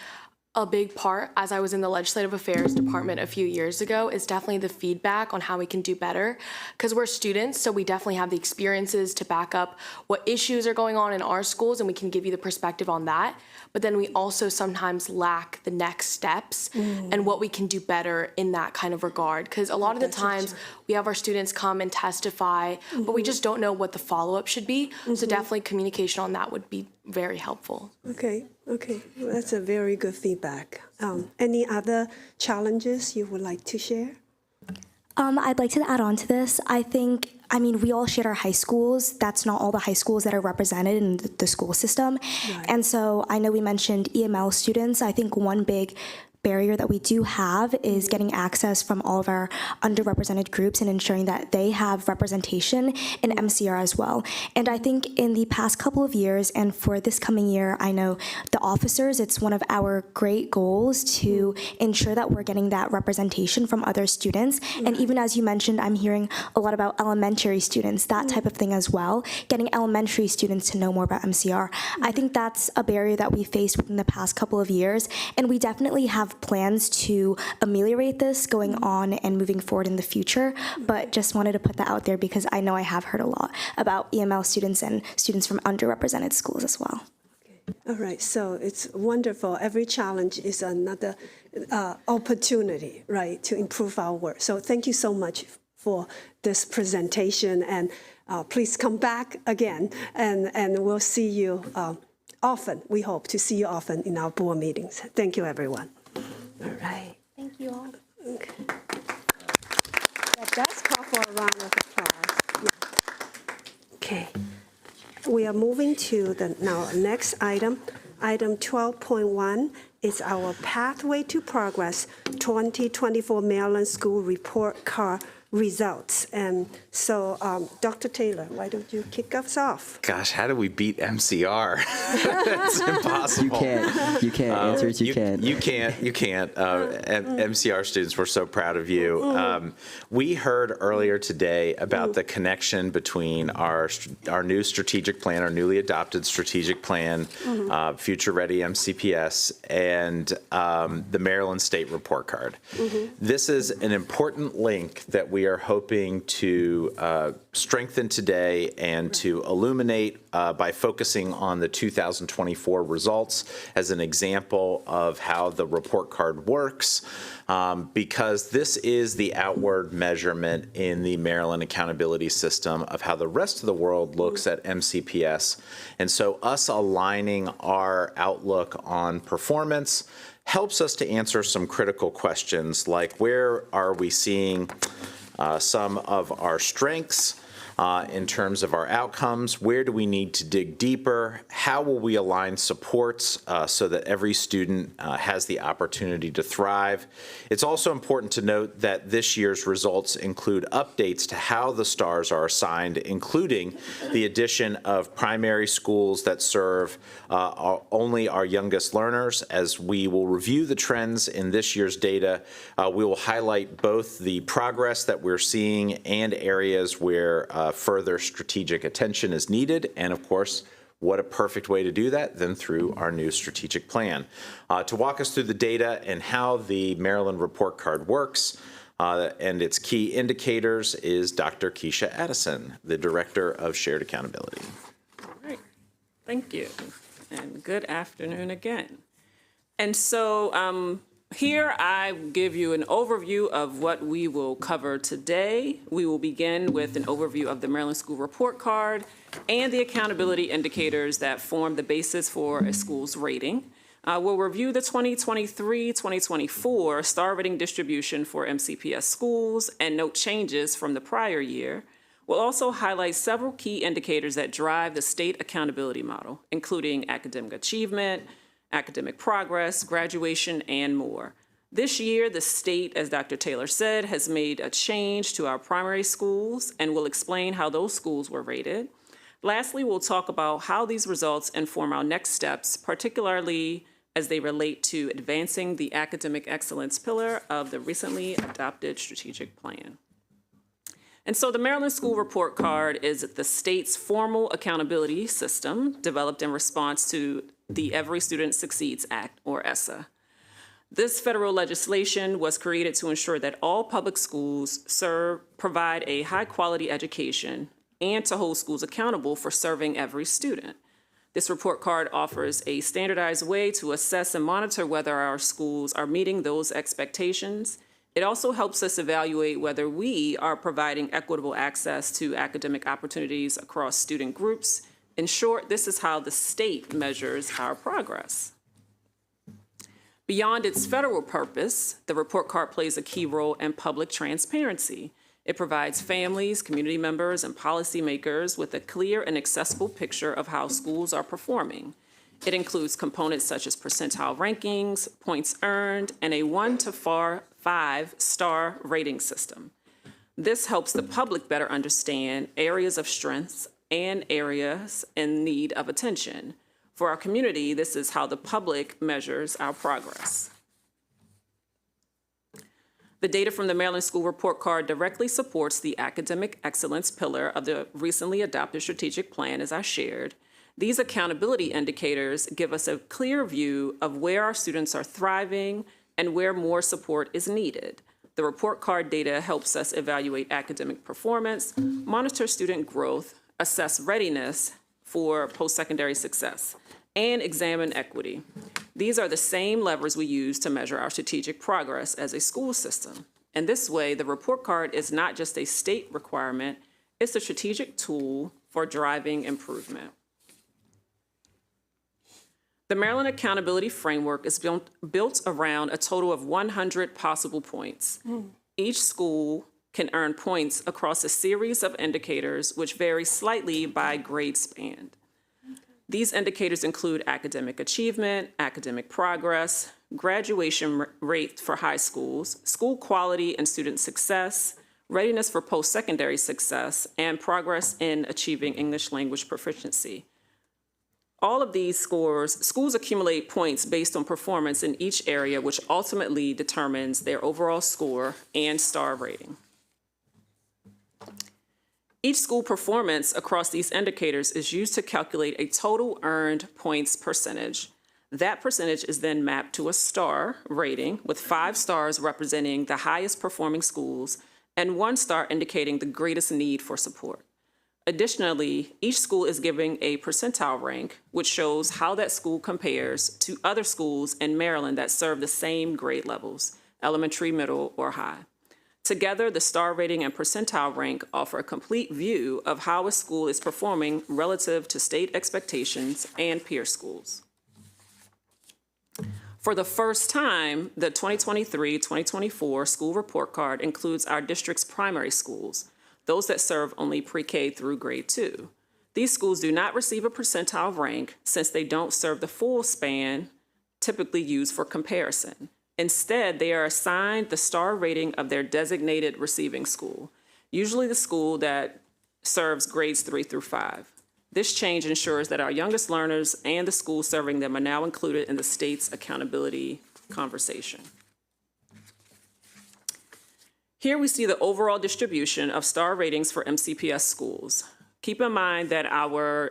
a big part, as I was in the Legislative Affairs Department a few years ago, is definitely the feedback on how we can do better. Because we're students, so we definitely have the experiences to back up what issues are going on in our schools, and we can give you the perspective on that. But then we also sometimes lack the next steps and what we can do better in that kind of regard. Because a lot of the times we have our students come and testify, but we just don't know what the follow-up should be. So definitely communication on that would be very helpful.
Okay, well, that's a very good feedback. Any other challenges you would like to share?
I'd like to add on to this. I mean, we all share our high schools. That's not all the high schools that are represented in the school system. Right. And so I know we mentioned EML students. I think one big barrier that we do have is getting access from all of our underrepresented groups and ensuring that they have representation in MCR as well. And I think in the past couple of years and for this coming year, I know the officers, it's one of our great goals to ensure that we're getting that representation from other students. And even as you mentioned, I'm hearing a lot about elementary students, that type of thing as well, getting elementary students to know more about MCR. I think that's a barrier that we faced within the past couple of years, and we definitely have plans to ameliorate this going on and moving forward in the future, but just wanted to put that out there because I know I have heard a lot about EML students and students from underrepresented schools as well.
All right, so it's wonderful. Every challenge is another opportunity, right, to improve our work. So thank you so much for this presentation, and please come back again, and we'll see you often. We hope to see you often in our board meetings. Thank you, everyone. All right.
Thank you all.
Okay. That does call for a round of applause. Yeah. Okay. We are moving to the next item. Item 12.1 is our Pathway to Progress 2024 Maryland School Report Card results. And so, Dr. Taylor, why don't you kick us off?
Gosh, how do we beat MCR? It's impossible.
You can't. Answers you can't.
You can't. MCR students, we're so proud of you. We heard earlier today about the connection between our new strategic plan, our newly adopted strategic plan, Future Ready MCPS, and the Maryland State Report Card. This is an important link that we are hoping to strengthen today and to illuminate by focusing on the 2024 results as an example of how the report card works, because this is the outward measurement in the Maryland accountability system of how the rest of the world looks at MCPS. And so us aligning our outlook on performance helps us to answer some critical questions like where are we seeing some of our strengths in terms of our outcomes, where do we need to dig deeper, how will we align supports so that every student has the opportunity to thrive. It's also important to note that this year's results include updates to how the stars are assigned, including the addition of primary schools that serve only our youngest learners. As we will review the trends in this year's data, we will highlight both the progress that we're seeing and areas where further strategic attention is needed, and of course, what a perfect way to do that than through our new strategic plan. To walk us through the data and how the Maryland Report Card works and its key indicators is Dr. Keisha Addison, the Director of Shared Accountability.
All right, thank you, and good afternoon again. And so here I give you an overview of what we will cover today. We will begin with an overview of the Maryland School Report Card and the accountability indicators that form the basis for a school's rating. We'll review the 2023-2024 star rating distribution for MCPS schools and note changes from the prior year. We'll also highlight several key indicators that drive the state accountability model, including academic achievement, academic progress, graduation, and more. This year, the state, as Dr. Taylor said, has made a change to our primary schools, and we'll explain how those schools were rated. Lastly, we'll talk about how these results inform our next steps, particularly as they relate to advancing the academic excellence pillar of the recently adopted strategic plan. And so the Maryland School Report Card is the state's formal accountability system developed in response to the Every Student Succeeds Act, or ESSA. This federal legislation was created to ensure that all public schools provide a high-quality education and to hold schools accountable for serving every student. This report card offers a standardized way to assess and monitor whether our schools are meeting those expectations. It also helps us evaluate whether we are providing equitable access to academic opportunities across student groups. In short, this is how the state measures our progress. Beyond its federal purpose, the report card plays a key role in public transparency. It provides families, community members, and policymakers with a clear and accessible picture of how schools are performing. It includes components such as percentile rankings, points earned, and a 1 to 5-star rating system. This helps the public better understand areas of strengths and areas in need of attention. For our community, this is how the public measures our progress. The data from the Maryland School Report Card directly supports the academic excellence pillar of the recently adopted strategic plan, as I shared. These accountability indicators give us a clear view of where our students are thriving and where more support is needed. The report card data helps us evaluate academic performance, monitor student growth, assess readiness for post-secondary success, and examine equity. These are the same levers we use to measure our strategic progress as a school system. And this way, the report card is not just a state requirement, it's a strategic tool for driving improvement. The Maryland Accountability Framework is built around a total of 100 possible points. Each school can earn points across a series of indicators which vary slightly by grade span. These indicators include academic achievement, academic progress, graduation rate for high schools, school quality and student success, readiness for post-secondary success, and progress in achieving English language proficiency. All of these schools accumulate points based on performance in each area, which ultimately determines their overall score and star rating. Each school performance across these indicators is used to calculate a total earned points percentage. That percentage is then mapped to a star rating, with 5 stars representing the highest performing schools and 1 star indicating the greatest need for support. Additionally, each school is given a percentile rank, which shows how that school compares to other schools in Maryland that serve the same grade levels, elementary, middle, or high. Together, the star rating and percentile rank offer a complete view of how a school is performing relative to state expectations and peer schools. For the first time, the 2023-2024 school report card includes our district's primary schools, those that serve only pre-K through grade 2. These schools do not receive a percentile rank since they don't serve the full span typically used for comparison. Instead, they are assigned the star rating of their designated receiving school, usually the school that serves grades 3 through 5. This change ensures that our youngest learners and the schools serving them are now included in the state's accountability conversation. Here we see the overall distribution of star ratings for MCPS schools. Keep in mind that our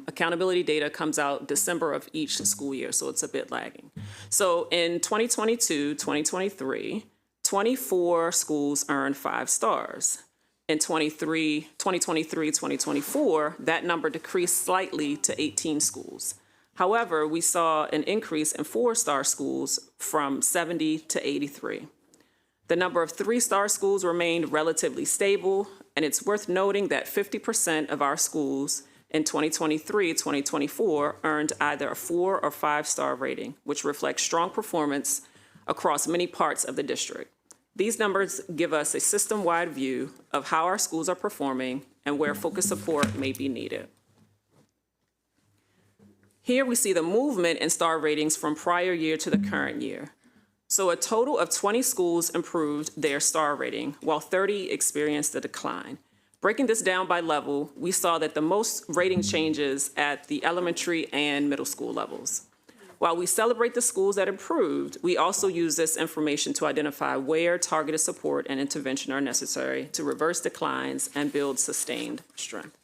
accountability data comes out December of each school year, so it's a bit lagging. So in 2022-2023, 24 schools earned 5 stars. In 2023-2024, that number decreased slightly to 18 schools. However, we saw an increase in 4-star schools from 70 to 83. The number of 3-star schools remained relatively stable, and it's worth noting that 50% of our schools in 2023-2024 earned either a 4 or 5-star rating, which reflects strong performance across many parts of the district. These numbers give us a system-wide view of how our schools are performing and where focused support may be needed. Here we see the movement in star ratings from prior year to the current year. So a total of 20 schools improved their star rating, while 30 experienced a decline. Breaking this down by level, we saw that the most rating changes at the elementary and middle school levels. While we celebrate the schools that improved, we also use this information to identify where targeted support and intervention are necessary to reverse declines and build sustained strength.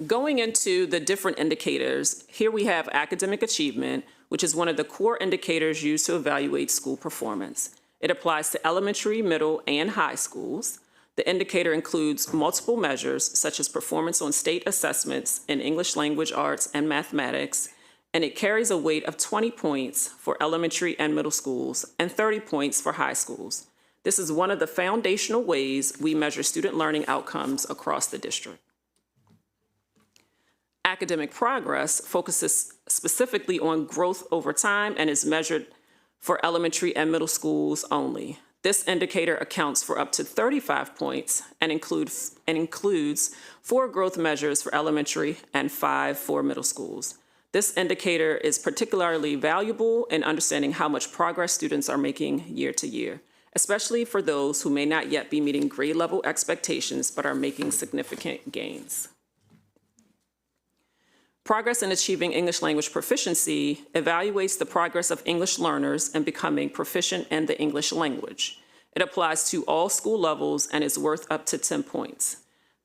Going into the different indicators, here we have academic achievement, which is one of the core indicators used to evaluate school performance. It applies to elementary, middle, and high schools. The indicator includes multiple measures, such as performance on state assessments in English language arts and mathematics, and it carries a weight of 20 points for elementary and middle schools and 30 points for high schools. This is one of the foundational ways we measure student learning outcomes across the district. Academic progress focuses specifically on growth over time and is measured for elementary and middle schools only. This indicator accounts for up to 35 points and includes 4 growth measures for elementary and 5 for middle schools. This indicator is particularly valuable in understanding how much progress students are making year to year, especially for those who may not yet be meeting grade level expectations but are making significant gains. Progress in achieving English language proficiency evaluates the progress of English learners in becoming proficient in the English language. It applies to all school levels and is worth up to 10 points.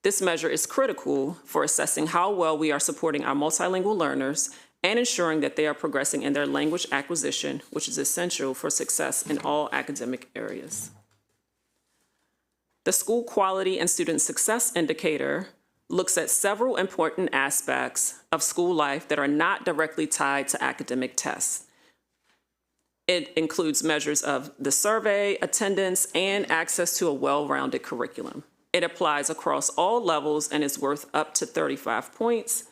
This measure is critical for assessing how well we are supporting our multilingual learners and ensuring that they are progressing in their language acquisition, which is essential for success in all academic areas. The School Quality and Student Success Indicator looks at several important aspects of school life that are not directly tied to academic tests. It includes measures of the survey, attendance, and access to a well-rounded curriculum. It applies across all levels and is worth up to 35 points.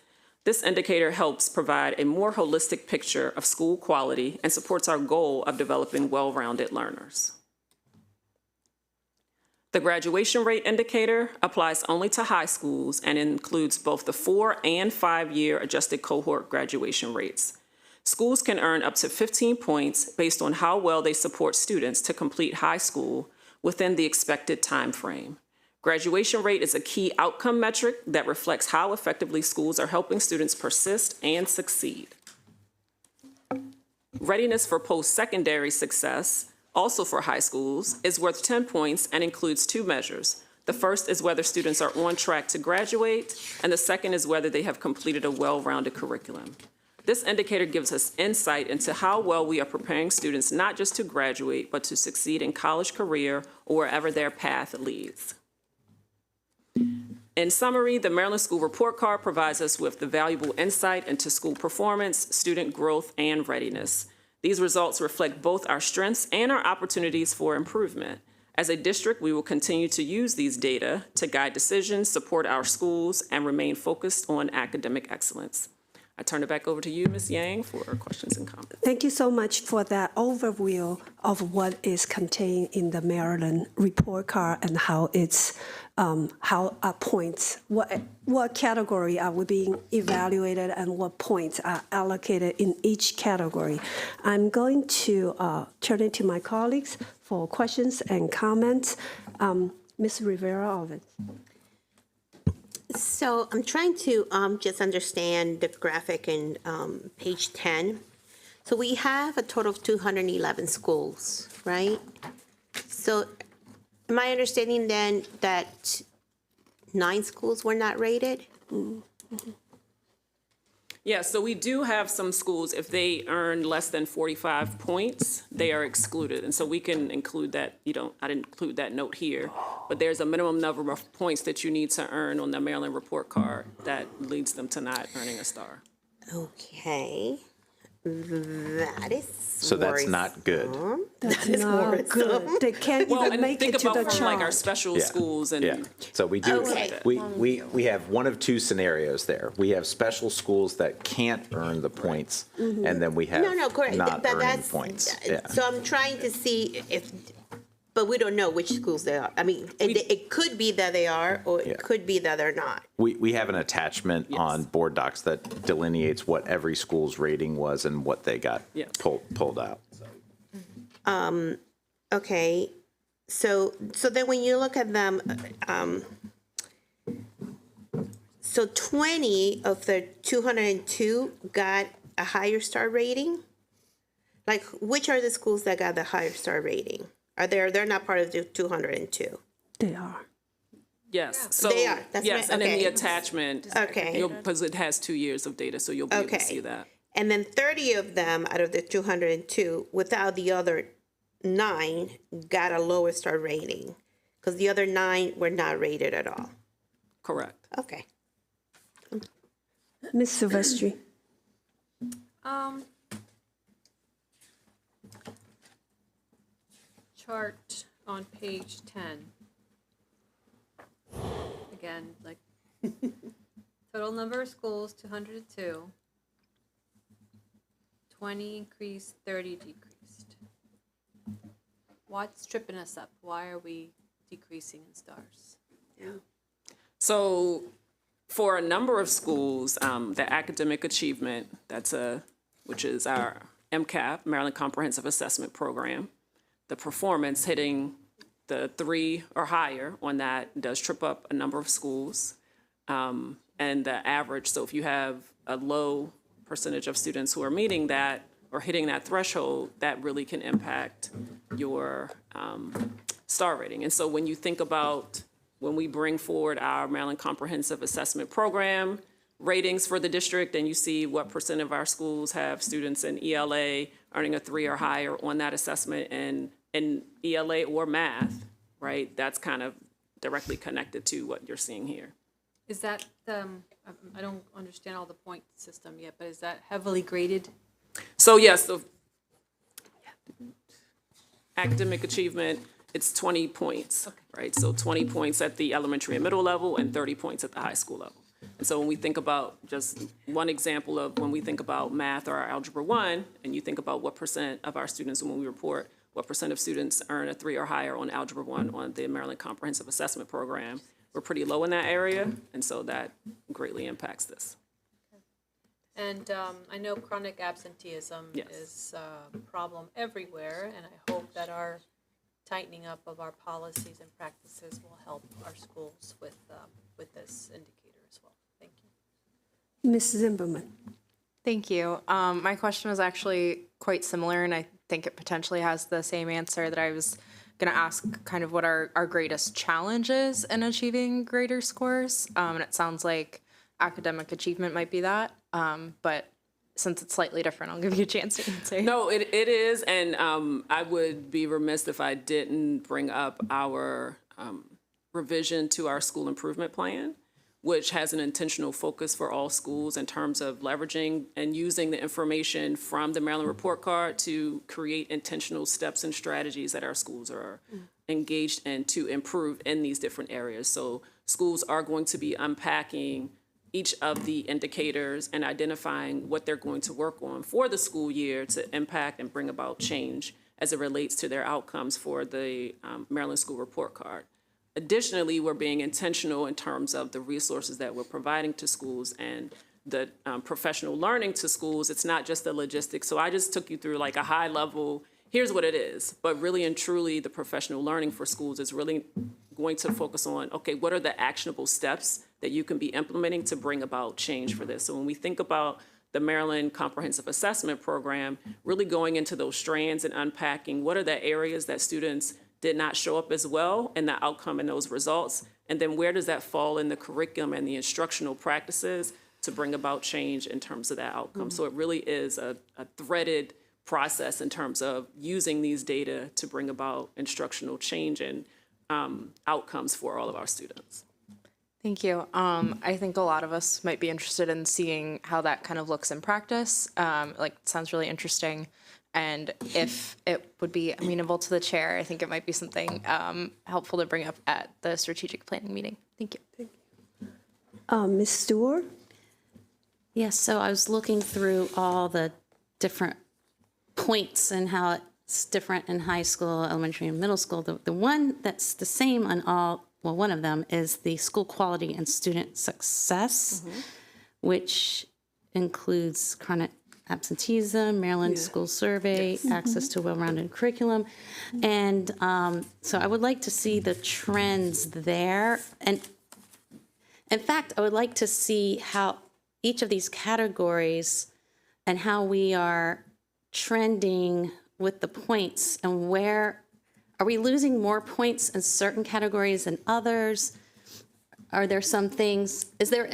This indicator helps provide a more holistic picture of school quality and supports our goal of developing well-rounded learners. The graduation rate indicator applies only to high schools and includes both the 4- and 5-year adjusted cohort graduation rates. Schools can earn up to 15 points based on how well they support students to complete high school within the expected time frame. Graduation rate is a key outcome metric that reflects how effectively schools are helping students persist and succeed. Readiness for post-secondary success, also for high schools, is worth 10 points and includes 2 measures. The first is whether students are on track to graduate, and the second is whether they have completed a well-rounded curriculum. This indicator gives us insight into how well we are preparing students not just to graduate, but to succeed in college, career, or wherever their path leads. In summary, the Maryland School Report Card provides us with the valuable insight into school performance, student growth, and readiness. These results reflect both our strengths and our opportunities for improvement. As a district, we will continue to use these data to guide decisions, support our schools, and remain focused on academic excellence. I turn it back over to you, Ms. Yang, for questions and comments.
Thank you so much for that overview of what is contained in the Maryland report card and how it's points, what category are we being evaluated and what points are allocated in each category. I'm going to turn it to my colleagues for questions and comments. Ms. Rivera of it.
So I'm trying to just understand the graphic in page 10. So we have a total of 211 schools, right? So am I understanding then that 9 schools were not rated?
Mm-hmm.
Yeah, so we do have some schools, if they earn less than 45 points, they are excluded. And so we can include that, I didn't include that note here, but there's a minimum number of points that you need to earn on the Maryland report card that leads them to not earning a star.
Okay. That is
So that's not good.
That's not good. They can't even make it to the
Think about from like our
chart.
special schools and.
Yeah, so we do,
Okay.
we have one of 2 scenarios there. We have special schools that can't earn the points, and then we have
No, correct.
not
But
earning
that's,
points. Yeah.
So I'm trying to see if, but we don't know which schools they are. I mean, it could be that they are, or it could be that they're not.
We have an attachment on board docs that delineates what every school's rating was and what they got pulled out.
Okay, so then when you look at them, so 20 of the 202 got a higher star rating? Like, which are the schools that got the higher star rating? They're not part of the 202?
They are.
Yes. So,
They are. That's
yes,
right.
and in
Okay.
the attachment, because it has 2 years of data, so you'll be able to see that.
And then 30 of them out of the 202, without the other 9, got a lower star rating, because the other 9 were not rated at all.
Correct.
Okay.
Ms. Silvestri.
Chart on page 10. Again, like total number of schools, 202. 20 increased, 30 decreased. What's tripping us up? Why are we decreasing in stars?
So For a number of schools, the academic achievement, which is our MCAP, Maryland Comprehensive Assessment Program, the performance hitting the 3 or higher on that does trip up a number of schools. And the average, so if you have a low percentage of students who are meeting that or hitting that threshold, that really can impact your star rating. And so when you think about when we bring forward our Maryland Comprehensive Assessment Program ratings for the district, and you see what percent of our schools have students in ELA earning a 3 or higher on that assessment, and in ELA or math, right? That's kind of directly connected to what you're seeing here.
Is that, I don't understand all the point system yet, but is that heavily graded?
So yes, academic achievement, it's 20 points, right? So 20 points at the elementary and middle level and 30 points at the high school level. And so when we think about just one example of when we think about math or our Algebra 1, and you think about what percent of our students, when we report what percent of students earn a 3 or higher on Algebra 1 on the Maryland Comprehensive Assessment Program, we're pretty low in that area, and so that greatly impacts this.
And I know chronic absenteeism is a problem everywhere, and I hope that our tightening up of our policies and practices will help our schools with this indicator as well. Thank you.
Ms. Zimmerman.
Thank you. My question was actually quite similar, and I think it potentially has the same answer that I was going to ask, kind of what our greatest challenge is in achieving greater scores. And it sounds like academic achievement might be that, but since it's slightly different, I'll give you a chance to answer.
No, it is, and I would be remiss if I didn't bring up our revision to our school improvement plan, which has an intentional focus for all schools in terms of leveraging and using the information from the Maryland Report Card to create intentional steps and strategies that our schools are engaged in to improve in these different areas. So schools are going to be unpacking each of the indicators and identifying what they're going to work on for the school year to impact and bring about change as it relates to their outcomes for the Maryland School Report Card. Additionally, we're being intentional in terms of the resources that we're providing to schools and the professional learning to schools. It's not just the logistics. So I just took you through like a high level, here's what it is. But really and truly, the professional learning for schools is really going to focus on, okay, what are the actionable steps that you can be implementing to bring about change for this? So when we think about the Maryland Comprehensive Assessment Program, really going into those strands and unpacking what are the areas that students did not show up as well in the outcome and those results, and then where does that fall in the curriculum and the instructional practices to bring about change in terms of that outcome. So it really is a threaded process in terms of using these data to bring about instructional change and outcomes for all of our students.
Thank you. I think a lot of us might be interested in seeing how that kind of looks in practice. It sounds really interesting. And if it would be amenable to the chair, I think it might be something helpful to bring up at the strategic planning meeting. Thank you.
Ms. Stewart?
Yes, so I was looking through all the different points and how it's different in high school, elementary, and middle school. The one that's the same on all, well, one of them is the school quality and student success, which includes chronic absenteeism, Maryland School Survey, access to well-rounded curriculum. And so I would like to see the trends there. And in fact, I would like to see how each of these categories and how we are trending with the points, and where are we losing more points in certain categories than others? Are there some things, is there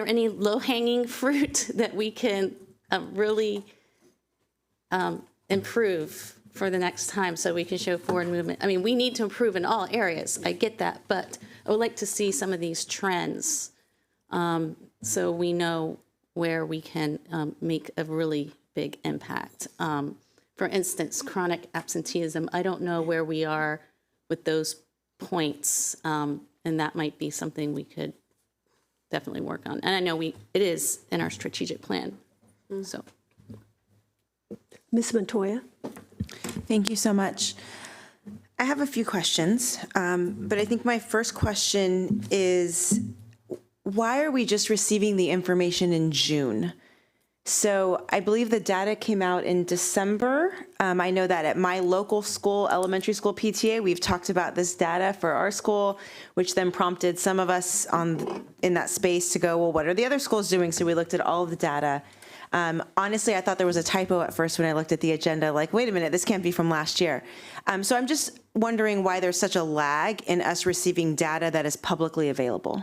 any low-hanging fruit that we can really improve for the next time so we can show forward movement? I mean, we need to improve in all areas. I get that, but I would like to see some of these trends so we know where we can make a really big impact. For instance, chronic absenteeism, I don't know where we are with those points, and that might be something we could definitely work on. And I know it is in our strategic plan, so.
Ms. Montoya?
Thank you so much. I have a few questions, but I think my first question is, why are we just receiving the information in June? So I believe the data came out in December. I know that at my local school, elementary school PTA, we've talked about this data for our school, which then prompted some of us in that space to go, well, what are the other schools doing? So we looked at all of the data. Honestly, I thought there was a typo at first when I looked at the agenda, like, wait a minute, this can't be from last year. So I'm just wondering why there's such a lag in us receiving data that is publicly available.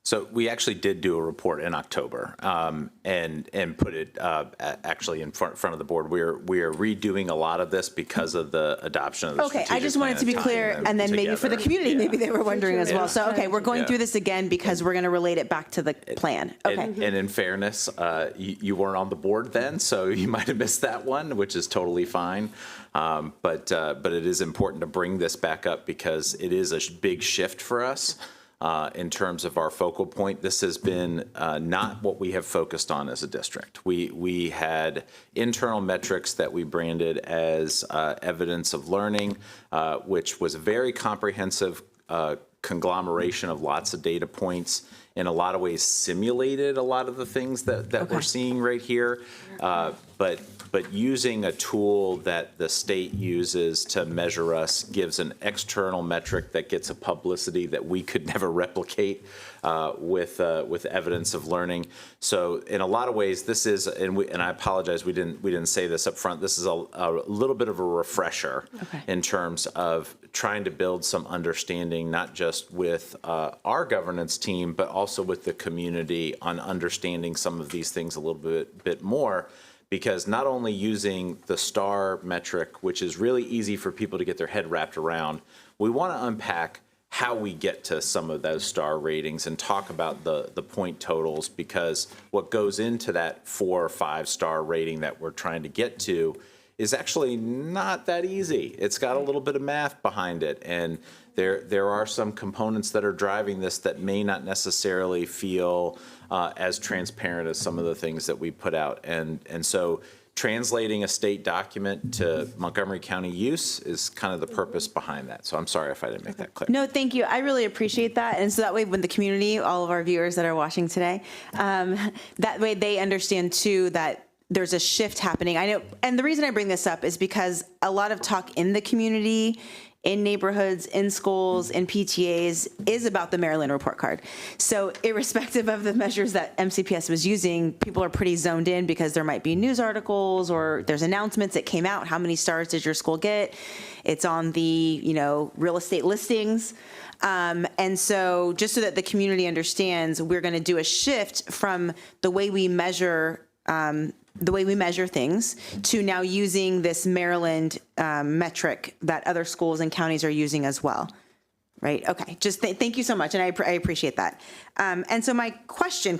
So we actually did do a report in October and put it actually in front of the board. We are redoing a lot of this because of the adoption of the
Okay, I
strategic
just wanted
plan
to be
and
clear,
tying them
and then maybe for the
together.
community,
Yeah.
maybe they were wondering as well. So, okay, we're going
Yeah.
through this again because we're going to relate it back to the plan. Okay.
And in fairness, you weren't on the board then, so you might have missed that one, which is totally fine. But it is important to bring this back up because it is a big shift for us. In terms of our focal point, this has been not what we have focused on as a district. We had internal metrics that we branded as evidence of learning, which was a very comprehensive conglomeration of lots of data points. In a lot of ways, simulated a lot of the things that we're seeing right here. But using a tool that the state uses to measure us gives an external metric that gets a publicity that we could never replicate with evidence of learning. So in a lot of ways, this is, and I apologize, we didn't say this up front. This is a little bit of a refresher in terms of trying to build some understanding, not just with our governance team, but also with the community on understanding some of these things a little bit more. Because not only using the STAR metric, which is really easy for people to get their head wrapped around, we want to unpack how we get to some of those STAR ratings and talk about the point totals, because what goes into that 4 or 5 star rating that we're trying to get to is actually not that easy. It's got a little bit of math behind it, and there are some components that are driving this that may not necessarily feel as transparent as some of the things that we put out. And so translating a state document to Montgomery County use is kind of the purpose behind that. So I'm sorry if I didn't make that clear.
No, thank you. I really appreciate that. And so that way, when the community, all of our viewers that are watching today, that way they understand too that there's a shift happening. I know, and the reason I bring this up is because a lot of talk in the community, in neighborhoods, in schools, in PTAs is about the Maryland report card. So irrespective of the measures that MCPS was using, people are pretty zoned in because there might be news articles or there's announcements that came out. How many stars did your school get? It's on the, real estate listings. And so just so that the community understands, we're going to do a shift from the way we measure things to now using this Maryland metric that other schools and counties are using as well, right? Okay, just thank you so much, and I appreciate that. And so my question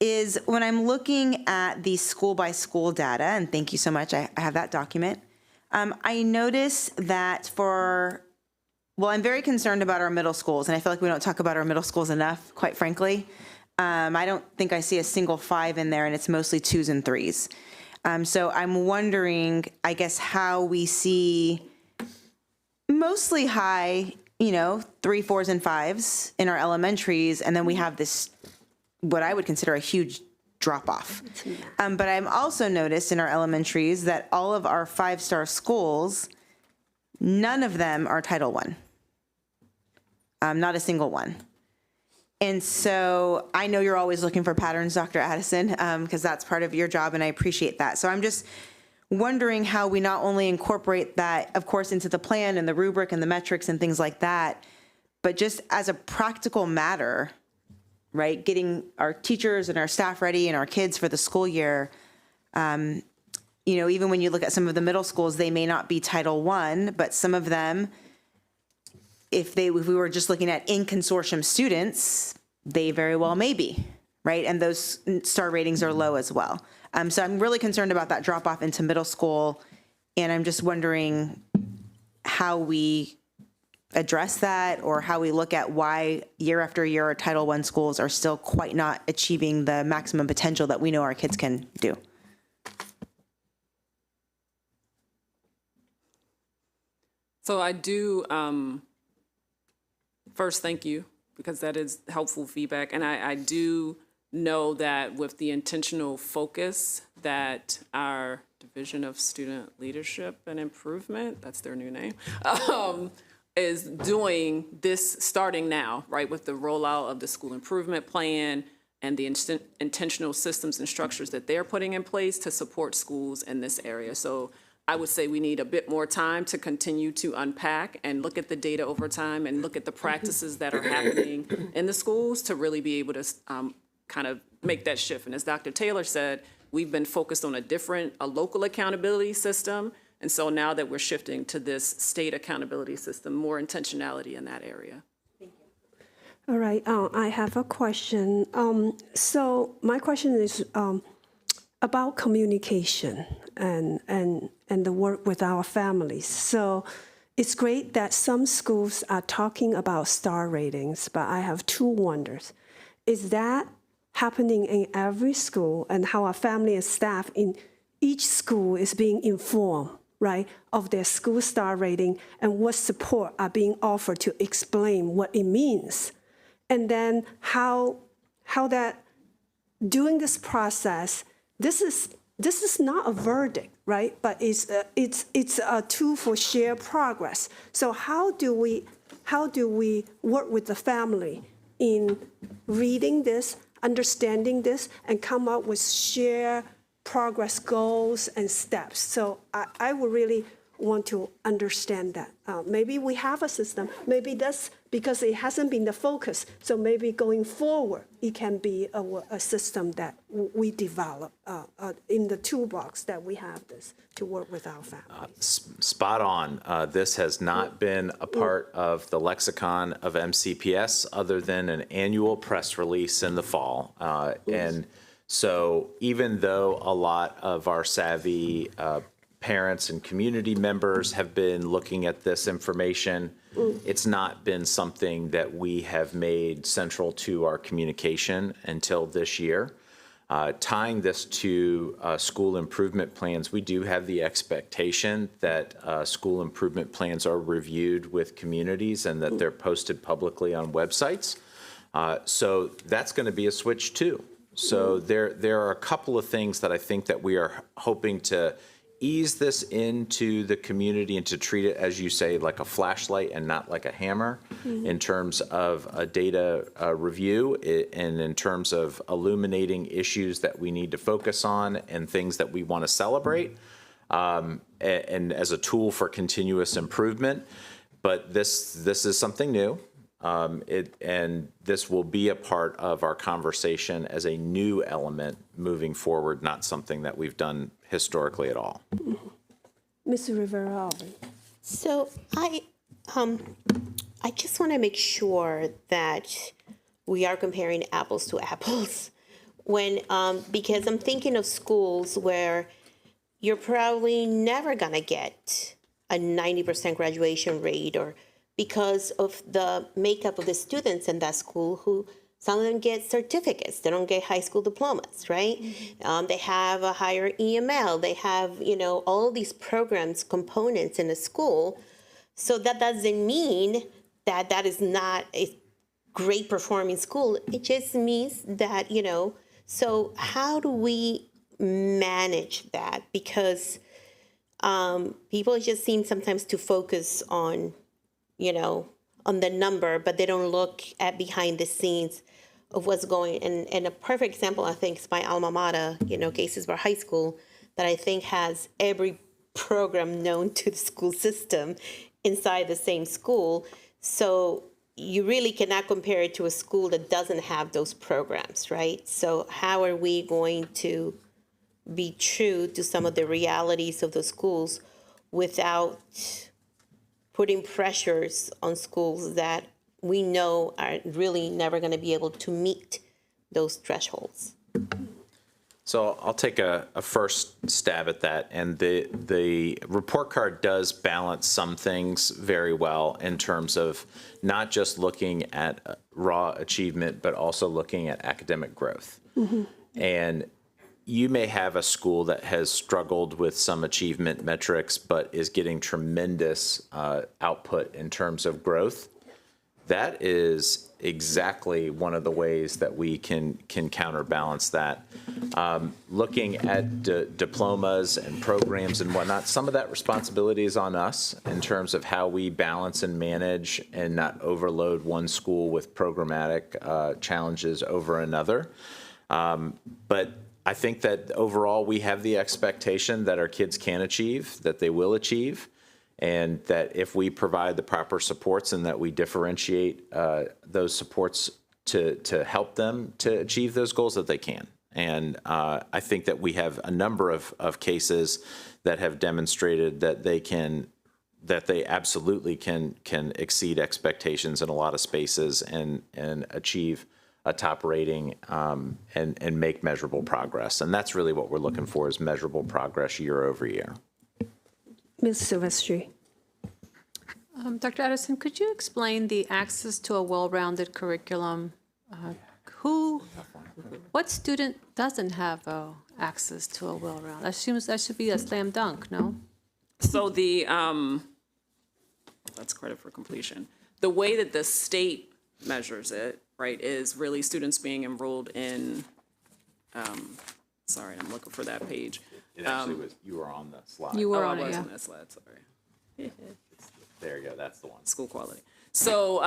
is, when I'm looking at the school-by-school data, and thank you so much, I have that document, I notice that I'm very concerned about our middle schools, and I feel like we don't talk about our middle schools enough, quite frankly. I don't think I see a single 5 in there, and it's mostly 2s and 3s. So I'm wondering, I guess, how we see mostly high, 3, 4s, and 5s in our elementaries, and then we have this, what I would consider a huge drop-off. But I'm also noticed in our elementaries that all of our 5-star schools, none of them are Title I. Not a single one. And so I know you're always looking for patterns, Dr. Addison, because that's part of your job, and I appreciate that. So I'm just wondering how we not only incorporate that, of course, into the plan and the rubric and the metrics and things like that, but just as a practical matter, right, getting our teachers and our staff ready and our kids for the school year. Even when you look at some of the middle schools, they may not be Title I, but some of them, if we were just looking at in-consortium students, they very well may be, right? And those star ratings are low as well. So I'm really concerned about that drop-off into middle school, and I'm just wondering how we address that, or how we look at why year after year our Title I schools are still quite not achieving the maximum potential that we know our kids can do.
So I do, first, thank you, because that is helpful feedback. And I do know that with the intentional focus that our Division of Student Leadership and Improvement, that's their new name, is doing this starting now, right, with the rollout of the school improvement plan and the intentional systems and structures that they're putting in place to support schools in this area. So I would say we need a bit more time to continue to unpack and look at the data over time and look at the practices that are happening in the schools to really be able to kind of make that shift. And as Dr. Taylor said, we've been focused on a local accountability system. And so now that we're shifting to this state accountability system, more intentionality in that area.
All right, I have a question. So my question is about communication and the work with our families. So it's great that some schools are talking about star ratings, but I have two wonders. Is that happening in every school, and how our family and staff in each school is being informed, right, of their school star rating and what support are being offered to explain what it means? And then how that during this process, this is not a verdict, right? But it's a tool for shared progress. So how do we work with the family in reading this, understanding this, and come up with shared progress goals and steps? So I would really want to understand that. Maybe we have a system. Maybe that's because it hasn't been the focus. So maybe going forward, it can be a system that we develop in the toolbox that we have this to work with our families.
Spot on. This has not been a part of the lexicon of MCPS other than an annual press release in the fall. And so even though a lot of our savvy parents and community members have been looking at this information, it's not been something that we have made central to our communication until this year. Tying this to school improvement plans, we do have the expectation that school improvement plans are reviewed with communities and that they're posted publicly on websites. So that's going to be a switch too. So there are a couple of things that I think that we are hoping to ease this into the community and to treat it, as you say, like a flashlight and not like a hammer in terms of a data review and in terms of illuminating issues that we need to focus on and things that we want to celebrate and as a tool for continuous improvement. But this is something new. And this will be a part of our conversation as a new element moving forward, not something that we've done historically at all.
Ms. Rivera.
So I just want to make sure that we are comparing apples to apples when because I'm thinking of schools where you're probably never going to get a 90% graduation rate, or because of the makeup of the students in that school, who some of them get certificates, they don't get high school diplomas, right? They have a higher EML, they have, all these programs, components in a school. So that doesn't mean that that is not a great performing school. It just means that, so how do we manage that? Because people just seem sometimes to focus on on the number, but they don't look at behind the scenes of what's going. And a perfect example, I think, is my alma mater, Gaysisburg High School, that I think has every program known to the school system inside the same school. So you really cannot compare it to a school that doesn't have those programs, right? So how are we going to be true to some of the realities of the schools without putting pressures on schools that we know are really never going to be able to meet those thresholds?
So I'll take a first stab at that. And the report card does balance some things very well in terms of not just looking at raw achievement, but also looking at academic growth. And you may have a school that has struggled with some achievement metrics, but is getting tremendous output in terms of growth. that is exactly one of the ways that we can counterbalance that. Looking at diplomas and programs and whatnot, some of that responsibility is on us in terms of how we balance and manage and not overload one school with programmatic challenges over another. But I think that overall we have the expectation that our kids can achieve, that they will achieve, and that if we provide the proper supports and that we differentiate those supports to help them to achieve those goals, that they can. And I think that we have a number of cases that have demonstrated that they absolutely can exceed expectations in a lot of spaces and achieve a top rating and make measurable progress. And that's really what we're looking for, is measurable progress year over year.
Ms. Silvestri.
Dr. Edison, could you explain the access to a well-rounded curriculum? What student doesn't have access to a well-rounded? I assume that should be a slam dunk, no?
So that's credit for completion. The way that the state measures it, right, is really students being enrolled in, sorry, I'm looking for that page.
It actually was, you were on the slide.
You were on
I
it,
was
yeah.
on that slide, sorry.
There you go, that's the one.
School quality. So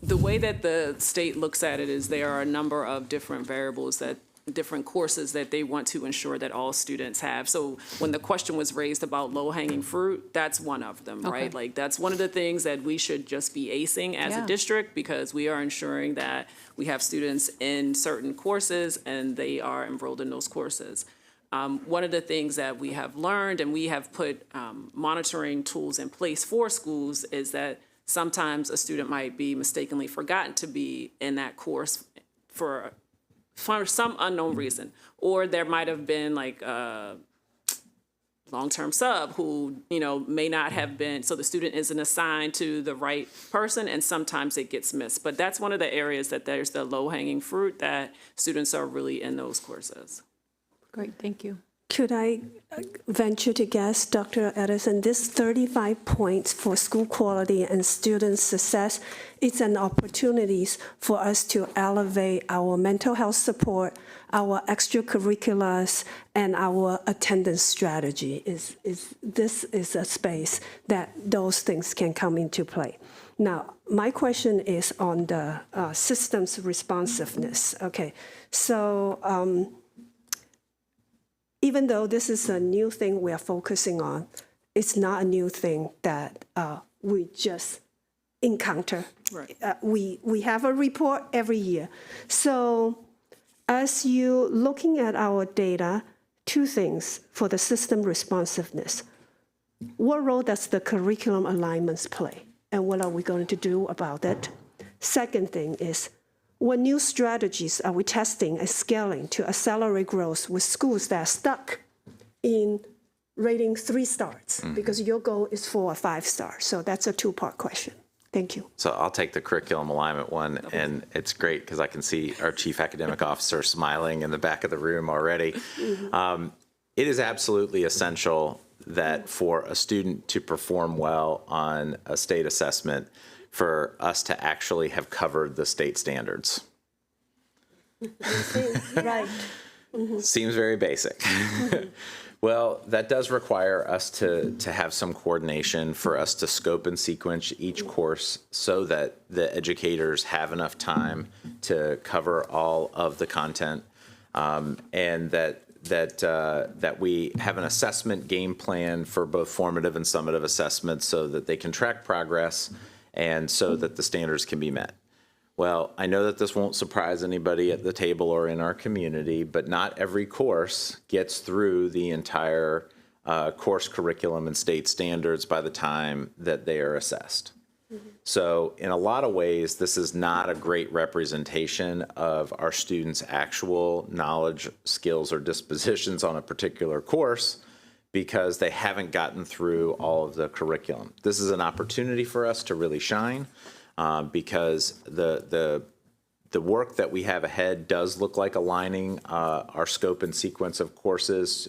the way that the state looks at it is there are a number of different variables, different courses that they want to ensure that all students have. So when the question was raised about low-hanging fruit, that's one of them, right? Like, that's one of the things that we should just be acing as a district, because we are ensuring that we have students in certain courses and they are enrolled in those courses. One of the things that we have learned, and we have put monitoring tools in place for schools, is that sometimes a student might be mistakenly forgotten to be in that course for some unknown reason. Or there might have been like a long-term sub who, may not have been, so the student isn't assigned to the right person, and sometimes it gets missed. But that's one of the areas that there's the low-hanging fruit, that students are really in those courses.
Great, thank you.
Could I venture to guess, Dr. Edison, this 35 points for school quality and student success, it's an opportunity for us to elevate our mental health support, our extracurriculars, and our attendance strategy. This is a space that those things can come into play. Now, my question is on the systems responsiveness. Okay, so even though this is a new thing we are focusing on, it's not a new thing that we just encounter.
Right.
We have a report every year. So as you looking at our data, two things for the system responsiveness. What role does the curriculum alignments play? And what are we going to do about it? Second thing is, what new strategies are we testing and scaling to accelerate growth with schools that are stuck in rating 3 stars? Because your goal is 4 or 5 stars. So that's a two-part question. Thank you.
So I'll take the curriculum alignment one, and it's great because I can see our chief academic officer smiling in the back of the room already. It is absolutely essential that for a student to perform well on a state assessment, for us to actually have covered the state standards.
Right.
Seems very basic. Well, that does require us to have some coordination, for us to scope and sequence each course so that the educators have enough time to cover all of the content, and that we have an assessment game plan for both formative and summative assessments so that they can track progress and so that the standards can be met. Well, I know that this won't surprise anybody at the table or in our community, but not every course gets through the entire course curriculum and state standards by the time that they are assessed. So in a lot of ways, this is not a great representation of our students' actual knowledge, skills, or dispositions on a particular course, because they haven't gotten through all of the curriculum. This is an opportunity for us to really shine, because the work that we have ahead does look like aligning our scope and sequence of courses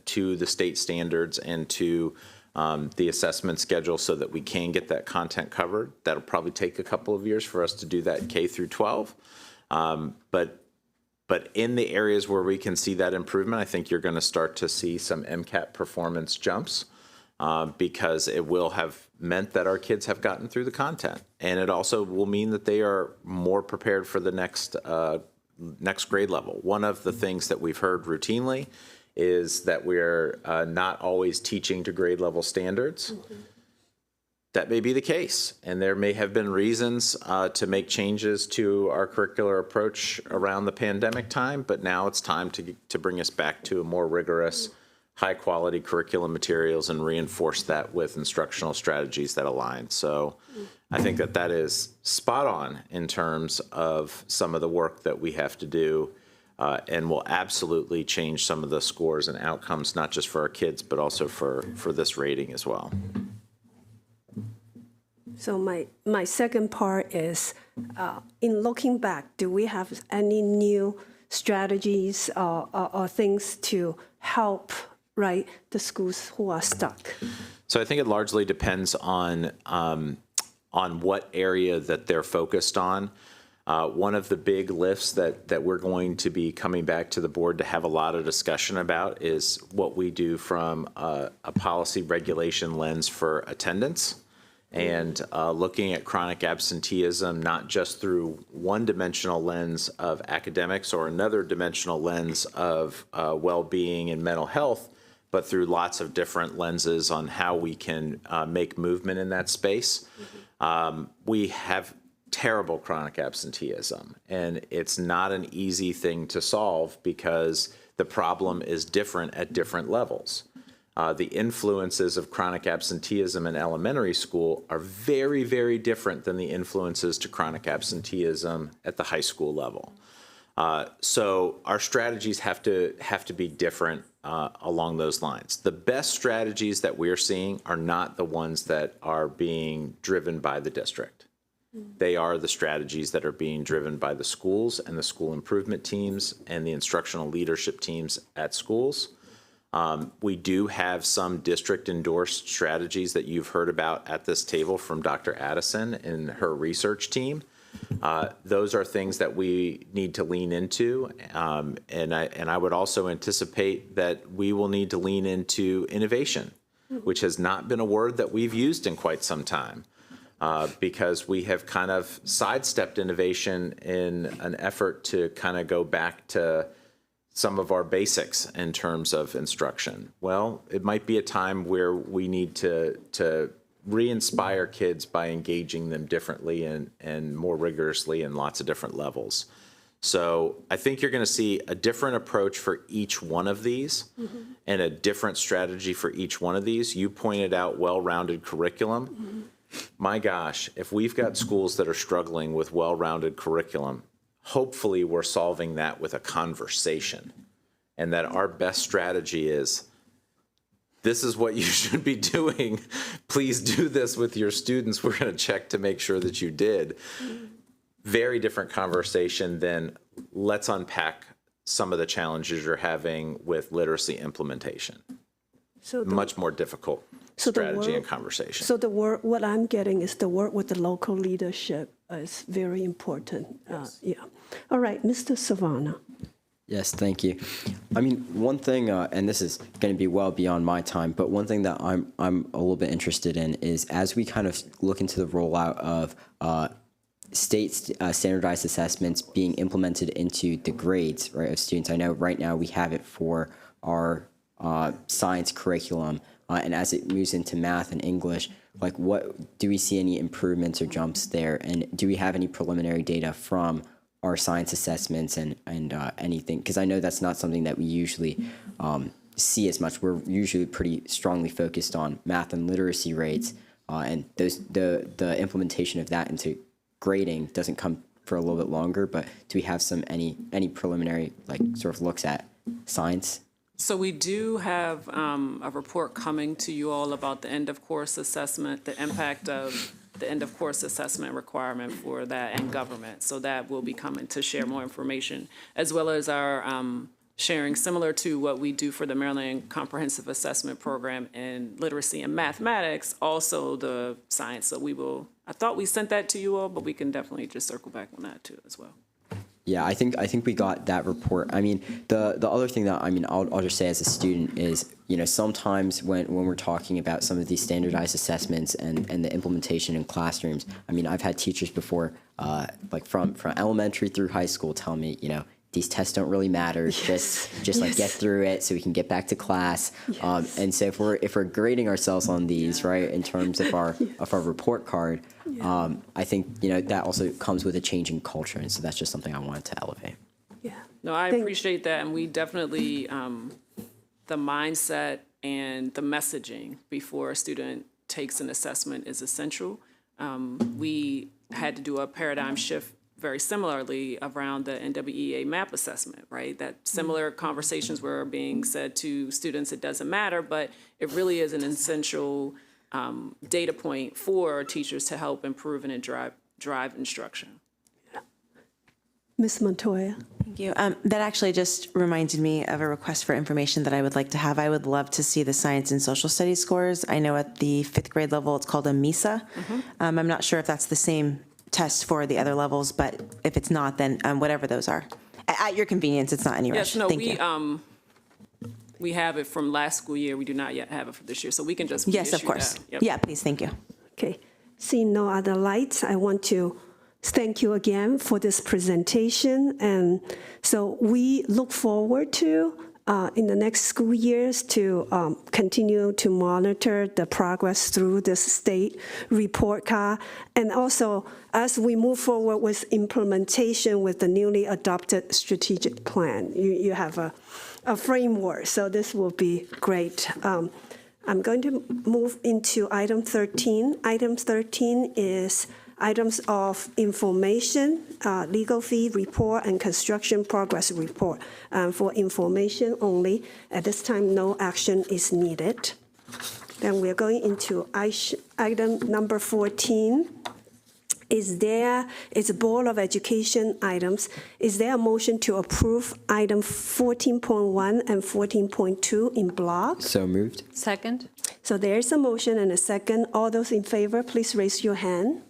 to the state standards and to the assessment schedule so that we can get that content covered. That'll probably take a couple of years for us to do that K through 12. But in the areas where we can see that improvement, I think you're going to start to see some MCAT performance jumps because it will have meant that our kids have gotten through the content. And it also will mean that they are more prepared for the next grade level. One of the things that we've heard routinely is that we're not always teaching to grade level standards. That may be the case, and there may have been reasons to make changes to our curricular approach around the pandemic time, but now it's time to bring us back to a more rigorous, high-quality curriculum materials and reinforce that with instructional strategies that align. So I think that is spot on in terms of some of the work that we have to do and will absolutely change some of the scores and outcomes, not just for our kids, but also for this rating as well.
So my second part is, in looking back, do we have any new strategies or things to help, right, the schools who are stuck?
So I think it largely depends on what area that they're focused on. One of the big lifts that we're going to be coming back to the board to have a lot of discussion about is what we do from a policy regulation lens for attendance and looking at chronic absenteeism, not just through one-dimensional lens of academics or another dimensional lens of well-being and mental health, but through lots of different lenses on how we can make movement in that space. We have terrible chronic absenteeism, and it's not an easy thing to solve because the problem is different at different levels. The influences of chronic absenteeism in elementary school are very, very different than the influences to chronic absenteeism at the high school level. So our strategies have to be different along those lines. The best strategies that we're seeing are not the ones that are being driven by the district. They are the strategies that are being driven by the schools and the school improvement teams and the instructional leadership teams at schools. We do have some district-endorsed strategies that you've heard about at this table from Dr. Addison and her research team. Those are things that we need to lean into, and I would also anticipate that we will need to lean into innovation, which has not been a word that we've used in quite some time. Because we have kind of sidestepped innovation in an effort to kind of go back to some of our basics in terms of instruction. Well, it might be a time where we need to re-inspire kids by engaging them differently and more rigorously in lots of different levels. So I think you're going to see a different approach for each one of these and a different strategy for each one of these. You pointed out well-rounded curriculum. My gosh, if we've got schools that are struggling with well-rounded curriculum, hopefully we're solving that with a conversation, and that our best strategy is, this is what you should be doing. Please do this with your students. We're going to check to make sure that you did. Very different conversation than let's unpack some of the challenges you're having with literacy implementation. So much more difficult strategy and conversation.
So the work, what I'm getting is the work with the local leadership is very important.
Yes.
Yeah. All right, Mr. Savannah.
Yes, thank you. I mean, one thing, and this is going to be well beyond my time, but one thing that I'm a little bit interested in is as we kind of look into the rollout of state standardized assessments being implemented into the grades, right, of students. I know right now we have it for our science curriculum, and as it moves into math and English, like what do we see any improvements or jumps there, and do we have any preliminary data from our science assessments and anything? Because I know that's not something that we usually see as much. We're usually pretty strongly focused on math and literacy rates, and the implementation of that into grading doesn't come for a little bit longer. But do we have any preliminary like sort of looks at science?
So we do have a report coming to you all about the end of course assessment, the impact of the end of course assessment requirement for that in government. So that will be coming to share more information, as well as our sharing, similar to what we do for the Maryland Comprehensive Assessment Program in literacy and mathematics, also the science. So I thought we sent that to you all, but we can definitely just circle back on that too as well.
Yeah, I think we got that report. I mean, the other thing that I'll just say as a student is, sometimes when we're talking about some of these standardized assessments and the implementation in classrooms, I've had teachers before, like from elementary through high school, tell me, these tests don't really matter. Just like get through it so we can get back to class. And so if we're grading ourselves on these, right, in terms of our report card, I think that also comes with a change in culture, and so that's just something I wanted to elevate.
No, I appreciate that, and we definitely the mindset and the messaging before a student takes an assessment is essential. We had to do a paradigm shift very similarly around the NWEA MAP assessment, right? That similar conversations were being said to students, it doesn't matter, but it really is an essential data point for teachers to help improve and drive instruction.
Ms. Montoya.
Thank you. That actually just reminded me of a request for information that I would like to have. I would love to see the science and social studies scores. I know at the 5th grade level, it's called a MISA. I'm not sure if that's the same test for the other levels, but if it's not, then whatever those are. At your convenience, it's not any rush.
Yes, no,
Thank you.
We have it from last school year. We do not yet have it for this year, so we can just
Yes, of course.
that. Yep.
Yeah, please, thank you.
Okay. Seeing no other lights, I want to thank you again for this presentation. And so we look forward to, in the next school years, to continue to monitor the progress through this state report card. And also, as we move forward with implementation with the newly adopted strategic plan, you have a framework, so this will be great. I'm going to move into item 13. Item 13 is items of information, legal fee report, and construction progress report. For information only, at this time, no action is needed. Then we're going into item number 14. It's a Board of Education items. Is there a motion to approve item 14.1 and 14.2 in block?
So moved.
Second.
So there's a motion and a second. All those in favor, please raise your hand.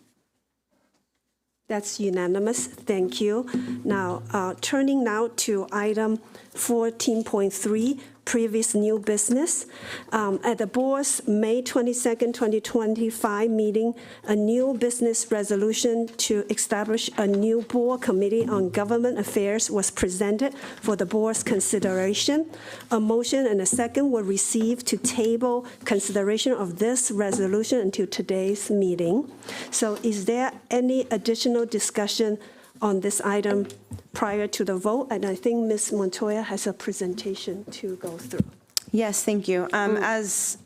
That's unanimous. Thank you. Now, turning now to item 14.3, previous new business. At the board's May 22nd, 2025 meeting, a new business resolution to establish a new board committee on government affairs was presented for the board's consideration. A motion and a second were received to table consideration of this resolution until today's meeting. So is there any additional discussion on this item prior to the vote? And I think Ms. Montoya has a presentation to go through.
Yes, thank you. As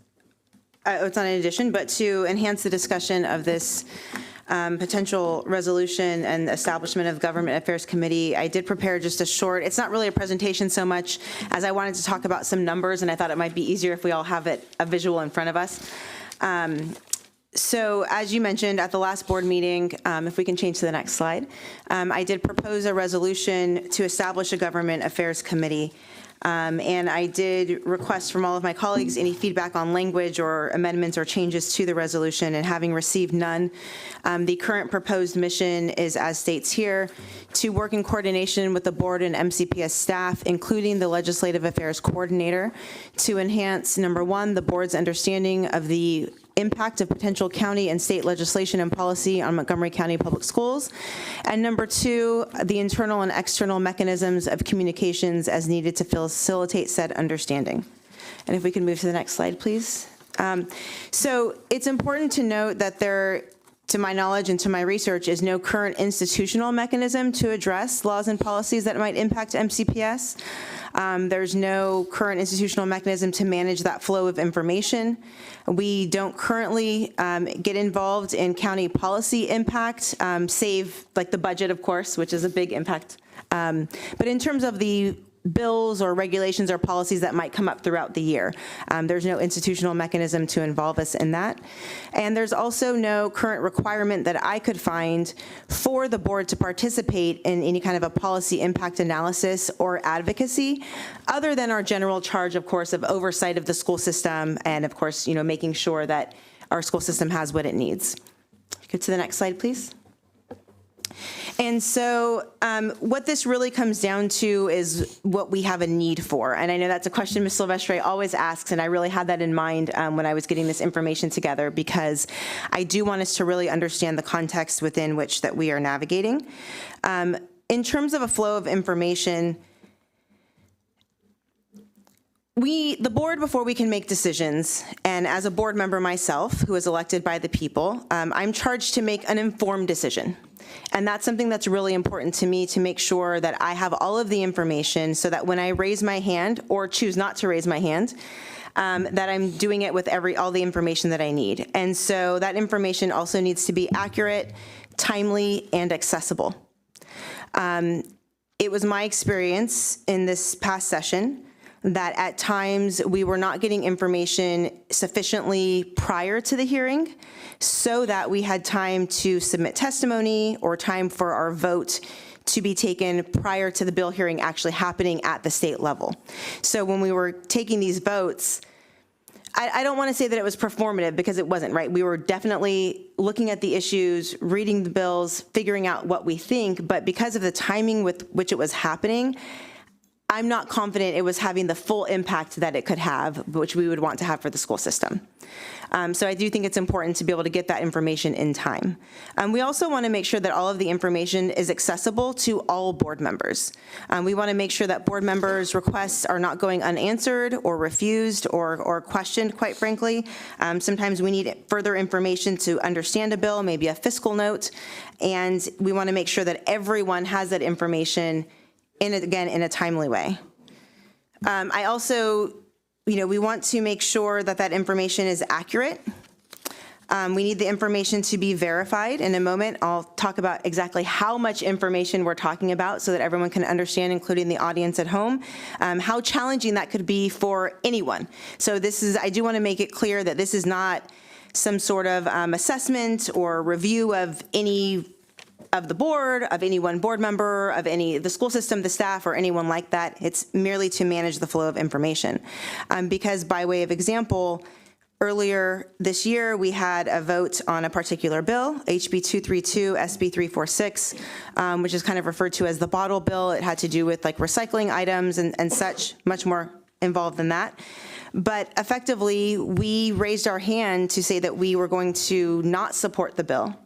it's not an addition, but to enhance the discussion of this potential resolution and establishment of Government Affairs Committee, I did prepare just a short, it's not really a presentation so much as I wanted to talk about some numbers, and I thought it might be easier if we all have a visual in front of us. So as you mentioned at the last board meeting, if we can change to the next slide, I did propose a resolution to establish a Government Affairs Committee. And I did request from all of my colleagues any feedback on language or amendments or changes to the resolution, and having received none, the current proposed mission is, as states here, to work in coordination with the board and MCPS staff, including the Legislative Affairs Coordinator, to enhance, number one, the board's understanding of the impact of potential county and state legislation and policy on Montgomery County Public Schools, and number two, the internal and external mechanisms of communications as needed to facilitate said understanding. And if we can move to the next slide, please. So it's important to note that there, to my knowledge and to my research, is no current institutional mechanism to address laws and policies that might impact MCPS. There's no current institutional mechanism to manage that flow of information. We don't currently get involved in county policy impact, save like the budget, of course, which is a big impact. But in terms of the bills or regulations or policies that might come up throughout the year. There's no institutional mechanism to involve us in that. And there's also no current requirement that I could find for the board to participate in any kind of a policy impact analysis or advocacy, other than our general charge, of course, of oversight of the school system and, of course, making sure that our school system has what it needs. Go to the next slide, please. And so what this really comes down to is what we have a need for. And I know that's a question Ms. Silvestre always asks, and I really had that in mind when I was getting this information together, because I do want us to really understand the context within which that we are navigating. In terms of a flow of information, the board, before we can make decisions, and as a board member myself, who is elected by the people, I'm charged to make an informed decision. And that's something that's really important to me, to make sure that I have all of the information so that when I raise my hand or choose not to raise my hand, that I'm doing it with all the information that I need. And so that information also needs to be accurate, timely, and accessible. It was my experience in this past session that at times we were not getting information sufficiently prior to the hearing so that we had time to submit testimony or time for our vote to be taken prior to the bill hearing actually happening at the state level. So when we were taking these votes, I don't want to say that it was performative, because it wasn't, right? We were definitely looking at the issues, reading the bills, figuring out what we think, but because of the timing with which it was happening, I'm not confident it was having the full impact that it could have, which we would want to have for the school system. So I do think it's important to be able to get that information in time. We also want to make sure that all of the information is accessible to all board members. We want to make sure that board members' requests are not going unanswered or refused or questioned, quite frankly. Sometimes we need further information to understand a bill, maybe a fiscal note, and we want to make sure that everyone has that information in a timely way. I also, we want to make sure that that information is accurate. We need the information to be verified. In a moment, I'll talk about exactly how much information we're talking about so that everyone can understand, including the audience at home, how challenging that could be for anyone. So I do want to make it clear that this is not some sort of assessment or review of the board, of any one board member, of the school system, the staff, or anyone like that. It's merely to manage the flow of information. Because by way of example, earlier this year, we had a vote on a particular bill, HB 232, SB 346, which is kind of referred to as the bottle bill. It had to do with recycling items and such, much more involved than that. But effectively, we raised our hand to say that we were going to not support the bill,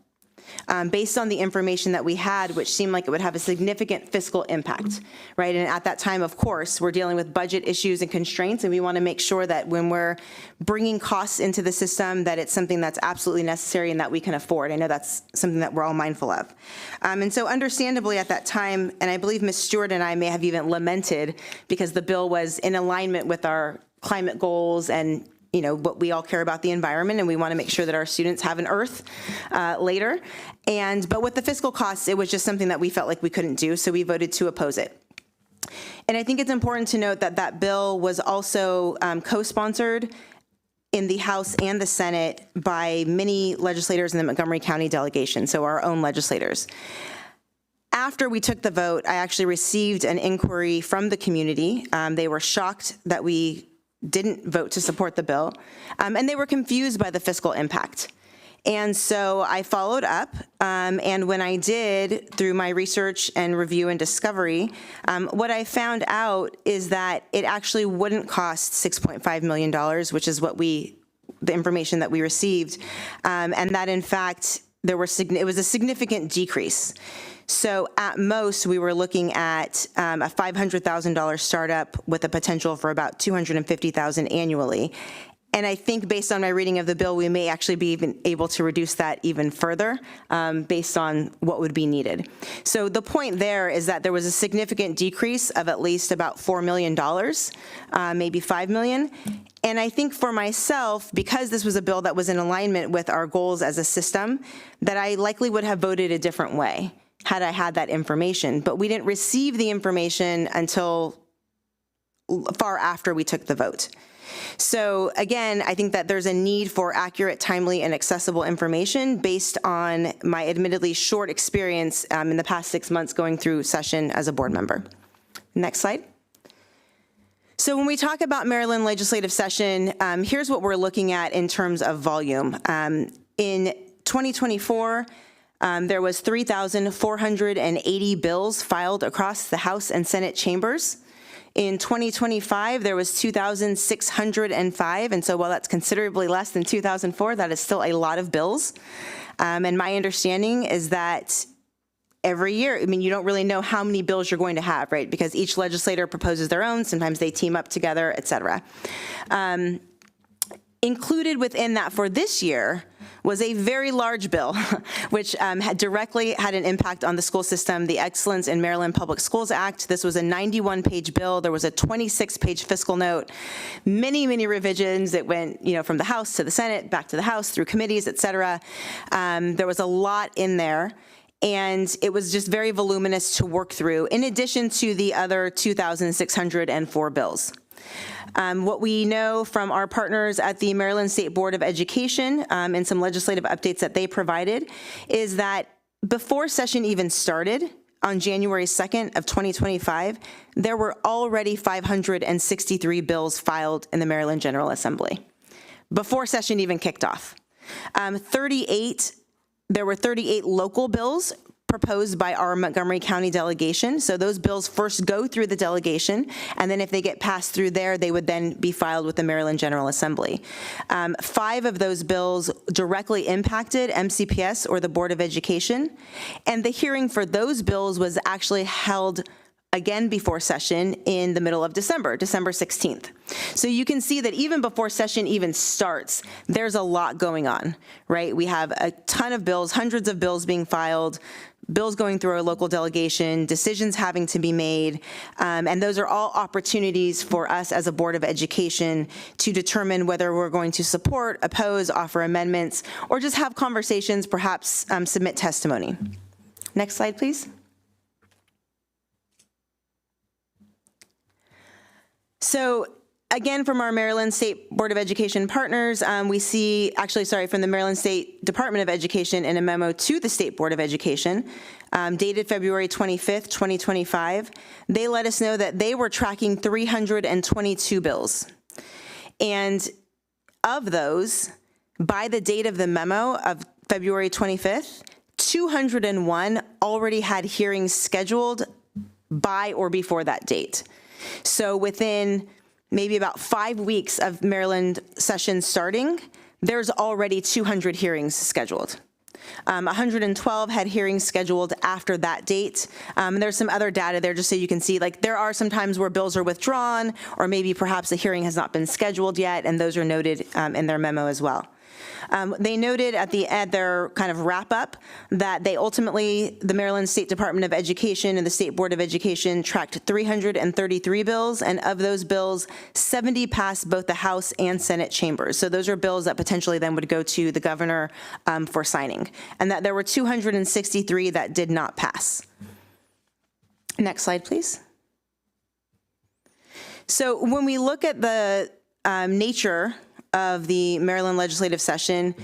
based on the information that we had, which seemed like it would have a significant fiscal impact, right? And at that time, of course, we're dealing with budget issues and constraints, and we want to make sure that when we're bringing costs into the system, that it's something that's absolutely necessary and that we can afford. I know that's something that we're all mindful of. And so understandably at that time, and I believe Ms. Stewart and I may have even lamented, because the bill was in alignment with our climate goals and what we all care about, the environment, and we want to make sure that our students have an earth later. But with the fiscal costs, it was just something that we felt like we couldn't do, so we voted to oppose it. And I think it's important to note that that bill was also co-sponsored in the House and the Senate by many legislators in the Montgomery County delegation, so our own legislators. After we took the vote, I actually received an inquiry from the community. They were shocked that we didn't vote to support the bill, and they were confused by the fiscal impact. And so I followed up, and when I did, through my research and review and discovery, what I found out is that it actually wouldn't cost $6.5 million, which is the information that we received, and that in fact, it was a significant decrease. So at most, we were looking at a $500,000 startup with a potential for about $250,000 annually. And I think based on my reading of the bill, we may actually be even able to reduce that even further based on what would be needed. So the point there is that there was a significant decrease of at least about $4 million, maybe $5 million. And I think for myself, because this was a bill that was in alignment with our goals as a system, that I likely would have voted a different way had I had that information. But we didn't receive the information until far after we took the vote. So again, I think that there's a need for accurate, timely, and accessible information based on my admittedly short experience in the past 6 months going through session as a board member. Next slide. So when we talk about Maryland legislative session, here's what we're looking at in terms of volume. In 2024, there was 3,480 bills filed across the House and Senate chambers. In 2025, there was 2,605, and so while that's considerably less than 2004, that is still a lot of bills. And my understanding is that every year, I mean, you don't really know how many bills you're going to have, right? Because each legislator proposes their own, sometimes they team up together, et cetera. Included within that for this year was a very large bill, which had directly had an impact on the school system, the Excellence in Maryland Public Schools Act. This was a 91-page bill. There was a 26-page fiscal note, many, many revisions that went, from the House to the Senate, back to the House, through committees, et cetera. There was a lot in there, and it was just very voluminous to work through, in addition to the other 2,604 bills. What we know from our partners at the Maryland State Board of Education and some legislative updates that they provided is that before session even started on January 2nd of 2025, there were already 563 bills filed in the Maryland General Assembly before session even kicked off. There were 38 local bills proposed by our Montgomery County delegation. So those bills first go through the delegation, and then if they get passed through there, they would then be filed with the Maryland General Assembly. 5 of those bills directly impacted MCPS or the Board of Education, and the hearing for those bills was actually held again before session in the middle of December 16th. So you can see that even before session even starts, there's a lot going on, right? We have a ton of bills, hundreds of bills being filed, bills going through our local delegation, decisions having to be made, and those are all opportunities for us as a Board of Education to determine whether we're going to support, oppose, offer amendments, or just have conversations, perhaps submit testimony. Next slide, please. So again, from our Maryland State Board of Education partners, we see, from the Maryland State Department of Education in a memo to the State Board of Education, dated February 25th, 2025, they let us know that they were tracking 322 bills. And of those, by the date of the memo of February 25th, 201 already had hearings scheduled by or before that date. So within maybe about 5 weeks of Maryland session starting, there's already 200 hearings scheduled. 112 had hearings scheduled after that date. There's some other data there just so you can see, like there are some times where bills are withdrawn or maybe perhaps a hearing has not been scheduled yet, and those are noted in their memo as well. They noted at their kind of wrap up that they ultimately, the Maryland State Department of Education and the State Board of Education tracked 333 bills, and of those bills, 70 passed both the House and Senate chambers. So those are bills that potentially then would go to the governor for signing, and that there were 263 that did not pass. Next slide, please. So when we look at the nature of the Maryland legislative session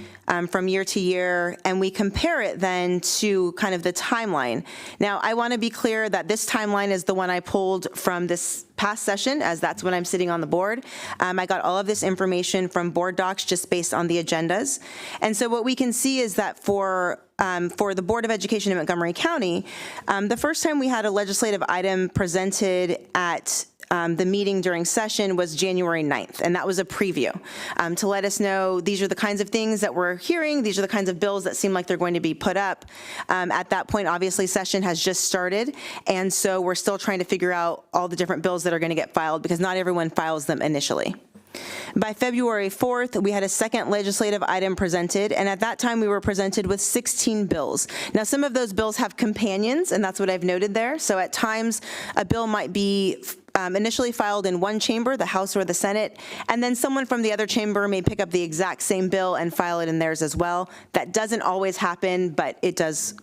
from year to year, and we compare it then to kind of the timeline. Now, I want to be clear that this timeline is the one I pulled from this past session, as that's when I'm sitting on the board. I got all of this information from board docs just based on the agendas. And so what we can see is that for the Board of Education in Montgomery County, the first time we had a legislative item presented at the meeting during session was January 9th, and that was a preview to let us know these are the kinds of things that we're hearing, these are the kinds of bills that seem like they're going to be put up. At that point, obviously, session has just started, and so we're still trying to figure out all the different bills that are going to get filed because not everyone files them initially. By February 4th, we had a second legislative item presented, and at that time we were presented with 16 bills. Now, some of those bills have companions, and that's what I've noted there. So at times, a bill might be initially filed in one chamber, the House or the Senate, and then someone from the other chamber may pick up the exact same bill and file it in theirs as well. That doesn't always happen, but it does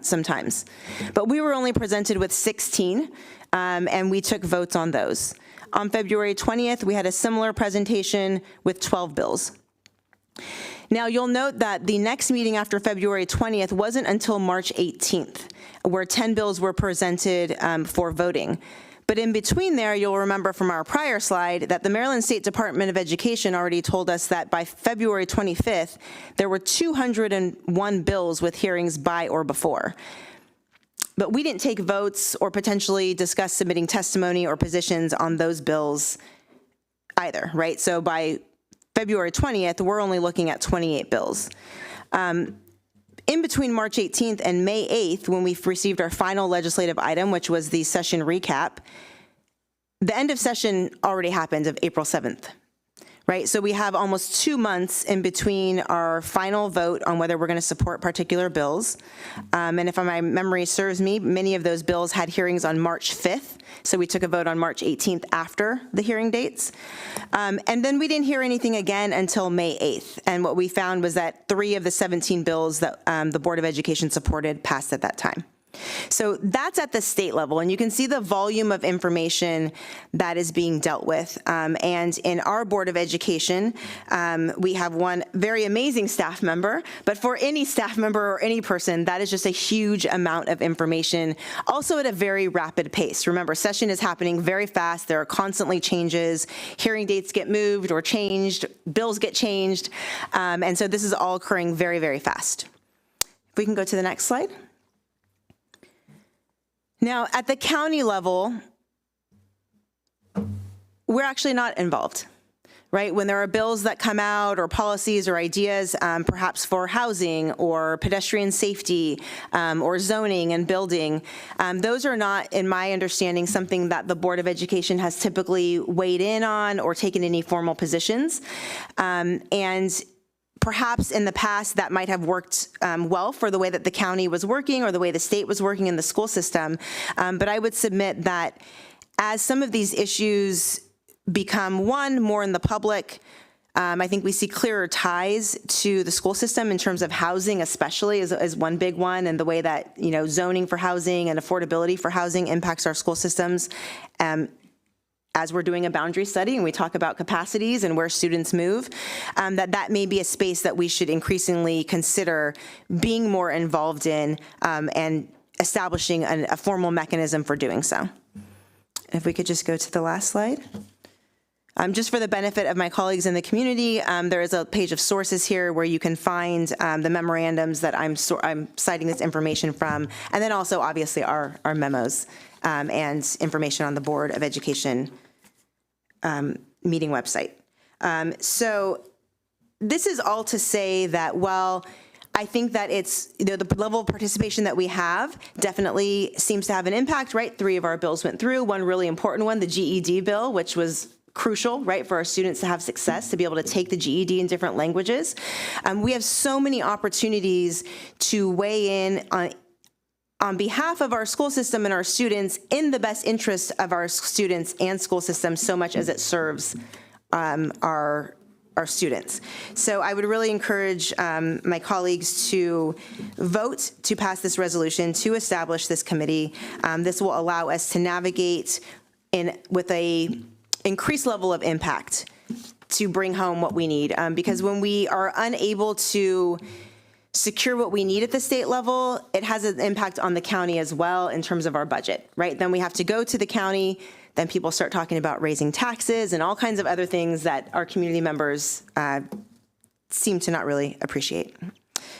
sometimes. But we were only presented with 16, and we took votes on those. On February 20th, we had a similar presentation with 12 bills. Now, you'll note that the next meeting after February 20th wasn't until March 18th, where 10 bills were presented for voting. But in between there, you'll remember from our prior slide that the Maryland State Department of Education already told us that by February 25th, there were 201 bills with hearings by or before. But we didn't take votes or potentially discuss submitting testimony or positions on those bills either, right? So by February 20th, we're only looking at 28 bills. In between March 18th and May 8th, when we received our final legislative item, which was the session recap, the end of session already happened of April 7th, right? So we have almost 2 months in between our final vote on whether we're going to support particular bills. And if my memory serves me, many of those bills had hearings on March 5th. So we took a vote on March 18th after the hearing dates. And then we didn't hear anything again until May 8th. And what we found was that 3 of the 17 bills that the Board of Education supported passed at that time. So that's at the state level, and you can see the volume of information that is being dealt with. And in our Board of Education, we have one very amazing staff member, but for any staff member or any person, that is just a huge amount of information, also at a very rapid pace. Remember, session is happening very fast. There are constantly changes. Hearing dates get moved or changed. Bills get changed. And so this is all occurring very, very fast. If we can go to the next slide. Now, at the county level, we're actually not involved, right? When there are bills that come out or policies or ideas, perhaps for housing or pedestrian safety or zoning and building, those are not, in my understanding, something that the Board of Education has typically weighed in on or taken any formal positions. And perhaps in the past that might have worked well for the way that the county was working or the way the state was working in the school system. But I would submit that as some of these issues become, one, more in the public, I think we see clearer ties to the school system in terms of housing, especially as one big one, and the way that, you know, zoning for housing and affordability for housing impacts our school systems. As we're doing a boundary study and we talk about capacities and where students move, that may be a space that we should increasingly consider being more involved in and establishing a formal mechanism for doing so. If we could just go to the last slide. Just for the benefit of my colleagues in the community, there is a page of sources here where you can find the memorandums that I'm citing this information from, and then also obviously our memos and information on the Board of Education meeting website. So this is all to say that while I think that it's, you know, the level of participation that we have definitely seems to have an impact, right? 3 of our bills went through, one really important one, the GED bill, which was crucial, right, for our students to have success, to be able to take the GED in different languages. We have so many opportunities to weigh in on behalf of our school system and our students in the best interest of our students and school system, so much as it serves our students. So I would really encourage my colleagues to vote to pass this resolution, to establish this committee. This will allow us to navigate with a increased level of impact to bring home what we need. Because when we are unable to secure what we need at the state level, it has an impact on the county as well in terms of our budget, right? Then we have to go to the county, then people start talking about raising taxes and all kinds of other things that our community members seem to not really appreciate.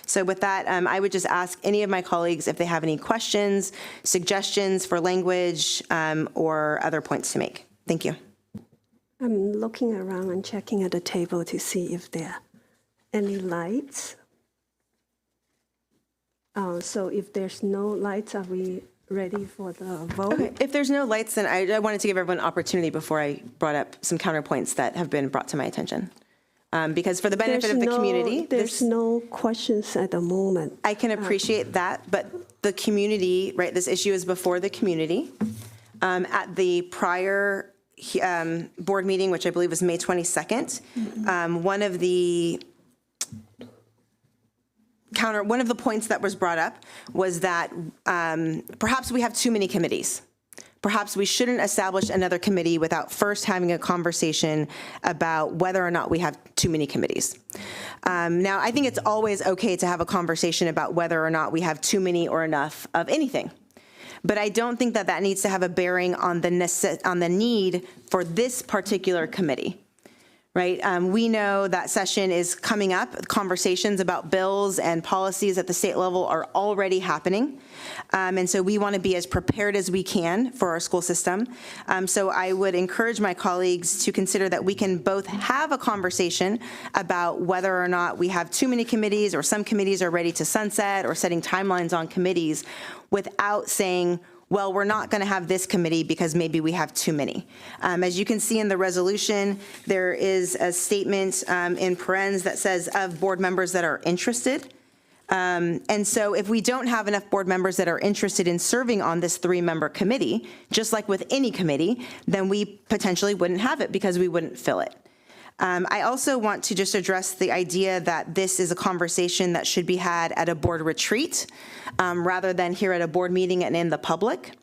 So with that, I would just ask any of my colleagues if they have any questions, suggestions for language, or other points to make. Thank you.
I'm looking around and checking at the table to see if there are any lights. So if there's no lights, are we ready for the vote?
Okay. If there's no lights, then I wanted to give everyone an opportunity before I brought up some counterpoints that have been brought to my attention. Because for the benefit of the community,
there's no questions at the moment.
I can appreciate that, but the community, right, this issue is before the community. At the prior board meeting, which I believe was May 22nd, one of the points that was brought up was that perhaps we have too many committees. perhaps we shouldn't establish another committee without first having a conversation about whether or not we have too many committees. Now, I think it's always okay to have a conversation about whether or not we have too many or enough of anything. But I don't think that that needs to have a bearing on the need for this particular committee. Right? We know that session is coming up. Conversations about bills and policies at the state level are already happening. And so we want to be as prepared as we can for our school system. So I would encourage my colleagues to consider that we can both have a conversation about whether or not we have too many committees or some committees are ready to sunset or setting timelines on committees without saying, well, we're not going to have this committee because maybe we have too many. As you can see in the resolution, there is a statement in parens that says of board members that are interested. And so if we don't have enough board members that are interested in serving on this 3-member committee, just like with any committee, then we potentially wouldn't have it because we wouldn't fill it. I also want to just address the idea that this is a conversation that should be had at a board retreat rather than here at a board meeting and in the public.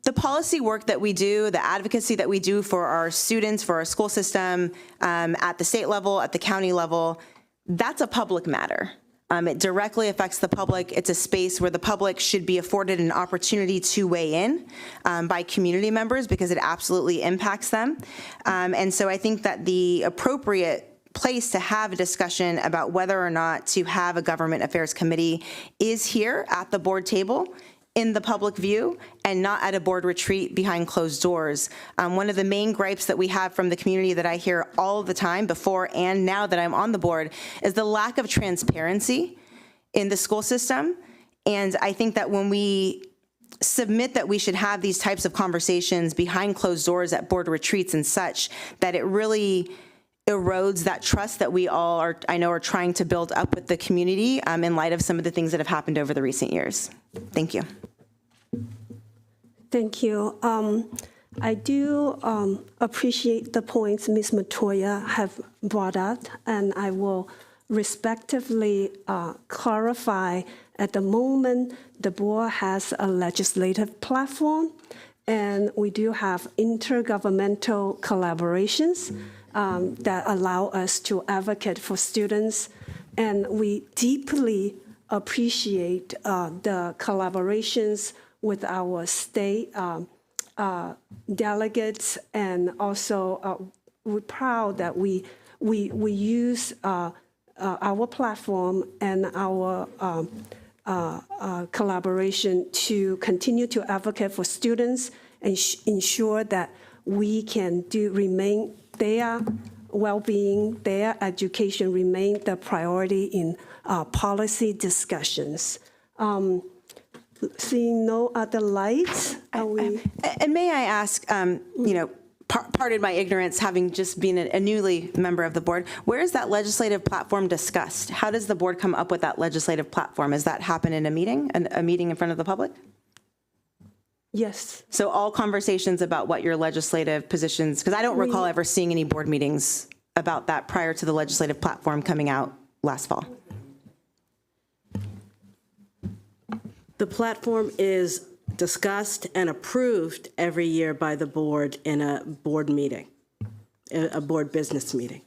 The policy work that we do, the advocacy that we do for our students, for our school system, at the state level, at the county level, that's a public matter. It directly affects the public. It's a space where the public should be afforded an opportunity to weigh in by community members because it absolutely impacts them. And so I think that the appropriate place to have a discussion about whether or not to have a government affairs committee is here at the board table in the public view and not at a board retreat behind closed doors. One of the main gripes that we have from the community that I hear all the time before and now that I'm on the board is the lack of transparency in the school system. And I think that when we submit that we should have these types of conversations behind closed doors at board retreats and such, that it really erodes that trust that we all are, I know, are trying to build up with the community in light of some of the things that have happened over the recent years. Thank you.
Thank you. I do appreciate the points Ms. Matoya have brought up, and I will respectively clarify at the moment the board has a legislative platform, and we do have intergovernmental collaborations that allow us to advocate for students, and we deeply appreciate the collaborations with our state delegates, and also we're proud that we use our platform and our collaboration to continue to advocate for students and ensure that we can remain their well-being, their education remain the priority in policy discussions. Seeing no other lights, are we?
And may I ask, pardon my ignorance, having just been a newly member of the board, where is that legislative platform discussed? How does the board come up with that legislative platform? Does that happen in a meeting in front of the public?
Yes.
So all conversations about what your legislative positions, because I don't recall ever seeing any board meetings about that prior to the legislative platform coming out last fall.
The platform is discussed and approved every year by the board in a board meeting, a board business meeting.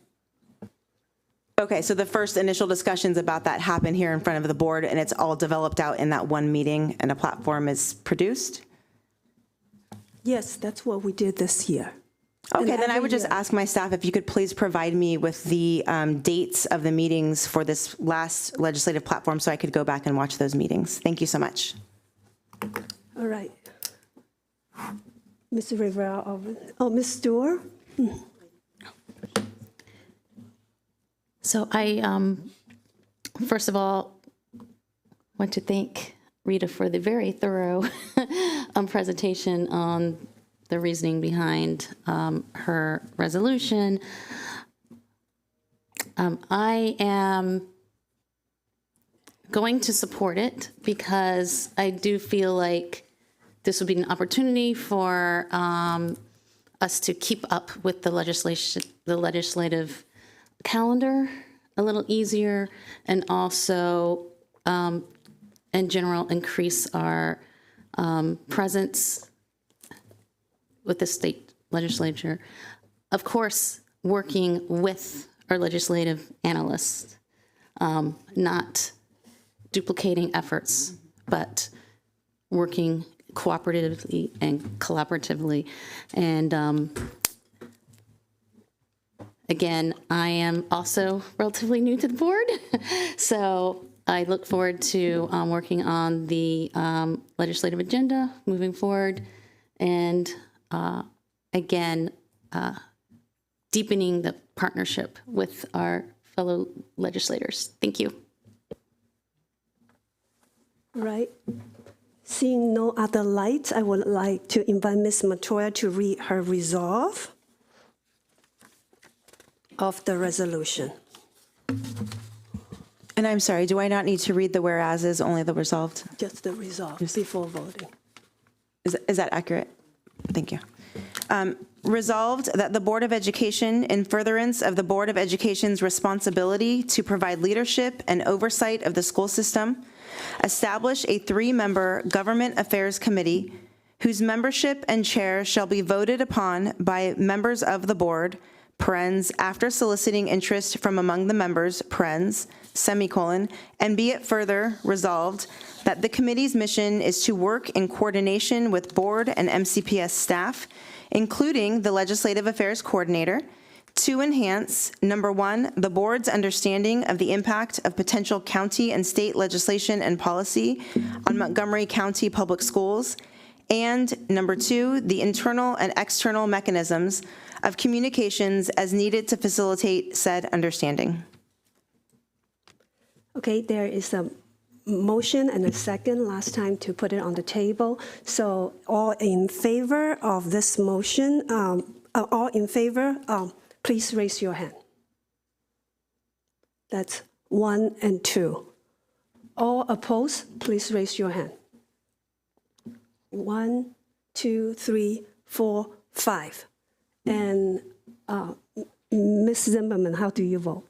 Okay, so the first initial discussions about that happen here in front of the board, and it's all developed out in that one meeting, and a platform is produced?
Yes, that's what we did this year.
Okay, then I would just ask my staff if you could please provide me with the dates of the meetings for this last legislative platform so I could go back and watch those meetings. Thank you so much.
All right. Ms. Rivera, Ms. Stewart?
So I, first of all, want to thank Rita for the very thorough presentation on the reasoning behind her resolution. I am going to support it because I do feel like this would be an opportunity for us to keep up with the legislative calendar a little easier, and also in general increase our presence with the state legislature. Of course, working with our legislative analysts, not duplicating efforts, but working cooperatively and collaboratively. And again, I am also relatively new to the board, so I look forward to working on the legislative agenda moving forward, and again, deepening the partnership with our fellow legislators. Thank you.
Right. Seeing no other lights, I would like to invite Ms. Matoya to read her resolve of the resolution.
And I'm sorry, do I not need to read the whereases, only the resolved?
Just the resolve before voting.
Is that accurate? Thank you. Resolved that the Board of Education, in furtherance of the Board of Education's responsibility to provide leadership and oversight of the school system, establish a 3-member Government Affairs Committee whose membership and chair shall be voted upon by members of the board, parens, after soliciting interest from among the members, parens, semicolon, and be it further resolved that the committee's mission is to work in coordination with board and MCPS staff, including the Legislative Affairs Coordinator, to enhance, number 1, the board's understanding of the impact of potential county and state legislation and policy on Montgomery County Public Schools, and number 2, the internal and external mechanisms of communications as needed to facilitate said understanding.
Okay, there is a motion and a second last time to put it on the table. So all in favor of this motion, all in favor, please raise your hand. That's 1 and 2. All opposed, please raise your hand. 1, 2, 3, 4, 5. And Ms. Zimmerman, how do you vote?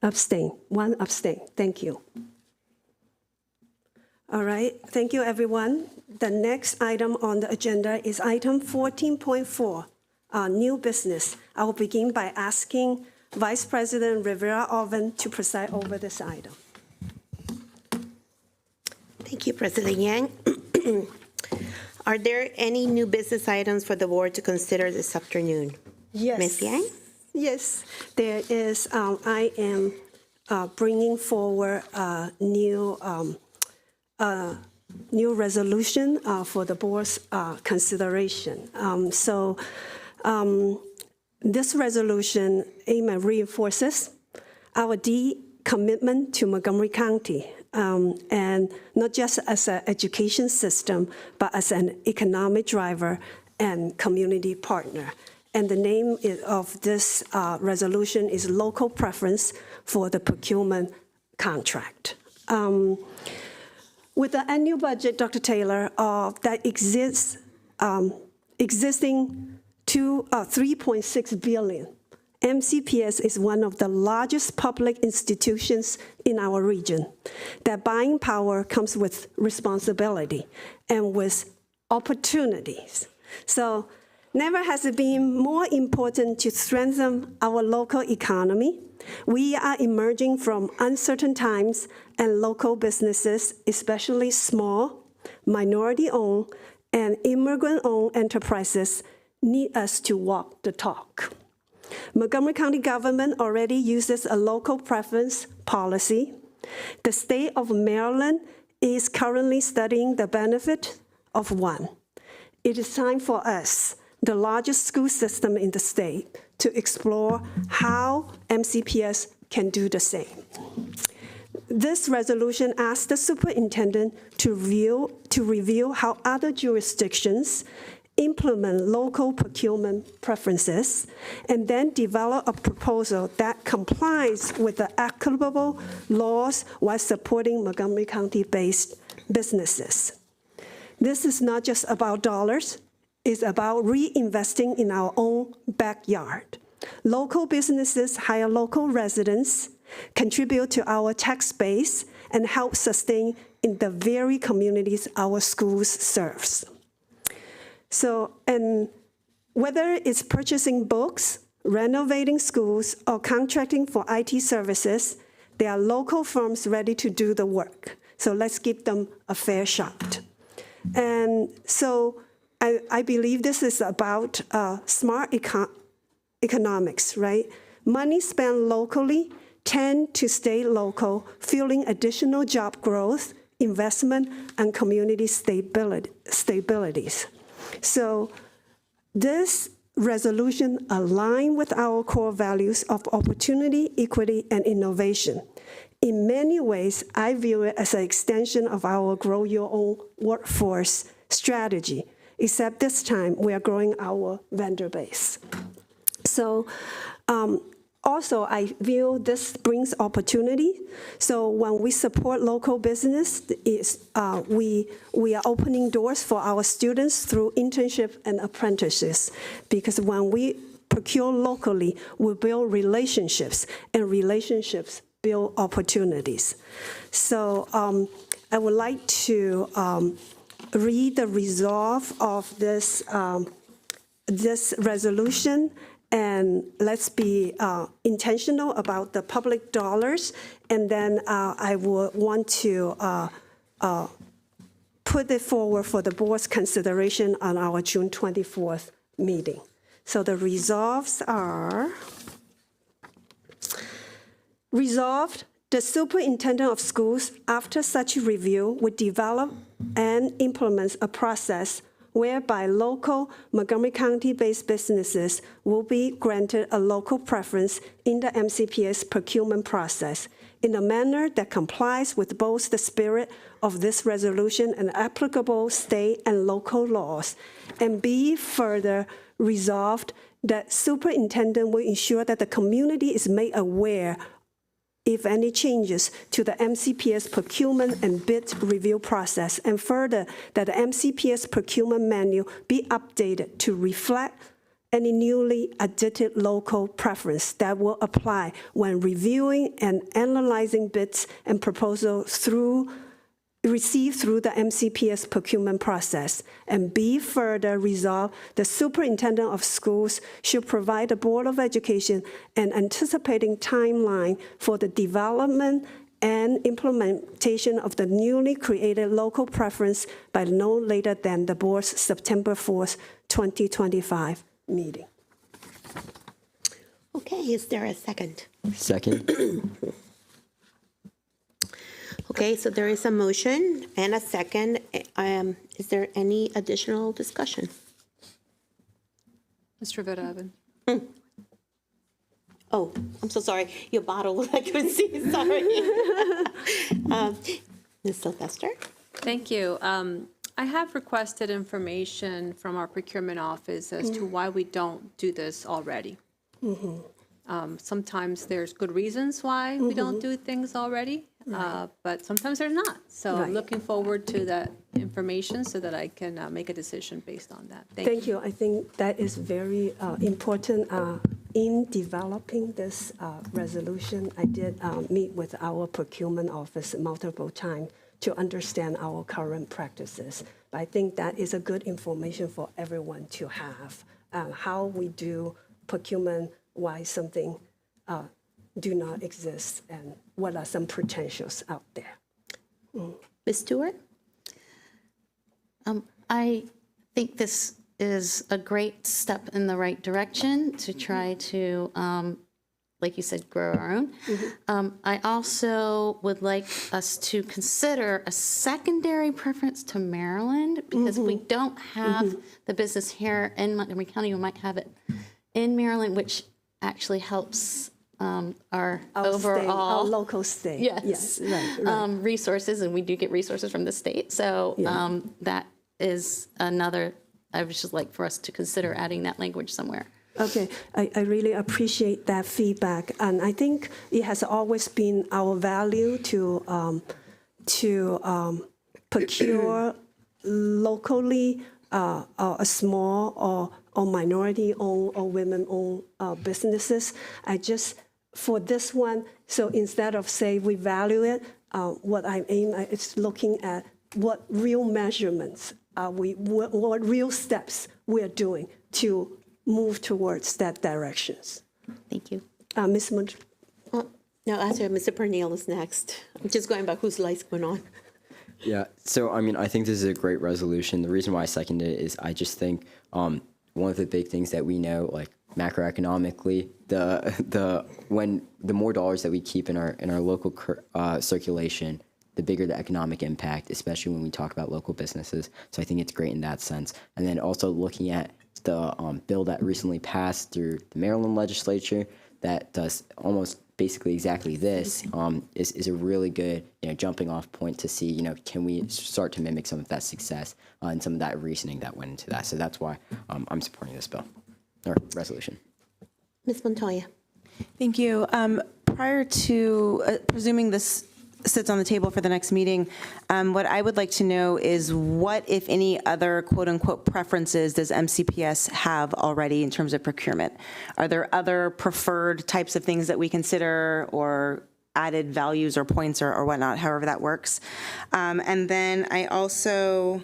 Abstain. 1 abstain. Thank you. All right. Thank you, everyone. The next item on the agenda is item 14.4, new business. I will begin by asking Vice President Rivera-Oven to preside over this item.
Thank you, President Yang. Are there any new business items for the board to consider this afternoon?
Yes.
Ms. Yang?
Yes, there is. I am bringing forward a new resolution for the board's consideration. This resolution aims and reinforces our commitment to Montgomery County, and not just as an education system, but as an economic driver and community partner. And the name of this resolution is Local Preference for the Procurement Contract. With the annual budget, Dr. Taylor, that exists, existing to $3.6 billion, MCPS is one of the largest public institutions in our region. That buying power comes with responsibility and with opportunities. So never has it been more important to strengthen our local economy. We are emerging from uncertain times, and local businesses, especially small, minority-owned, and immigrant-owned enterprises, need us to walk the talk. Montgomery County government already uses a local preference policy. The state of Maryland is currently studying the benefit of one. It is time for us, the largest school system in the state, to explore how MCPS can do the same. This resolution asks the superintendent to review how other jurisdictions implement local procurement preferences, and then develop a proposal that complies with the applicable laws while supporting Montgomery County-based businesses. This is not just about dollars, it's about reinvesting in our own backyard. Local businesses hire local residents, contribute to our tax base, and help sustain in the very communities our schools serves. So, and whether it's purchasing books, renovating schools, or contracting for IT services, there are local firms ready to do the work. So let's give them a fair shot. And so I believe this is about smart economics, right? Money spent locally tend to stay local, fueling additional job growth, investment, and community stabilities. So this resolution aligns with our core values of opportunity, equity, and innovation. In many ways, I view it as an extension of our grow your own workforce strategy, except this time we are growing our vendor base. So also, I view this brings opportunity. So when we support local business, we are opening doors for our students through internship and apprentices. Because when we procure locally, we build relationships, and relationships build opportunities. So I would like to read the resolve of this resolution. And let's be intentional about the public dollars. And then I would want to put it forward for the board's consideration on our June 24th meeting. So the resolves are, resolved, the superintendent of schools, after such review, would develop and implement a process whereby local Montgomery County-based businesses will be granted a local preference in the MCPS procurement process in a manner that complies with both the spirit of this resolution and applicable state and local laws. And be further resolved that superintendent will ensure that the community is made aware if any changes to the MCPS procurement and bid review process, and further, that the MCPS procurement manual be updated to reflect any newly added local preference that will apply when reviewing and analyzing bids and proposals received through the MCPS procurement process. And be further resolved, the superintendent of schools should provide the Board of Education an anticipating timeline for the development and implementation of the newly created local preference by no later than the board's September 4th, 2025 meeting.
Okay, is there a second?
Second.
Okay, so there is a motion and a second. Is there any additional discussion?
Mr. Verhaven.
Oh, I'm so sorry. Your bottle, I couldn't see. Sorry. Ms. Sylvester?
Thank you. I have requested information from our procurement office as to why we don't do this already. Sometimes there's good reasons why we don't do things already, but sometimes there's not. So I'm looking forward to that information so that I can make a decision based on that.
Thank you. I think that is very important. In developing this resolution, I did meet with our procurement office multiple times to understand our current practices. But I think that is a good information for everyone to have, how we do procurement, why something do not exist, and what are some potentials out there.
Ms. Stewart?
I think this is a great step in the right direction to try to, like you said, grow our own. I also would like us to consider a secondary preference to Maryland, because we don't have the business here in Montgomery County. We might have it in Maryland, which actually helps our overall
our local state.
Yes, right. Resources, and we do get resources from the state. So that is another. I would just like for us to consider adding that language somewhere.
Okay, I really appreciate that feedback, and I think it has always been our value to procure locally a small or minority-owned or women-owned businesses. I just, for this one, so instead of say we value it, what I aim at is looking at what real measurements what real steps we're doing to move towards that directions.
Thank you.
Ms. Mont-
No, answer, Mr. Pernille is next. I'm just going by whose light's going on.
Yeah, so I mean, I think this is a great resolution. The reason why I seconded it is I just think one of the big things that we know, like macroeconomically, when the more dollars that we keep in our local circulation, the bigger the economic impact, especially when we talk about local businesses. So I think it's great in that sense. And then also looking at the bill that recently passed through the Maryland legislature that does almost basically exactly this, is a really good jumping off point to see, can we start to mimic some of that success and some of that reasoning that went into that. So that's why I'm supporting this bill or resolution.
Ms. Montoya.
Thank you. Prior to presuming this sits on the table for the next meeting, what I would like to know is what, if any, other quote-unquote preferences does MCPS have already in terms of procurement? Are there other preferred types of things that we consider or added values or points or whatnot, however that works? And then I also,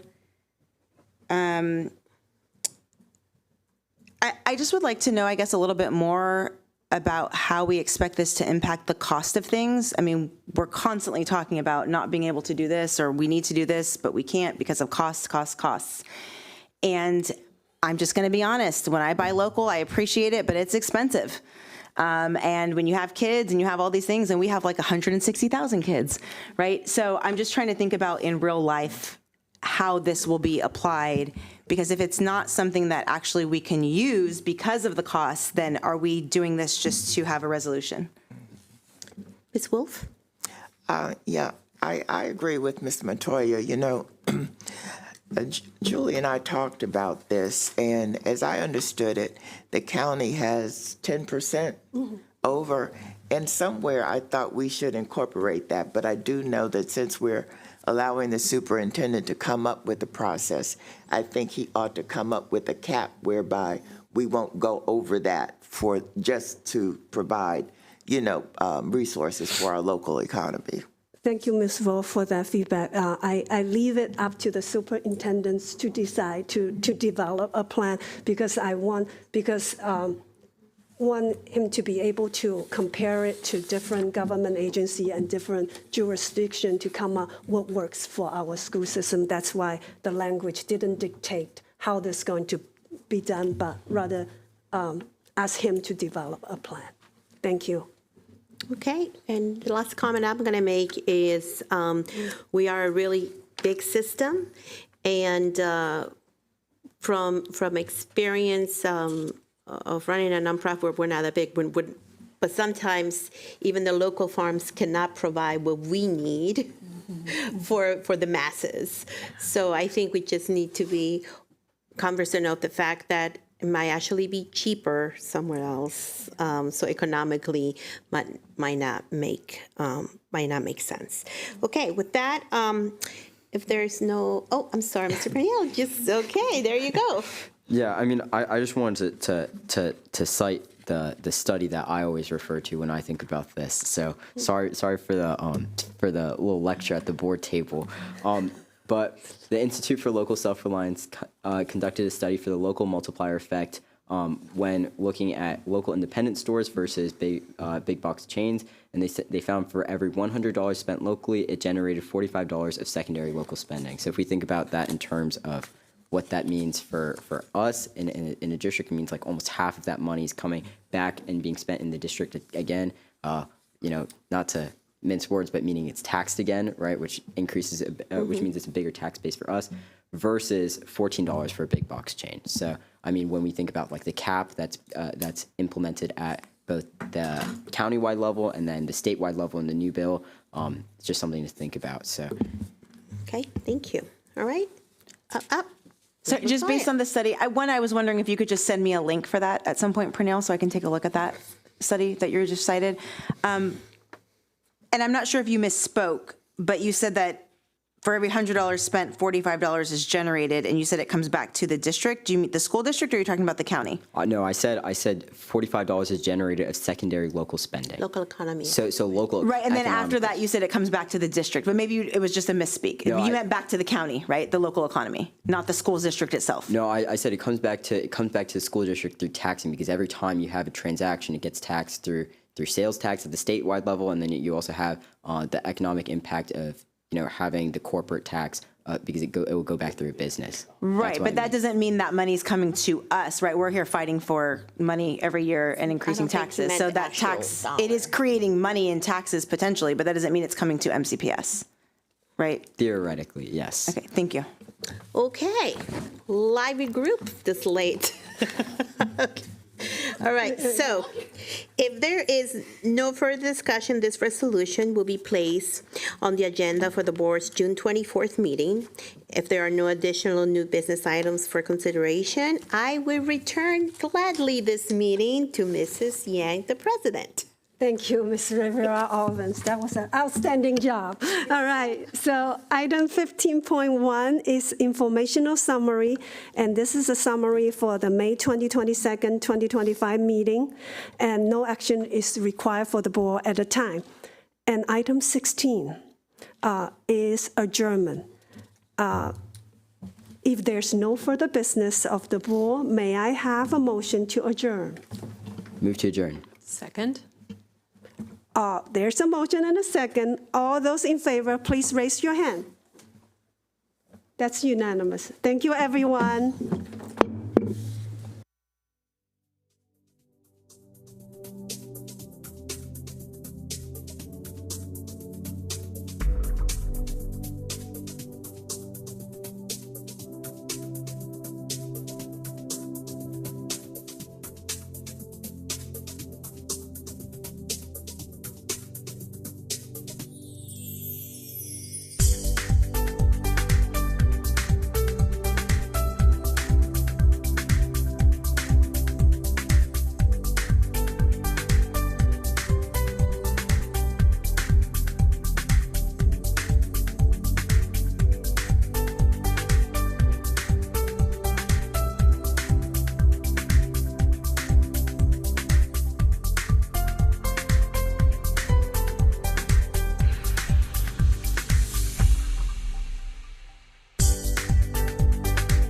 I just would like to know, I guess, a little bit more about how we expect this to impact the cost of things. I mean, we're constantly talking about not being able to do this, or we need to do this, but we can't because of costs. And I'm just gonna be honest, when I buy local, I appreciate it, but it's expensive. And when you have kids and you have all these things, and we have like 160,000 kids, right? So I'm just trying to think about in real life how this will be applied, because if it's not something that actually we can use because of the cost, then are we doing this just to have a resolution?
Ms. Wolf?
Yeah, I agree with Ms. Montoya. Julie and I talked about this, and as I understood it, the county has 10% over, and somewhere I thought we should incorporate that, but I do know that since we're allowing the superintendent to come up with the process, I think he ought to come up with a cap whereby we won't go over that for just to provide, resources for our local economy.
Thank you, Ms. Vo, for that feedback. I leave it up to the superintendents to decide to develop a plan, because I want him to be able to compare it to different government agency and different jurisdiction to come up what works for our school system. That's why the language didn't dictate how this is going to be done, but rather ask him to develop a plan. Thank you.
Okay, and the last comment I'm going to make is we are a really big system, and from experience of running a nonprofit, we're not that big, but sometimes even the local farms cannot provide what we need for the masses. So I think we just need to be cognizant of the fact that it might actually be cheaper somewhere else. So economically might not make sense. Okay, with that, if there's no, I'm sorry, Mr. Pernille, okay, there you go.
Yeah, I mean, I just wanted to cite the study that I always refer to when I think about this. So sorry for the little lecture at the board table. But the Institute for Local Self-Reliance conducted a study for the local multiplier effect when looking at local independent stores versus big box chains, and they found for every $100 spent locally, it generated $45 of secondary local spending. So if we think about that in terms of what that means for us in a district, it means like almost half of that money is coming back and being spent in the district again. Not to mince words, but meaning it's taxed again, right? Which increases, which means it's a bigger tax base for us, versus $14 for a big box chain. So I mean, when we think about like the cap that's implemented at both the countywide level and then the statewide level in the new bill, it's just something to think about. So.
Okay, thank you. All right, up.
So just based on the study, I was wondering if you could just send me a link for that at some point, Pernille, so I can take a look at that study that you just cited. And I'm not sure if you misspoke, but you said that for every $100 spent, $45 is generated, and you said it comes back to the district. Do you mean the school district, or are you talking about the county?
No, I said $45 is generated of secondary local spending.
Local economy.
So local.
Right, and then
economic-
after that, you said it comes back to the district, but maybe it was just a misspeak.
No,
You meant back to the county, right? The local economy, not the school district itself.
No, I said it comes back to the school district through taxing, because every time you have a transaction, it gets taxed through sales tax at the statewide level, and then you also have the economic impact of having the corporate tax because it will go back through a business.
Right, but that doesn't mean that money's coming to us, right? We're here fighting for money every year and increasing taxes. So that tax, it is creating money in taxes potentially, but that doesn't mean it's coming to MCPS, right?
Theoretically, yes.
Okay, thank you.
Okay, lively group this late. Okay. All right, so if there is no further discussion, this resolution will be placed on the agenda for the board's June 24th meeting. If there are no additional new business items for consideration, I will return gladly this meeting to Mrs. Yang, the president.
Thank you, Ms. Rivera-Owens. That was an outstanding job. All right, so item 15.1 is informational summary, and this is a summary for the May 22nd, 2025 meeting, and no action is required for the board at the time. And item 16 is adjournment. If there's no further business of the board, may I have a motion to adjourn?
Move to adjourn.
Second.
There's a motion and a second. All those in favor, please raise your hand. That's unanimous. Thank you, everyone.